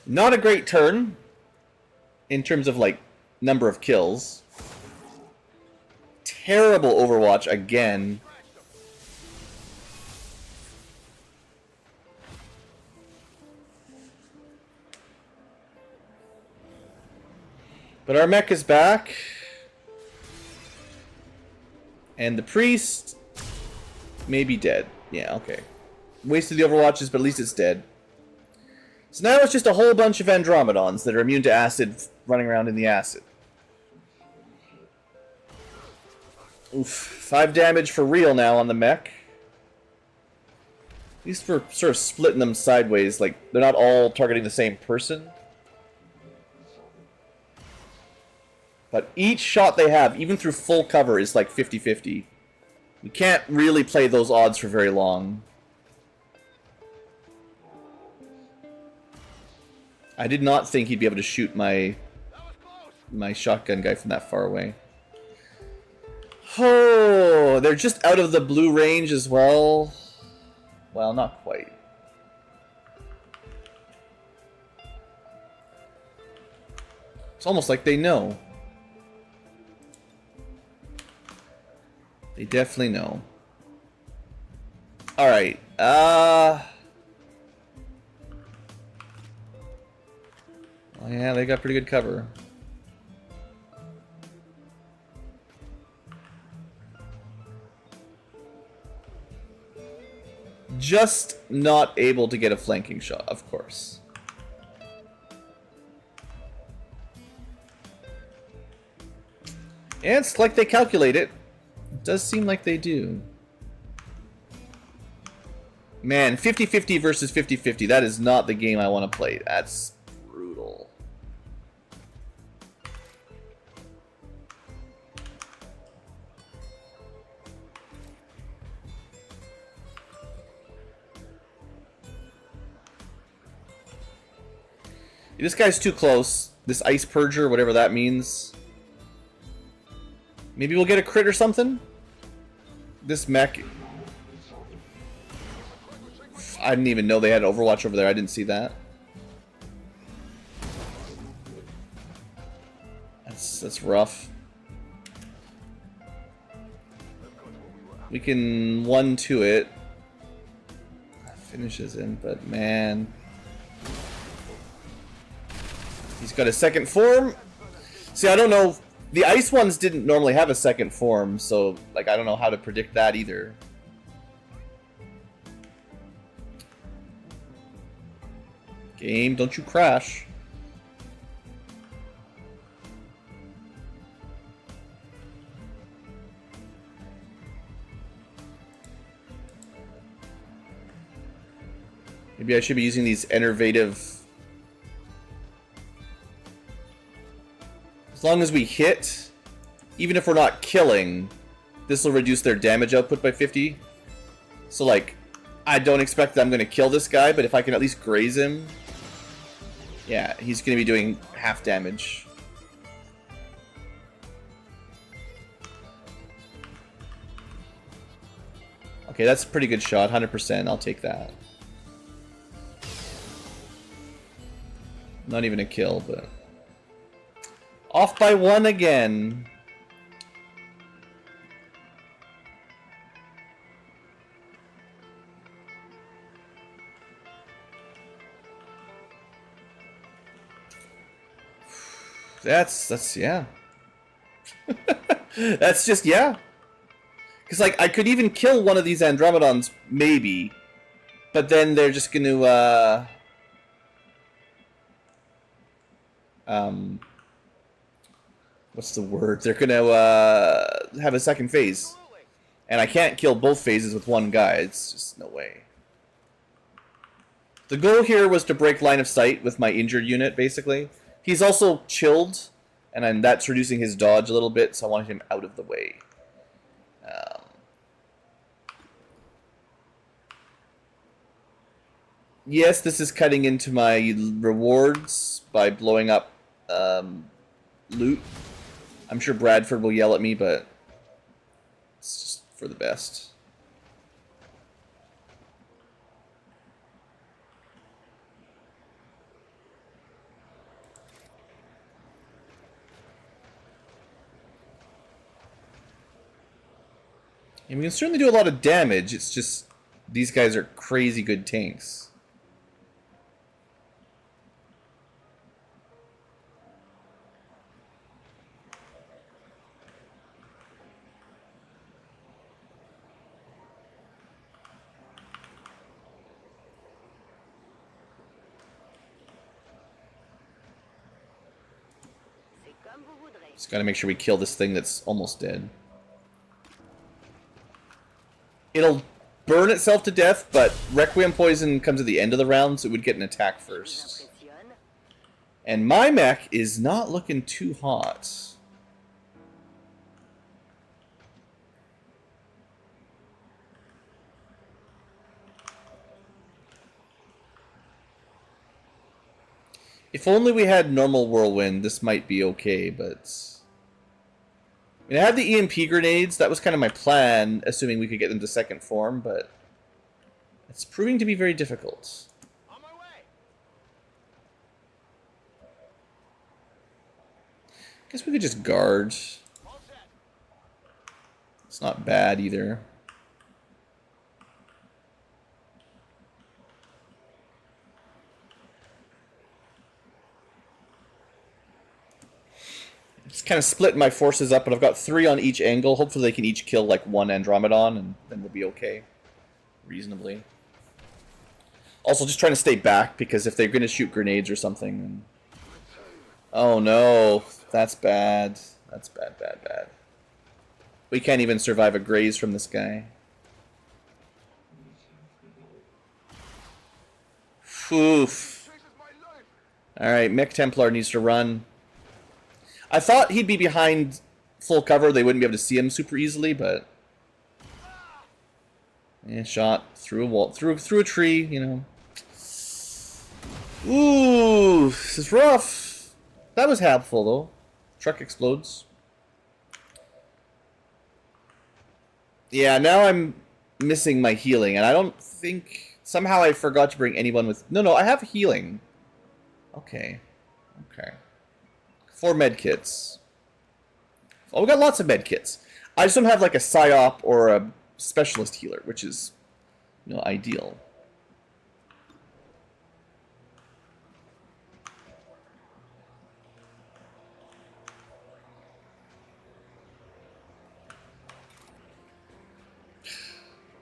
Not a great turn in terms of like number of kills. Terrible Overwatch again. But our mech is back. And the priest may be dead. Yeah, okay. Wasted the Overwatches, but at least it's dead. So now it's just a whole bunch of Andromedons that are immune to acid running around in the acid. Oof. 5 damage for real now on the mech. At least we're sort of splitting them sideways, like they're not all targeting the same person. But each shot they have, even through full cover, is like 50-50. We can't really play those odds for very long. I did not think he'd be able to shoot my shotgun guy from that far away. Oh, they're just out of the blue range as well. Well, not quite. It's almost like they know. They definitely know. Alright, oh yeah, they got pretty good cover. Just not able to get a flanking shot, of course. And it's like they calculate it. It does seem like they do. Man, 50-50 versus 50-50. That is not the game I want to play. That's brutal. This guy's too close. This ice purger, whatever that means. Maybe we'll get a crit or something? This mech... I didn't even know they had Overwatch over there. I didn't see that. That's rough. We can 1-2 it. Finishes in, but man... He's got a second form. See, I don't know. The ice ones didn't normally have a second form, so like I don't know how to predict that either. Game, don't you crash. Maybe I should be using these innovative... As long as we hit, even if we're not killing, this will reduce their damage output by 50. So like, I don't expect that I'm going to kill this guy, but if I can at least graze him, yeah, he's going to be doing half damage. Okay, that's a pretty good shot, 100%, I'll take that. Not even a kill, but... Off by 1 again. That's yeah. That's just yeah. Because like I could even kill one of these Andromedons maybe, but then they're just going to what's the word? They're gonna have a second phase. And I can't kill both phases with one guy. It's just no way. The goal here was to break line of sight with my injured unit, basically. He's also chilled, and that's reducing his dodge a little bit, so I wanted him out of the way. Yes, this is cutting into my rewards by blowing up loot. I'm sure Bradford will yell at me, but it's just for the best. And we can certainly do a lot of damage, it's just these guys are crazy good tanks. Just gotta make sure we kill this thing that's almost dead. It'll burn itself to death, but Requiem Poison comes at the end of the round, so it would get an attack first. And my mech is not looking too hot. If only we had normal whirlwind, this might be okay, but... I mean, I had the EMP grenades, that was kind of my plan, assuming we could get them to second form, but... It's proving to be very difficult. On my way. Guess we could just guard. It's not bad either. Just kind of split my forces up, but I've got 3 on each angle. Hopefully they can each kill like 1 Andromedon, and then we'll be okay. Reasonably. Also, just trying to stay back, because if they're going to shoot grenades or something, then... Oh no, that's bad. That's bad, bad, bad. We can't even survive a graze from this guy. Oof. Alright, Mech Templar needs to run. I thought he'd be behind full cover, they wouldn't be able to see him super easily, but... Yeah, shot through a wall, through a tree, you know. Ooh, this is rough. That was helpful, though. Truck explodes. Yeah, now I'm missing my healing, and I don't think... Somehow I forgot to bring anyone with... No, I have healing. Okay. Okay. 4 medkits. Oh, we got lots of medkits. I just don't have like a psyop or a specialist healer, which is, you know, ideal.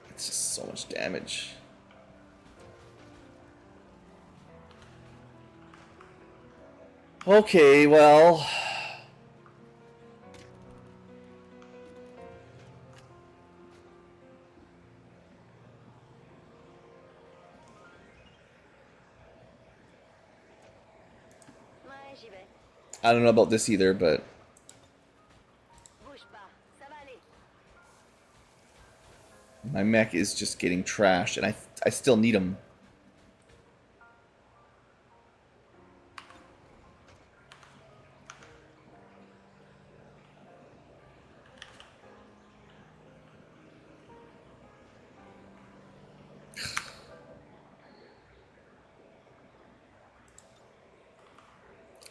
It's just so much damage. Okay, well... Ouais, j'y vais. I don't know about this either, but... Bouge pas, ça va aller. My mech is just getting trashed, and I still need him.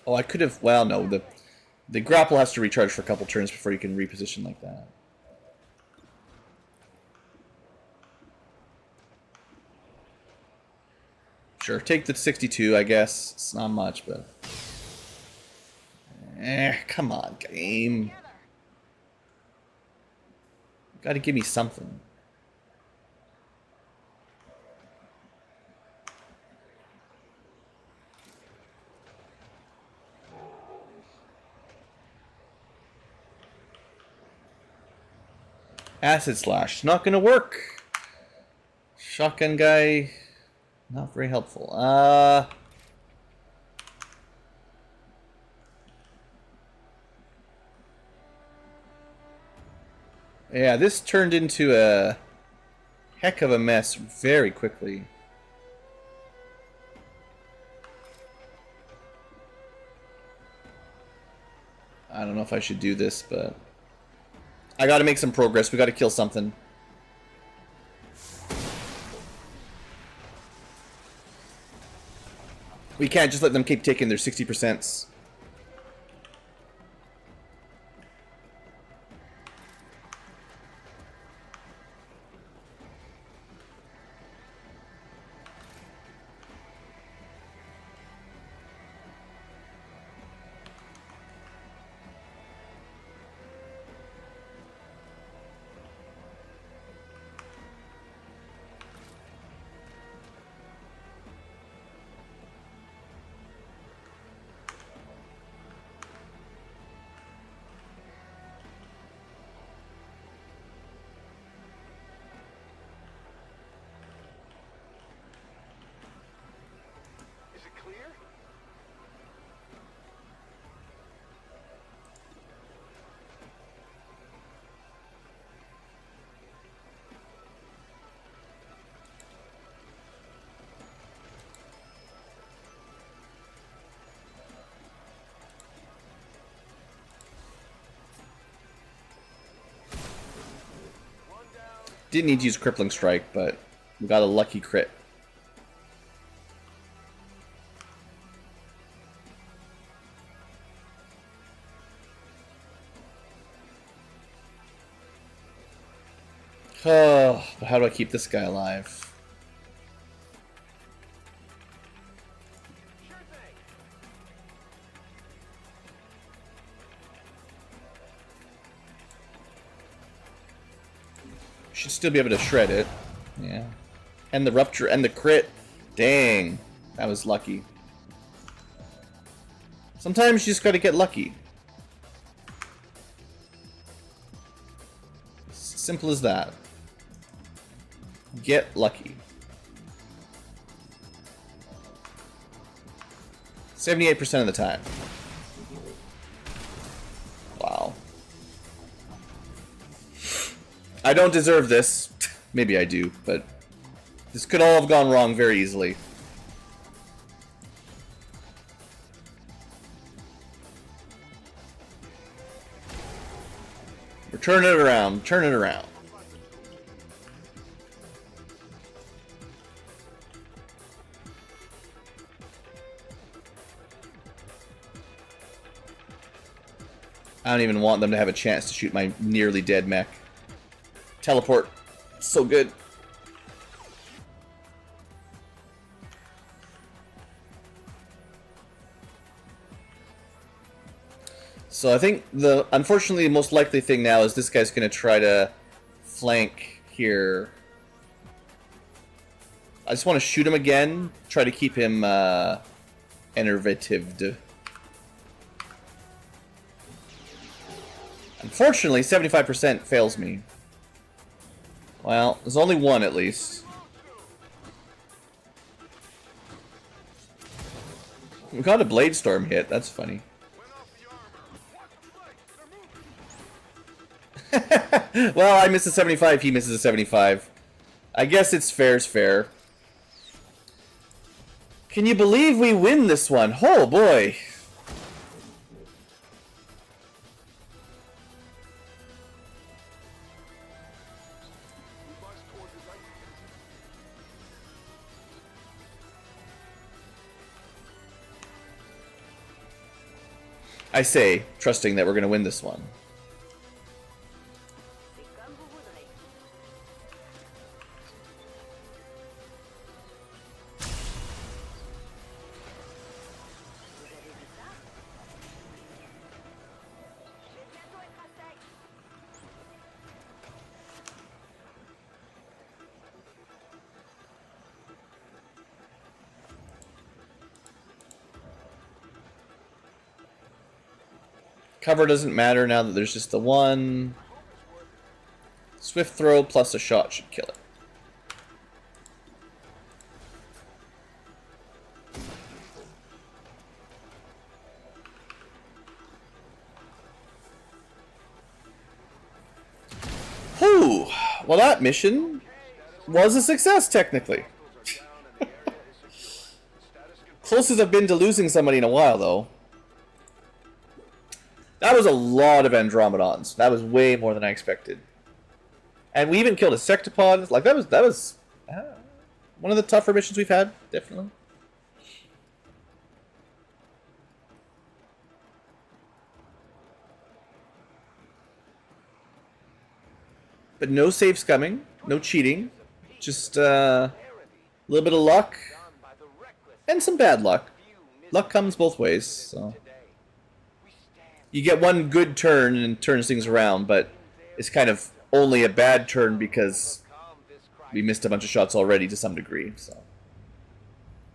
Oh, I could have... Well, no. The grapple has to recharge for a couple turns before you can reposition like that. Sure, take the 62, I guess. It's not much, but... Come on, game. Gotta give me something. Acid Slash. Not gonna work. Shotgun guy. Not very helpful. Yeah, this turned into a heck of a mess very quickly. I don't know if I should do this, but... I gotta make some progress. We gotta kill something. We can't just let them keep taking their 60%. Is it clear? Didn't need to use Crippling Strike, but we got a lucky crit. Oh, but how do I keep this guy alive? Should still be able to shred it. Yeah. And the rupture and the crit. Dang. That was lucky. Sometimes you just gotta get lucky. Simple as that. Get lucky. 78% of the time. Wow. I don't deserve this. Maybe I do, but this could all have gone wrong very easily. We're turning it around, turning it around. I don't even want them to have a chance to shoot my nearly dead mech. Teleport. So good. So I think unfortunately the most likely thing now is this guy's going to try to flank here. I just want to shoot him again, try to keep him enervatived. Unfortunately, 75% fails me. Well, there's only one at least. We got a Blade Storm hit, that's funny. Well, I missed a 75, he misses a 75. I guess it's fair's fair. Can you believe we win this one? Oh boy. I say, trusting that we're going to win this one. Cover doesn't matter now that there's just the one. Swift throw plus a shot should kill it. Whew! Well, that mission was a success, technically. Closest I've been to losing somebody in a while, though. That was a lot of Andromedons. That was way more than I expected. And we even killed a Sectopod. Like, that was one of the tougher missions we've had, definitely. But no save scumming, no cheating. Just a little bit of luck and some bad luck. Luck comes both ways, so... You get one good turn and turns things around, but it's kind of only a bad turn because we missed a bunch of shots already to some degree. So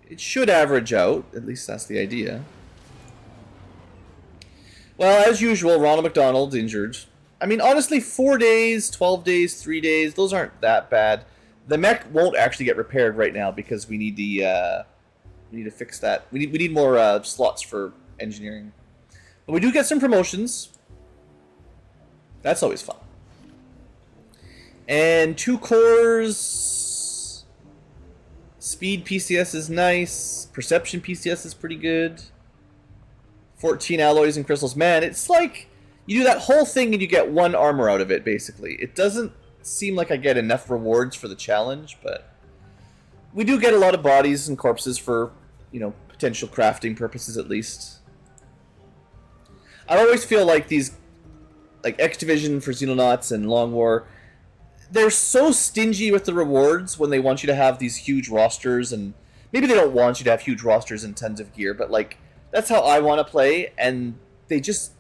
it should average out. At least that's the idea. Well, as usual, Ronald McDonald injured. I mean, honestly, 4 days, 12 days, 3 days, those aren't that bad. The mech won't actually get repaired right now because we need to fix that. We need more slots for engineering. But we do get some promotions. That's always fun. And 2 cores. Speed PCS is nice. Perception PCS is pretty good. 14 alloys and crystals. Man, it's like you do that whole thing and you get 1 armor out of it, basically. It doesn't seem like I get enough rewards for the challenge, but we do get a lot of bodies and corpses for, you know, potential crafting purposes at least. I always feel like these, like X Division for Xenonauts and Long War, they're so stingy with the rewards when they want you to have these huge rosters, and maybe they don't want you to have huge rosters and tons of gear, but like that's how I want to play, and they just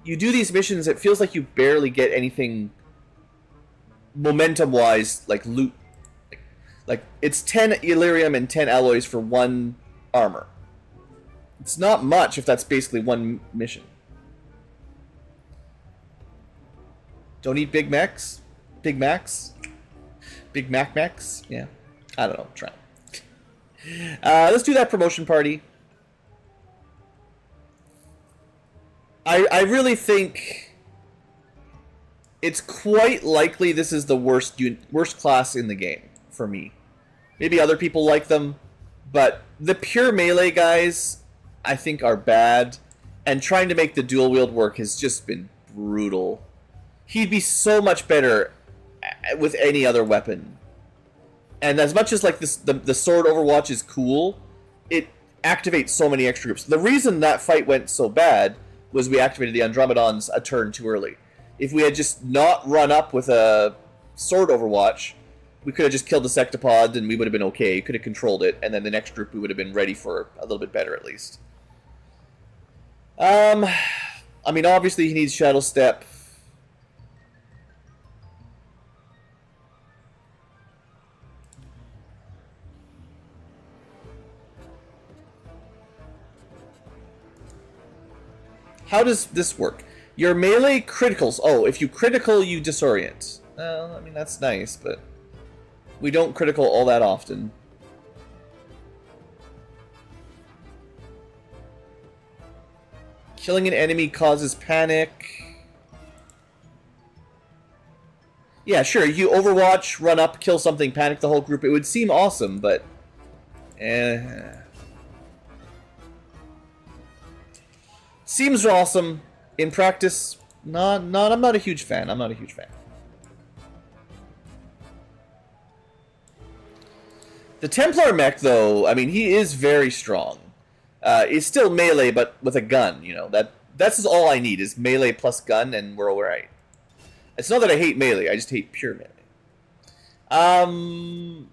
you do these missions, it feels like you barely get anything momentum wise, like loot. Like it's 10 Illyrium and 10 alloys for one armor. It's not much if that's basically one mission. Don't eat Big Macs? Big Macs? Big Mac Macs? Yeah. I don't know. Try. Let's do that promotion party. I really think it's quite likely this is the worst class in the game for me. Maybe other people like them, but the pure melee guys I think are bad, and trying to make the dual wield work has just been brutal. He'd be so much better with any other weapon. And as much as like this, the sword Overwatch is cool, it activates so many extra groups. The reason that fight went so bad was we activated the Andromedons a turn too early. If we had just not run up with a sword Overwatch, we could have just killed the Sectopod and we would have been okay. Could have controlled it, and then the next group we would have been ready for a little bit better at least. I mean, obviously he needs Shadow Step. How does this work? Your melee criticals. Oh, if you critical, you disorient. Well, I mean, that's nice, but we don't critical all that often. Killing an enemy causes panic. Yeah, sure, you Overwatch, run up, kill something, panic the whole group. It would seem awesome, but... Seems awesome. In practice, I'm not a huge fan. I'm not a huge fan. The Templar mech, though, I mean, he is very strong. He's still melee, but with a gun, you know. That's all I need, is melee plus gun, and we're alright. It's not that I hate melee, I just hate pure melee.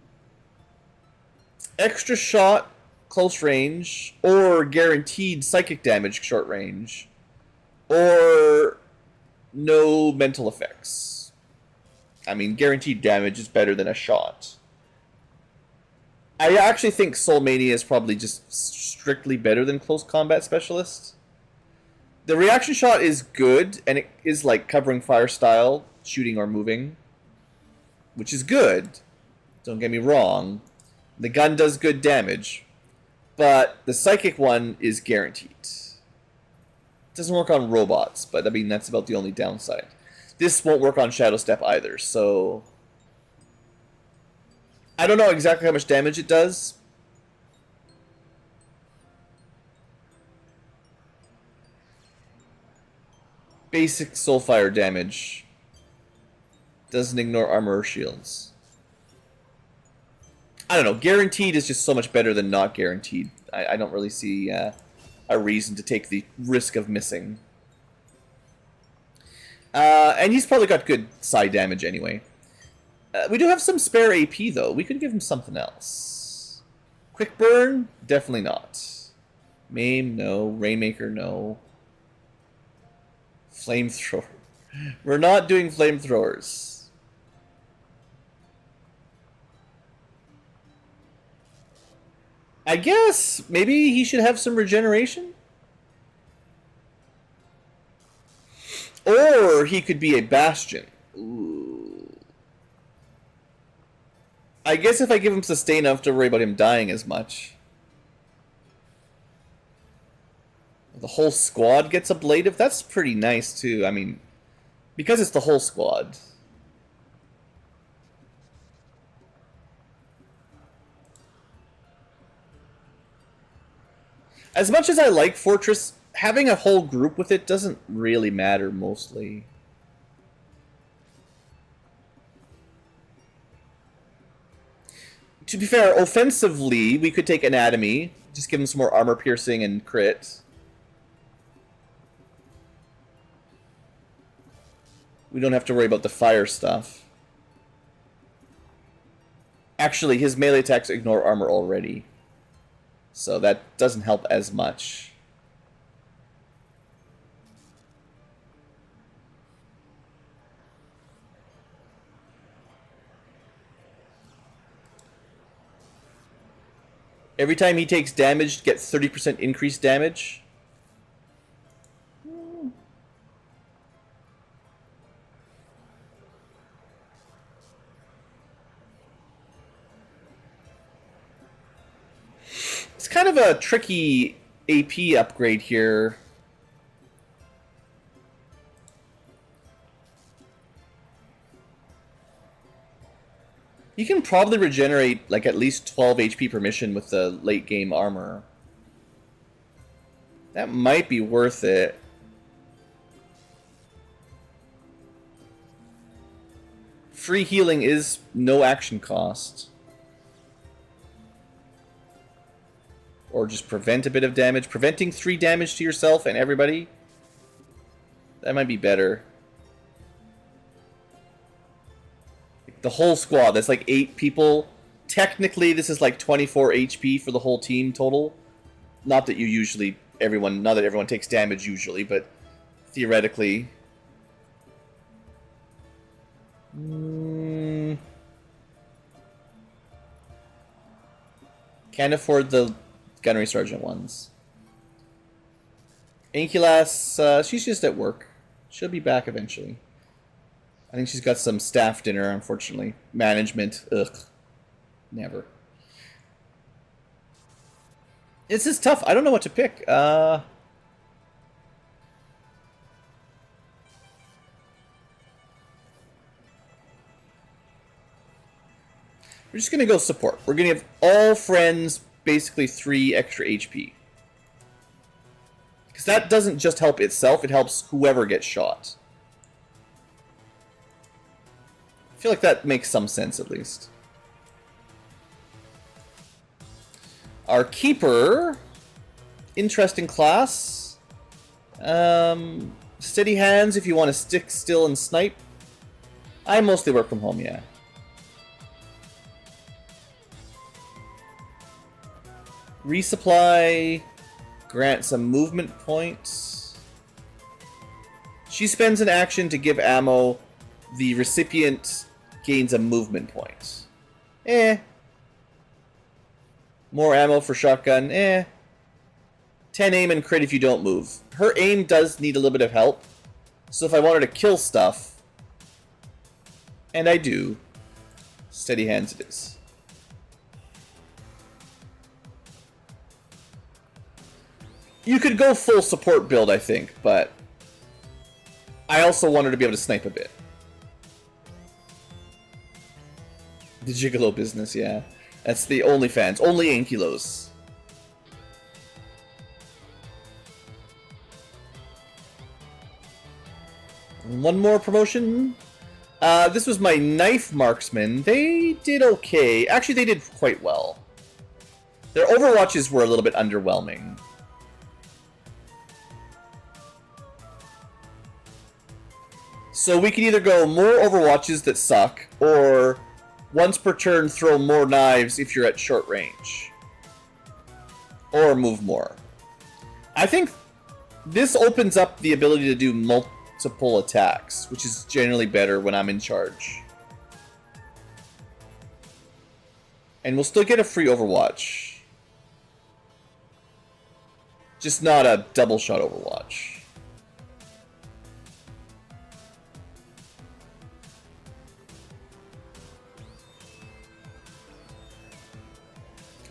Extra shot, close range, or guaranteed psychic damage, short range, or no mental effects. I mean, guaranteed damage is better than a shot. I actually think Soul Mania is probably just strictly better than Close Combat Specialist. The reaction shot is good, and it is like covering fire style, shooting or moving, which is good. Don't get me wrong. The gun does good damage, but the psychic one is guaranteed. It doesn't work on robots, but I mean, that's about the only downside. This won't work on Shadow Step either, so... I don't know exactly how much damage it does. Basic Soulfire damage. Doesn't ignore armor or shields. I don't know. Guaranteed is just so much better than not guaranteed. I don't really see a reason to take the risk of missing. And he's probably got good side damage anyway. We do have some spare AP, though. We could give him something else. Quick Burn? Definitely not. Maim? No. Rainmaker? No. Flamethrower. We're not doing flamethrowers. I guess maybe he should have some regeneration? Or he could be a Bastion. Ooh. I guess if I give him sustain, I don't have to worry about him dying as much. The whole squad gets ablative? That's pretty nice, too. I mean, because it's the whole squad. As much as I like Fortress, having a whole group with it doesn't really matter, mostly. To be fair, offensively, we could take Anatomy, just give him some more armor piercing and crit. We don't have to worry about the fire stuff. Actually, his melee attacks ignore armor already. So that doesn't help as much. Every time he takes damage, get 30% increased damage. It's kind of a tricky AP upgrade here. You can probably regenerate like at least 12 HP per mission with the late game armor. That might be worth it. Free healing is no action cost. Or just prevent a bit of damage. Preventing 3 damage to yourself and everybody. That might be better. The whole squad, that's like 8 people. Technically, this is like 24 HP for the whole team total. Not that you usually, not that everyone takes damage usually, but theoretically. Can't afford the Gunnery Sergeant ones. Ankylo, she's just at work. She'll be back eventually. I think she's got some staff dinner, unfortunately. Management, ugh. Never. This is tough. I don't know what to pick. We're just going to go support. We're going to give all friends basically 3 extra HP. Because that doesn't just help itself, it helps whoever gets shot. I feel like that makes some sense, at least. Our keeper, interesting class. Steady hands if you want to stick still and snipe. I mostly work from home, yeah. Resupply, grant some movement points. She spends an action to give ammo. The recipient gains a movement point. More ammo for shotgun. 10 aim and crit if you don't move. Her aim does need a little bit of help. So if I want her to kill stuff, and I do, steady hands it is. You could go full support build, I think, but I also want her to be able to snipe a bit. The Gigolo business, yeah. That's the OnlyFans. Only Ankylos. One more promotion. This was my knife marksman. They did okay. Actually, they did quite well. Their overwatches were a little bit underwhelming. So we can either go more overwatches that suck, or once per turn throw more knives if you're at short range. Or move more. I think this opens up the ability to do multiple attacks, which is generally better when I'm in charge. And we'll still get a free overwatch. Just not a double shot overwatch.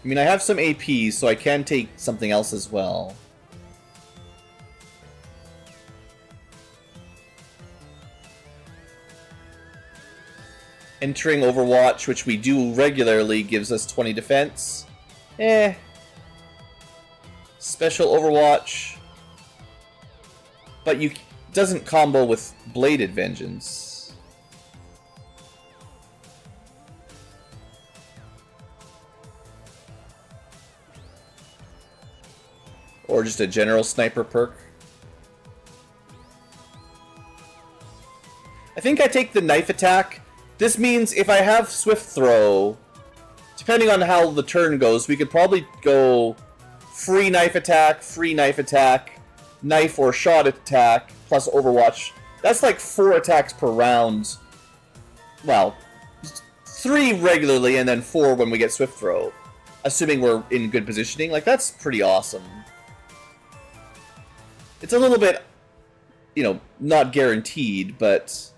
I mean, I have some AP, so I can take something else as well. Entering Overwatch, which we do regularly, gives us 20 defense. Special Overwatch. But you doesn't combo with Bladed Vengeance. Or just a general sniper perk. I think I take the knife attack. This means if I have swift throw, depending on how the turn goes, we could probably go free knife attack, knife or shot attack, plus Overwatch. That's like 4 attacks per round. Well, 3 regularly and then 4 when we get Swift Throw. Assuming we're in good positioning. Like, that's pretty awesome. It's a little bit, you know, not guaranteed, but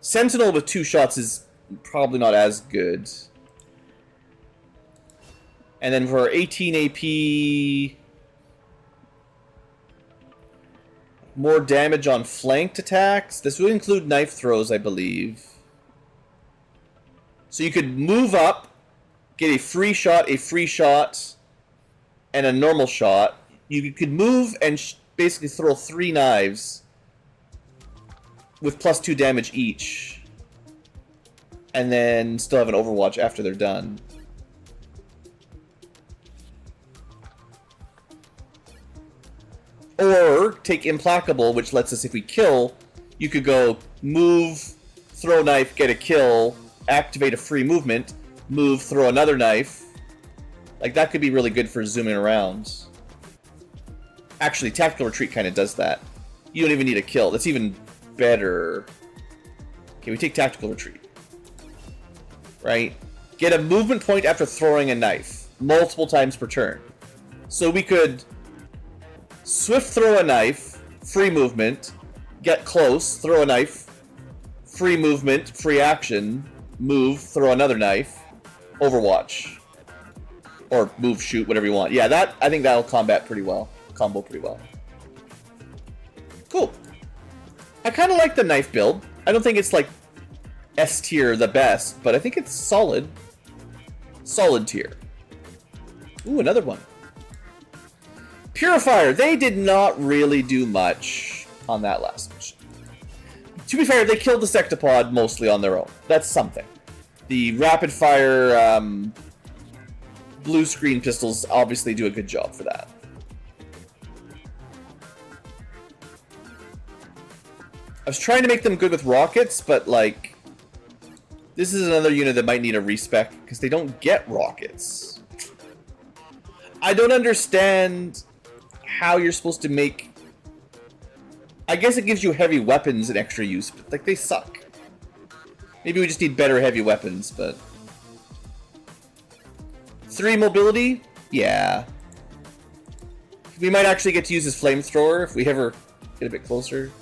Sentinel with 2 shots is probably not as good. And then for 18 AP, more damage on flanked attacks. This would include knife throws, I believe. So you could move up, get a free shot, and a normal shot. You could move and basically throw 3 knives with +2 damage each. And then still have an Overwatch after they're done. Or take Implacable, which lets us, if we kill, you could go move, throw knife, get a kill, activate a free movement, move, throw another knife. Like, that could be really good for zooming around. Actually, Tactical Retreat kind of does that. You don't even need a kill. That's even better. Okay, we take Tactical Retreat. Right? Get a movement point after throwing a knife. Multiple times per turn. So we could Swift throw a knife, free movement, get close, throw a knife, free movement, free action, move, throw another knife, Overwatch. Or move, shoot, whatever you want. Yeah, that I think that'll combo pretty well. Cool. I kind of like the knife build. I don't think it's like S tier the best, but I think it's solid. Solid tier. Ooh, another one. Purifier. They did not really do much on that last mission. To be fair, they killed the Sectopod mostly on their own. That's something. The rapid fire blue screen pistols obviously do a good job for that. I was trying to make them good with rockets, but like, this is another unit that might need a respec because they don't get rockets. I don't understand how you're supposed to make... I guess it gives you heavy weapons an extra use, but like, they suck. Maybe we just need better heavy weapons, but... 3 mobility? Yeah. We might actually get to use his flamethrower if we ever get a bit closer.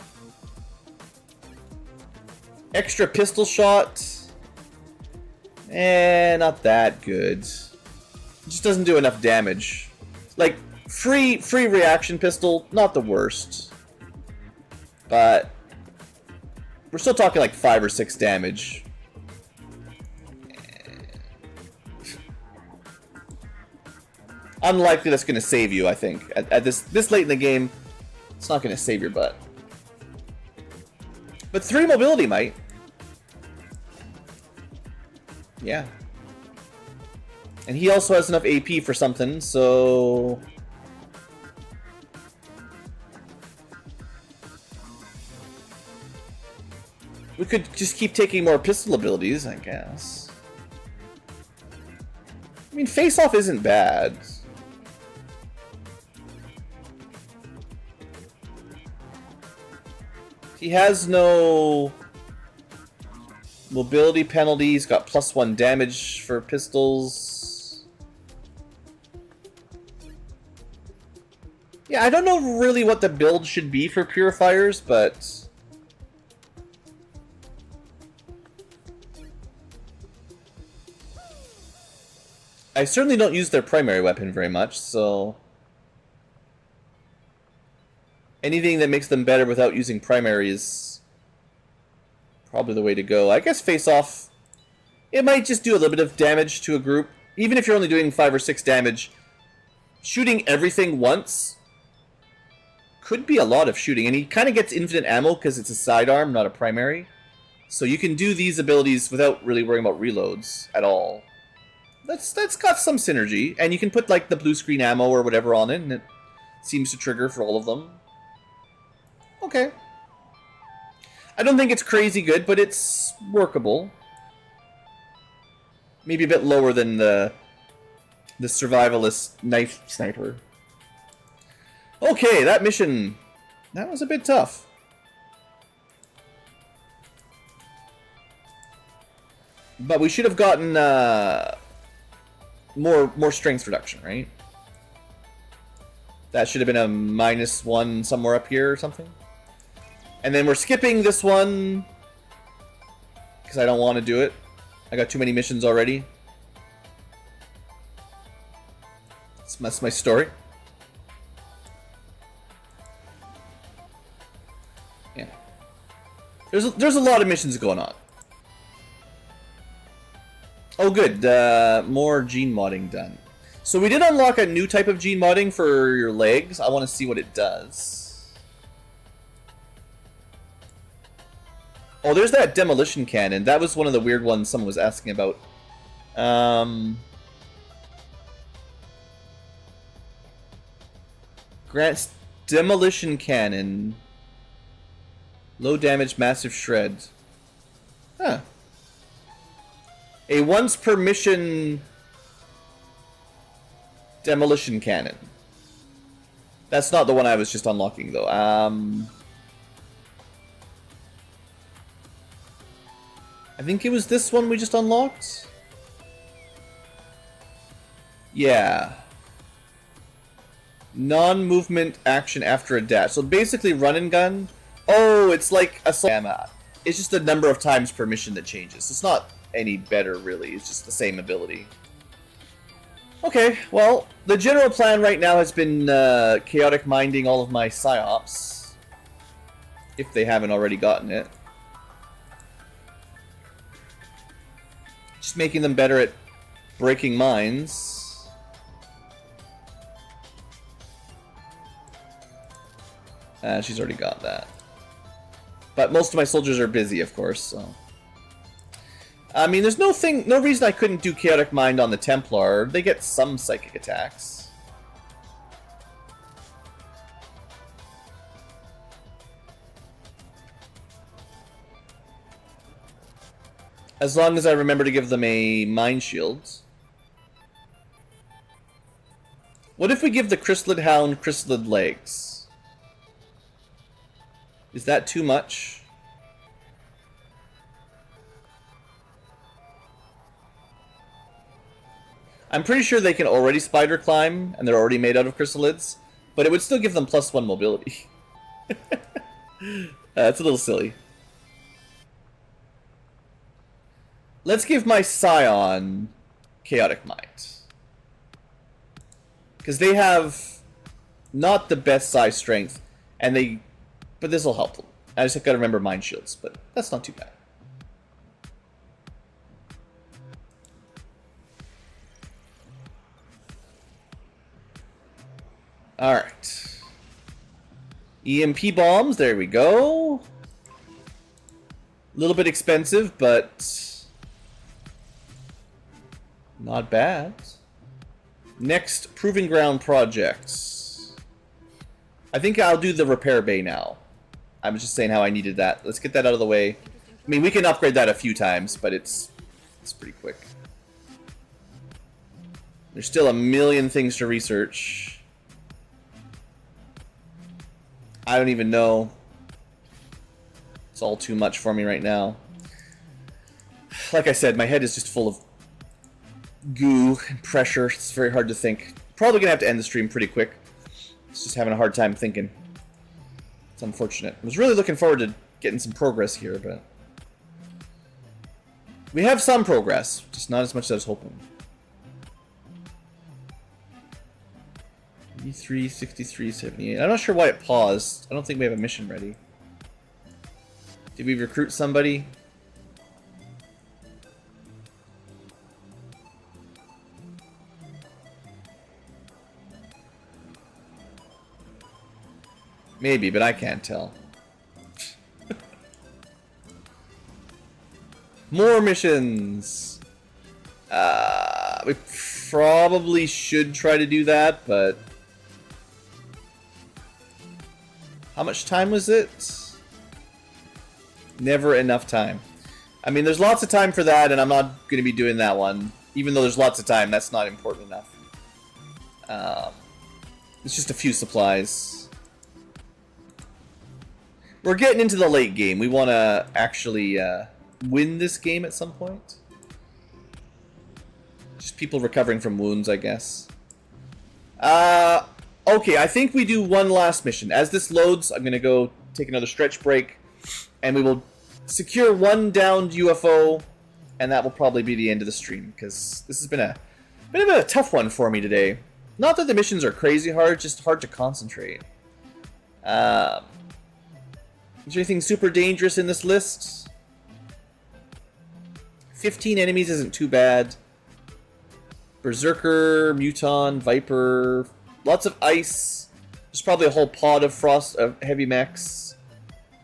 Extra pistol shot? Not that good. It just doesn't do enough damage. Like, free reaction pistol, not the worst. But we're still talking like 5 or 6 damage. Unlikely that's going to save you, I think. At this late in the game, it's not going to save your butt. But 3 mobility might. Yeah. And he also has enough AP for something, so... we could just keep taking more pistol abilities, I guess. I mean, face-off isn't bad. He has no mobility penalties, got +1 damage for pistols. Yeah, I don't know really what the build should be for purifiers, but... I certainly don't use their primary weapon very much, so... anything that makes them better without using primary is probably the way to go. I guess face-off, it might just do a little bit of damage to a group. Even if you're only doing 5 or 6 damage, shooting everything once could be a lot of shooting. And he kind of gets infinite ammo because it's a sidearm, not a primary. So you can do these abilities without really worrying about reloads at all. That's got some synergy. And you can put like the blue screen ammo or whatever on it, and it seems to trigger for all of them. Okay. I don't think it's crazy good, but it's workable. Maybe a bit lower than the The survivalist knife sniper. Okay, that mission, that was a bit tough. But we should have gotten more strength reduction, right? That should have been a -1 somewhere up here or something. And then we're skipping this one because I don't want to do it. I got too many missions already. That's my story. Yeah. There's a lot of missions going on. Oh good, more gene modding done. So we did unlock a new type of gene modding for your legs. I want to see what it does. Oh, there's that demolition cannon. That was one of the weird ones someone was asking about. Grants demolition cannon. Low damage, massive shred. Huh. A once per mission demolition cannon. That's not the one I was just unlocking though. I think it was this one we just unlocked. Yeah. Non-movement action after a dash. So basically run and gun. Oh, it's like a slammer. It's just the number of times per mission that changes. It's not any better really. It's just the same ability. Okay, well, the general plan right now has been chaotic minding all of my psyops. If they haven't already gotten it. Just making them better at breaking mines. She's already got that. But most of my soldiers are busy, of course, so... I mean, there's no reason I couldn't do Chaotic Mind on the Templar. They get some psychic attacks. As long as I remember to give them a Mind Shield. What if we give the Chrysalid Hound Chrysalid Legs? Is that too much? I'm pretty sure they can already spider climb, and they're already made out of chrysalids, but it would still give them +1 mobility. It's a little silly. Let's give my Scion Chaotic Mind. Because they have not the best size strength, and they... But this will help them. I just gotta remember Mind Shields, but that's not too bad. Alright. EMP bombs, there we go. A little bit expensive, but not bad. Next, Proving Ground projects. I think I'll do the repair bay now. I was just saying how I needed that. Let's get that out of the way. I mean, we can upgrade that a few times, but it's pretty quick. There's still a million things to research. I don't even know. It's all too much for me right now. Like I said, my head is just full of goo and pressure. It's very hard to think. Probably gonna have to end the stream pretty quick. It's just having a hard time thinking. It's unfortunate. I was really looking forward to getting some progress here, but... We have some progress, just not as much as I was hoping. 83, 63, 78. I'm not sure why it paused. I don't think we have a mission ready. Did we recruit somebody? Maybe, but I can't tell. More missions! We probably should try to do that, but... How much time was it? Never enough time. I mean, there's lots of time for that, and I'm not going to be doing that one. Even though there's lots of time, that's not important enough. It's just a few supplies. We're getting into the late game. We want to actually win this game at some point. Just people recovering from wounds, I guess. Okay, I think we do one last mission. As this loads, I'm going to go take another stretch break, and we will secure one downed UFO, and that will probably be the end of the stream, because this has been a bit of a tough one for me today. Not that the missions are crazy hard, just hard to concentrate. Is there anything super dangerous in this list? 15 enemies isn't too bad. Berserker, Muton, Viper, lots of ice. There's probably a whole pod of heavy mechs.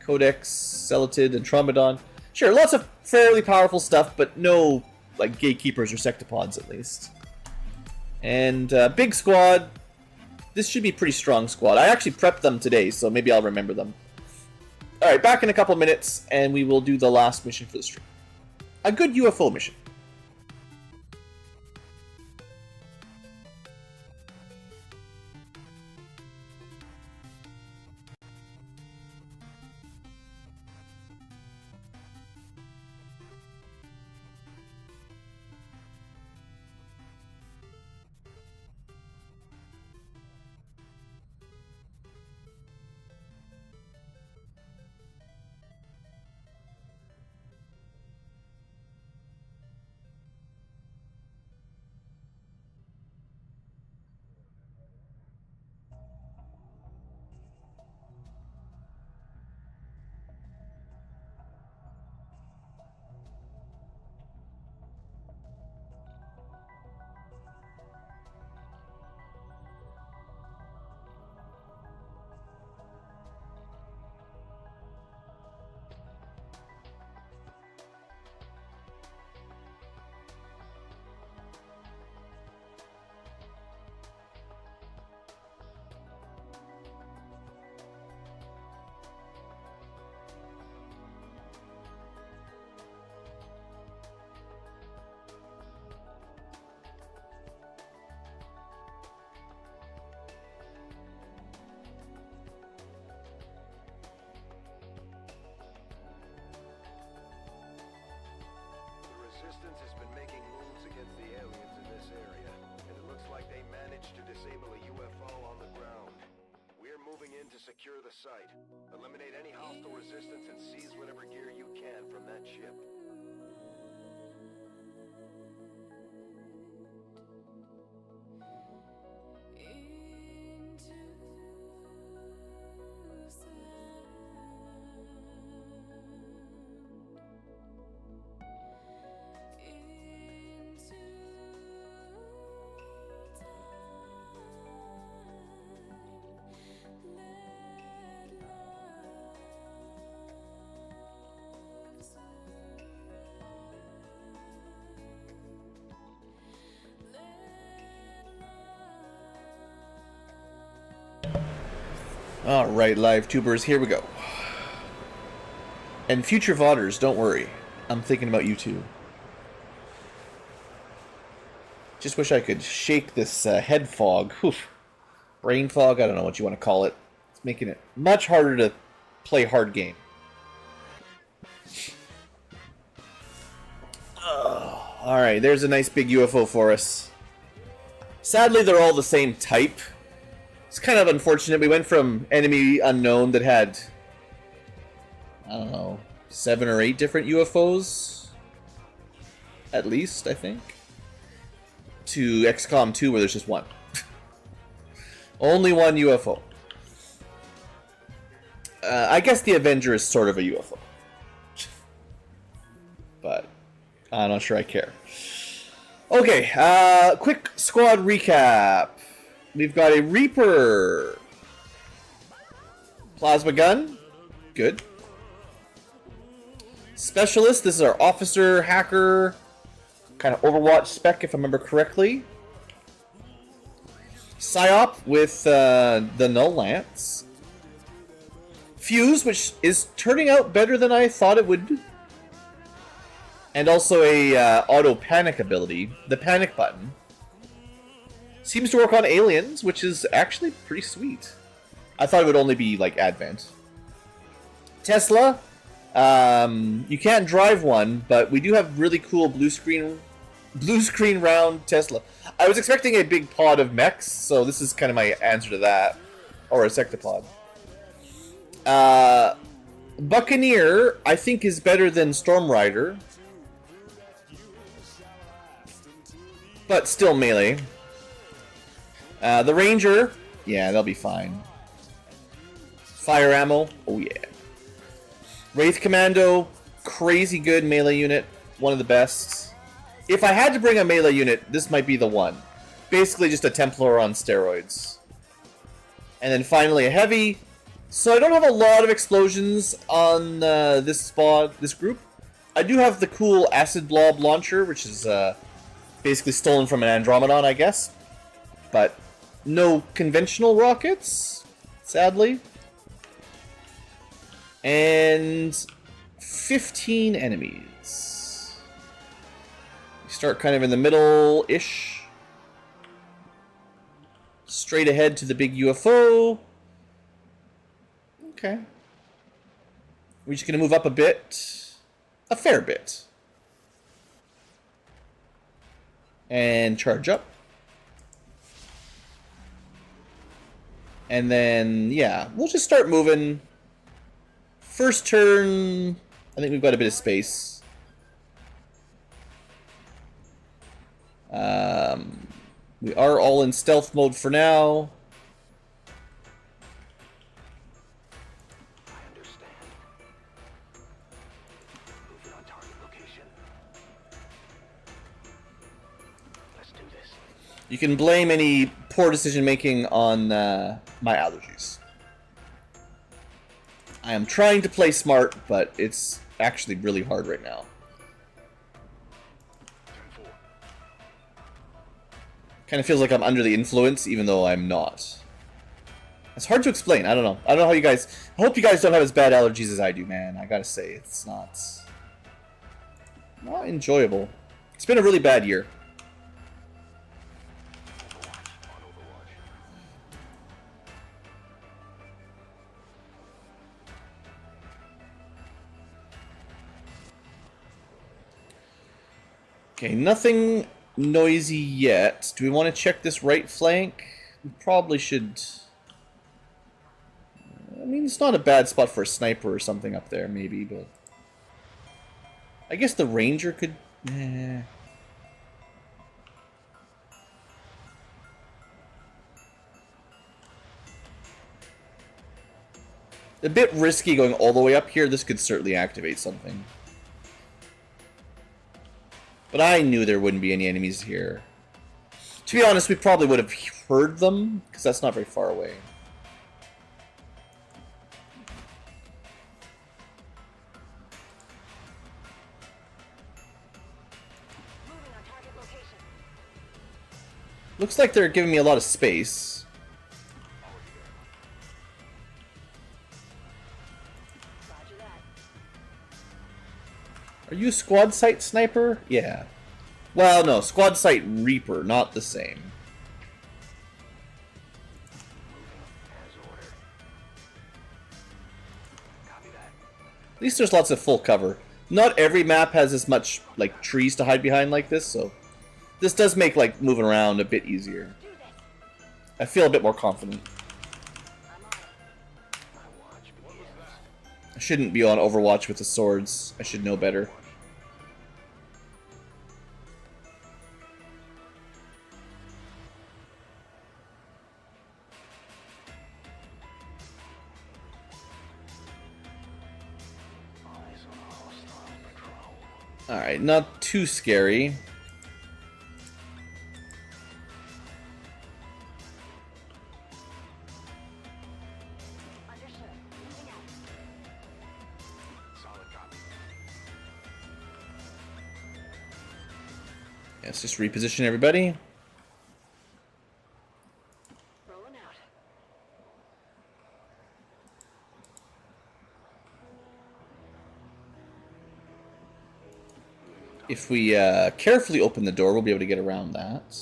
Codex, Celatid, and Trombodon. Sure, lots of fairly powerful stuff, but no like gatekeepers or sectopods at least. And big squad. This should be a pretty strong squad. I actually prepped them today, so maybe I'll remember them. Alright, back in a couple minutes, and we will do the last mission for the stream. A good UFO mission. Resistance has been making moves against the aliens in this area, and it looks like they managed to disable a UFO on the ground. We're moving in to secure the site. Eliminate any hostile resistance and seize whatever gear you can from that ship. Alright, live tubers, here we go. And future VODers, don't worry. I'm thinking about you too. Just wish I could shake this head fog. Oof. Brain fog, I don't know what you want to call it. It's making it much harder to play hard game. Alright, there's a nice big UFO for us. Sadly, they're all the same type. It's kind of unfortunate. We went from enemy unknown that had, I don't know, 7 or 8 different UFOs, at least, I think, to XCom 2 where there's just one. Only one UFO. I guess the Avenger is sort of a UFO. But I'm not sure I care. Okay, quick squad recap. We've got a Reaper. Plasma gun. Good. Specialist. This is our officer, hacker. Kind of Overwatch spec, if I remember correctly. Psyop with the Null Lance. Fuse, which is turning out better than I thought it would. And also a auto panic ability. The panic button. Seems to work on aliens, which is actually pretty sweet. I thought it would only be like Advent. Tesla, you can't drive one, but we do have really cool blue screen round Tesla. I was expecting a big pod of mechs, so this is kind of my answer to that, or a sectopod. Buccaneer, I think, is better than Storm Rider, but still melee. The Ranger, yeah, they'll be fine. Fire ammo, oh yeah. Wraith Commando, crazy good melee unit, one of the best. If I had to bring a melee unit, this might be the one. Basically just a Templar on steroids. And then finally a heavy. So I don't have a lot of explosions on this group. I do have the cool Acid Blob launcher, which is basically stolen from an Andromedon, I guess. But no conventional rockets, sadly. And 15 enemies. We start kind of in the middle-ish. Straight ahead to the big UFO. Okay. We're just going to move up a bit. A fair bit. And charge up. And then, yeah, we'll just start moving. First turn, I think we've got a bit of space. We are all in stealth mode for now. I understand. Moving on target location. Let's do this. You can blame any poor decision making on my allergies. I am trying to play smart, but it's actually really hard right now. Kind of feels like I'm under the influence, even though I'm not. It's hard to explain. I don't know. I don't know how you guys... I hope you guys don't have as bad allergies as I do, man. I gotta say, it's not enjoyable. It's been a really bad year. Okay, nothing noisy yet. Do we want to check this right flank? We probably should... I mean, it's not a bad spot for a sniper or something up there, maybe, but... I guess the Ranger could... A bit risky going all the way up here. This could certainly activate something. But I knew there wouldn't be any enemies here. To be honest, we probably would have heard them, because that's not very far away. Moving on target location. Looks like they're giving me a lot of space. Roger that. Are you a squad sight sniper? Yeah. Well, no, squad sight reaper, not the same. At least there's lots of full cover. Not every map has as much like trees to hide behind like this, so this does make like moving around a bit easier. I feel a bit more confident. I shouldn't be on Overwatch with the swords. I should know better. Alright, not too scary. Understood. Moving out. Solid copy. Yeah, let's just reposition everybody. Rolling out. If we carefully open the door, we'll be able to get around that.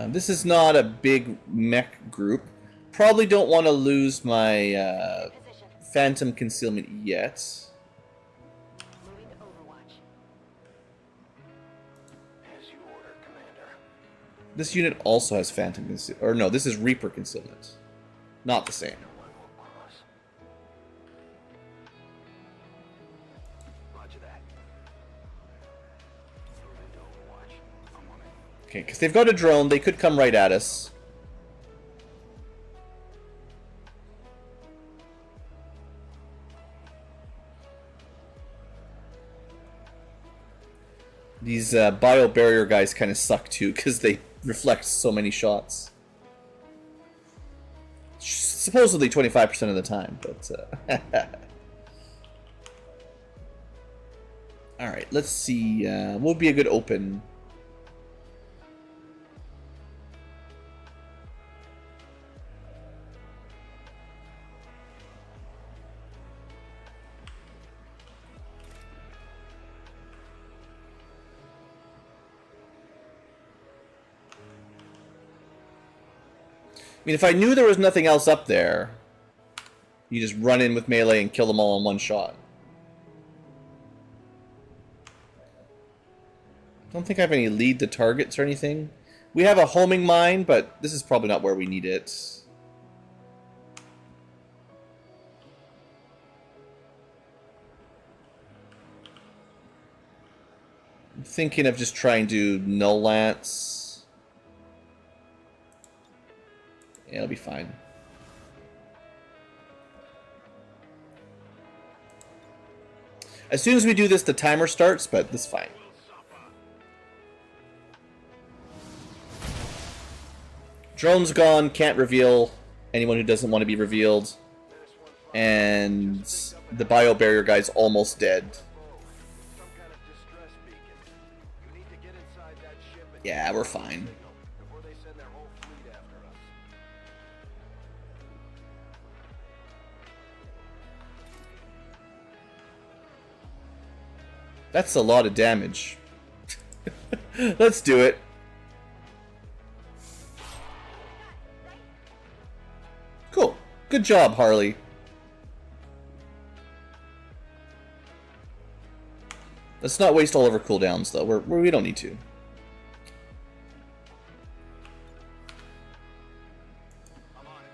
This is not a big mech group. Probably don't want to lose my phantom concealment yet. Moving to Overwatch. As you order, Commander. This unit also has phantom concealment. Or no, this is Reaper concealment. Not the same. No one will cross. Roger that. Moving to Overwatch. I'm on it. Okay, because they've got a drone. They could come right at us. These bio barrier guys kind of suck too because they reflect so many shots. Supposedly 25% of the time, but all right. Let's see. What would be a good open? I mean, if I knew there was nothing else up there, you just run in with melee and kill them all in one shot. I don't think I have any lead to targets or anything. We have a homing mine, but this is probably not where we need it. I'm thinking of just trying to null lance. Yeah, it'll be fine. As soon as we do this, the timer starts, but this is fine. Drone's gone, can't reveal anyone who doesn't want to be revealed. And the bio barrier guy's almost dead. Some kind of distress beacon. You need to get inside that ship and Yeah, we're fine. before they send their whole fleet after us. That's a lot of damage. Let's do it. Cool. Good job, Harley. Let's not waste all of our cooldowns, though. We don't need to. I'm on it.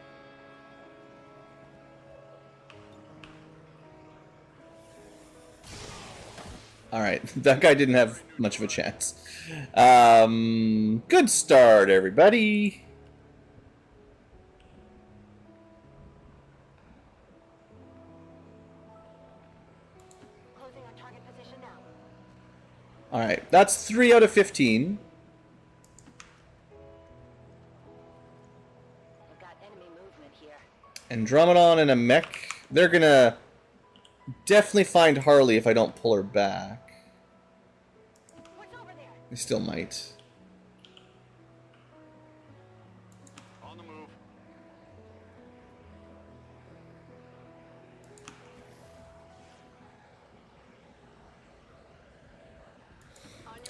Alright, that guy didn't have much of a chance. Good start, everybody. Closing on target position now. Alright, that's 3 out of 15. We've got enemy movement here. Andromedon and a mech. They're gonna definitely find Harley if I don't pull her back. What's over there? They still might. On the move.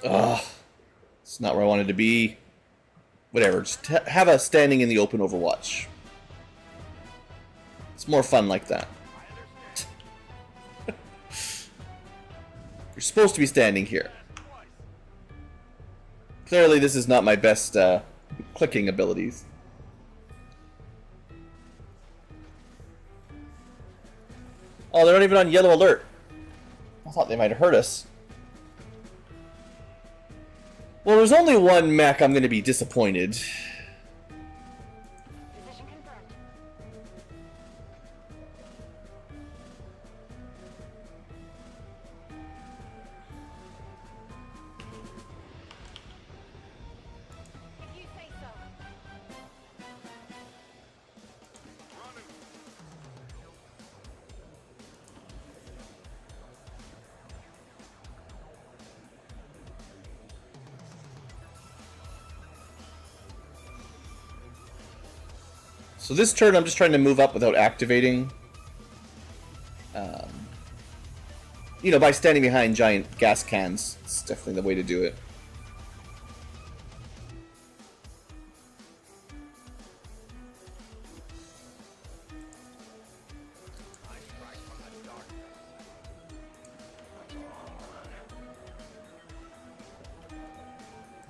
Ugh. It's not where I wanted to be. Whatever, just have a standing in the open Overwatch. It's more fun like that. You're supposed to be standing here. Clearly this is not my best clicking abilities. Oh, they're not even on yellow alert. I thought they might have hurt us. Well, there's only one mech. I'm going to be disappointed. Position confirmed. If you say so. So this turn, I'm just trying to move up without activating. You know, by standing behind giant gas cans. It's definitely the way to do it.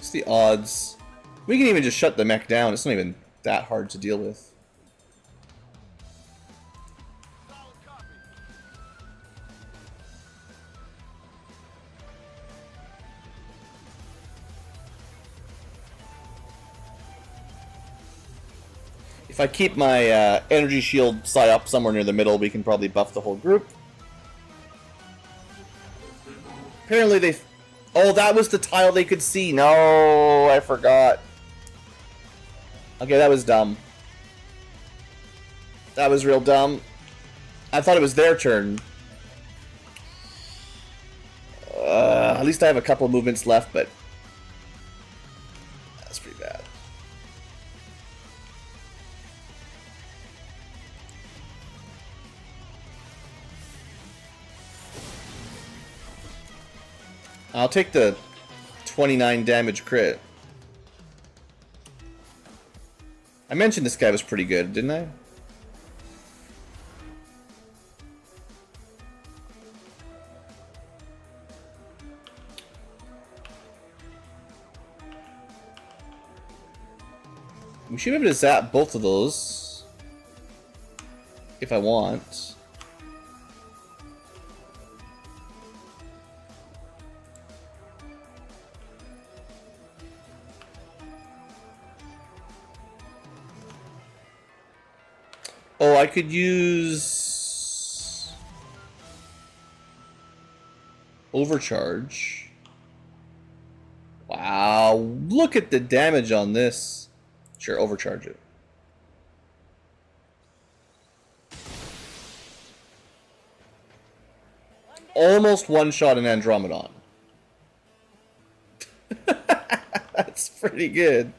What's the odds? We can even just shut the mech down. It's not even that hard to deal with. If I keep my energy shield psi up somewhere near the middle, we can probably buff the whole group. Apparently they... Oh, that was the tile they could see. No, I forgot. Okay, that was dumb. That was real dumb. I thought it was their turn. At least I have a couple movements left, but... That's pretty bad. I'll take the 29 damage crit. I mentioned this guy was pretty good, didn't I? We should be able to zap both of those. If I want. Oh, I could use overcharge. Wow, look at the damage on this. Sure, overcharge it. Almost one shot an Andromedon. That's pretty good.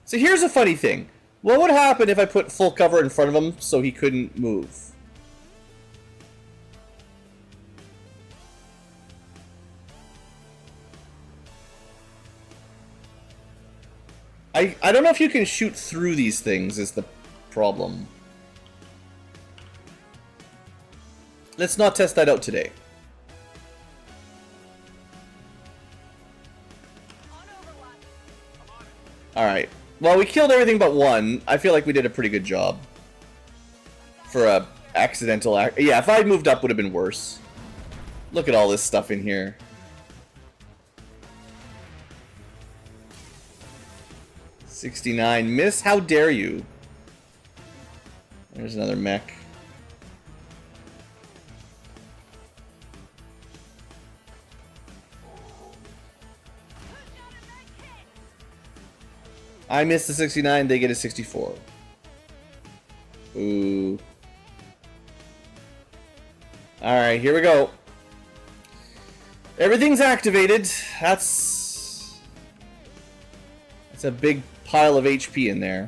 So here's a funny thing. What would happen if I put full cover in front of him so he couldn't move? I don't know if you can shoot through these things is the problem. Let's not test that out today. Alright. Well, we killed everything but one. I feel like we did a pretty good job. For a accidental yeah, if I had moved up, would have been worse. Look at all this stuff in here. $69. Miss, how dare you? There's another mech. I missed the 69, they get a 64. Ooh. Alright, here we go. Everything's activated. That's a big pile of HP in there.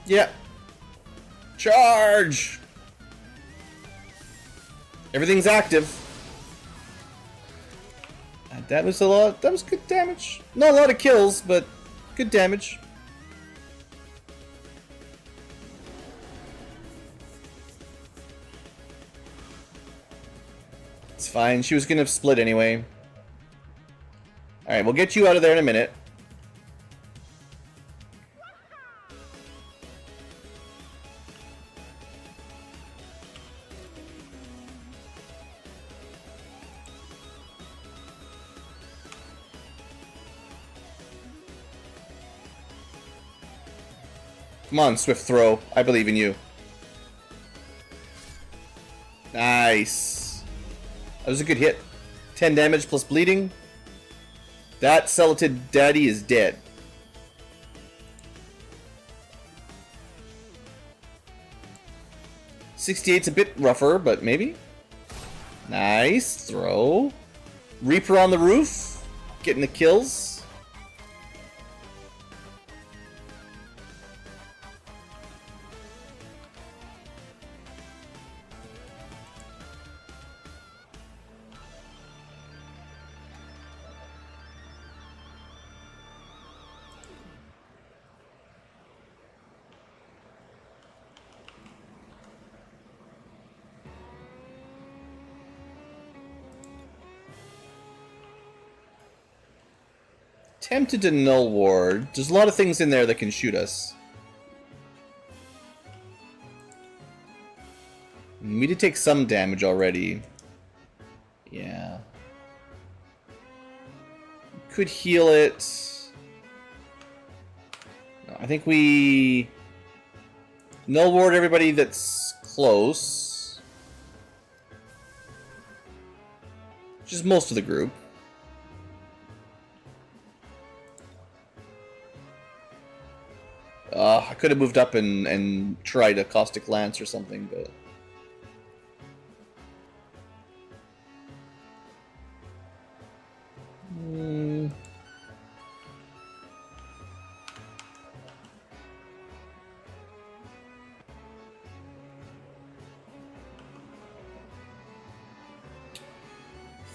Yep. Charge! Everything's active. That was a lot. That was good damage. Not a lot of kills, but good damage. It's fine. She was gonna split anyway. Alright, we'll get you out of there in a minute. Come on, Swift Throw. I believe in you. Nice. That was a good hit. 10 damage plus bleeding. That Celatid Daddy is dead. $68's a bit rougher, but maybe. Nice. Throw. Reaper on the roof. Getting the kills. Tempted to null ward. There's a lot of things in there that can shoot us. We did take some damage already. Yeah. Could heal it. No, I think we null ward everybody that's close. Just most of the group. I could have moved up and tried a Caustic Lance or something, but...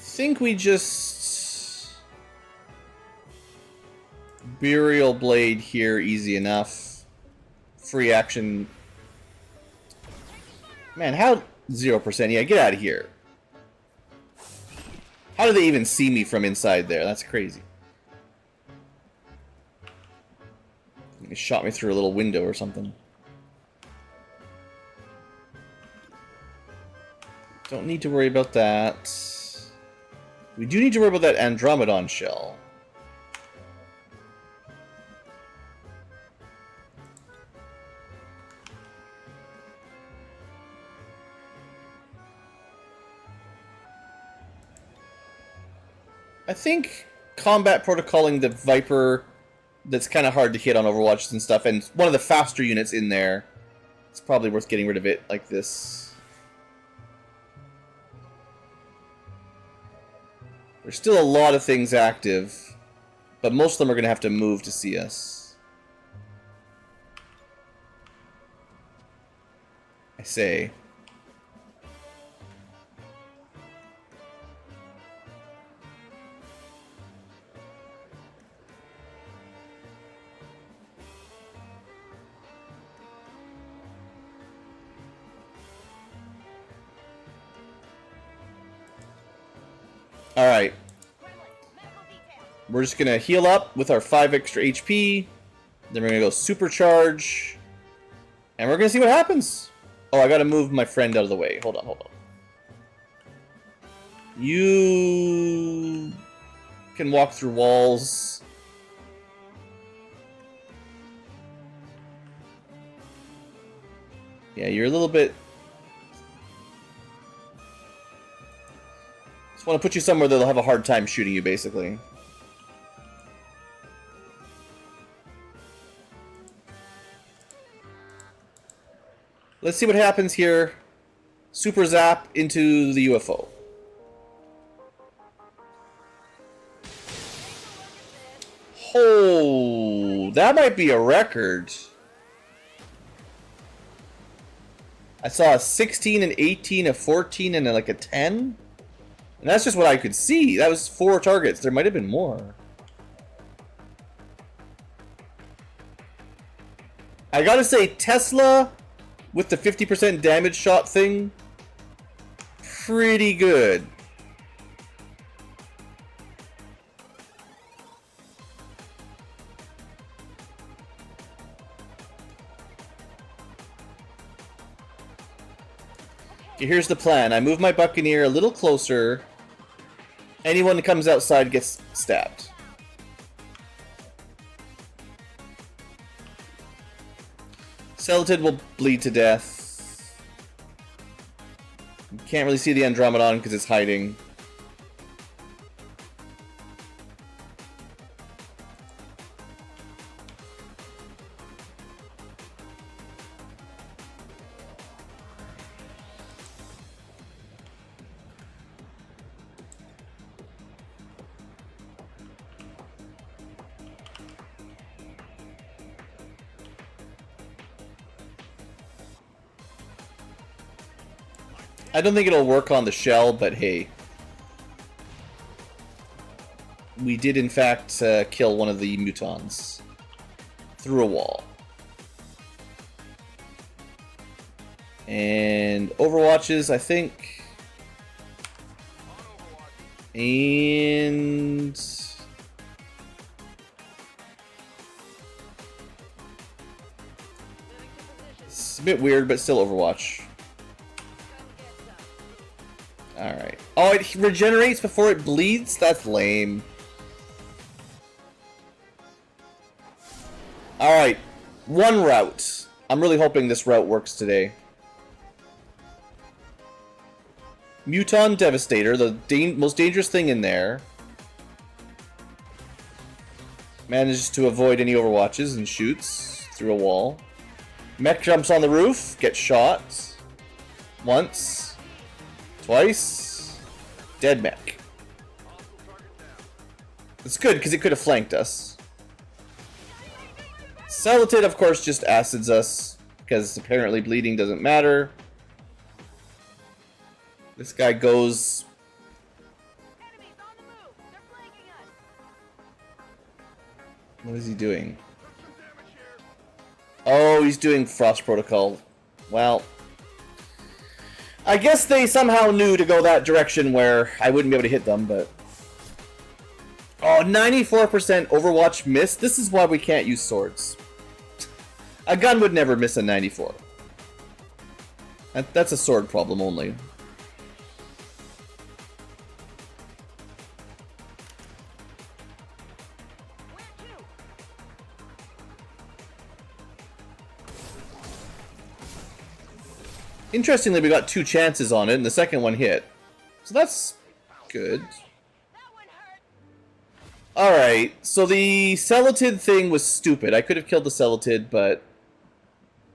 think we just Burial Blade here, easy enough. Free action. Man, how 0%? Yeah, get out of here. How do they even see me from inside there? That's crazy. He shot me through a little window or something. Don't need to worry about that. We do need to worry about that Andromedon shell. I think combat protocoling the Viper that's kind of hard to hit on Overwatch and stuff, and one of the faster units in there, it's probably worth getting rid of it like this. There's still a lot of things active, but most of them are going to have to move to see us. I say. Alright. We're just going to heal up with our 5 extra HP. Then we're going to go supercharge. And we're going to see what happens. Oh, I got to move my friend out of the way. Hold on, hold on. You can walk through walls. Yeah, you're a little bit... want to put you somewhere that they'll have a hard time shooting you, basically. Let's see what happens here. Super zap into the UFO. Oh, that might be a record. I saw a 16, an 18, a 14, and like a 10. And that's just what I could see. That was 4 targets. There might have been more. I gotta say, Tesla with the 50% damage shot thing, pretty good. Okay, here's the plan. I move my Buccaneer a little closer. Anyone that comes outside gets stabbed. Celatid will bleed to death. You can't really see the Andromedon because it's hiding. I don't think it'll work on the shell, but hey. We did, in fact, kill one of the mutons. Through a wall. And Overwatches, I think. And... It's a bit weird, but still Overwatch. Alright. Oh, it regenerates before it bleeds? That's lame. Alright. One route. I'm really hoping this route works today. Muton Devastator, the most dangerous thing in there. Manages to avoid any Overwatches and shoots through a wall. Mech jumps on the roof, gets shot. Once. Twice. Dead mech. It's good, because it could have flanked us. Celatid, of course, just acids us, because apparently bleeding doesn't matter. This guy goes... Enemies on the move! They're flanking us! What is he doing? Oh, he's doing Frost Protocol. Well... I guess they somehow knew to go that direction where I wouldn't be able to hit them, but... Oh, 94% Overwatch miss? This is why we can't use swords. A gun would never miss a 94. That's a sword problem only. Interestingly, we got 2 chances on it, and the second one hit. So that's good. Alright, so the Celatid thing was stupid. I could have killed the Celatid, but...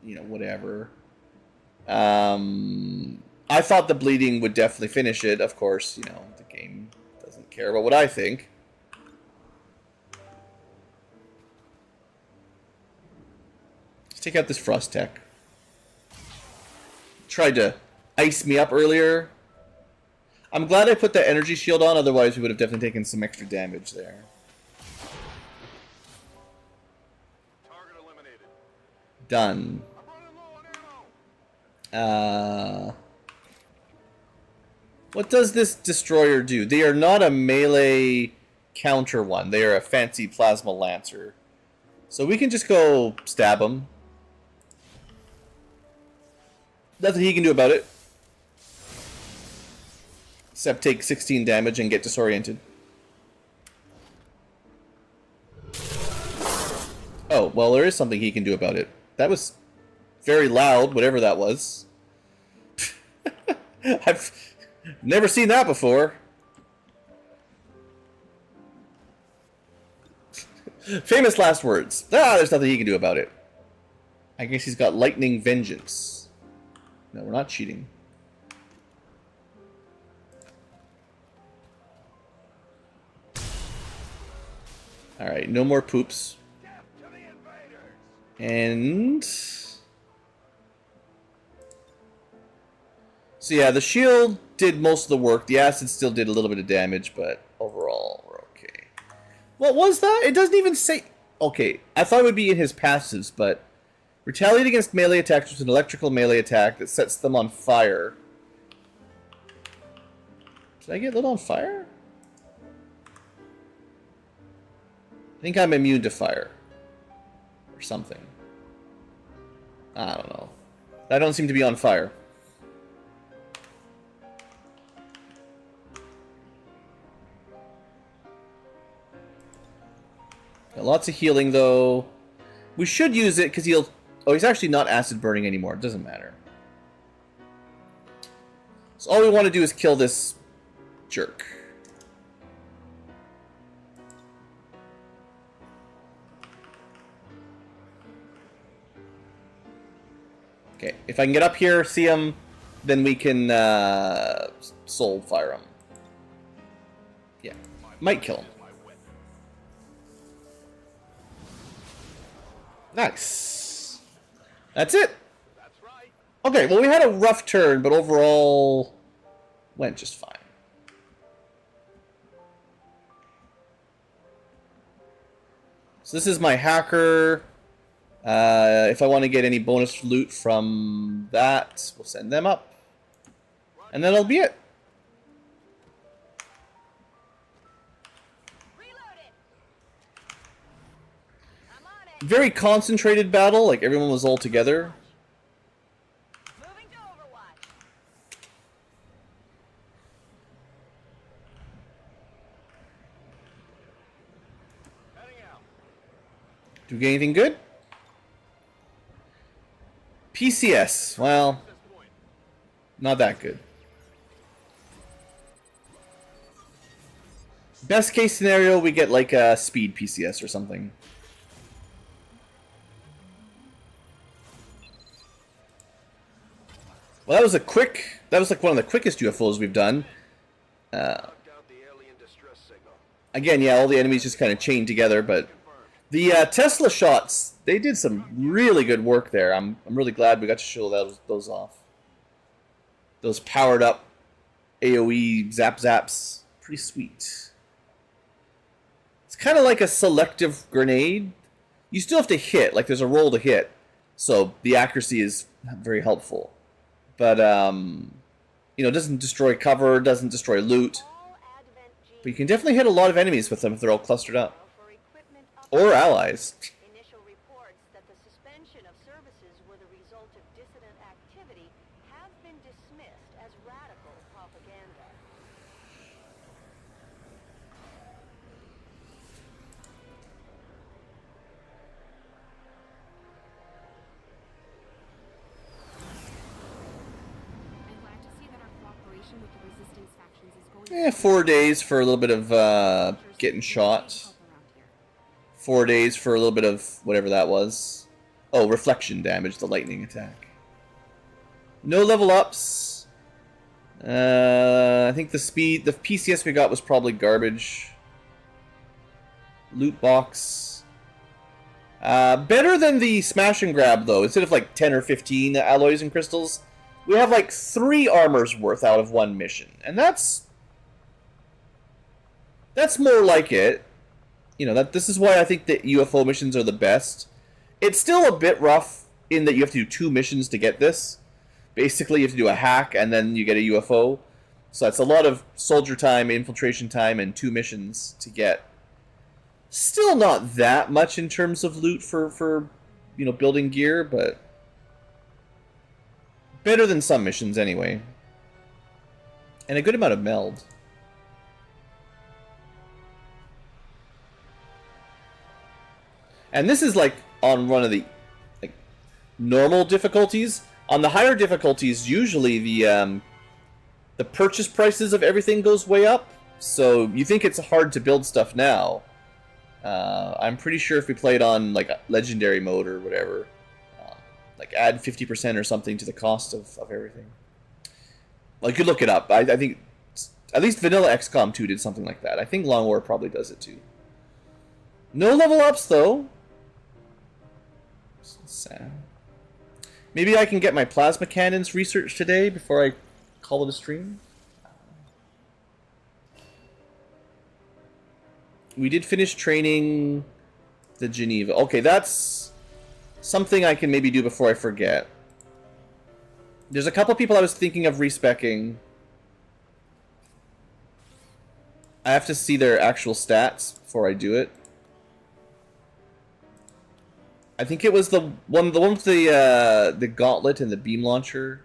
you know, whatever. I thought the bleeding would definitely finish it. Of course, you know, the game doesn't care about what I think. Let's take out this Frost Tech. Tried to ice me up earlier. I'm glad I put that energy shield on, otherwise we would have definitely taken some extra damage there. Target eliminated. Done. What does this destroyer do? They are not a melee counter one. They are a fancy plasma lancer. So we can just go stab them. Nothing he can do about it. Except take 16 damage and get disoriented. Oh, well, there is something he can do about it. That was very loud, whatever that was. I've never seen that before. Famous last words. Ah, there's nothing he can do about it. I guess he's got lightning vengeance. No, we're not cheating. Alright, no more poops. And... so yeah, the shield did most of the work. The acid still did a little bit of damage, but overall, we're okay. What was that? It doesn't even say... okay, I thought it would be in his passives, but... retaliate against melee attacks with an electrical melee attack that sets them on fire. Did I get lit on fire? I think I'm immune to fire. Or something. I don't know. I don't seem to be on fire. Got lots of healing, though. We should use it, because he'll... oh, he's actually not acid burning anymore. It doesn't matter. So all we want to do is kill this jerk. Okay, if I can get up here, see him, then we can soul fire him. Yeah, might kill him. Nice. That's it. Okay, well, we had a rough turn, but overall went just fine. So this is my hacker. If I want to get any bonus loot from that, we'll send them up. And that'll be it. Very concentrated battle, like everyone was all together. Do we get anything good? PCS. Well, not that good. Best case scenario, we get like a speed PCS or something. Well, that was a quick. That was like one of the quickest UFOs we've done. Knocked out the alien distress signal. Again, yeah, all the enemies just kind of chained together, but the Tesla shots, they did some really good work there. I'm really glad we got to show those off. Those powered up AoE zaps, pretty sweet. It's kind of like a selective grenade. You still have to hit, like there's a roll to hit, so the accuracy is very helpful. But you know, it doesn't destroy cover, doesn't destroy loot. All Advent But you can definitely hit a lot of enemies with them if they're all clustered up. for equipment Or allies. Initial reports that the suspension of services were the result of dissident activity have been dismissed as radical propaganda. I'm glad to see that our cooperation with the resistance factions is going. Yeah, 4 days for a little bit of getting shot. 4 days for a little bit of whatever that was. Oh, reflection damage, the lightning attack. No level ups. I think the PCS we got was probably garbage. Loot box. Better than the smash and grab though. Instead of like 10 or 15 alloys and crystals, we have like 3 armors worth out of one mission. And that's more like it. You know, this is why I think that UFO missions are the best. It's still a bit rough in that you have to do 2 missions to get this. Basically, you have to do a hack and then you get a UFO. So it's a lot of soldier time, infiltration time, and 2 missions to get. Still not that much in terms of loot for you know, building gear, but better than some missions anyway. And a good amount of meld. And this is like on one of the like normal difficulties. On the higher difficulties, usually the purchase prices of everything goes way up. So you think it's hard to build stuff now. I'm pretty sure if we played on like legendary mode or whatever, like add 50% or something to the cost of everything. Well, you could look it up. I think at least vanilla XCom 2 did something like that. I think Long War probably does it too. No level ups though. Sad. Maybe I can get my plasma cannons researched today before I call it a stream. We did finish training the Geneva. Okay, that's something I can maybe do before I forget. There's a couple people I was thinking of respeccing. I have to see their actual stats before I do it. I think it was the one with the gauntlet and the beam launcher.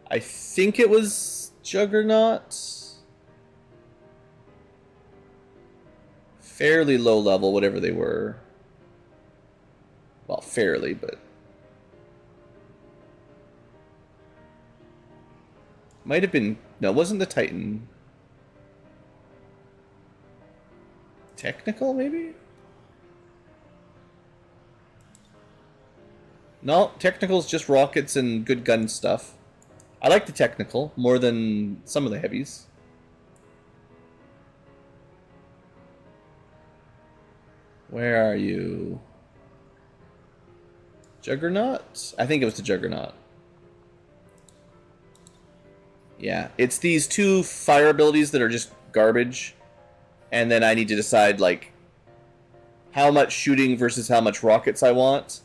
I think it was Juggernaut. Fairly low level, whatever they were. Well, fairly, but might have been. No, it wasn't the Titan. Technical, maybe? No, technical's just rockets and good gun stuff. I like the technical more than some of the heavies. Where are you? Juggernaut? I think it was the Juggernaut. Yeah, it's these 2 fire abilities that are just garbage. And then I need to decide, like, how much shooting versus how much rockets I want.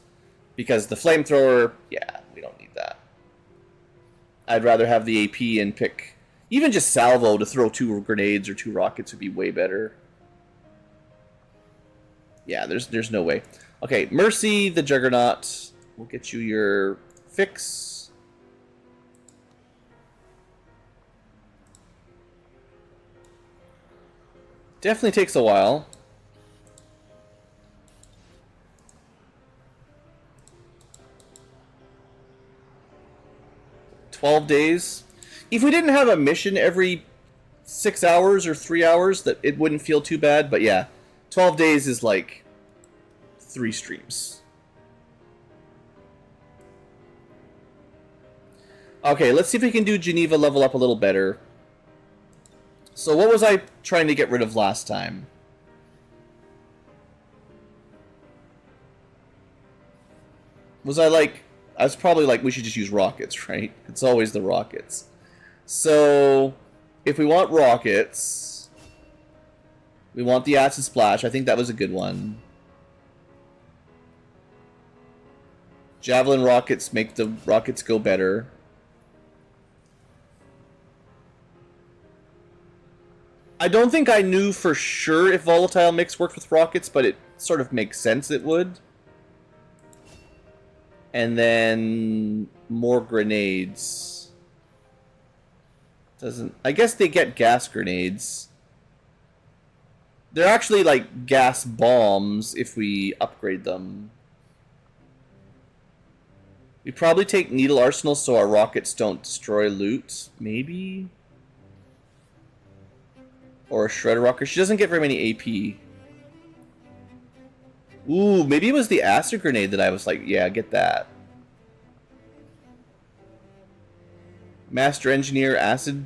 Because the flamethrower, yeah, we don't need that. I'd rather have the AP and pick... Even just salvo to throw 2 grenades or 2 rockets would be way better. Yeah, there's no way. Okay, Mercy, the Juggernaut. We'll get you your fix. Definitely takes a while. 12 days. If we didn't have a mission every 6 hours or 3 hours, that it wouldn't feel too bad. But yeah, 12 days is like 3 streams. Okay, let's see if we can do Geneva level up a little better. So what was I trying to get rid of last time? I was probably like, we should just use rockets, right? It's always the rockets. So, if we want rockets, we want the acid splash. I think that was a good one. Javelin rockets make the rockets go better. I don't think I knew for sure if volatile mix worked with rockets, but it sort of makes sense it would. And then more grenades. Doesn't... I guess they get gas grenades. They're actually like gas bombs if we upgrade them. We probably take needle arsenal so our rockets don't destroy loot. Maybe? Or a shredder rocket. She doesn't get very many AP. Ooh, maybe it was the acid grenade that I was like, yeah, get that. Master Engineer acid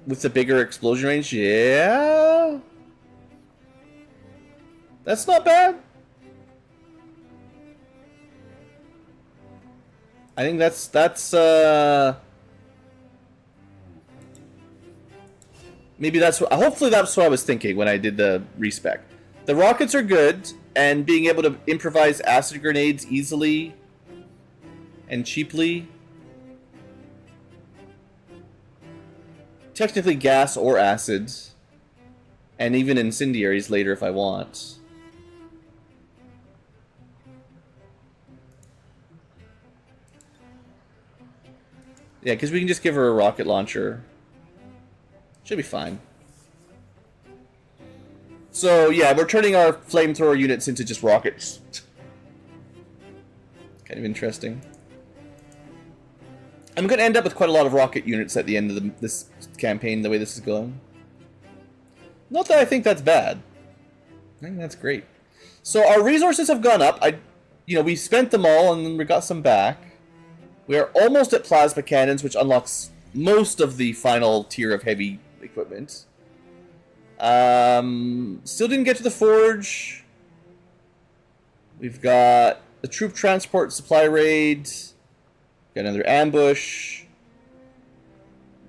with the bigger explosion range, yeah. That's not bad. I think that's maybe that's what, hopefully that's what I was thinking when I did the respec. The rockets are good, and being able to improvise acid grenades easily and cheaply. Technically gas or acid, and even incendiaries later if I want. Yeah, because we can just give her a rocket launcher. Should be fine. So, yeah, we're turning our flamethrower units into just rockets. Kind of interesting. I'm going to end up with quite a lot of rocket units at the end of this campaign, the way this is going. Not that I think that's bad. I think that's great. So, our resources have gone up. We spent them all, and then we got some back. We are almost at plasma cannons, which unlocks most of the final tier of heavy equipment. Still didn't get to the forge. We've got the troop transport supply raid. Got another ambush.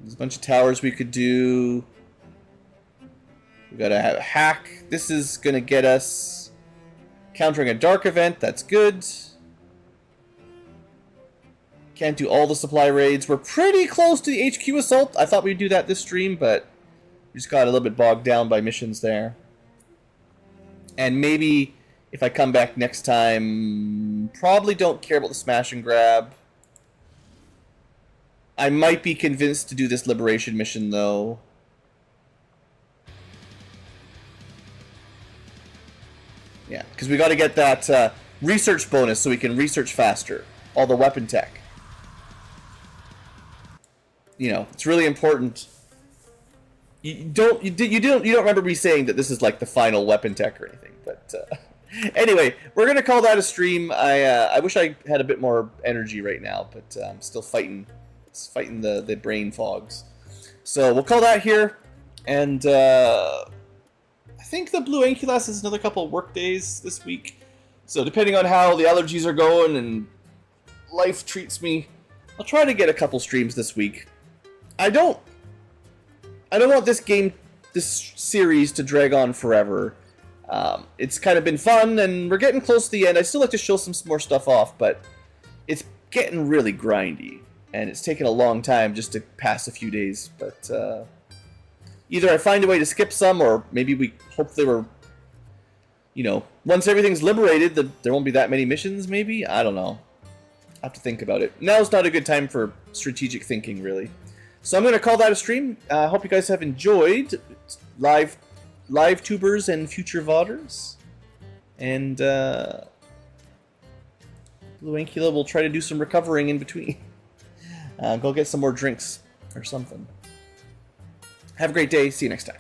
There's a bunch of towers we could do. We've got to have a hack. This is going to get us countering a dark event. That's good. Can't do all the supply raids. We're pretty close to the HQ assault. I thought we'd do that this stream, but we just got a little bit bogged down by missions there. And maybe if I come back next time, probably don't care about the smash and grab. I might be convinced to do this liberation mission, though. Yeah, because we got to get that research bonus so we can research faster. All the weapon tech. You know, it's really important. You don't remember me saying that this is like the final weapon tech or anything, but anyway, we're gonna call that a stream. I wish I had a bit more energy right now, but I'm still fighting the brain fogs. So we'll call that here, and I think the Blue Ankylas is another couple of work days this week. So depending on how the allergies are going and life treats me, I'll try to get a couple streams this week. I don't want this series to drag on forever. It's kind of been fun, and we're getting close to the end. I still like to show some more stuff off, but it's getting really grindy, and it's taken a long time just to pass a few days. But either I find a way to skip some, or maybe hopefully once everything's liberated, there won't be that many missions, maybe? I don't know. I have to think about it. Now's not a good time for strategic thinking, really. So I'm going to call that a stream. I hope you guys have enjoyed live tubers and future VODers. And Blue Ankylo will try to do some recovering in between. Go get some more drinks or something. Have a great day. See you next time.